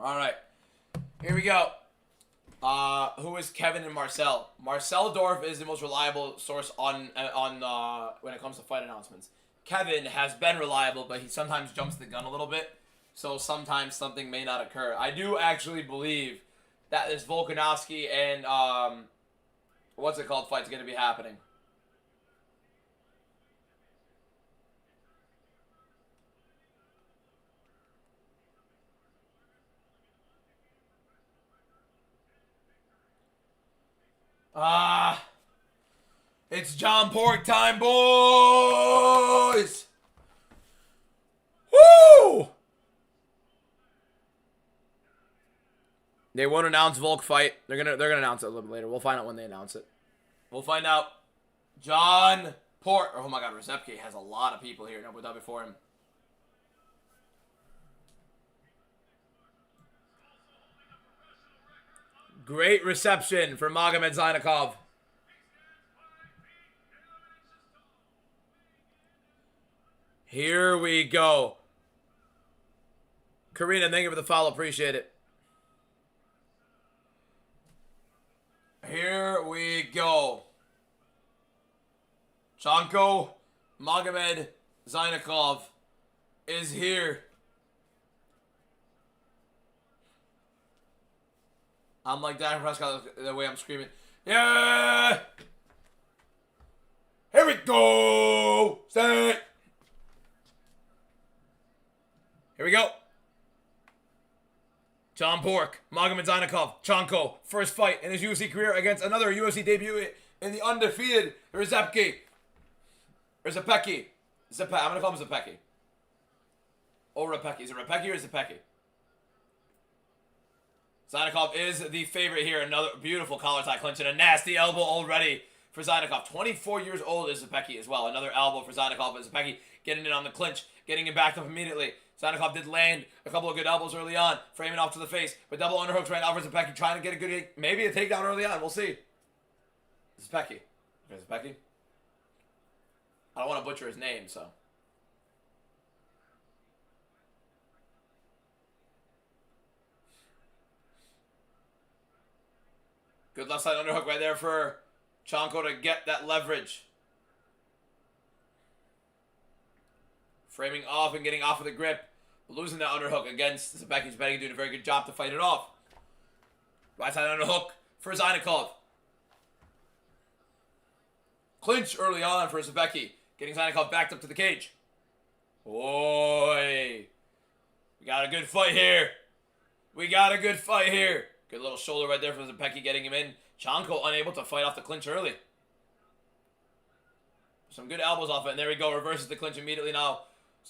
All right. Here we go. Who is Kevin and Marcel? Marcel Dorf is the most reliable source on when it comes to fight announcements. Kevin has been reliable, but he sometimes jumps the gun a little bit, so sometimes something may not occur. I do actually believe that this Volkanovski and what's it called fight's going to be happening. It's John Pork time, boys! Woo! They won't announce Volk fight. They're gonna announce it a little bit later. We'll find out when they announce it. We'll find out. John Pork. Oh my God, Rezepke has a lot of people here in Abu Dhabi for him. Great reception for Magomed Zainikov. Here we go. Karina, thank you for the follow. Appreciate it. Here we go. Chanko Magomed Zainikov is here. I'm like Dak Prescott the way I'm screaming. Yeah! Here we go! Set! Here we go. John Pork, Magomed Zainikov, Chanko, first fight in his UFC career against another UFC debut in the undefeated Rezepke. I'm gonna call him Zepeki. Or Repeki. Is it Repeki or Zepeki? Zainikov is the favorite here. Another beautiful collar tie clinch and a nasty elbow already for Zainikov. 24 years old is Zepeki as well. Another elbow for Zainikov, but Zepeki getting in on the clinch, getting him backed up immediately. Zainikov did land a couple of good elbows early on, framing off to the face, but double underhooks right now for Zepeki, trying to get a good, maybe a takedown early on. We'll see. Zepeki. Okay, Zepeki. I don't want to butcher his name, so. Good left side underhook right there for Chanko to get that leverage. Framing off and getting off of the grip. Losing that underhook against Zepeki. Zepeki doing a very good job to fight it off. Right side underhook for Zainikov. Clinch early on for Zepeki. Getting Zainikov backed up to the cage. Boy. We got a good fight here. We got a good fight here. Good little shoulder right there from Zepeki getting him in. Chanko unable to fight off the clinch early. Some good elbows off it. And there we go. Reverses the clinch immediately now.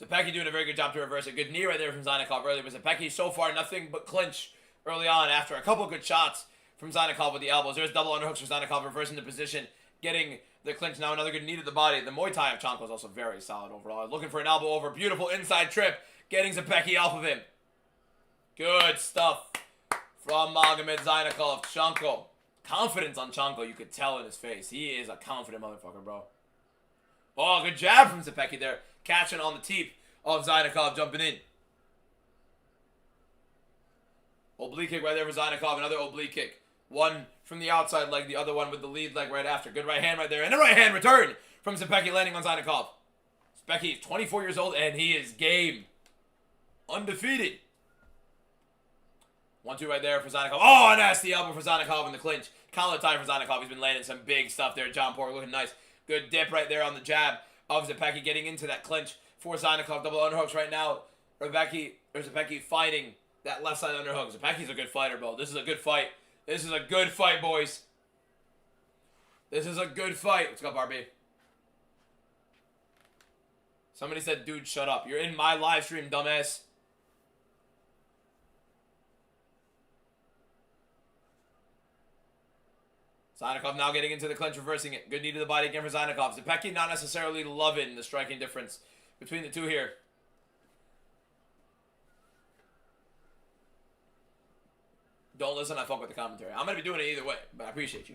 Zepeki doing a very good job to reverse it. Good knee right there from Zainikov earlier. But Zepeki so far nothing but clinch early on after a couple good shots from Zainikov with the elbows. There's double underhooks for Zainikov, reversing the position, getting the clinch now. Another good knee to the body. The Muay Thai of Chanko is also very solid overall. Looking for an elbow over. Beautiful inside trip. Getting Zepeki off of him. Good stuff from Magomed Zainikov. Chanko. Confidence on Chanko. You could tell in his face. He is a confident motherfucker, bro. Oh, good jab from Zepeki there. Catching on the teep of Zainikov, jumping in. Oblique kick right there for Zainikov. Another oblique kick. One from the outside leg, the other one with the lead leg right after. Good right hand right there. And a right hand return from Zepeki landing on Zainikov. Zepeki is 24 years old and he is game. Undefeated. 1-2 right there for Zainikov. Oh, a nasty elbow for Zainikov in the clinch. Collar tie for Zainikov. He's been landing some big stuff there. John Pork looking nice. Good dip right there on the jab of Zepeki, getting into that clinch for Zainikov. Double underhooks right now. Zepeki fighting that left side underhook. Zepeki's a good fighter, bro. This is a good fight. This is a good fight, boys. This is a good fight. What's up, RB? Somebody said, dude, shut up. You're in my live stream, dumbass. Zainikov now getting into the clinch, reversing it. Good knee to the body again for Zainikov. Zepeki not necessarily loving the striking difference between the two here. Don't listen, I fuck with the commentary. I'm going to be doing it either way, but I appreciate you.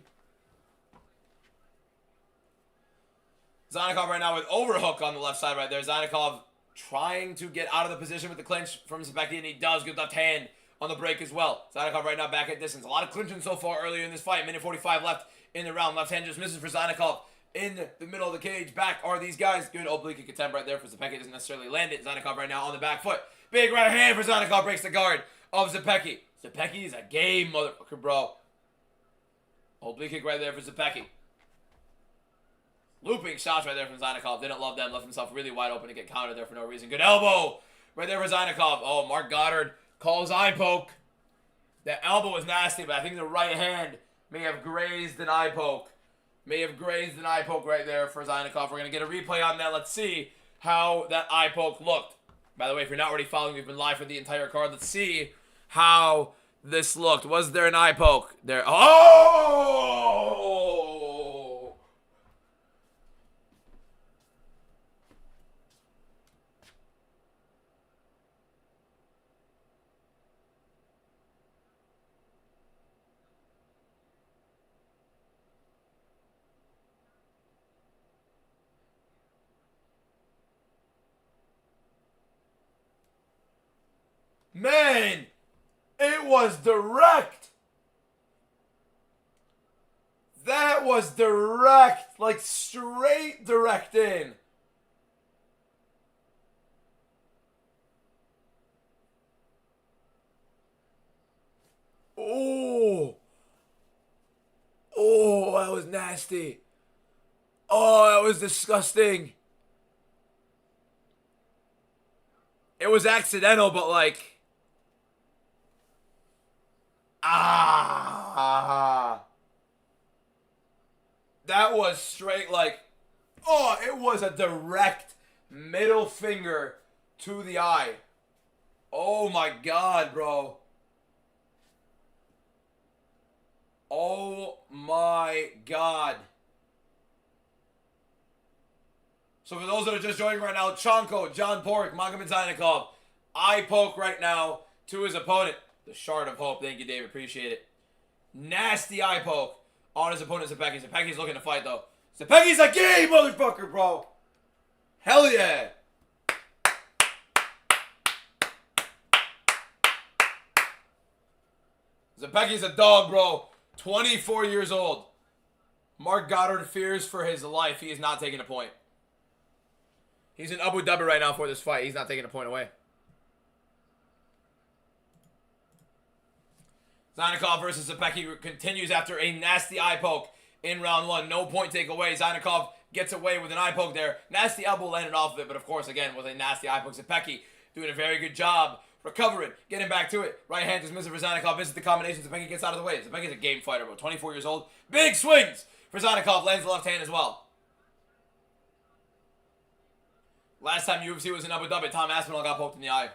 Zainikov right now with overhook on the left side right there. Zainikov trying to get out of the position with the clinch from Zepeki, and he does. Good left hand on the break as well. Zynakov right now back at distance. A lot of clinching so far earlier in this fight. Minute 45 left in the round. Left hand just misses for Zynakov. In the middle of the cage. Back are these guys. Good oblique kick attempt right there for Zepecki. Doesn't necessarily land it. Zynakov right now on the back foot. Big right hand for Zynakov. Breaks the guard of Zepecki. Zepecki is a game motherfucker, bro. Oblique kick right there for Zepecki. Looping shots right there from Zynakov. Didn't love them. Left himself really wide open to get countered there for no reason. Good elbow right there for Zynakov. Oh, Mark Goddard calls eye poke. That elbow was nasty, but I think the right hand may have grazed an eye poke. May have grazed an eye poke right there for Zynakov. We're going to get a replay on that. Let's see how that eye poke looked. By the way, if you're not already following, we've been live for the entire card. Let's see how this looked. Was there an eye poke there? Oh! Man, it was direct. That was direct, like straight direct in. Oh. Oh, that was nasty. Oh, that was disgusting. It was accidental, but like... That was straight like, oh, it was a direct middle finger to the eye. Oh my God, bro. Oh my God. So for those that are just joining right now, Chanko, John Pork, Magomed Zynakov, eye poke right now to his opponent. The Shard of Hope. Thank you, Dave. Appreciate it. Nasty eye poke on his opponent, Zepecki. Zepecki's looking to fight, though. Zepecki's a game, motherfucker, bro. Hell yeah. Zepecki's a dog, bro. 24 years old. Mark Goddard fears for his life. He is not taking a point. He's in Abu Dhabi right now for this fight. He's not taking a point away. Zynakov versus Zepecki continues after a nasty eye poke in round one. No point takeaway. Zynakov gets away with an eye poke there. Nasty elbow landed off of it, but of course, again, with a nasty eye poke. Zepecki doing a very good job recovering, getting back to it. Right hand is missing for Zynakov. Misses the combination. Zepecki gets out of the way. Zepecki's a game fighter, bro. 24 years old. Big swings for Zynakov. Lands the left hand as well. Last time UFC was in Abu Dhabi, Tom Aspinall got poked in the eye.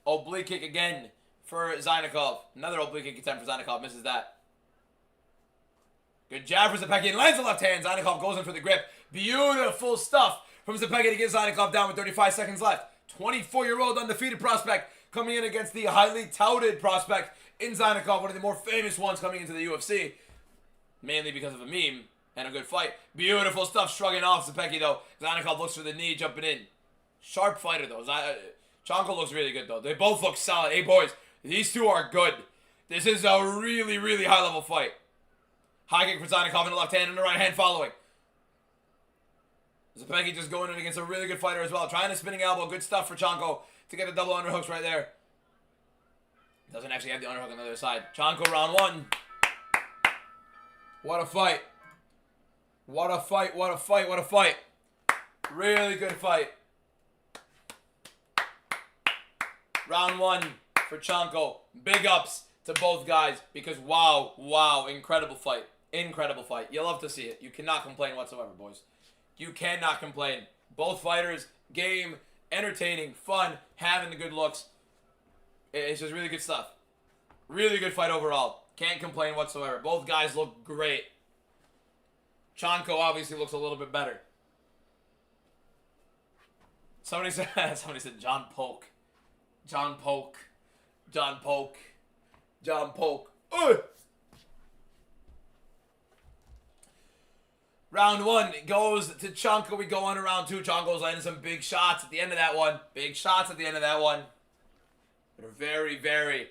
Oblique kick again for Zynakov. Another oblique kick attempt for Zynakov. Misses that. Good jab for Zepecki. And lands the left hand. Zynakov goes in for the grip. Beautiful stuff from Zepecki to get Zynakov down with 35 seconds left. 24-year-old undefeated prospect coming in against the highly touted prospect in Zynakov. One of the more famous ones coming into the UFC. Mainly because of a meme and a good fight. Beautiful stuff shrugging off Zepecki, though. Zynakov looks for the knee, jumping in. Sharp fighter, though. Chanko looks really good, though. They both look solid. Hey, boys. These two are good. This is a really, really high-level fight. High kick for Zynakov in the left hand and the right hand following. Zepecki just going in against a really good fighter as well. Trying a spinning elbow. Good stuff for Chanko to get the double underhooks right there. Doesn't actually have the underhook on the other side. Chanko round one. What a fight. What a fight. What a fight. What a fight. Really good fight. Round one for Chanko. Big ups to both guys because wow, incredible fight. Incredible fight. You love to see it. You cannot complain whatsoever, boys. You cannot complain. Both fighters, game, entertaining, fun, having the good looks. It's just really good stuff. Really good fight overall. Can't complain whatsoever. Both guys look great. Chanko obviously looks a little bit better. Somebody said John Polk. John Polk. John Polk. John Polk. Round one goes to Chanko. We go on to round two. Chanko's landing some big shots at the end of that one. Big shots at the end of that one. But a very, very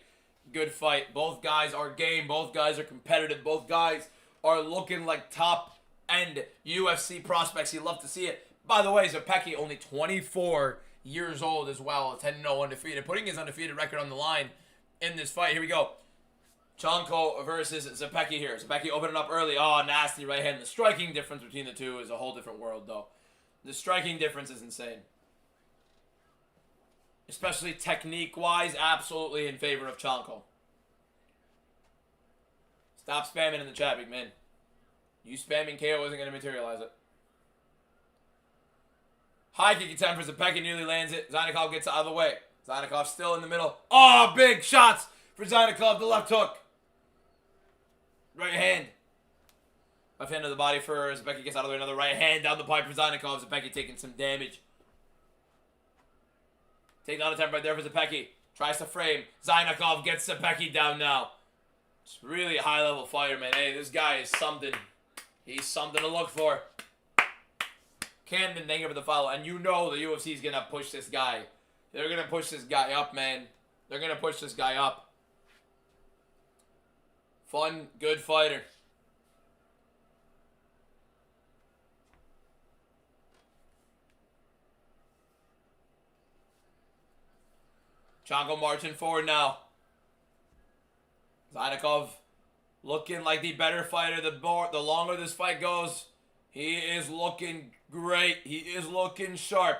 good fight. Both guys are game. Both guys are competitive. Both guys are looking like top-end UFC prospects. You love to see it. By the way, Zepecki, only 24 years old as well, 10-0 undefeated, putting his undefeated record on the line in this fight. Here we go. Chanko versus Zepecki here. Zepecki opening up early. Oh, nasty right hand. The striking difference between the two is a whole different world, though. The striking difference is insane. Especially technique-wise, absolutely in favor of Chanko. Stop spamming in the chat, big man. You spamming KO isn't going to materialize it. High kick attempt for Zepecki, nearly lands it. Zainikov gets out of the way. Zainikov still in the middle. Oh, big shots for Zainikov. The left hook. Right hand. Left hand to the body for Zepecki, gets out of the way. Another right hand down the pipe for Zainikov. Zepecki taking some damage. Takedown attempt right there for Zepecki. Tries to frame. Zainikov gets Zepecki down now. It's really a high-level fighter, man. Hey, this guy is something. He's something to look for. Camden, thank you for the follow. And you know the UFC is going to push this guy. They're going to push this guy up, man. They're going to push this guy up. Fun, good fighter. Chanko marching forward now. Zainikov looking like the better fighter. The longer this fight goes, he is looking great. He is looking sharp.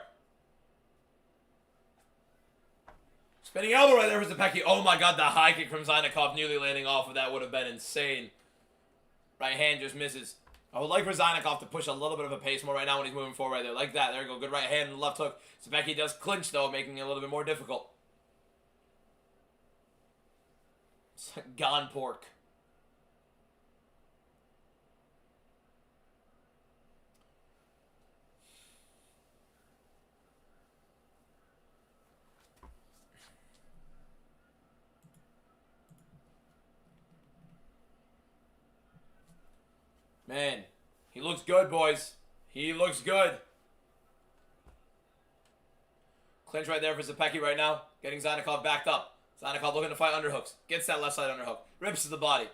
Spinning elbow right there for Zepecki. Oh my god, the high kick from Zainikov nearly landing off of that would have been insane. Right hand just misses. I would like for Zainikov to push a little bit of a pace more right now when he's moving forward right there. Like that. There you go. Good right hand and left hook. Zepecki does clinch though, making it a little bit more difficult. Gone pork. Man, he looks good, boys. He looks good. Clinch right there for Zepecki right now. Getting Zainikov backed up. Zainikov looking to fight underhooks. Gets that left side underhook. Rips to the body.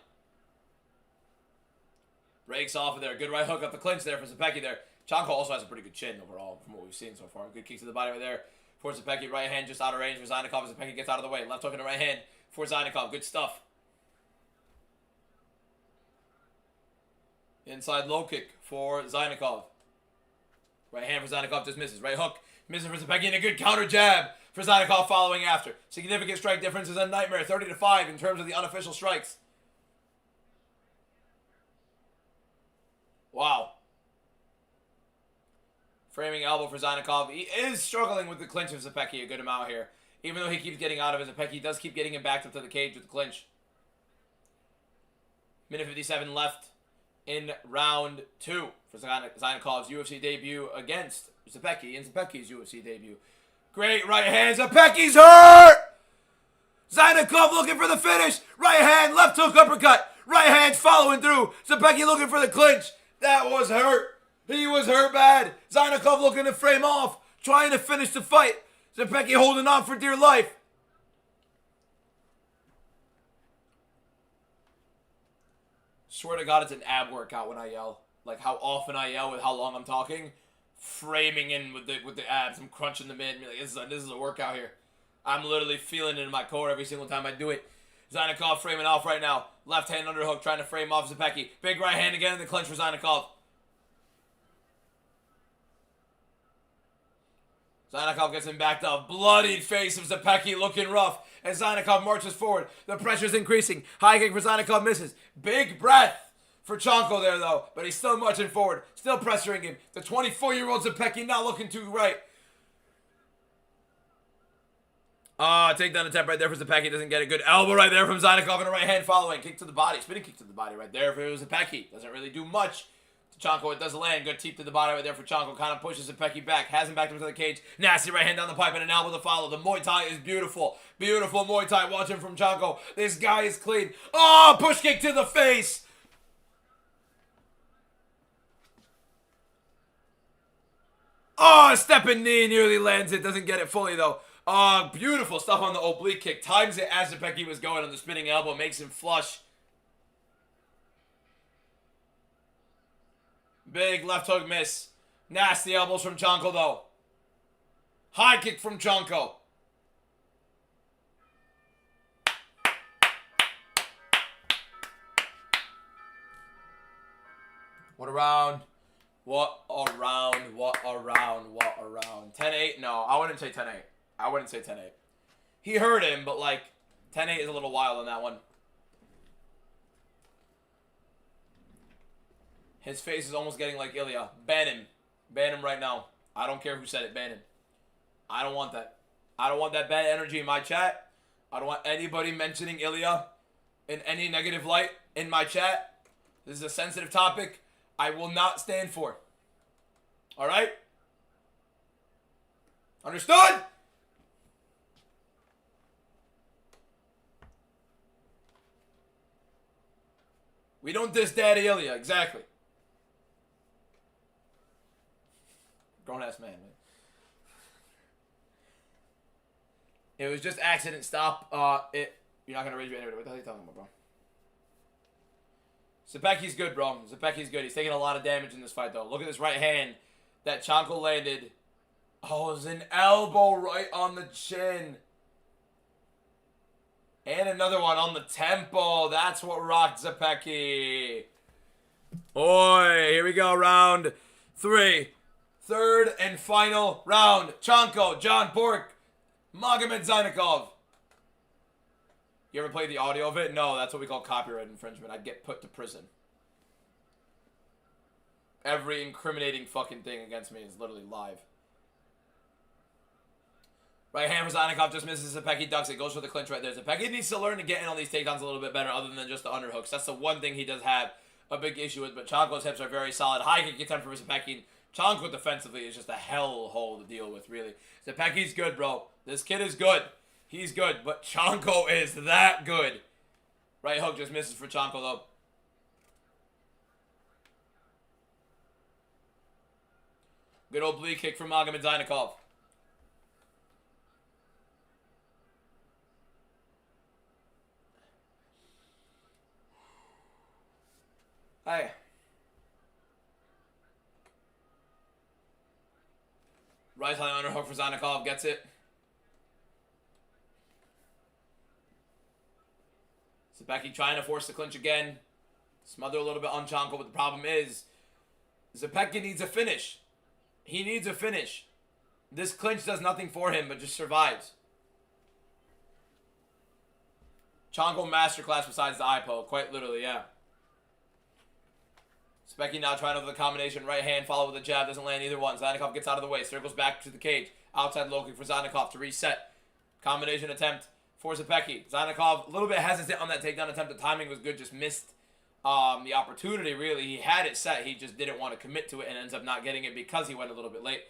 Breaks off of there. Good right hook up the clinch there for Zepecki there. Chanko also has a pretty good chin overall from what we've seen so far. Good kick to the body right there for Zepecki. Right hand just out of range for Zainikov. Zepecki gets out of the way. Left hook in the right hand for Zainikov. Good stuff. Inside low kick for Zainikov. Right hand for Zainikov just misses. Right hook. Missing for Zepecki and a good counter jab for Zainikov following after. Significant strike difference is a nightmare. 30-5 in terms of the unofficial strikes. Wow. Framing elbow for Zainikov. He is struggling with the clinch of Zepecki a good amount here. Even though he keeps getting out of it, Zepecki does keep getting him backed up to the cage with the clinch. Minute 57 left in round 2 for Zainikov's UFC debut against Zepecki in Zepecki's UFC debut. Great right hand. Zepecki's hurt! Zainikov looking for the finish. Right hand, left hook, uppercut. Right hand's following through. Zepecki looking for the clinch. That was hurt. He was hurt bad. Zainikov looking to frame off. Trying to finish the fight. Zepecki holding on for dear life. Swear to God, it's an ab workout when I yell. Like how often I yell with how long I'm talking. Framing in with the abs. I'm crunching them in. Like, this is a workout here. I'm literally feeling it in my core every single time I do it. Zainikov framing off right now. Left hand underhook trying to frame off Zepecki. Big right hand again in the clinch for Zainikov. Zainikov gets him backed up. Bloodied face of Zepecki looking rough. As Zainikov marches forward. The pressure's increasing. High kick for Zainikov misses. Big breath for Chanko there though. But he's still marching forward. Still pressuring him. The 24-year-old Zepecki not looking too right. Takedown attempt right there for Zepecki. Doesn't get a good elbow right there from Zainikov and a right hand following. Kick to the body. Spinning kick to the body right there for Zepecki. Doesn't really do much to Chanko. It does land. Good teep to the body right there for Chanko. Kind of pushes Zepecki back. Has him back into the cage. Nasty right hand down the pipe and an elbow to follow. The Muay Thai is beautiful. Beautiful Muay Thai watching from Chanko. This guy is clean. Oh, push kick to the face. Oh, stepping knee nearly lands it. Doesn't get it fully though. Beautiful stuff on the oblique kick. Times it as Zepecki was going on the spinning elbow. Makes him flush. Big left hook miss. Nasty elbows from Chanko, though. High kick from Chanko. What a round. What a round. What a round. What a round. 10-8? No, I wouldn't say 10-8. I wouldn't say 10-8. He hurt him, but like 10-8 is a little wild on that one. His face is almost getting like Ilya. Ban him. Ban him right now. I don't care who said it. Ban him. I don't want that. I don't want that bad energy in my chat. I don't want anybody mentioning Ilya in any negative light in my chat. This is a sensitive topic I will not stand for. Alright? Understood? We don't diss Daddy Ilya. Exactly. Grown-ass man. It was just accident. Stop. You're not going to raise your anyway. What the hell are you talking about, bro? Zepecki's good, bro. Zepecki's good. He's taking a lot of damage in this fight, though. Look at this right hand that Chanko landed. Oh, it was an elbow right on the chin. And another one on the temple. That's what rocked Zepecki. Boy, here we go. Round 3. Third and final round. Chanko, John Pork, Magomed Zainikov. You ever played the audio of it? No, that's what we call copyright infringement. I'd get put to prison. Every incriminating fucking thing against me is literally live. Right hand for Zainikov just misses. Zepecki ducks it. Goes for the clinch right there. Zepecki needs to learn to get in on these takedowns a little bit better other than just the underhooks. That's the one thing he does have a big issue with. But Chanko's hips are very solid. High kick attempt for Zepecki. Chanko defensively is just a hellhole to deal with, really. Zepecki's good, bro. This kid is good. He's good. But Chanko is that good. Right hook just misses for Chanko, though. Good oblique kick from Magomed Zainikov. Hey. Right high underhook for Zainikov. Gets it. Zepecki trying to force the clinch again. Smother a little bit on Chanko, but the problem is Zepecki needs a finish. He needs a finish. This clinch does nothing for him, but just survives. Chanko masterclass besides the eye poke. Quite literally, yeah. Zepecki now trying over the combination. Right hand, follow with a jab. Doesn't land either one. Zainikov gets out of the way. Circles back to the cage. Outside low kick for Zainikov to reset. Combination attempt for Zepecki. Zainikov a little bit hesitant on that takedown attempt. The timing was good. Just missed the opportunity, really. He had it set. He just didn't want to commit to it and ends up not getting it because he went a little bit late.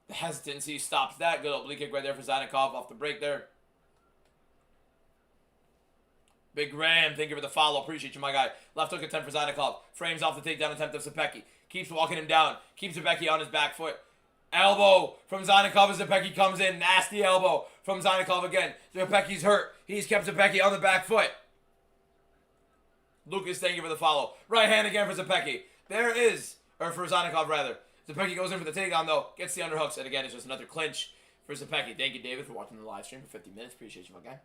The hesitancy stops that. Good oblique kick right there for Zainikov off the break there. Big Ram, thank you for the follow. Appreciate you, my guy. Left hook attempt for Zainikov. Frames off the takedown attempt of Zepecki. Keeps walking him down. Keeps Zepecki on his back foot. Elbow from Zainikov as Zepecki comes in. Nasty elbow from Zainikov again. Zepecki's hurt. He's kept Zepecki on the back foot. Lucas, thank you for the follow. Right hand again for Zepecki. There is, or for Zainikov rather. Zepecki goes in for the takedown though. Gets the underhooks. And again, it's just another clinch for Zepecki. Thank you, David, for watching the live stream for 50 minutes. Appreciate you, my guy.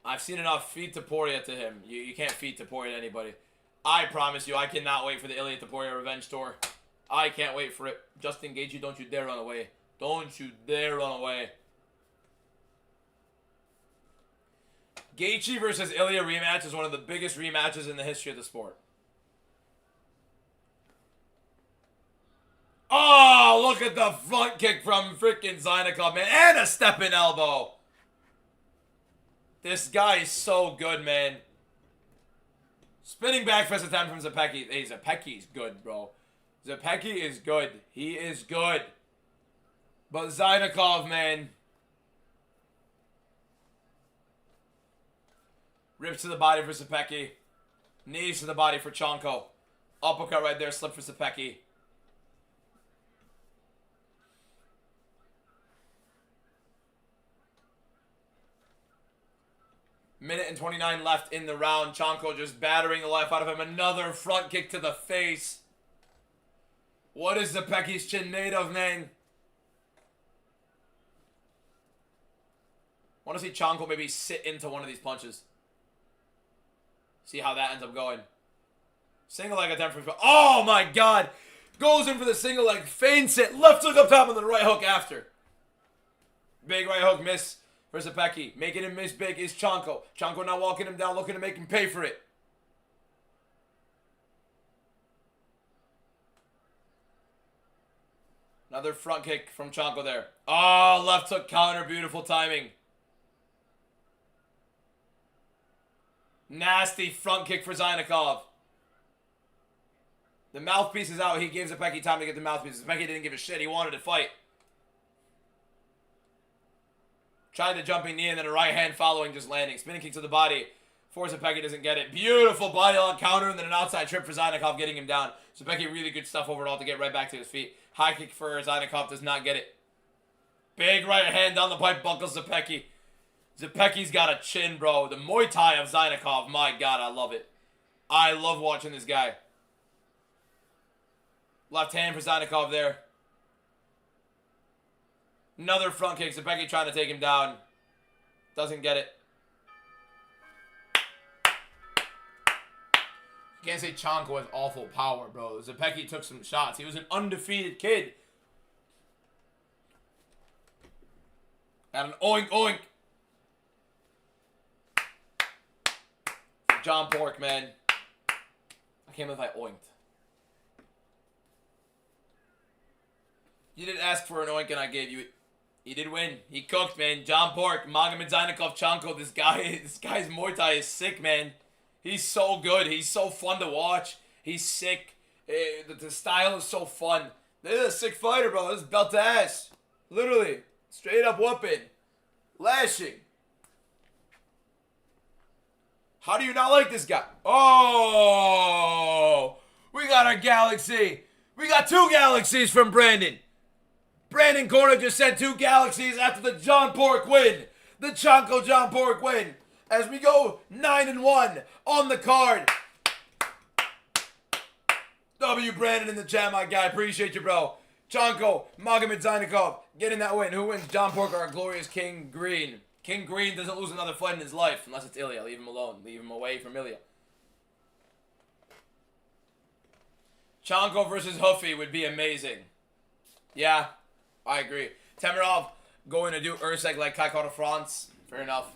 I've seen enough. Feed Taporia to him. You can't feed Taporia to anybody. I promise you, I cannot wait for the Ilya Taporia revenge tour. I can't wait for it. Justin Gaethje, don't you dare run away. Don't you dare run away. Gaethje versus Ilya rematch is one of the biggest rematches in the history of the sport. Oh, look at the front kick from freaking Zainikov, man. And a stepping elbow. This guy is so good, man. Spinning back fist attempt from Zepecki. Hey, Zepecki's good, bro. Zepecki is good. He is good. But Zainikov, man. Rips to the body for Zepecki. Knees to the body for Chanko. Uppercut right there, slip for Sapecki. Minute and 29 left in the round. Chanko just battering the life out of him. Another front kick to the face. What is Sapecki's chin made of, man? Want to see Chanko maybe sit into one of these punches. See how that ends up going. Single leg attempt for... Oh my god! Goes in for the single leg, feints it, left hook up top and then right hook after. Big right hook miss for Sapecki. Making him miss big is Chanko. Chanko now walking him down, looking to make him pay for it. Another front kick from Chanko there. Oh, left hook counter, beautiful timing. Nasty front kick for Zainikov. The mouthpiece is out. He gives Sapecki time to get the mouthpiece. Sapecki didn't give a shit. He wanted to fight. Tried the jumping knee and then a right hand following, just landing. Spinning kick to the body. For Sapecki doesn't get it. Beautiful body on counter and then an outside trip for Zainikov getting him down. Sapecki really good stuff overall to get right back to his feet. High kick for Zainikov does not get it. Big right hand down the pipe buckles Sapecki. Sapecki's got a chin, bro. The Muay Thai of Zainikov. My God, I love it. I love watching this guy. Left hand for Zainikov there. Another front kick. Sapecki trying to take him down. Doesn't get it. You can't say Chanko has awful power, bro. Sapecki took some shots. He was an undefeated kid. Got an oink oink. John Pork, man. I can't believe I oinked. You didn't ask for an oink and I gave you it. He did win. He cooked, man. John Pork, Magomed Zainikov, Chanko. This guy's Muay Thai is sick, man. He's so good. He's so fun to watch. He's sick. The style is so fun. This is a sick fighter, bro. This is belt to ass. Literally. Straight up whooping. Lashing. How do you not like this guy? Oh! We got our galaxy. We got 2 galaxies from Brandon. Brandon Corner just sent 2 galaxies after the John Pork win. The Chanko John Pork win. As we go 9-1 on the card. W. Brandon in the chat, my guy. Appreciate you, bro. Chanko, Magomed Zainikov getting that win. Who wins? John Pork or our glorious King Green? King Green doesn't lose another fight in his life unless it's Ilya. Leave him alone. Leave him away from Ilya. Chanko versus Huffy would be amazing. Yeah, I agree. Temirov going to do Urseg like Kai de France. Fair enough.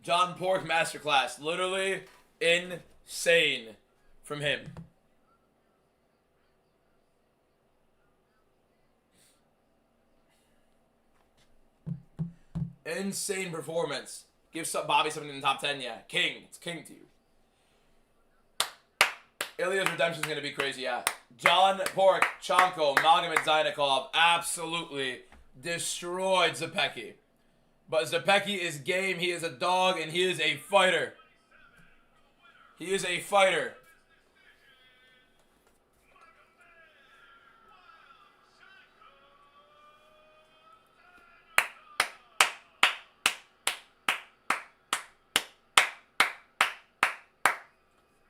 John Pork masterclass. Literally insane from him. Insane performance. Give Bobby something in the top 10, yeah. King. It's king to you. Ilya's redemption is going to be crazy, yeah. John Pork, Chanko, Magomed Zainikov absolutely destroyed Sapecki. But Sapecki is game, he is a dog, and he is a fighter. He is a fighter.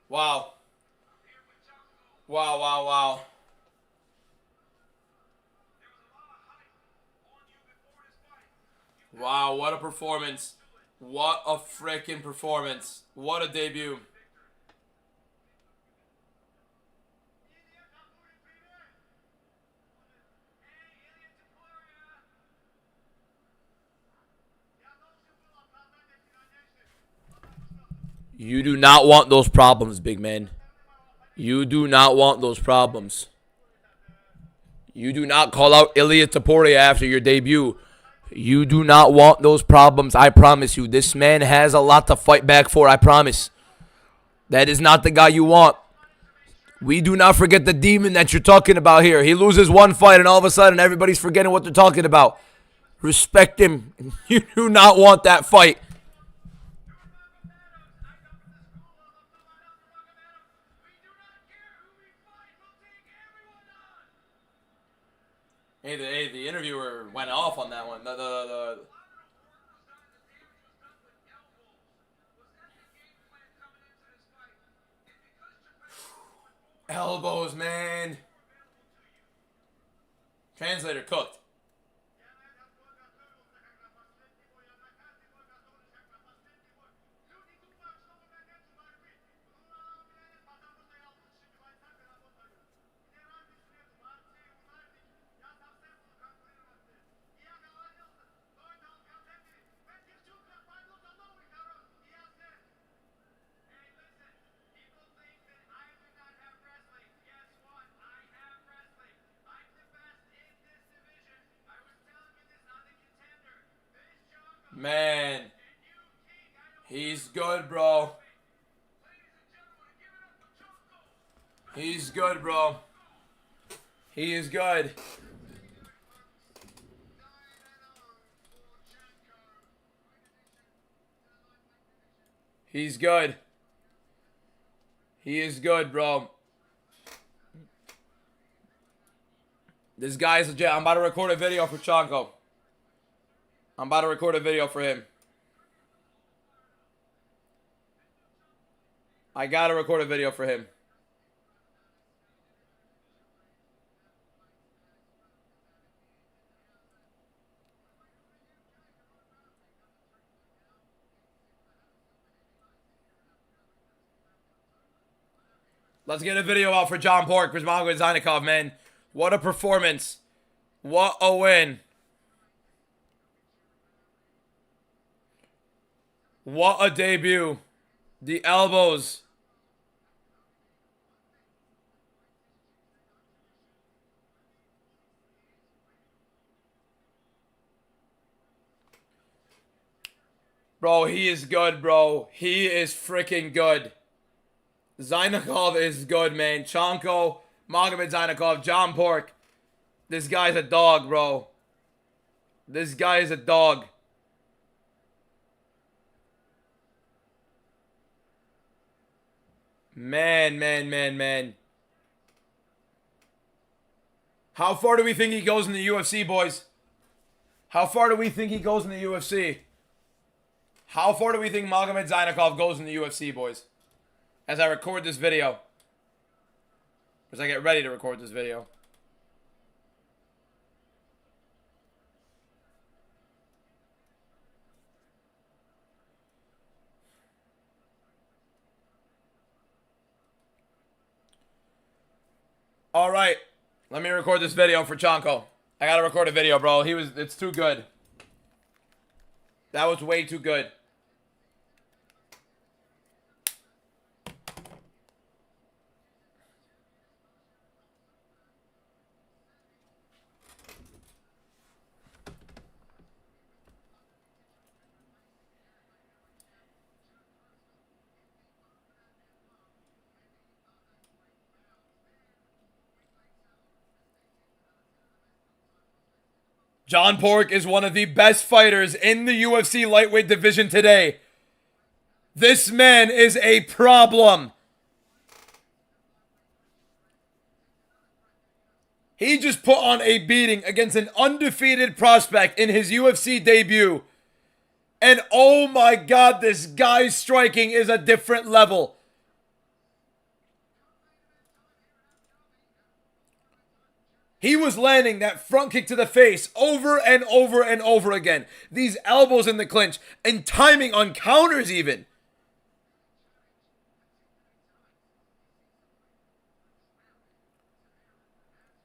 Wow. Wow, wow, wow. Wow, what a performance. What a freaking performance. What a debut. You do not want those problems, big man. You do not want those problems. You do not call out Ilya Topuria after your debut. You do not want those problems, I promise you. This man has a lot to fight back for, I promise. That is not the guy you want. We do not forget the demon that you're talking about here. He loses one fight and all of a sudden everybody's forgetting what they're talking about. Respect him. You do not want that fight. Hey, the interviewer went off on that one. The elbows, man. Translator cooked. Man, he's good, bro. He's good, bro. He is good. He's good. He is good, bro. This guy's legit. I'm about to record a video for Chanko. I'm about to record a video for him. I gotta record a video for him. Let's get a video out for John Pork versus Zainikov, man. What a performance. What a win. What a debut. The elbows. Bro, he is good, bro. He is freaking good. Zainikov is good, man. Chanko, Magomed Zainikov, John Pork. This guy's a dog, bro. This guy is a dog. Man. How far do we think he goes in the UFC, boys? How far do we think he goes in the UFC? How far do we think Magomed Zainikov goes in the UFC, boys? As I record this video. As I get ready to record this video. Alright. Let me record this video for Chanko. I gotta record a video, bro. It's too good. That was way too good. John Pork is one of the best fighters in the UFC lightweight division today. This man is a problem. He just put on a beating against an undefeated prospect in his UFC debut. And oh my God, this guy's striking is a different level. He was landing that front kick to the face over and over and over again. These elbows in the clinch and timing on counters even.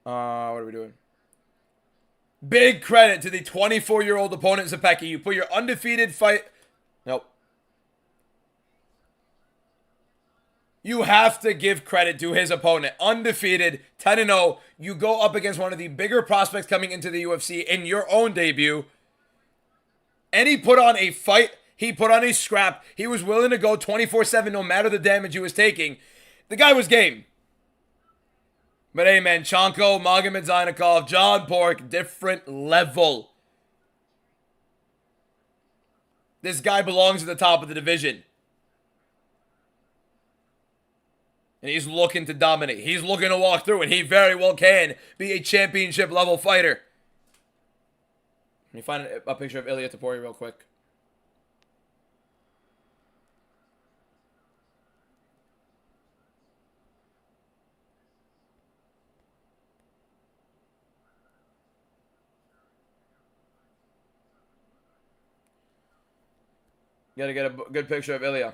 What are we doing? Big credit to the 24-year-old opponent, Zepecki. You put your undefeated fight... Nope. You have to give credit to his opponent. Undefeated, 10-0. You go up against one of the bigger prospects coming into the UFC in your own debut. And he put on a fight. He put on a scrap. He was willing to go 24/7 no matter the damage he was taking. The guy was game. But hey, man, Chanko, Magomed Zainikov, John Pork, different level. This guy belongs at the top of the division. And he's looking to dominate. He's looking to walk through, and he very well can be a championship level fighter. Let me find a picture of Ilya Tapori real quick. Gotta get a good picture of Ilya.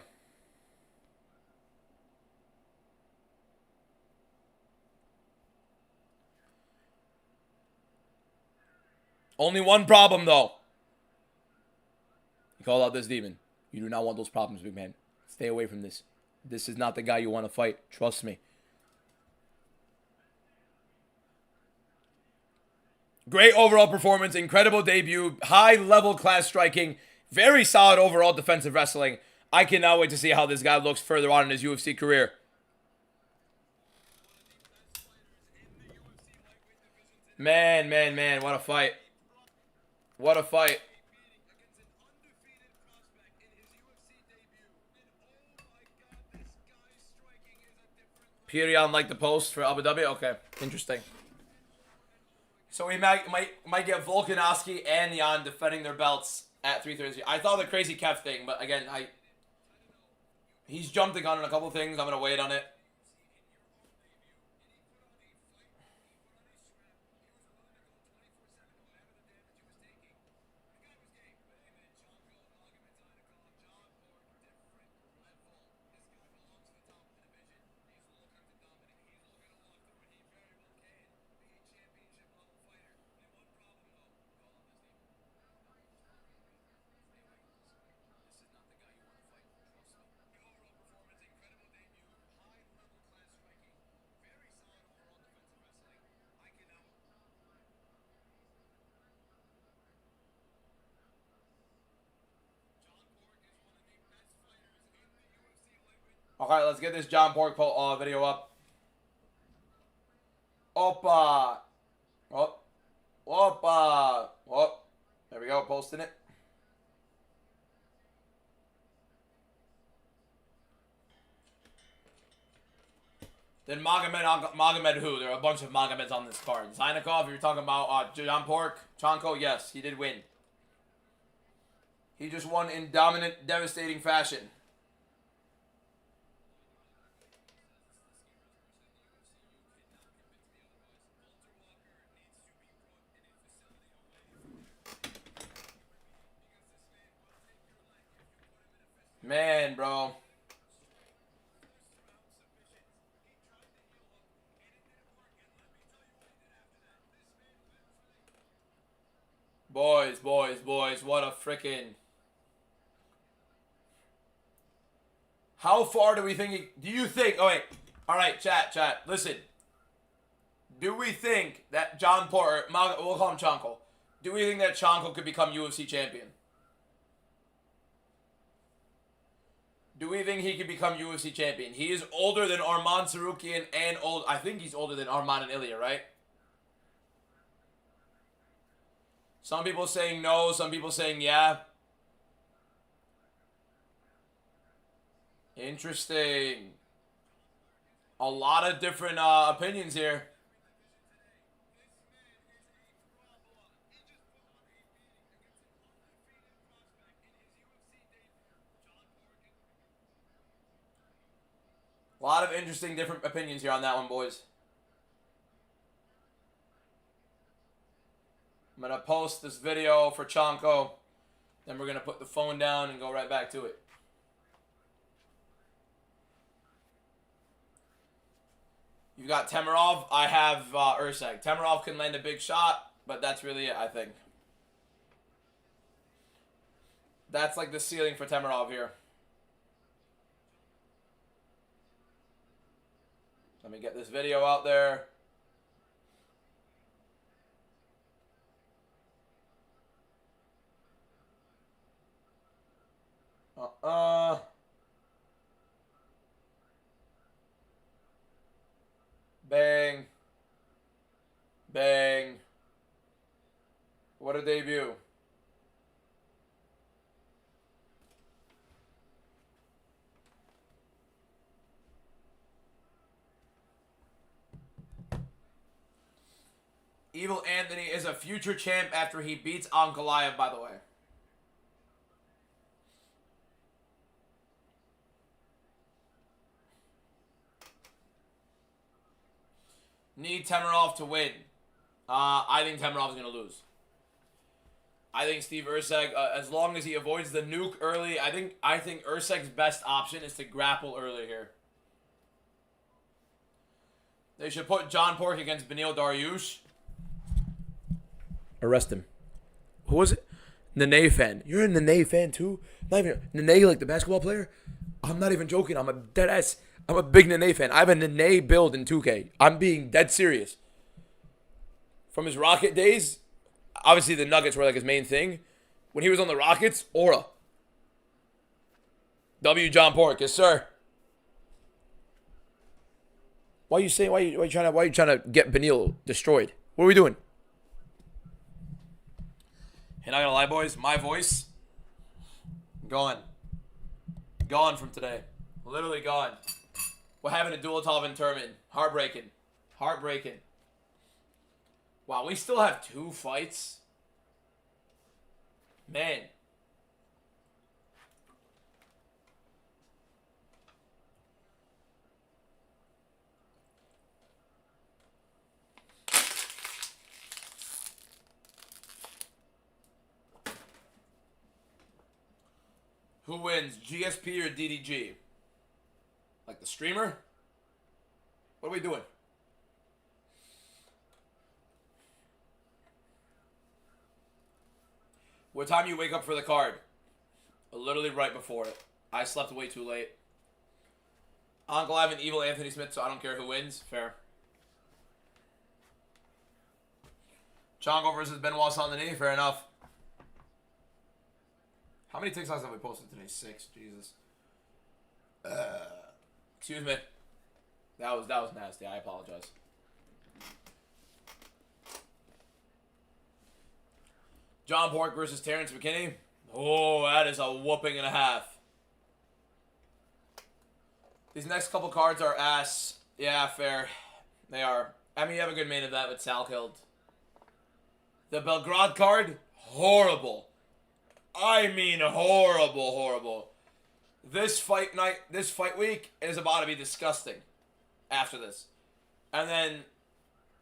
Only one problem, though. He called out this demon. You do not want those problems, big man. Stay away from this. This is not the guy you want to fight. Trust me. Great overall performance. Incredible debut. High-level class striking. Very solid overall defensive wrestling. I cannot wait to see how this guy looks further on in his UFC career. Man, man, man. What a fight. What a fight. Perion like the post for Abu Dhabi? Okay, interesting. So we might get Volkanovski and Jan defending their belts at 3:30. I thought the crazy Kev thing, but again, he's jumped the gun on a couple things. I'm gonna wait on it. Okay, let's get this John Pork video up. Opa. Oh. Opa. Oh. There we go, posting it. Then Magomed who? There are a bunch of Magomeds on this card. Zainikov, you're talking about John Pork. Chanko, yes, he did win. He just won in dominant, devastating fashion. Man, bro. Boys, boys, boys, what a frickin'... How far do we think do you think... Oh, wait. Alright, chat, listen. Do we think that John Porter... We'll call him Chanko. Do we think that Chanko could become UFC champion? Do we think he could become UFC champion? He is older than Arman Tsarukyan and I think he's older than Arman and Ilya, right? Some people saying no, some people saying yeah. Interesting. A lot of different opinions here. A lot of interesting different opinions here on that one, boys. I'm going to post this video for Chanko. Then we're going to put the phone down and go right back to it. You got Temerov. I have Ursak. Temerov can land a big shot, but that's really it, I think. That's like the ceiling for Temerov here. Let me get this video out there. Bang. Bang. What a debut. Evil Anthony is a future champ after he beats ANKALAEV, by the way. Need Temirov to win. I think Temirov's going to lose. I think Steve Erceg, as long as he avoids the nuke early, I think Erceg's best option is to grapple early here. They should put John Pork against Beneil Dariush. Arrest him. Who was it? Nene fan. You're a Nene fan too? Not even Nene, like the basketball player? I'm not even joking. I'm a dead ass. I'm a big Nene fan. I have a Nene build in 2K. I'm being dead serious. From his Rocket days, obviously the Nuggets were like his main thing. When he was on the Rockets, aura. W. John Pork, yes sir. Why are you saying? Why are you trying to get Beneil destroyed? What are we doing? And not gonna lie, boys, my voice gone from today, literally gone. We're having a Dulatov and Turman. Heartbreaking. Wow, we still have 2 fights. Man. Who wins, GSP or DDG? Like the streamer? What are we doing? What time do you wake up for the card? Literally right before it. I slept way too late. ANKALAEV and Evil Anthony Smith, so I don't care who wins. Fair. Chongo versus Benoit Saint-Denis. Fair enough. How many TikToks have we posted today? 6. Jesus. Excuse me. That was nasty. I apologize. John Pork versus Terrence McKinney. Oh, that is a whooping and a half. These next couple cards are ass. Yeah, fair. They are. I mean, you have a good main event with Sal killed. The Belgrade card, horrible. I mean, horrible. This fight week is about to be disgusting after this. And then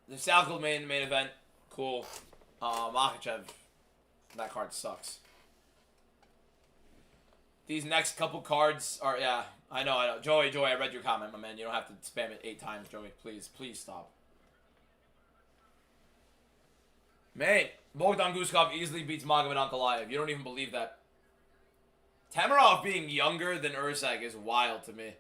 the Salkeld main event, cool. Makhachev, that card sucks. These next couple cards are, yeah, I know. Joey, I read your comment, my man. You don't have to spam it 8 times, Joey. Please stop. Man, Bogdan Guskov easily beats Magomed Ankalaev. You don't even believe that. Temirov being younger than Erceg is wild to me.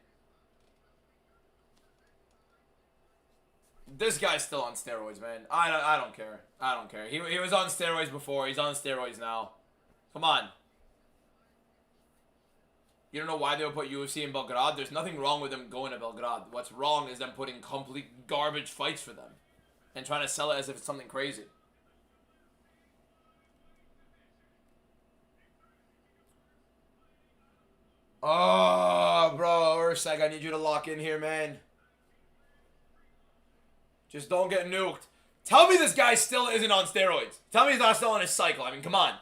This guy's still on steroids, man. I don't care. I don't care. He was on steroids before. He's on steroids now. Come on. You don't know why they would put UFC in Belgrade? There's nothing wrong with them going to Belgrade. What's wrong is them putting complete garbage fights for them. And trying to sell it as if it's something crazy. Oh, bro, Erceg, I need you to lock in here, man. Just don't get nuked. Tell me this guy still isn't on steroids. Tell me he's not still on his cycle. I mean, come on.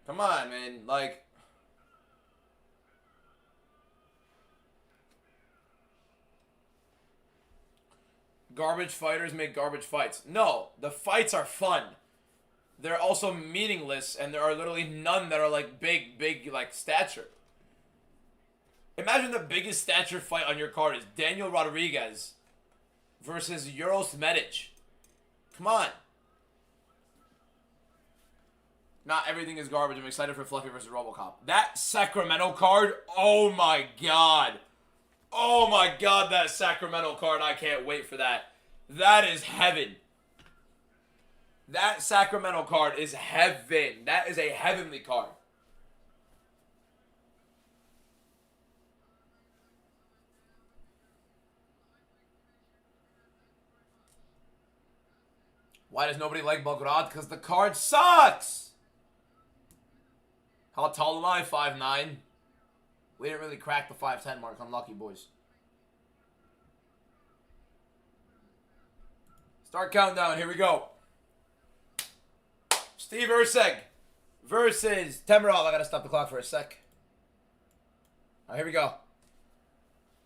Come on, man. Like... Garbage fighters make garbage fights. No, the fights are fun. They're also meaningless, and there are literally none that are, like, big, like, stature. Imagine the biggest stature fight on your card is Daniel Rodriguez versus Uros Medic. Come on. Not everything is garbage. I'm excited for Fluffy versus Robocop. That Sacramento card, oh my god. Oh my god, that Sacramento card. I can't wait for that. That is heaven. That Sacramento card is heaven. That is a heavenly card. Why does nobody like Belgrade? Because the card sucks. How tall am I? 5'9". We didn't really crack the 5'10 mark. Unlucky, boys. Start countdown. Here we go. Steve Erceg versus Temirov. I gotta stop the clock for a sec. All right, here we go.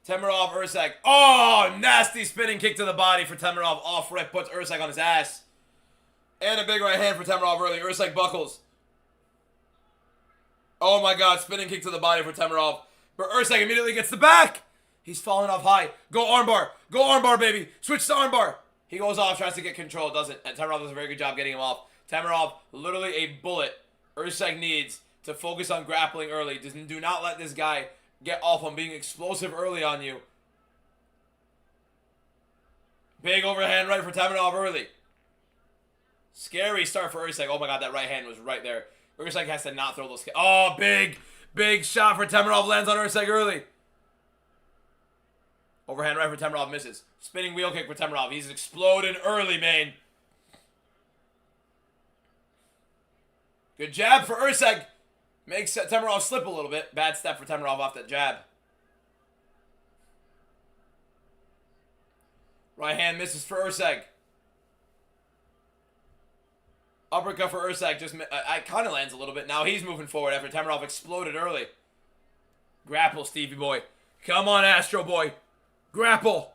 Temirov, Erceg. Oh, nasty spinning kick to the body for Temirov. Off rip puts Erceg on his ass. And a big right hand for Temirov early. Erceg buckles. Oh my god, spinning kick to the body for Temirov. But Erceg immediately gets the back. He's falling off high. Go armbar. Go armbar, baby. Switch to armbar. He goes off, tries to get control, doesn't. And Temirov does a very good job getting him off. Temirov, literally a bullet Erceg needs to focus on grappling early. Do not let this guy get off on being explosive early on you. Big overhand right for Temirov early. Scary start for Erceg. Oh my god, that right hand was right there. Erceg has to not throw those. Oh, big shot for Temirov. Lands on Erceg early. Overhand right for Temirov, misses. Spinning wheel kick for Temirov. He's exploding early, man. Good jab for Erceg. Makes Temirov slip a little bit. Bad step for Temirov off that jab. Right hand misses for Erceg. Uppercut for Erceg. I kind of lands a little bit. Now he's moving forward after Temirov exploded early. Grapple, Stevie boy. Come on, Astro boy. Grapple.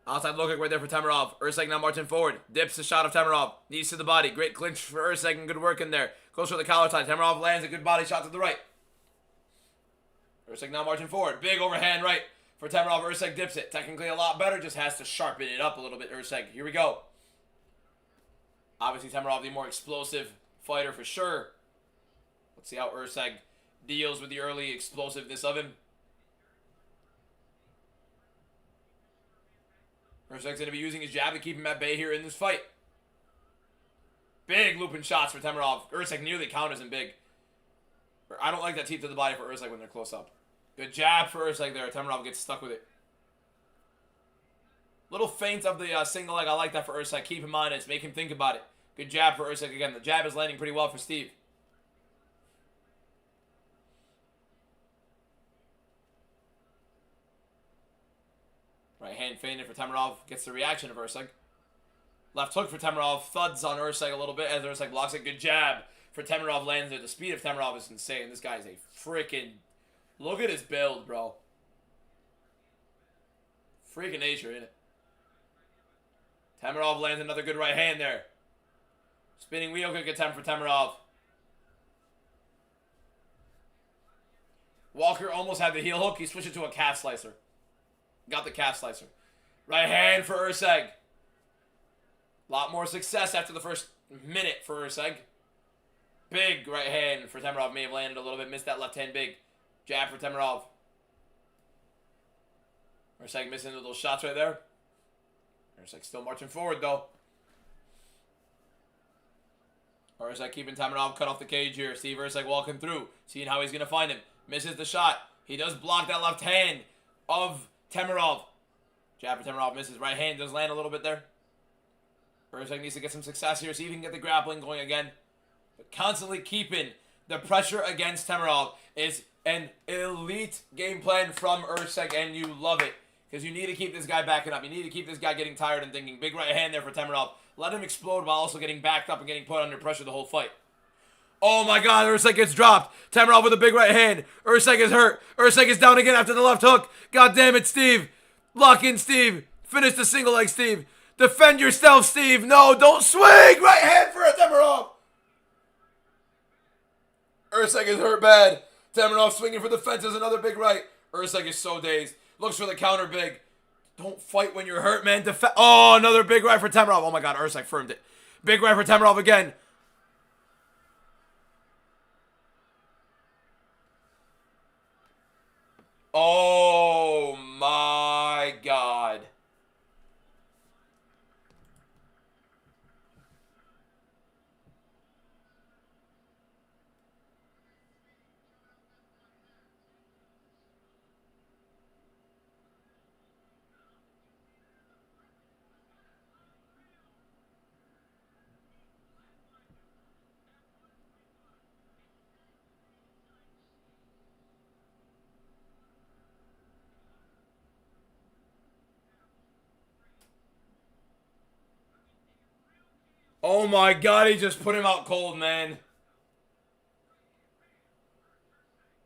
Outside low kick right there for Temirov. Erceg now marching forward. Dips the shot of Temirov. Knees to the body. Great clinch for Erceg and good work in there. Goes for the collar tie. Temirov lands a good body shot to the right. Erceg now marching forward. Big overhand right for Temirov. Erceg dips it. Technically a lot better. Just has to sharpen it up a little bit, Erceg. Here we go. Obviously Temirov the more explosive fighter for sure. Let's see how Erceg deals with the early explosiveness of him. Erceg's going to be using his jab to keep him at bay here in this fight. Big looping shots for Temirov. Erceg nearly counters him big. I don't like that teep to the body for Erceg when they're close up. Good jab for Erceg there. Temirov gets stuck with it. Little feint of the single leg. I like that for Erceg. Keep him on it. Make him think about it. Good jab for Erceg again. The jab is landing pretty well for Steve. Right hand feinted for Temirov. Gets the reaction of Erceg. Left hook for Temirov. Thuds on Erceg a little bit as Erceg blocks it. Good jab for Temirov lands there. The speed of Temirov is insane. This guy is a freaking... Look at his build, bro. Freaking nature, innit? Temirov lands another good right hand there. Spinning wheel kick attempt for Temirov. Walker almost had the heel hook. He switched it to a calf slicer. Got the calf slicer. Right hand for Erceg. A lot more success after the first minute for Erceg. Big right hand for Temirov. May have landed a little bit. Missed that left hand big. Jab for Temirov. Erceg missing those shots right there. Erceg still marching forward though. Erceg keeping Temirov cut off the cage here. Steve Erceg walking through. Seeing how he's going to find him. Misses the shot. He does block that left hand of Temirov. Jab for Temirov misses. Right hand does land a little bit there. Erceg needs to get some success here. See if he can get the grappling going again. But constantly keeping the pressure against Temirov is an elite game plan from Erceg, and you love it. Because you need to keep this guy backing up. You need to keep this guy getting tired and thinking. Big right hand there for Temirov. Let him explode while also getting backed up and getting put under pressure the whole fight. Oh my god, Erceg gets dropped. Temirov with a big right hand. Erceg is hurt. Erceg is down again after the left hook. God damn it, Steve. Lock in, Steve. Finish the single leg, Steve. Defend yourself, Steve. No, don't swing. Right hand for Temirov. Erceg is hurt bad. Temirov swinging for the fences. Another big right. Erceg is so dazed. Looks for the counter big. Don't fight when you're hurt, man. Oh, another big right for Temirov. Oh my god, Erceg firmed it. Big right for Temirov again. Oh my god. Oh my god, he just put him out cold, man.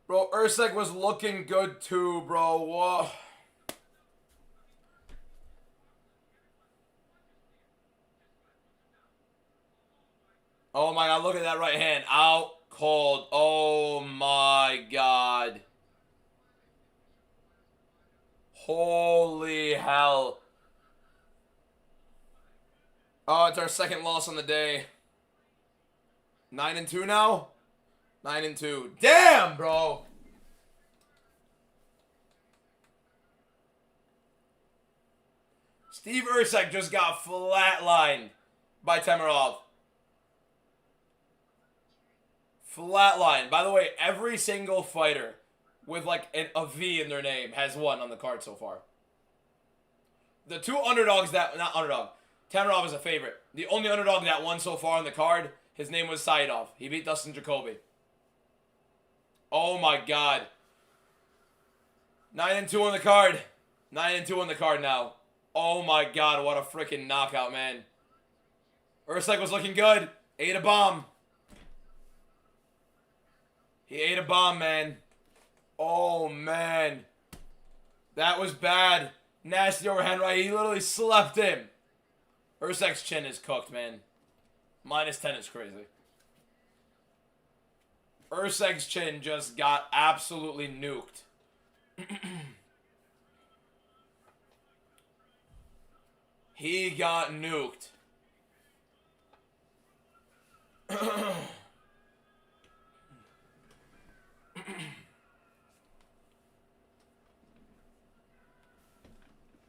Bro, Usyk was looking good too, bro. Whoa. Oh my god, look at that right hand. Out cold. Oh my god. Holy hell. Oh, it's our second loss on the day. 9-2 now? 9-2. Damn, bro. Steve Usyk just got flatlined by Temerov. Flatline. By the way, every single fighter with like a V in their name has won on the card so far. The two underdogs that, not underdog, Temerov is a favorite. The only underdog that won so far on the card, his name was Saidov. He beat Dustin Jacoby. Oh my god. 9-2 on the card. 9-2 on the card now. Oh my god, what a freaking knockout, man. Usyk was looking good. Ate a bomb. He ate a bomb, man. Oh, man. That was bad. Nasty overhand right. He literally slept him. Usyk's chin is cooked, man. -10 is crazy. Usyk's chin just got absolutely nuked. He got nuked.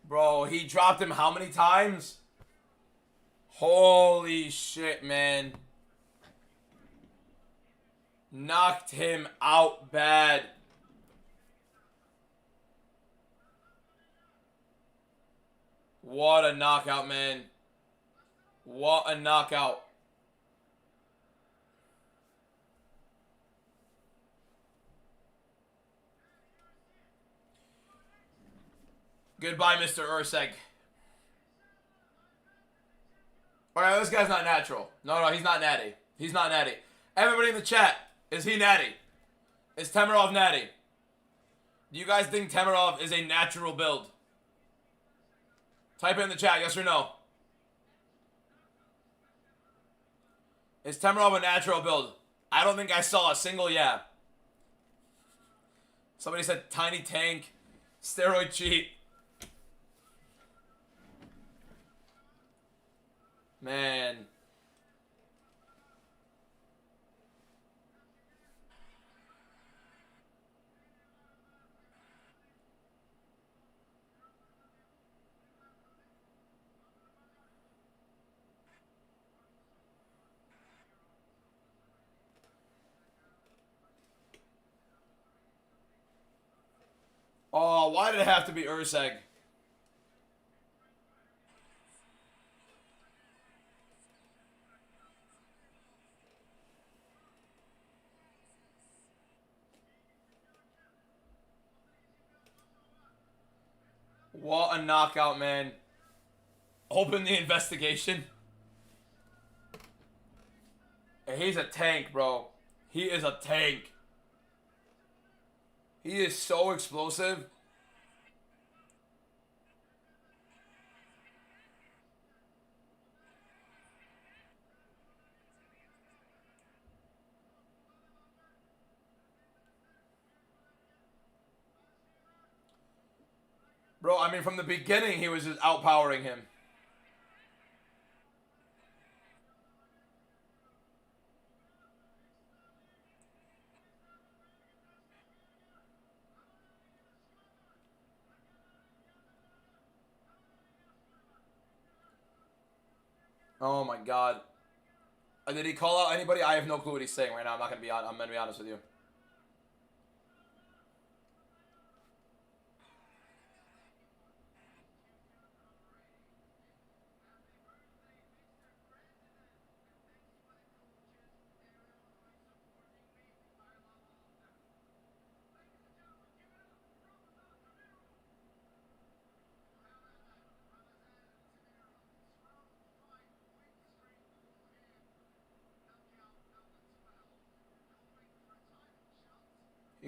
Bro, he dropped him how many times? Holy shit, man. Knocked him out bad. What a knockout, man. What a knockout. Goodbye, Mr. Usyk. Alright, this guy's not natural. No, he's not natty. He's not natty. Everybody in the chat, is he natty? Is Temerov natty? Do you guys think Temerov is a natural build? Type it in the chat, yes or no. Is Temerov a natural build? I don't think I saw a single yeah. Somebody said tiny tank, steroid cheat. Man. Oh, why did it have to be Usyk? What a knockout, man. Open the investigation. He's a tank, bro. He is a tank. He is so explosive. Bro, I mean, from the beginning, he was just outpowering him. Oh my god. Did he call out anybody? I have no clue what he's saying right now. I'm gonna be honest with you.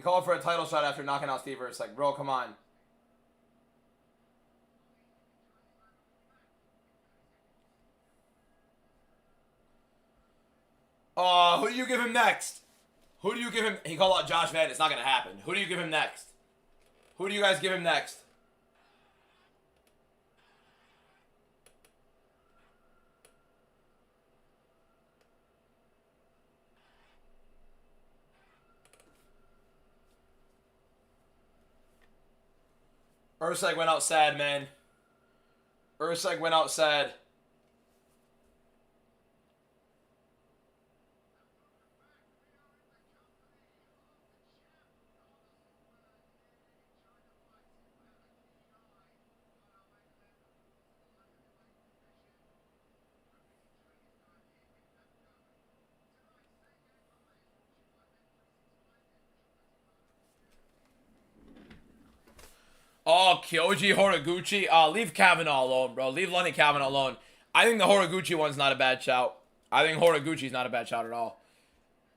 called for a title shot after knocking out Steve Erceg. Bro, come on. Who do you give him next? Who do you give him? He called out Josh Van. It's not going to happen. Who do you give him next? Who do you guys give him next? Erceg went out sad, man. Erceg went out sad. Oh, Kyoji Horiguchi. Leave Kavanaugh alone, bro. Leave Lenny Kavanaugh alone. I think the Horiguchi one's not a bad shout. I think Horiguchi's not a bad shout at all.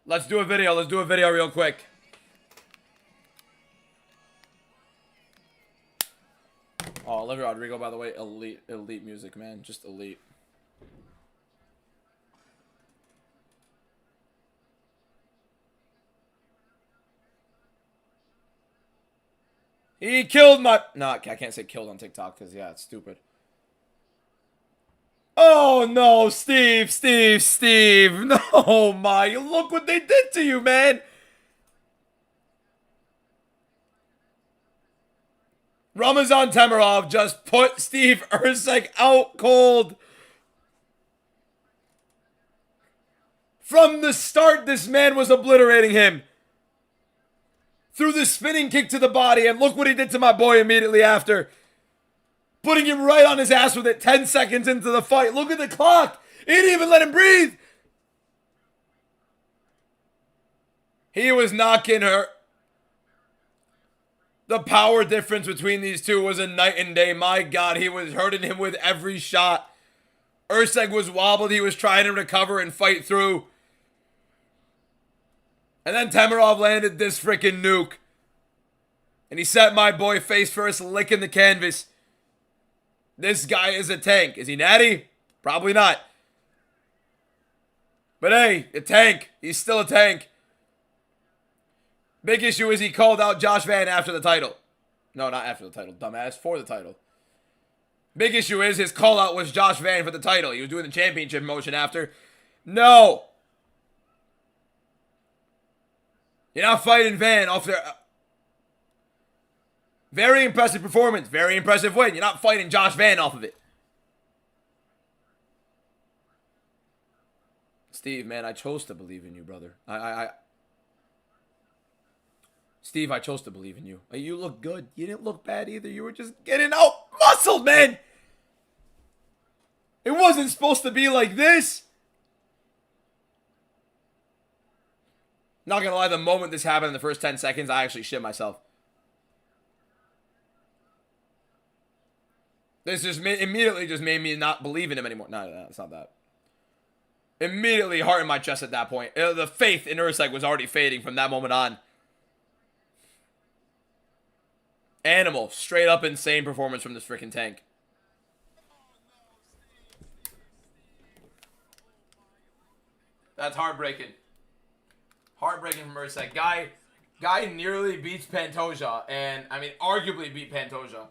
Let's do a video. Let's do a video real quick. Oh, Olivia Rodrigo, by the way, elite music, man. Just elite. He killed my... No, I can't say killed on TikTok because, yeah, it's stupid. Oh, no, Steve. No, my. Look what they did to you, man. Ramazan Temirov just put Steve Erceg out cold. From the start, this man was obliterating him. Threw the spinning kick to the body, and look what he did to my boy immediately after. Putting him right on his ass with it 10 seconds into the fight. Look at the clock. He didn't even let him breathe. He was knocking her. The power difference between these two was a night and day. My God, he was hurting him with every shot. Erceg was wobbled. He was trying to recover and fight through. And then Temirov landed this freaking nuke. And he set my boy face first, licking the canvas. This guy is a tank. Is he natty? Probably not. But hey, a tank. He's still a tank. Big issue is he called out Josh Van after the title. No, not after the title, dumbass. For the title. Big issue is his call out was Josh Van for the title. He was doing the championship motion after. No. You're not fighting Van off their... Very impressive performance. Very impressive win. You're not fighting Josh Van off of it. Steve, man, I chose to believe in you, brother. Steve, I chose to believe in you. You look good. You didn't look bad either. You were just getting out muscled, man. It wasn't supposed to be like this. Not gonna lie, the moment this happened in the first 10 seconds, I actually shit myself. This just immediately just made me not believe in him anymore. No, it's not that. Immediately heart in my chest at that point. The faith in Erceg was already fading from that moment on. Animal. Straight up insane performance from this freaking tank. That's heartbreaking. Heartbreaking from Erceg. Guy nearly beats Pantoja. And, I mean, arguably beat Pantoja.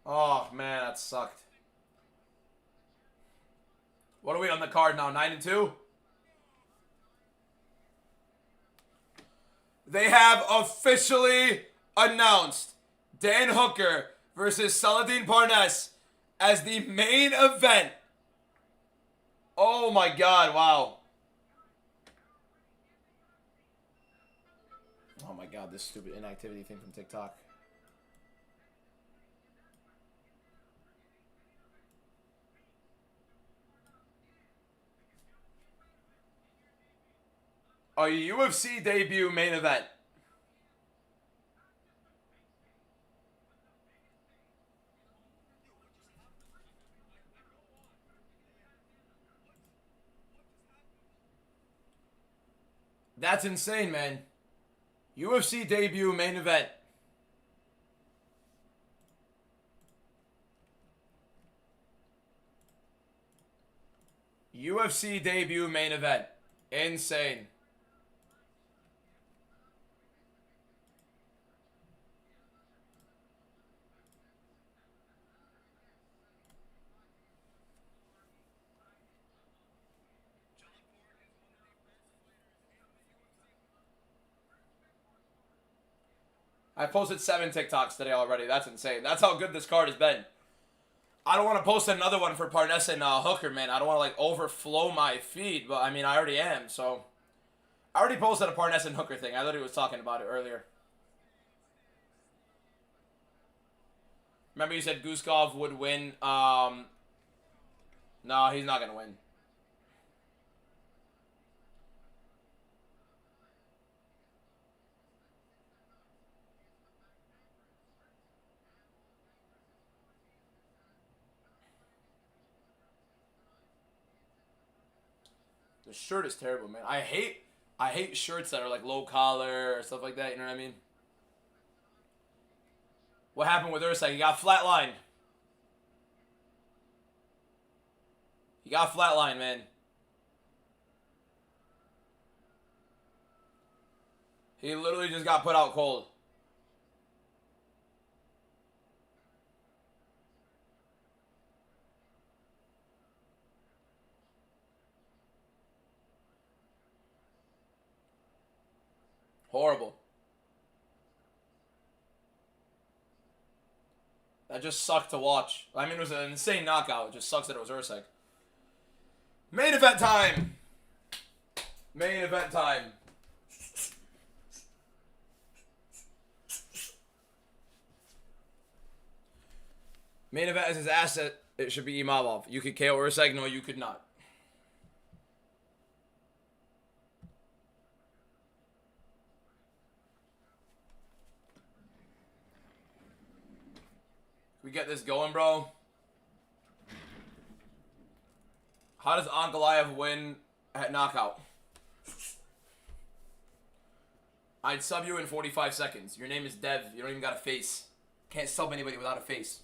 Oh, man, that sucked. What are we on the card now? 9-2? They have officially announced Dan Hooker versus Saladin Parnasse as the main event. Oh, my God. Wow. Oh, my God. This stupid inactivity thing from TikTok. A UFC debut main event. That's insane, man. UFC debut main event. UFC debut main event. Insane. I posted 7 TikToks today already. That's insane. That's how good this card has been. I don't want to post another one for Parness and Hooker, man. I don't want to like overflow my feed, but I mean I already am. So I already posted a Parness and Hooker thing. I literally was talking about it earlier. Remember you said Guskov would win. No, he's not gonna win. The shirt is terrible, man. I hate shirts that are like low collar or stuff like that. You know what I mean? What happened with Ursak? He got flatlined. He got flatlined, man. He literally just got put out cold. Horrible. That just sucked to watch. I mean, it was an insane knockout. It just sucks that it was Ursak. Main event time. Main event time. Main event is his asset. It should be Imavov. You could KO Ursak. No, you could not. We get this going, bro. How does ANKALAEV win at knockout? I'd sub you in 45 seconds. Your name is Dev. You don't even got a face. Can't sub anybody without a face.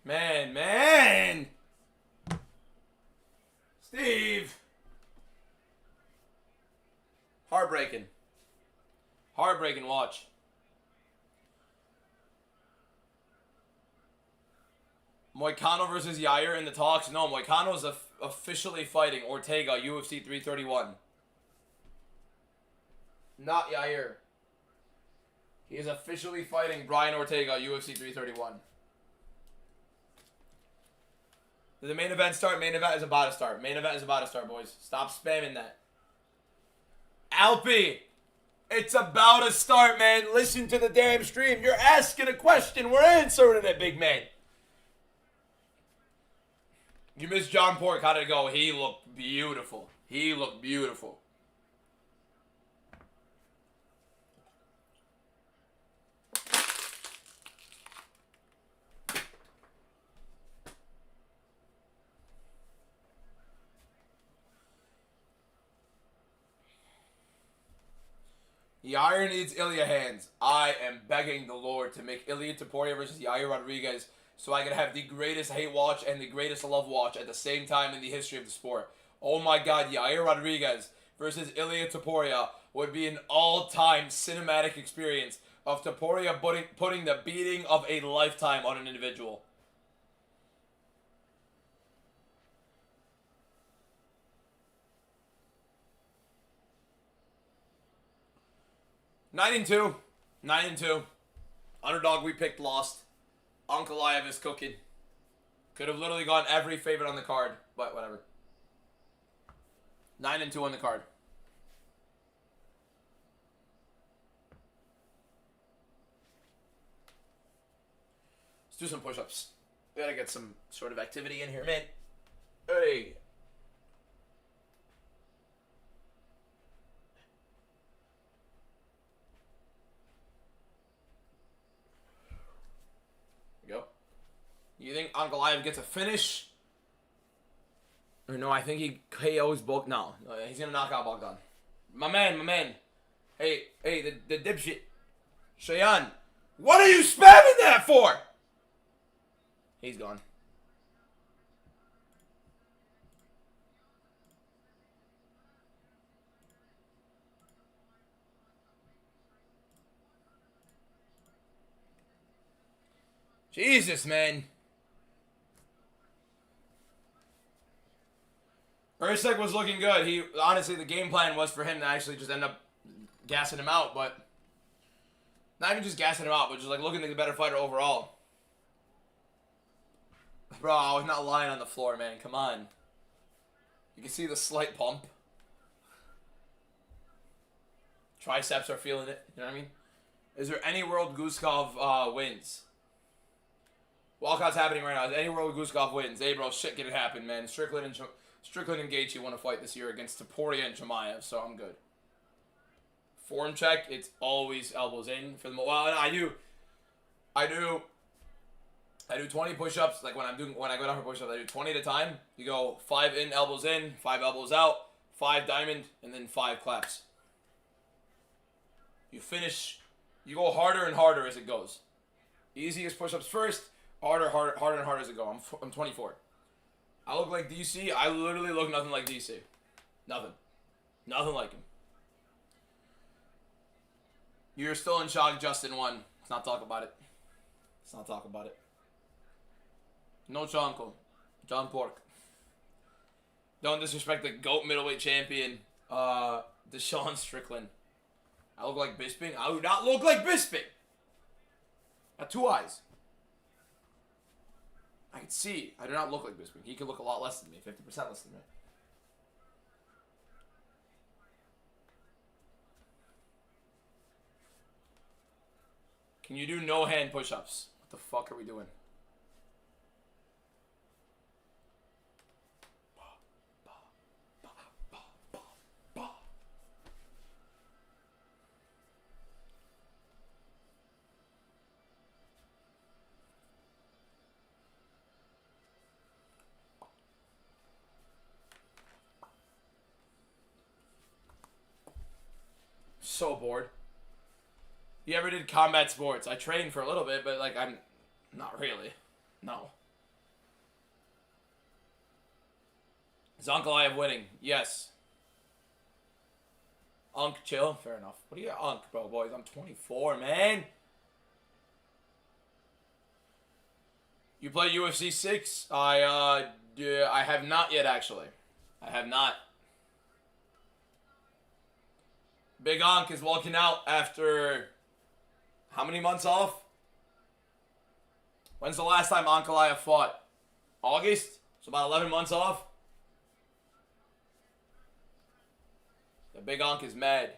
Man. Steve. Heartbreaking. Heartbreaking watch. Moicano versus Yair in the talks. No, Moicano's officially fighting Ortega, UFC 331. Not Yair. He is officially fighting Brian Ortega, UFC 331. Did the main event start? Main event is about to start. Main event is about to start, boys. Stop spamming that. Alpy, it's about to start, man. Listen to the damn stream. You're asking a question. We're answering it, big man. You missed John Pork. How did it go? He looked beautiful. He looked beautiful. Yair needs Ilya hands. I am begging the Lord to make Ilya Topuria versus Yair Rodriguez so I can have the greatest hate watch and the greatest love watch at the same time in the history of the sport. Oh my God, Yair Rodriguez versus Ilya Topuria would be an all-time cinematic experience of Topuria putting the beating of a lifetime on an individual. Nine and two. Underdog we picked lost. ANKALAEV is cooking. Could have literally gone every favorite on the card, but whatever. 9 and 2 on the card. do some push-ups. We gotta get some sort of activity in here, man. Hey. Go. You think ANKALAEV gets a finish? Or no, I think he KOs Bog. No, he's gonna knock out Bogdan. My man. Hey, the dipshit. Cheyenne, what are you spamming that for? He's gone. Jesus, man. Usyk was looking good. He honestly, the game plan was for him to actually just end up gassing him out, but not even just gassing him out, but just like looking like the better fighter overall. Bro, I was not lying on the floor, man. Come on. You can see the slight pump. Triceps are feeling it. You know what I mean? Is there any world GUSKOV wins? Walkout's happening right now. Is any world GUSKOV wins? Hey, bro, shit can it happen, man. Strickland and Gaethje want to fight this year against Taporia and Chimaev, so I'm good. Form check, it's always elbows in for the well. I do 20 push-ups. Like when I go down for push-ups, I do 20 at a time. You go 5 in, 5 elbows out, 5 diamond, and then 5 claps. You finish. You go harder and harder as it goes. Easiest push-ups first, harder and harder as it goes. I'm 24. I look like DC. I literally look nothing like DC. Nothing like him. You're still in shock. Justin won. Let's not talk about it. No Chonko. John Pork. Don't disrespect the GOAT middleweight champion, Deshaun Strickland. I look like Bisping? I do not look like Bisping! I have 2 eyes. I can see. I do not look like Bisping. He could look a lot less than me. 50% less than me. Can you do no hand push-ups? What the fuck are we doing? So bored. You ever did combat sports? I trained for a little bit, but like I'm not really. No. Is ANKALAEV winning? Yes. Unk chill. Fair enough. What do you got, Unk, bro, boys? I'm 24, man. You play UFC 6? I have not yet, actually. I have not. Big Ankh is walking out after how many months off? When's the last time ANKALAEV fought? August? So about 11 months off? The Big Ankh is mad.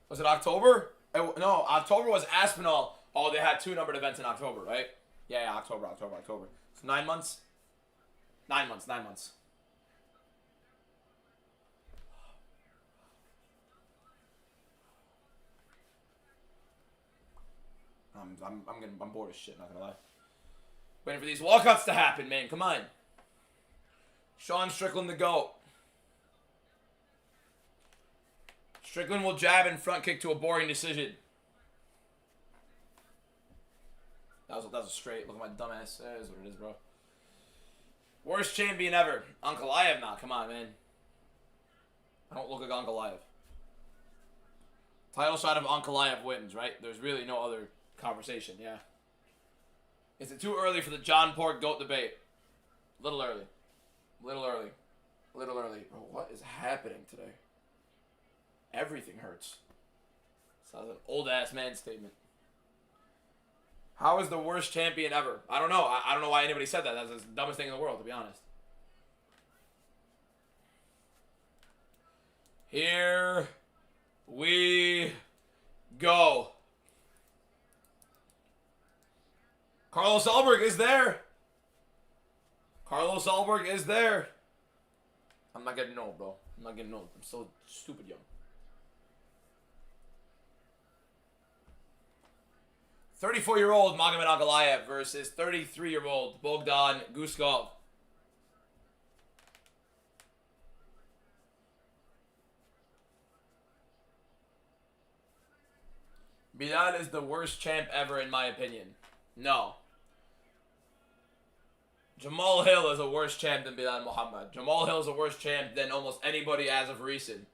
Was it October? No, October was Aspinall. Oh, they had 2 numbered events in October, right? Yeah, October. So 9 months? 9 months. I'm bored as shit, not gonna lie. Waiting for these walkouts to happen, man. Come on. Sean Strickland the GOAT. Strickland will jab and front kick to a boring decision. That was a straight. Look at my dumb ass. That is what it is, bro. Worst champion ever. ANKALAEV now. Come on, man. I don't look like ANKALAEV. Title shot of ANKALAEV wins, right? There's really no other conversation, yeah. Is it too early for the John Pork GOAT debate? Little early. Bro, what is happening today? Everything hurts. Sounds like an old-ass man statement. How is the worst champion ever? I don't know. I don't know why anybody said that. That's the dumbest thing in the world, to be honest. Here we go. Carlos Alberg is there. Carlos Alberg is there. I'm not getting old, bro. I'm not getting old. I'm still stupid young. 34-year-old Magomed Ankalaev versus 33-year-old Bogdan Guskov. Bilal is the worst champ ever, in my opinion. No. Jamal Hill is a worse champ than Bilal Muhammad. Jamal Hill is a worse champ than almost anybody as of recent.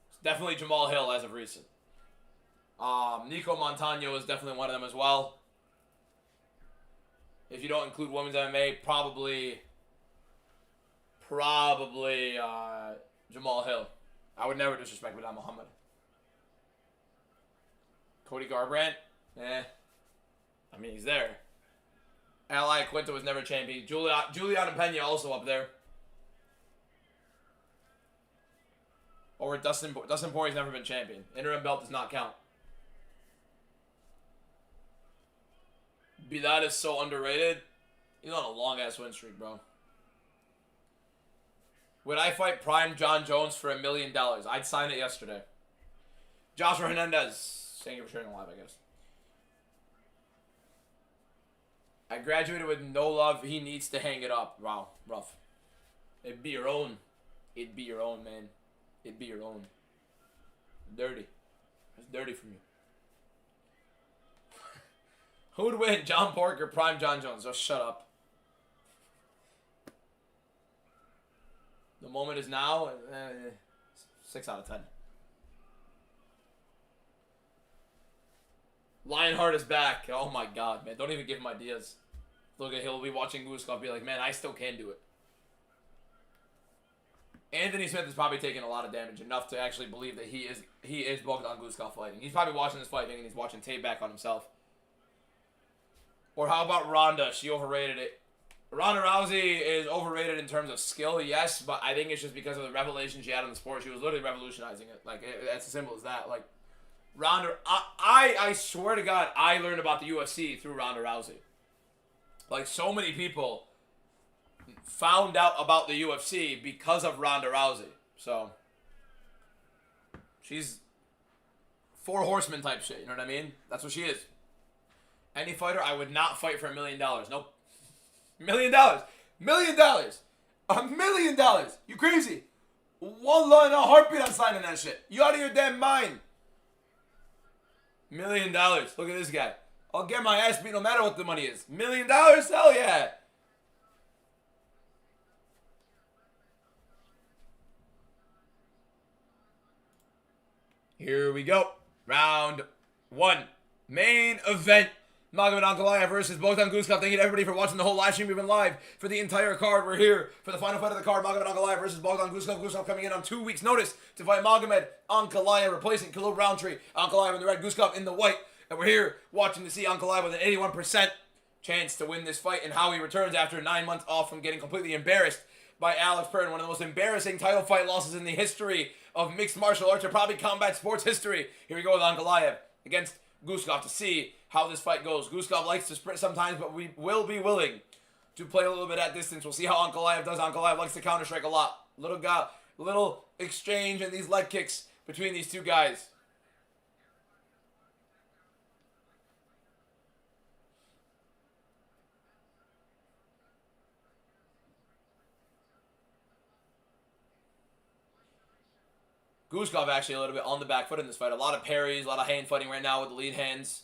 It's definitely Jamal Hill as of recent. Nico Montano is definitely one of them as well. If you don't include women's MMA, probably Jamal Hill. I would never disrespect Bilal Muhammad. Cody Garbrandt? I mean, he's there. Ally Quinto was never champion. Juliana Pena also up there. Or Dustin Poirier's never been champion. Interim belt does not count. Bilal is so underrated. He's on a long-ass win streak, bro. Would I fight Prime John Jones for $1 million? I'd sign it yesterday. Joshua Hernandez. Thank you for sharing live, I guess. I graduated with no love. He needs to hang it up. Wow, rough. It'd be your own. It'd be your own, man. It'd be your own. Dirty. It's dirty from you. Who would win, John Pork or Prime John Jones? Oh, shut up. The moment is now. 6 out of 10. Lionheart is back. Oh my god, man. Don't even give him ideas. Look at he'll be watching Guskov be like, man, I still can do it. Anthony Smith is probably taking a lot of damage, enough to actually believe that he is Bogdan Guskov fighting. He's probably watching this fight and he's watching tape back on himself. Or how about Ronda? She overrated it. Ronda Rousey is overrated in terms of skill, yes, but I think it's just because of the revelation she had in the sport. She was literally revolutionizing it. Like, it's as simple as that. Like, Ronda, I swear to God, I learned about the UFC through Ronda Rousey. Like, so many people found out about the UFC because of Ronda Rousey. So, she's 4 horsemen type shit, you know what I mean? That's what she is. Any fighter, I would not fight for $1 million. Nope. $1 million. $1 million. $1 million. You crazy? One line, a heartbeat, I'm signing that shit. You out of your damn mind. $1 million. Look at this guy. I'll get my ass beat no matter what the money is. $1 million? Hell yeah. Here we go. Round 1. Main event. Magomed Ankalaev versus Bogdan Guskov. Thank you to everybody for watching the whole live stream. We've been live for the entire card. We're here for the final fight of the card. Magomed Ankalaev versus Bogdan Guskov. Guskov coming in on 2 weeks' notice to fight Magomed Ankalaev, replacing Khalil Roundtree. Ankalaev in the red, Guskov in the white. And we're here watching to see Ankalaev with an 81% chance to win this fight and how he returns after 9 months off from getting completely embarrassed by Alex Perrin. One of the most embarrassing title fight losses in the history of mixed martial arts or probably combat sports history. Here we go with Ankalaev against Guskov to see how this fight goes. Guskov likes to sprint sometimes, but we will be willing to play a little bit at distance. We'll see how Ankalaev does. Ankalaev likes to counter-strike a lot. Little exchange and these leg kicks between these two guys. Guskov actually a little bit on the back foot in this fight. A lot of parries, a lot of hand fighting right now with the lead hands.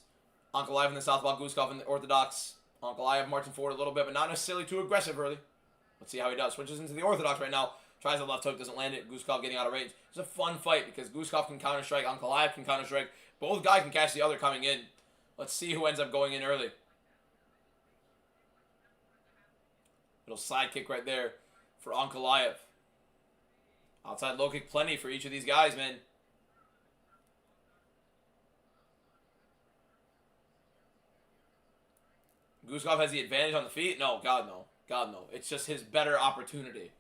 Ankalaev in the southpaw, Guskov in the orthodox. Ankalaev marching forward a little bit, but not necessarily too aggressive early. Let's see how he does. Switches into the orthodox right now. Tries the left hook, doesn't land it. Guskov getting out of range. It's a fun fight because Guskov can counter-strike, Ankalaev can counter-strike. Both guys can catch the other coming in. Let's see who ends up going in early. Little side kick right there for Ankalaev. Outside low kick plenty for each of these guys, man. Guskov has the advantage on the feet? No, God no. God no. It's just his better opportunity.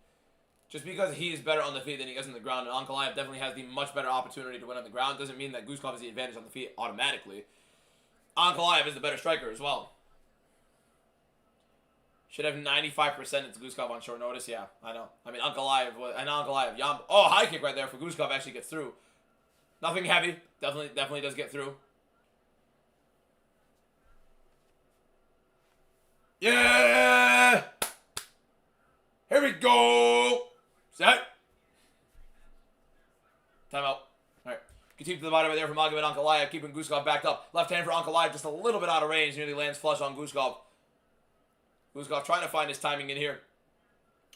Just because he is better on the feet than he is on the ground, and Ankalaev definitely has the much better opportunity to win on the ground, doesn't mean that Guskov has the advantage on the feet automatically. ANKALAEV is the better striker as well. Should have 95%. It's Guskov on short notice. Yeah, I know. I mean, ANKALAEV. Oh, high kick right there for Guskov. Actually gets through. Nothing heavy. Definitely does get through. Yeah! Here we go! Set. Timeout. Alright. Continue to the body right there from ANKALAEV, keeping Guskov backed up. Left hand for ANKALAEV, just a little bit out of range. Nearly lands flush on Guskov. Guskov trying to find his timing in here.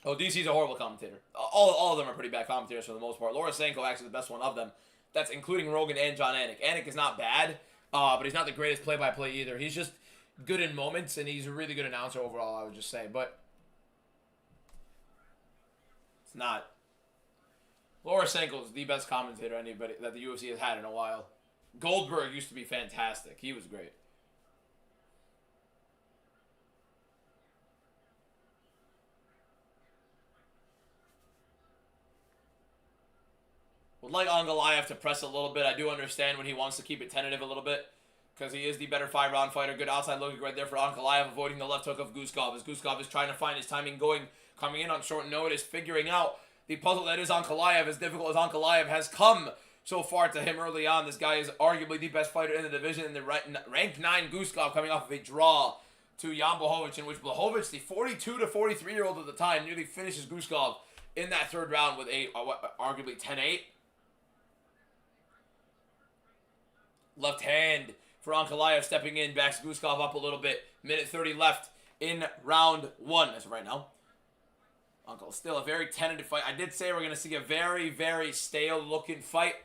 Oh, DC's a horrible commentator. All of them are pretty bad commentators for the most part. Lorosenko actually the best one of them. That's including Rogan and John Anik. Anik is not bad, but he's not the greatest play-by-play either. He's just good in moments, and he's a really good announcer overall, I would just say. But it's not. Lorosenko is the best commentator anybody that the UFC has had in a while. Goldberg used to be fantastic. He was great. Would like ANKALAEV to press a little bit. I do understand when he wants to keep it tentative a little bit, because he is the better 5-round fighter. Good outside looking right there for ANKALAEV, avoiding the left hook of Guskov. As Guskov is trying to find his timing, coming in on short notice, figuring out the puzzle that is ANKALAEV. As difficult as ANKALAEV has come so far to him early on, this guy is arguably the best fighter in the division. And the ranked 9 Guskov coming off of a draw to Jan Blachowicz, in which Blachowicz, the 42 to 43-year-old at the time, nearly finishes Guskov in that third round with a arguably 10-8. Left hand for ANKALAEV stepping in, backs Guskov up a little bit. Minute 30 left in round 1 as of right now. Uncle, still a very tentative fight. I did say we're going to see a very, very stale-looking fight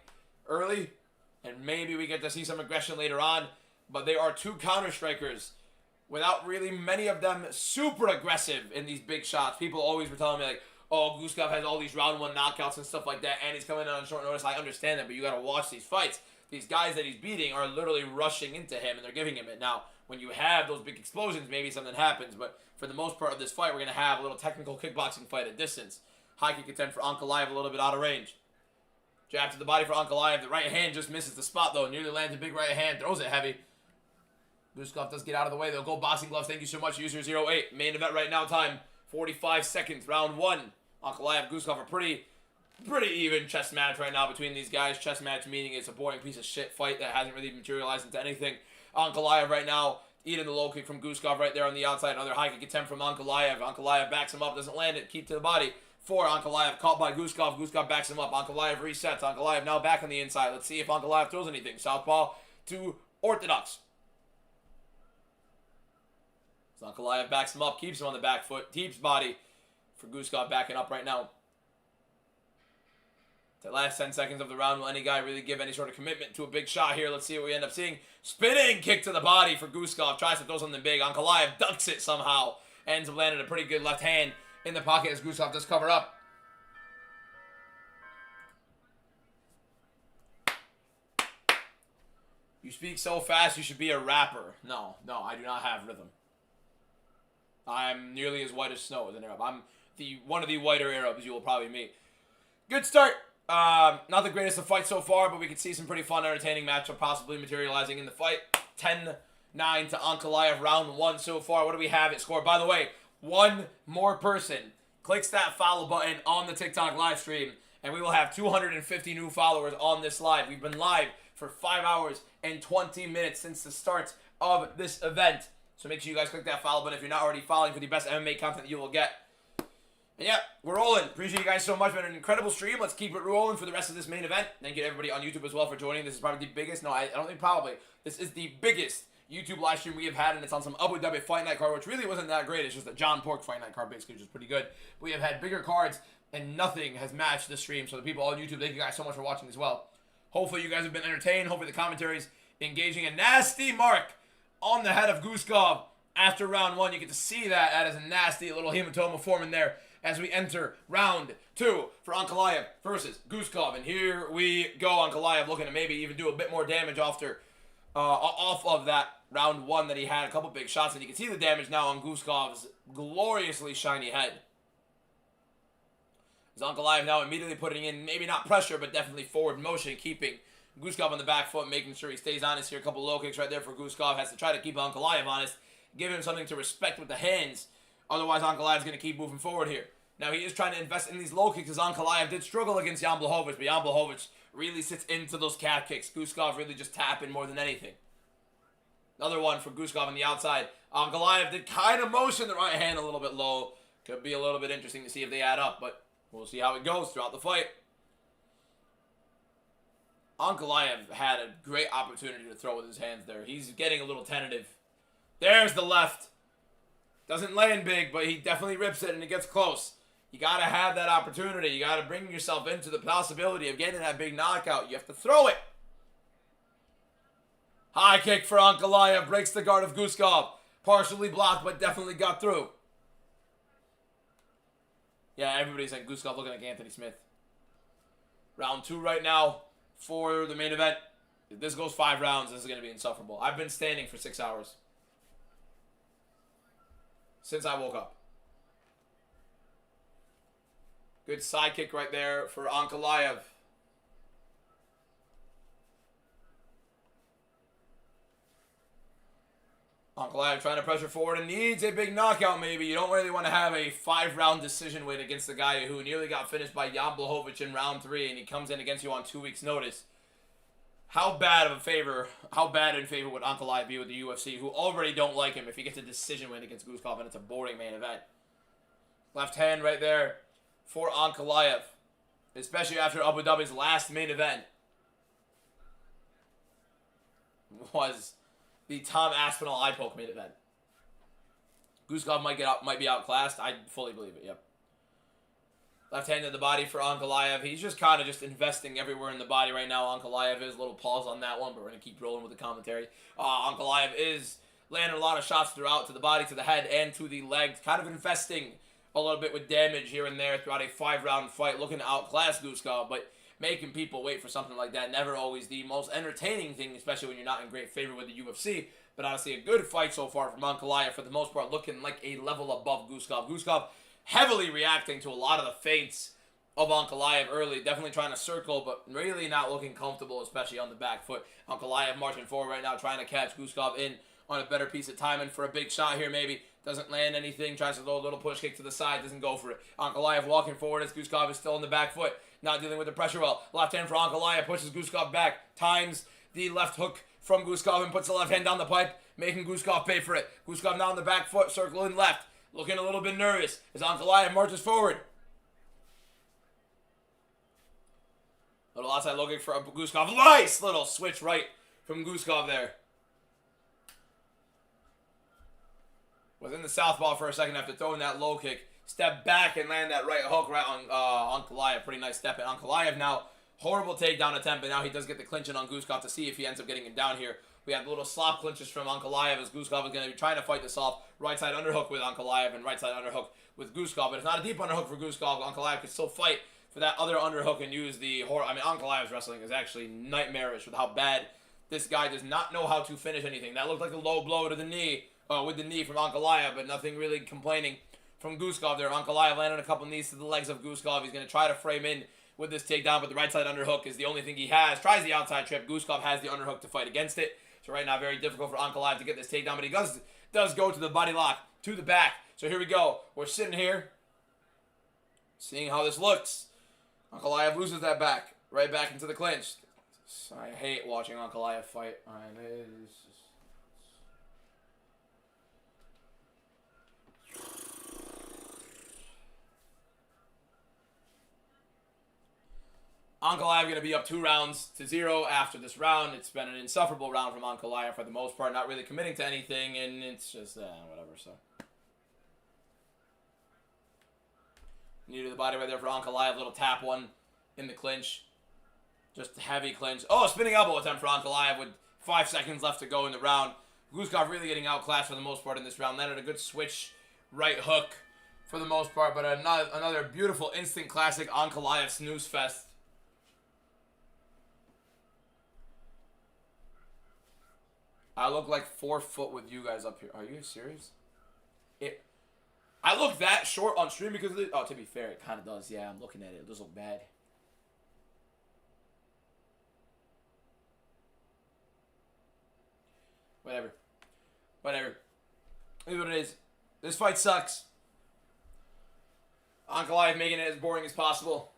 early, and maybe we get to see some aggression later on, but there are two counter-strikers without really many of them super aggressive in these big shots. People always were telling me, like, oh, Guskov has all these round 1 knockouts and stuff like that, and he's coming in on short notice. I understand that, but you got to watch these fights. These guys that he's beating are literally rushing into him, and they're giving him it. Now, when you have those big explosions, maybe something happens, but for the most part of this fight, we're going to have a little technical kickboxing fight at distance. High kick attempt for ANKALAEV, a little bit out of range. Jab to the body for ANKALAEV. The right hand just misses the spot, though. Nearly lands a big right hand. Throws it heavy. Guskov does get out of the way. They'll go boxing gloves. Thank you so much, user 08. Main event right now, time 45 seconds, round 1. ANKALAEV, Guskov are pretty even chess match right now between these guys. Chess match meaning it's a boring piece of shit fight that hasn't really materialized into anything. ANKALAEV right now eating the low kick from Guskov right there on the outside. Another high kick attempt from ANKALAEV. ANKALAEV backs him up, doesn't land it. Keep to the body for ANKALAEV. Caught by Guskov. Guskov backs him up. ANKALAEV resets. ANKALAEV now back on the inside. Let's see if ANKALAEV throws anything. Southpaw to orthodox. So ANKALAEV backs him up, keeps him on the back foot. Keeps body for Guskov backing up right now. The last 10 seconds of the round, will any guy really give any sort of commitment to a big shot here? Let's see what we end up seeing. Spinning kick to the body for Guskov. Tries to throw something big. ANKALAEV ducks it somehow. Ends up landing a pretty good left hand in the pocket as Guskov does cover up. You speak so fast, you should be a rapper. No, I do not have rhythm. I'm nearly as white as snow as an Arab. I'm one of the whiter Arabs you will probably meet. Good start. Not the greatest of fights so far, but we can see some pretty fun, entertaining matchup possibly materializing in the fight. 10-9 to ANKALAEV, round 1 so far. What do we have it scored? By the way, one more person clicks that follow button on the TikTok live stream, and we will have 250 new followers on this live. We've been live for 5 hours and 20 minutes since the start of this event. So make sure you guys click that follow button if you're not already following for the best MMA content that you will get. And yeah, we're rolling. Appreciate you guys so much. Been an incredible stream. Let's keep it rolling for the rest of this main event. Thank you to everybody on YouTube as well for joining. This is probably the biggest. No, I don't think probably. This is the biggest YouTube live stream we have had, and it's on some Abu Dhabi Fight Night card, which really wasn't that great. It's just a John Pork Fight Night card, basically, which is pretty good. We have had bigger cards, and nothing has matched this stream. So the people on YouTube, thank you guys so much for watching as well. Hopefully you guys have been entertained. Hopefully the commentary's engaging. A nasty mark on the head of Guskov after round 1. You get to see that. That is a nasty little hematoma forming there as we enter round 2 for ANKALAEV versus Guskov. And here we go. ANKALAEV looking to maybe even do a bit more damage off of that round 1 that he had. A couple big shots, and you can see the damage now on Guskov's gloriously shiny head. As ANKALAEV now immediately putting in maybe not pressure, but definitely forward motion, keeping Guskov on the back foot, making sure he stays honest here. A couple low kicks right there for Guskov. Has to try to keep Ankalaev honest. Give him something to respect with the hands. Otherwise, Ankalaev's going to keep moving forward here. Now, he is trying to invest in these low kicks as Ankalaev did struggle against Jan Blachowicz, but Jan Blachowicz really sits into those calf kicks. Guskov really just tapping more than anything. Another one for Guskov on the outside. Ankalaev did kind of motion the right hand a little bit low. Could be a little bit interesting to see if they add up, but we'll see how it goes throughout the fight. Ankalaev had a great opportunity to throw with his hands there. He's getting a little tentative. There's the left. Doesn't land big, but he definitely rips it and it gets close. You got to have that opportunity. You got to bring yourself into the possibility of getting that big knockout. You have to throw it. High kick for Ankalaev. Breaks the guard of Guskov. Partially blocked, but definitely got through. Yeah, everybody's like Guskov looking like Anthony Smith. Round 2 right now for the main event. If this goes 5 rounds, this is going to be insufferable. I've been standing for 6 hours. Since I woke up. Good side kick right there for Ankalaev. Ankalaev trying to pressure forward and needs a big knockout maybe. You don't really want to have a 5-round decision win against the guy who nearly got finished by Jan Blachowicz in round 3 and he comes in against you on 2 weeks' notice. How bad in favor would Ankalaev be with the UFC, who already don't like him if he gets a decision win against Guskov and it's a boring main event? Left hand right there for Ankalaev, especially after Abu Dhabi's last main event was the Tom Aspinall eye poke main event. Guskov might be outclassed. I fully believe it. Yep. Left hand to the body for Ankalaev. He's just kind of just investing everywhere in the body right now. Ankalaev is a little pause on that one, but we're going to keep rolling with the commentary. Ankalaev is landing a lot of shots throughout to the body, to the head, and to the legs. Kind of investing a little bit with damage here and there throughout a 5-round fight, looking to outclass Guskov, but making people wait for something like that. Never always the most entertaining thing, especially when you're not in great favor with the UFC. But honestly, a good fight so far from Ankalaev, for the most part, looking like a level above Guskov. Guskov heavily reacting to a lot of the feints of Ankalaev early. Definitely trying to circle, but really not looking comfortable, especially on the back foot. Ankalaev marching forward right now, trying to catch Guskov in on a better piece of timing for a big shot here maybe. Doesn't land anything. Tries to throw a little push kick to the side. Doesn't go for it. Ankalaev walking forward as Guskov is still on the back foot. Not dealing with the pressure well. Left hand for Ankalaev. Pushes Guskov back. Times the left hook from Guskov and puts the left hand down the pipe. Making Guskov pay for it. Guskov now on the back foot. Circling left. Looking a little bit nervous as Ankalaev marches forward. Little outside low kick for Guskov. Nice little switch right from Guskov there. Was in the southpaw for a second after throwing that low kick. Step back and land that right hook right on Ankalaev. Pretty nice step in. Ankalaev now, horrible takedown attempt, but now he does get the clinching on Guskov to see if he ends up getting him down here. We have little slop clinches from Ankalaev as Guskov is going to be trying to fight this off. Right side underhook with Ankalaev and right side underhook with Guskov. But it's not a deep underhook for Guskov. Ankalaev can still fight for that other underhook and use the horror. I mean, Ankalaev's wrestling is actually nightmarish with how bad this guy does not know how to finish anything. That looked like a low blow to the knee, with the knee from Ankalaev, but nothing really complaining from Guskov there. Ankalaev landing a couple knees to the legs of Guskov. He's going to try to frame in with this takedown, but the right side underhook is the only thing he has. Tries the outside trip. Guskov has the underhook to fight against it. So right now, very difficult for Ankalaev to get this takedown, but he does go to the body lock, to the back. So here we go. We're sitting here, seeing how this looks. Ankalaev loses that back, right back into the clinch. I hate watching Ankalaev fight. Ankalaev going to be up 2-0 after this round. It's been an insufferable round from Ankalaev for the most part, not really committing to anything, and it's just, whatever, so. Knee to the body right there for Ankalaev, little tap one in the clinch. Just heavy clinch. Oh, spinning elbow attempt for Ankalaev with 5 seconds left to go in the round. Guskov really getting outclassed for the most part in this round. Landed a good switch right hook for the most part, but another beautiful instant classic Ankalaev snooze fest. I look like 4 foot with you guys up here. Are you serious? I look that short on stream because of this. Oh, to be fair, it kind of does. Yeah, I'm looking at it. It does look bad. Whatever. Whatever. It is what it is. This fight sucks. ANKALAEV making it as boring as possible.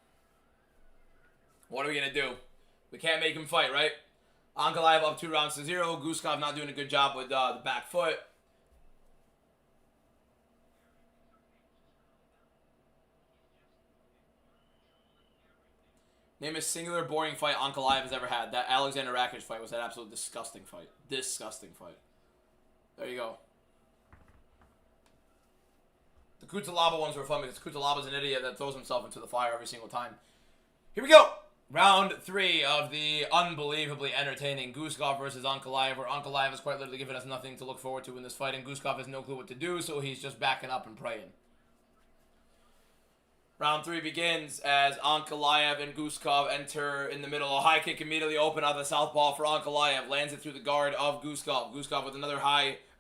What are we going to do? We can't make him fight, right? ANKALAEV up 2-0. GUSKOV not doing a good job with the back foot. Name a singular boring fight ANKALAEV has ever had. That Alexander Rakic fight was an absolute disgusting fight. Disgusting fight. There you go. The Kutalaba ones were fun because Kutalaba's an idiot that throws himself into the fire every single time. Here we go! Round 3 of the unbelievably entertaining GUSKOV versus ANKALAEV, where ANKALAEV has quite literally given us nothing to look forward to in this fight, and GUSKOV has no clue what to do, so he's just backing up and praying. Round 3 begins as ANKALAEV and GUSKOV enter in the middle. A high kick immediately open out of the southpaw for ANKALAEV. Lands it through the guard of GUSKOV. GUSKOV with another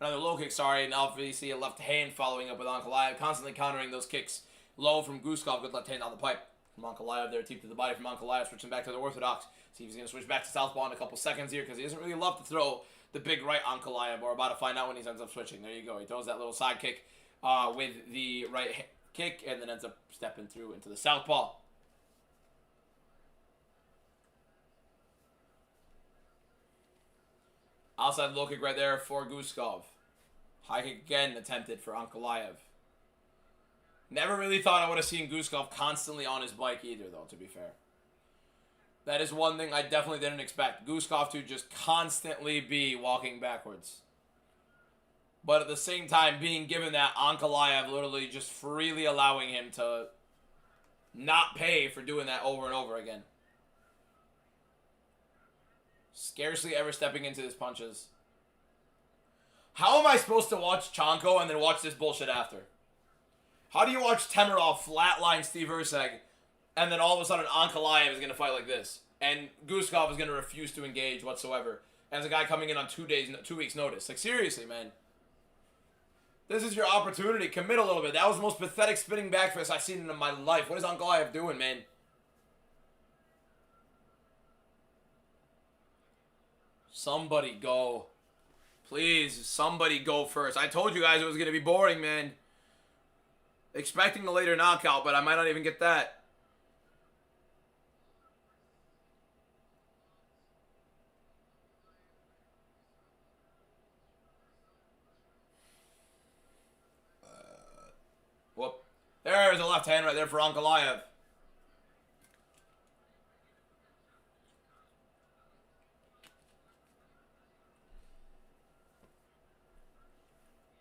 low kick, and obviously a left hand following up with ANKALAEV. Constantly countering those kicks low from GUSKOV. Good left hand on the pipe from ANKALAEV there. Teep to the body from ANKALAEV. Switching back to the orthodox. See if he's going to switch back to southpaw in a couple seconds here because he doesn't really love to throw the big right ANKALAEV. We're about to find out when he ends up switching. There you go. He throws that little side kick with the right kick and then ends up stepping through into the southpaw. Outside low kick right there for GUSKOV. High kick again attempted for ANKALAEV. Never really thought I would have seen GUSKOV constantly on his bike either, though, to be fair. That is one thing I definitely didn't expect. GUSKOV to just constantly be walking backwards. But at the same time, being given that, ANKALAEV literally just freely allowing him to not pay for doing that over and over again. Scarcely ever stepping into his punches. How am I supposed to watch Chanko and then watch this bullshit after? How do you watch Temerov flatline Steve Erceg and then all of a sudden ANKALAEV is going to fight like this? And GUSKOV is going to refuse to engage whatsoever. As a guy coming in on 2 weeks notice. Like, seriously, man. This is your opportunity. Commit a little bit. That was the most pathetic spinning back fist I've seen in my life. What is ANKALAEV doing, man? Somebody go. Please, somebody go first. I told you guys it was going to be boring, man. Expecting a later knockout, but I might not even get that. Whoop. There's a left hand right there for ANKALAEV.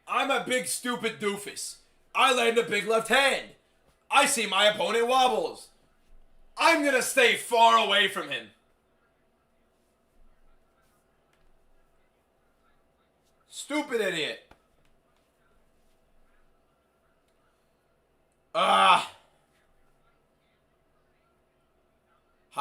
I'm a big stupid doofus. I land a big left hand. I see my opponent wobbles. I'm gonna stay far away from him. Stupid idiot. High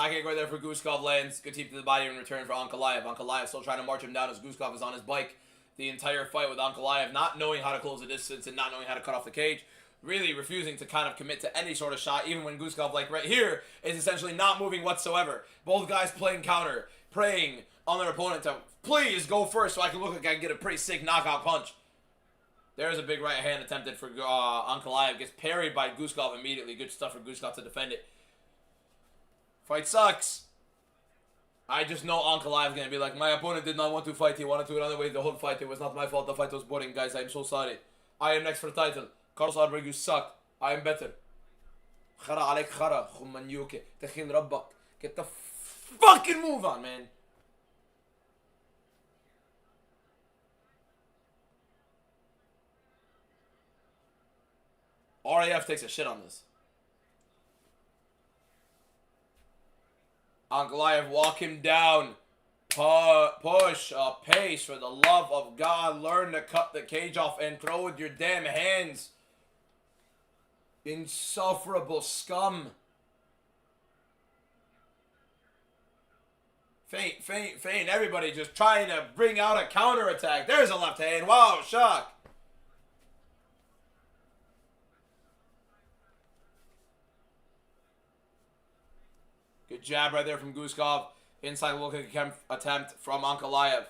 kick right there for GUSKOV lands. Good teep to the body in return for ANKALAEV. ANKALAEV still trying to march him down as GUSKOV is on his bike the entire fight with ANKALAEV, not knowing how to close the distance and not knowing how to cut off the cage. Really refusing to kind of commit to any sort of shot, even when GUSKOV, like right here, is essentially not moving whatsoever. Both guys playing counter, praying on their opponent to please go first so I can look like I can get a pretty sick knockout punch. There's a big right hand attempted for ANKALAEV. Gets parried by GUSKOV immediately. Good stuff for GUSKOV to defend it. Fight sucks. I just know ANKALAEV is going to be like, my opponent did not want to fight. He wanted to run away the whole fight. It was not my fault. The fight was boring, guys. I am so sorry. I am next for the title. Carlos Alberg, you suck. I am better. Khara عليك khara. خمانيوكي. تخين ربك. Get the fucking move on, man. RAF takes a shit on this. ANKALAEV, walk him down. Push, pace, for the love of God. Learn to cut the cage off and throw with your damn hands. Insufferable scum. Feint. Everybody just trying to bring out a counterattack. There's a left hand. Wow, shock. Good jab right there from GUSKOV. Inside low kick attempt from ANKALAEV.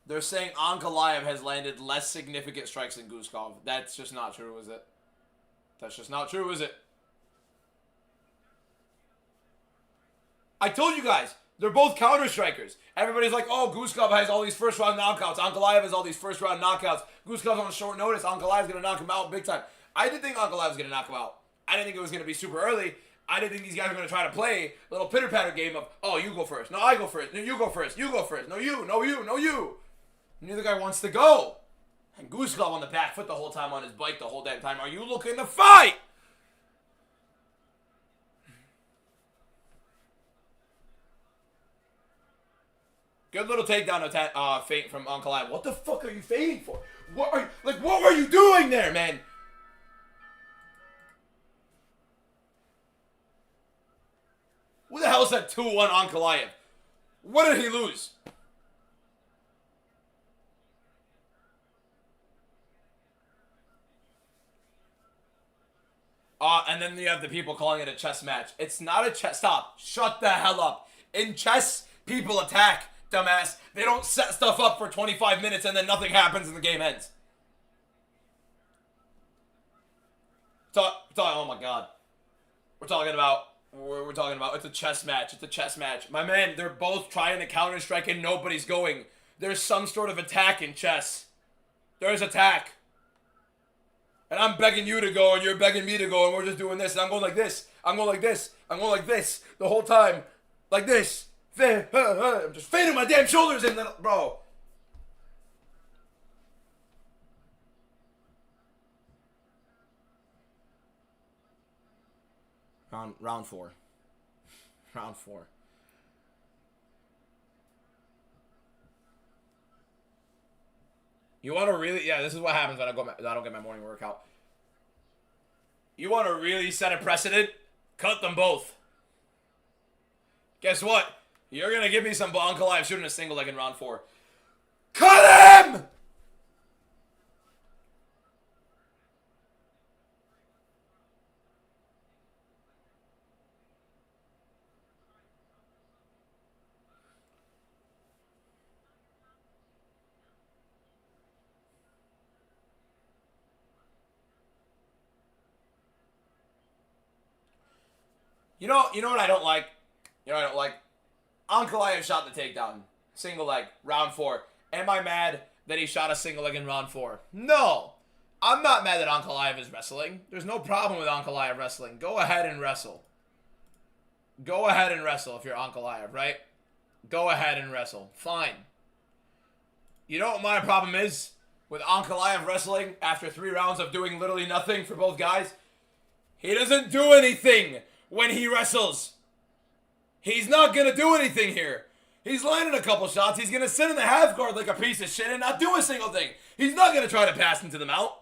They're saying ANKALAEV has landed less significant strikes than GUSKOV. That's just not true, is it? That's just not true, is it? I told you guys, they're both counter-strikers. Everybody's like, oh, GUSKOV has all these first-round knockouts. ANKALAEV has all these first-round knockouts. GUSKOV's on short notice. ANKALAEV's going to knock him out big time. I didn't think ANKALAEV was going to knock him out. I didn't think it was going to be super early. I didn't think these guys were going to try to play a little pitter-patter game of, oh, you go first. No, I go first. No, you go first. You go first. No, you. No, you. No, you. Neither guy wants to go. And GUSKOV on the back foot the whole time on his bike the whole damn time. Are you looking to fight? Good little takedown feint from ANKALAEV. What the fuck are you feinting for? What were you doing there, man? Who the hell is that 2-1 ANKALAEV? What did he lose? And then you have the people calling it a chess match. It's not a chess. Stop. Shut the hell up. In chess, people attack, dumbass. They don't set stuff up for 25 minutes and then nothing happens and the game ends. Oh my god. We're talking about it's a chess match. It's a chess match. My man, they're both trying to counter-strike and nobody's going. There's some sort of attack in chess. There's attack. And I'm begging you to go and you're begging me to go and we're just doing this and I'm going like this. I'm going like this. I'm going like this the whole time. Like this. I'm just fading my damn shoulders in, bro. Round 4. Round 4. You want to really... Yeah, this is what happens when I don't get my morning workout. You want to really set a precedent? Cut them both. Guess what? You're going to give me some ANKALAEV shooting a single leg in round 4. Cut him! You know what I don't like? You know what I don't like? ANKALAEV shot the takedown. Single leg. Round 4. Am I mad that he shot a single leg in round 4? No. I'm not mad that ANKALAEV is wrestling. There's no problem with ANKALAEV wrestling. Go ahead and wrestle. Go ahead and wrestle if you're ANKALAEV, right? Go ahead and wrestle. Fine. You know what my problem is with ANKALAEV wrestling after 3 rounds of doing literally nothing for both guys? He doesn't do anything when he wrestles. He's not going to do anything here. He's landing a couple shots. He's going to sit in the half guard like a piece of shit and not do a single thing. He's not going to try to pass into the mount.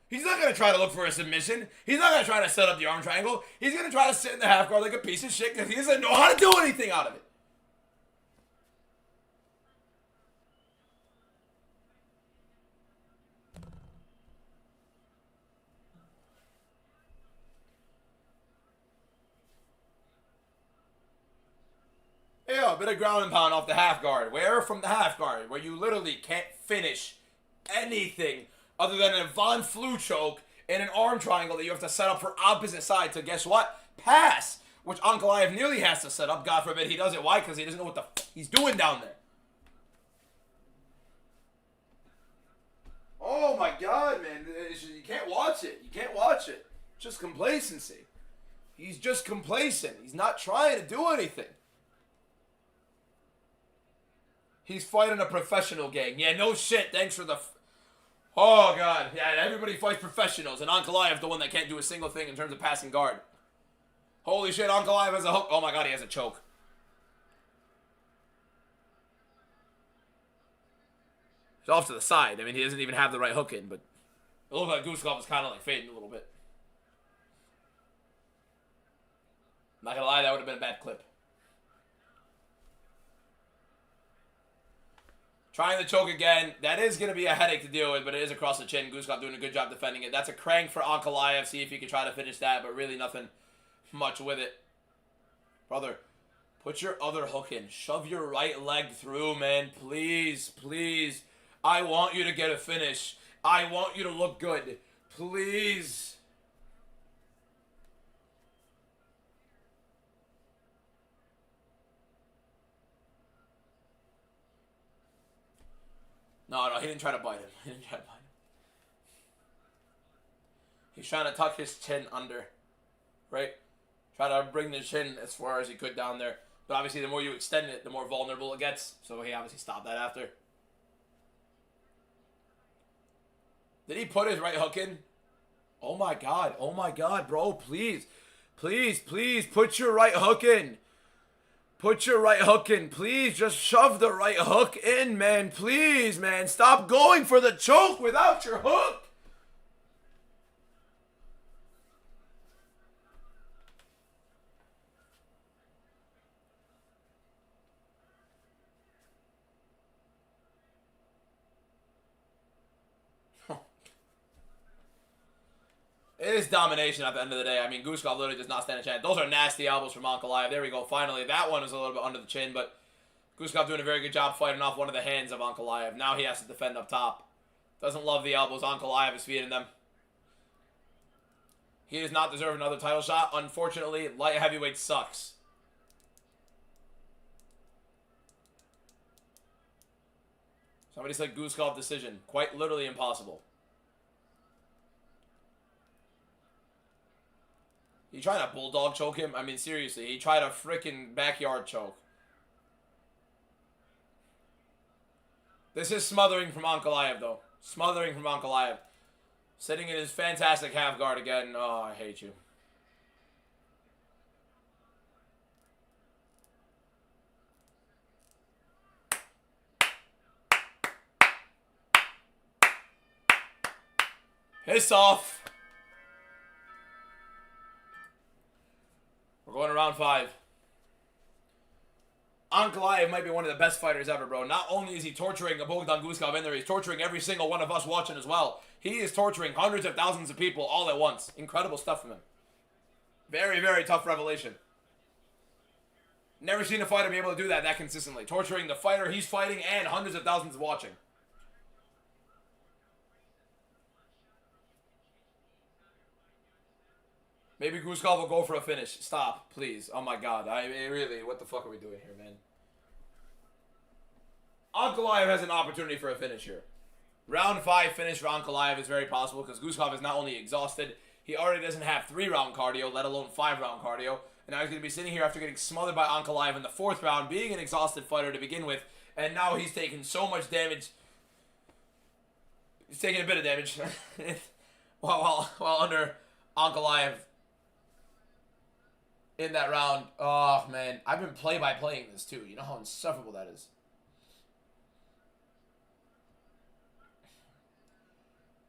He's not going to try to look for a submission. He's not going to try to set up the arm triangle. He's going to try to sit in the half guard like a piece of shit because he doesn't know how to do anything out of it. Yeah, a bit of ground and pound off the half guard. Where? From the half guard, where you literally can't finish anything other than a Von Flu choke and an arm triangle that you have to set up for opposite side to, guess what? Pass, which ANKALAEV nearly has to set up. God forbid he does it. Why? Because he doesn't know what the f he's doing down there. Oh my god, man. You can't watch it. You can't watch it. Just complacency. He's just complacent. He's not trying to do anything. He's fighting a professional gang. Yeah, no shit. Thanks for the... Oh, God. Yeah, everybody fights professionals. And ANKALAEV's the one that can't do a single thing in terms of passing guard. Holy shit, ANKALAEV has a hook. Oh, my God, he has a choke. He's off to the side. I mean, he doesn't even have the right hook in, but... It looked like GUSKOV was kind of like fading a little bit. I'm not gonna lie, that would have been a bad clip. Trying to choke again. That is going to be a headache to deal with, but it is across the chin. GUSKOV doing a good job defending it. That's a crank for ANKALAEV. See if he can try to finish that, but really nothing much with it. Brother, put your other hook in. Shove your right leg through, man. Please, please. I want you to get a finish. I want you to look good. Please. No, he didn't try to bite him. He didn't try to bite him. He's trying to tuck his chin under. Right? Try to bring the chin as far as he could down there. But obviously, the more you extend it, the more vulnerable it gets. So he obviously stopped that after. Did he put his right hook in? Oh my god. Oh my god, bro. Please. Please, please, put your right hook in. Put your right hook in. Please, just shove the right hook in, man. Please, man. Stop going for the choke without your hook. It is domination at the end of the day. I mean, GUSKOV literally does not stand a chance. Those are nasty elbows from ANKALAEV. There we go. Finally, that one was a little bit under the chin, but GUSKOV doing a very good job fighting off one of the hands of ANKALAEV. Now he has to defend up top. Doesn't love the elbows. ANKALAEV is feeding them. He does not deserve another title shot. Unfortunately, light heavyweight sucks. Somebody said GUSKOV decision. Quite literally impossible. He tried to bulldog choke him. I mean, seriously. He tried a freaking backyard choke. This is smothering from ANKALAEV, though. Smothering from ANKALAEV. Sitting in his fantastic half guard again. Oh, I hate you. Piss off. We're going to round 5. ANKALAEV might be one of the best fighters ever, bro. Not only is he torturing Bogdan GUSKOV in there, he's torturing every single one of us watching as well. He is torturing hundreds of thousands of people all at once. Incredible stuff from him. Very, very tough revelation. Never seen a fighter be able to do that consistently. Torturing the fighter he's fighting and hundreds of thousands watching. Maybe GUSKOV will go for a finish. Stop, please. Oh my god. Really, what the fuck are we doing here, man? ANKALAEV has an opportunity for a finish here. Round 5 finish for ANKALAEV is very possible because GUSKOV is not only exhausted, he already doesn't have 3-round cardio, let alone 5-round cardio. And now he's going to be sitting here after getting smothered by ANKALAEV in the 4th round, being an exhausted fighter to begin with. And now he's taking so much damage. He's taking a bit of damage. while under ANKALAEV in that round. Oh, man. I've been play-by-playing this, too. You know how insufferable that is.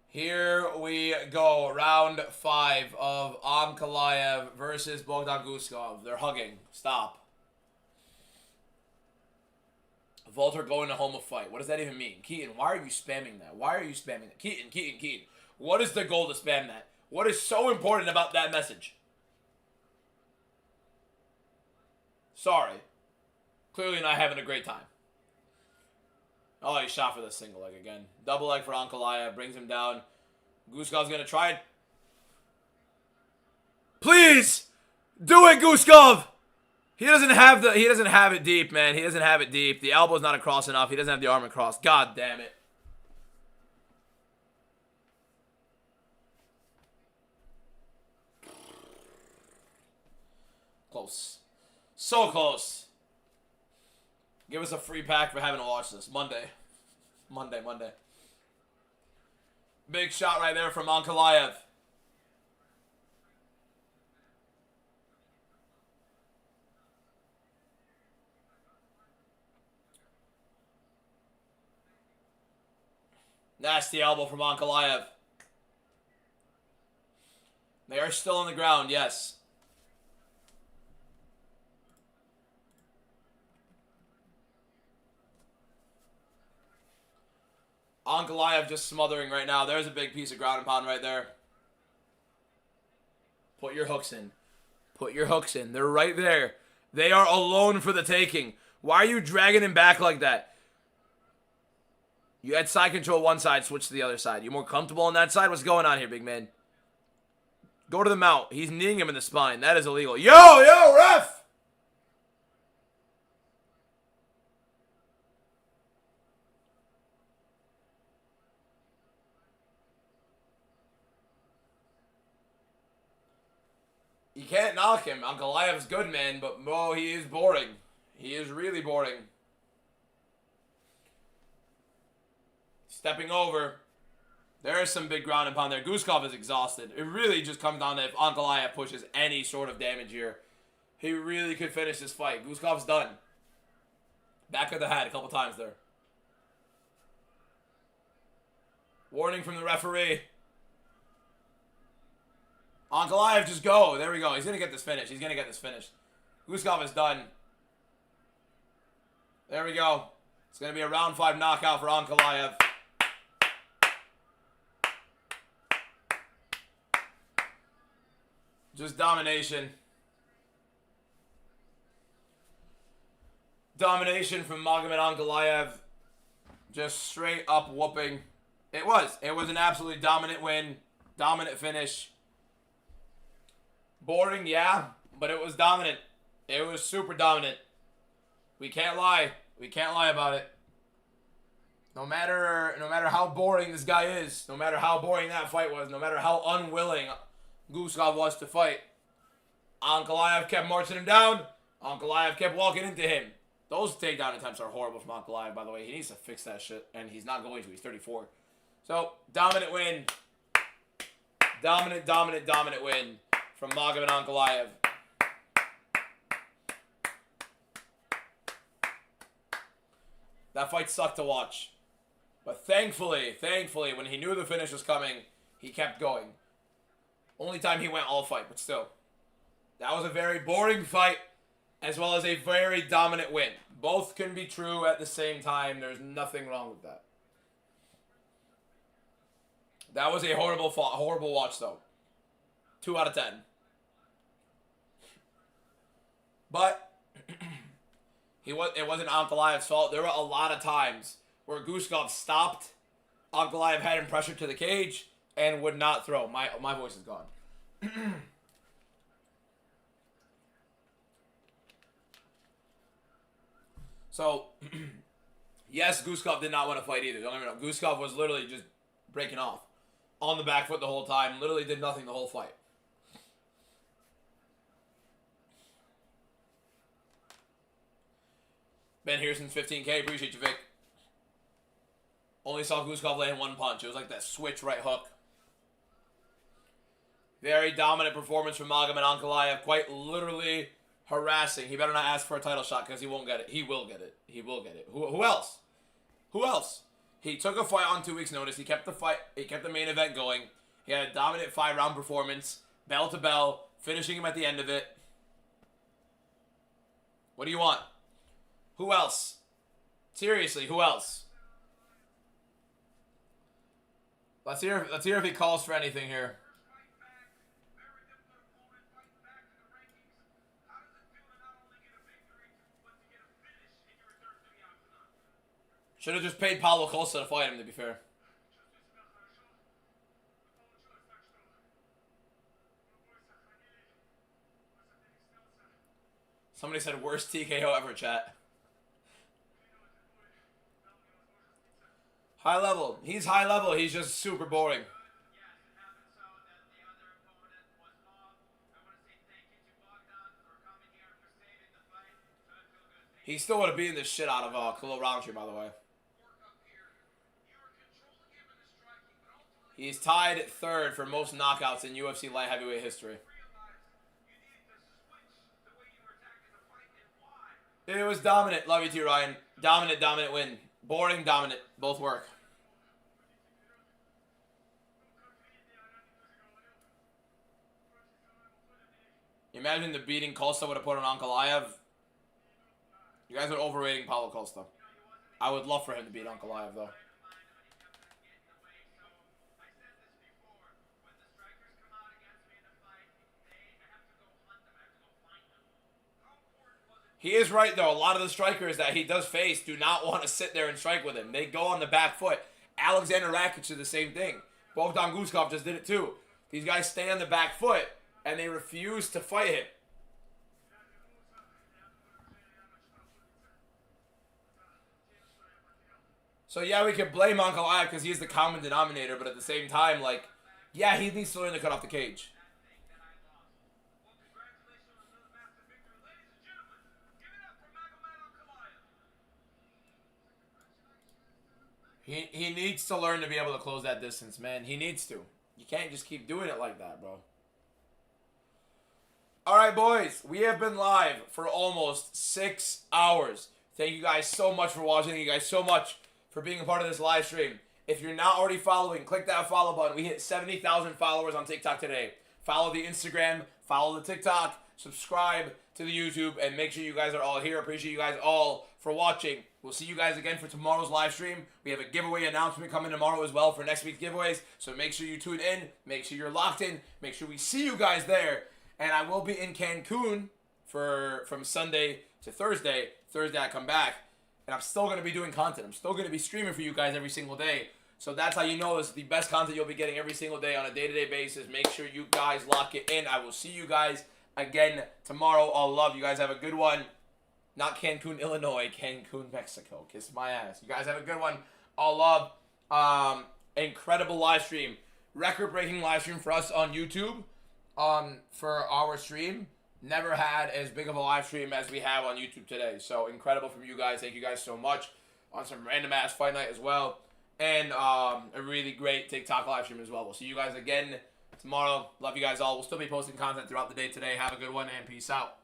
Here we go. Round 5 of ANKALAEV versus Bogdan GUSKOV. They're hugging. Stop. Volter going to home a fight. What does that even mean? Keaton, why are you spamming that? Why are you spamming that? Keaton. What is the goal to spam that? What is so important about that message? Sorry. Clearly not having a great time. Oh, he shot for the single leg again. Double leg for ANKALAEV. Brings him down. GUSKOV's going to try it. Please! Do it, GUSKOV! He doesn't have it deep, man. He doesn't have it deep. The elbow's not across enough. He doesn't have the arm across. God damn it. Close. So close. Give us a free pack for having to watch this. Monday. Big shot right there from ANKALAEV. Nasty elbow from ANKALAEV. They are still on the ground, yes. ANKALAEV just smothering right now. There's a big piece of ground and pound right there. Put your hooks in. Put your hooks in. They're right there. They are alone for the taking. Why are you dragging him back like that? You had side control one side, switch to the other side. You more comfortable on that side? What's going on here, big man? Go to the mount. He's kneeing him in the spine. That is illegal. Yo, ref! You can't knock him. Ankalaev's good, man, but he is boring. He is really boring. Stepping over. There is some big ground and pound there. GUSKOV is exhausted. It really just comes down to if ANKALAEV pushes any sort of damage here. He really could finish this fight. GUSKOV's done. Back of the head a couple times there. Warning from the referee. ANKALAEV, just go. There we go. He's going to get this finish. He's going to get this finish. GUSKOV is done. There we go. It's going to be a round 5 knockout for ANKALAEV. Just domination. Domination from Magomed Ankalaev. Just straight up whooping. It was an absolutely dominant win. Dominant finish. Boring, yeah, but it was dominant. It was super dominant. We can't lie. We can't lie about it. No matter how boring this guy is, no matter how boring that fight was, no matter how unwilling GUSKOV was to fight, Ankalaev kept marching him down. Ankalaev kept walking into him. Those takedown attempts are horrible from Ankalaev, by the way. He needs to fix that shit, and he's not going to. He's 34. So, dominant win. Dominant win from Magomed Ankalaev. That fight sucked to watch. But thankfully, when he knew the finish was coming, he kept going. Only time he went all fight, but still. That was a very boring fight, as well as a very dominant win. Both can be true at the same time. There's nothing wrong with that. That was a horrible watch, though. 2 out of 10. But it wasn't Ankalaev's fault. There were a lot of times where GUSKOV stopped. Ankalaev had him pressured to the cage and would not throw. My voice is gone. So, yes, GUSKOV did not want to fight either. Don't get me wrong. GUSKOV was literally just breaking off on the back foot the whole time. Literally did nothing the whole fight. Been here since 15K. Appreciate you, Vic. Only saw GUSKOV land one punch. It was like that switch right hook. Very dominant performance from Magomed Ankalaev. Quite literally harassing. He better not ask for a title shot because he won't get it. He will get it. He will get it. Who else? Who else? He took a fight on 2 weeks' notice. He kept the fight. He kept the main event going. He had a dominant 5-round performance. Bell to bell. Finishing him at the end of it. What do you want? Who else? Seriously, who else? Let's hear if he calls for anything here. Should have just paid Paulo Costa to fight him, to be fair. Somebody said worst TKO ever, chat. High level. He's high level. He's just super boring. He still would have beaten the shit out of Khalil Roundtree, by the way. He's tied 3rd for most knockouts in UFC light heavyweight history. It was dominant. Love you too, Ryan. Dominant win. Boring, dominant. Both work. Imagine the beating Costa would have put on Ankalaev. You guys are overrating Paulo Costa. I would love for him to beat Ankalaev, though. He is right, though. A lot of the strikers that he does face do not want to sit there and strike with him. They go on the back foot. Alexander Rakic did the same thing. Bogdan Guskov just did it, too. These guys stay on the back foot, and they refuse to fight him. So, yeah, we can blame ANKALAEV because he's the common denominator, but at the same time, like, yeah, he needs to learn to cut off the cage. He needs to learn to be able to close that distance, man. He needs to. You can't just keep doing it like that, bro. All right, boys. We have been live for almost 6 hours. Thank you guys so much for watching. Thank you guys so much for being a part of this live stream. If you're not already following, click that follow button. We hit 70,000 followers on TikTok today. Follow the Instagram, follow the TikTok, subscribe to the YouTube, and make sure you guys are all here. Appreciate you guys all for watching. We'll see you guys again for tomorrow's live stream. We have a giveaway announcement coming tomorrow as well for next week's giveaways. So make sure you tune in. Make sure you're locked in. Make sure we see you guys there. And I will be in Cancun from Sunday to Thursday. Thursday I come back. And I'm still going to be doing content. I'm still going to be streaming for you guys every single day. So that's how you know it's the best content you'll be getting every single day on a day-to-day basis. Make sure you guys lock it in. I will see you guys again tomorrow. All love. You guys have a good one. Not Cancun, Illinois. Cancun, Mexico. Kiss my ass. You guys have a good one. All love. Incredible live stream. Record-breaking live stream for us on YouTube. For our stream. Never had as big of a live stream as we have on YouTube today. So incredible from you guys. Thank you guys so much. On some random ass fight night as well. And a really great TikTok live stream as well. We'll see you guys again tomorrow. Love you guys all. We'll still be posting content throughout the day today. Have a good one and peace out.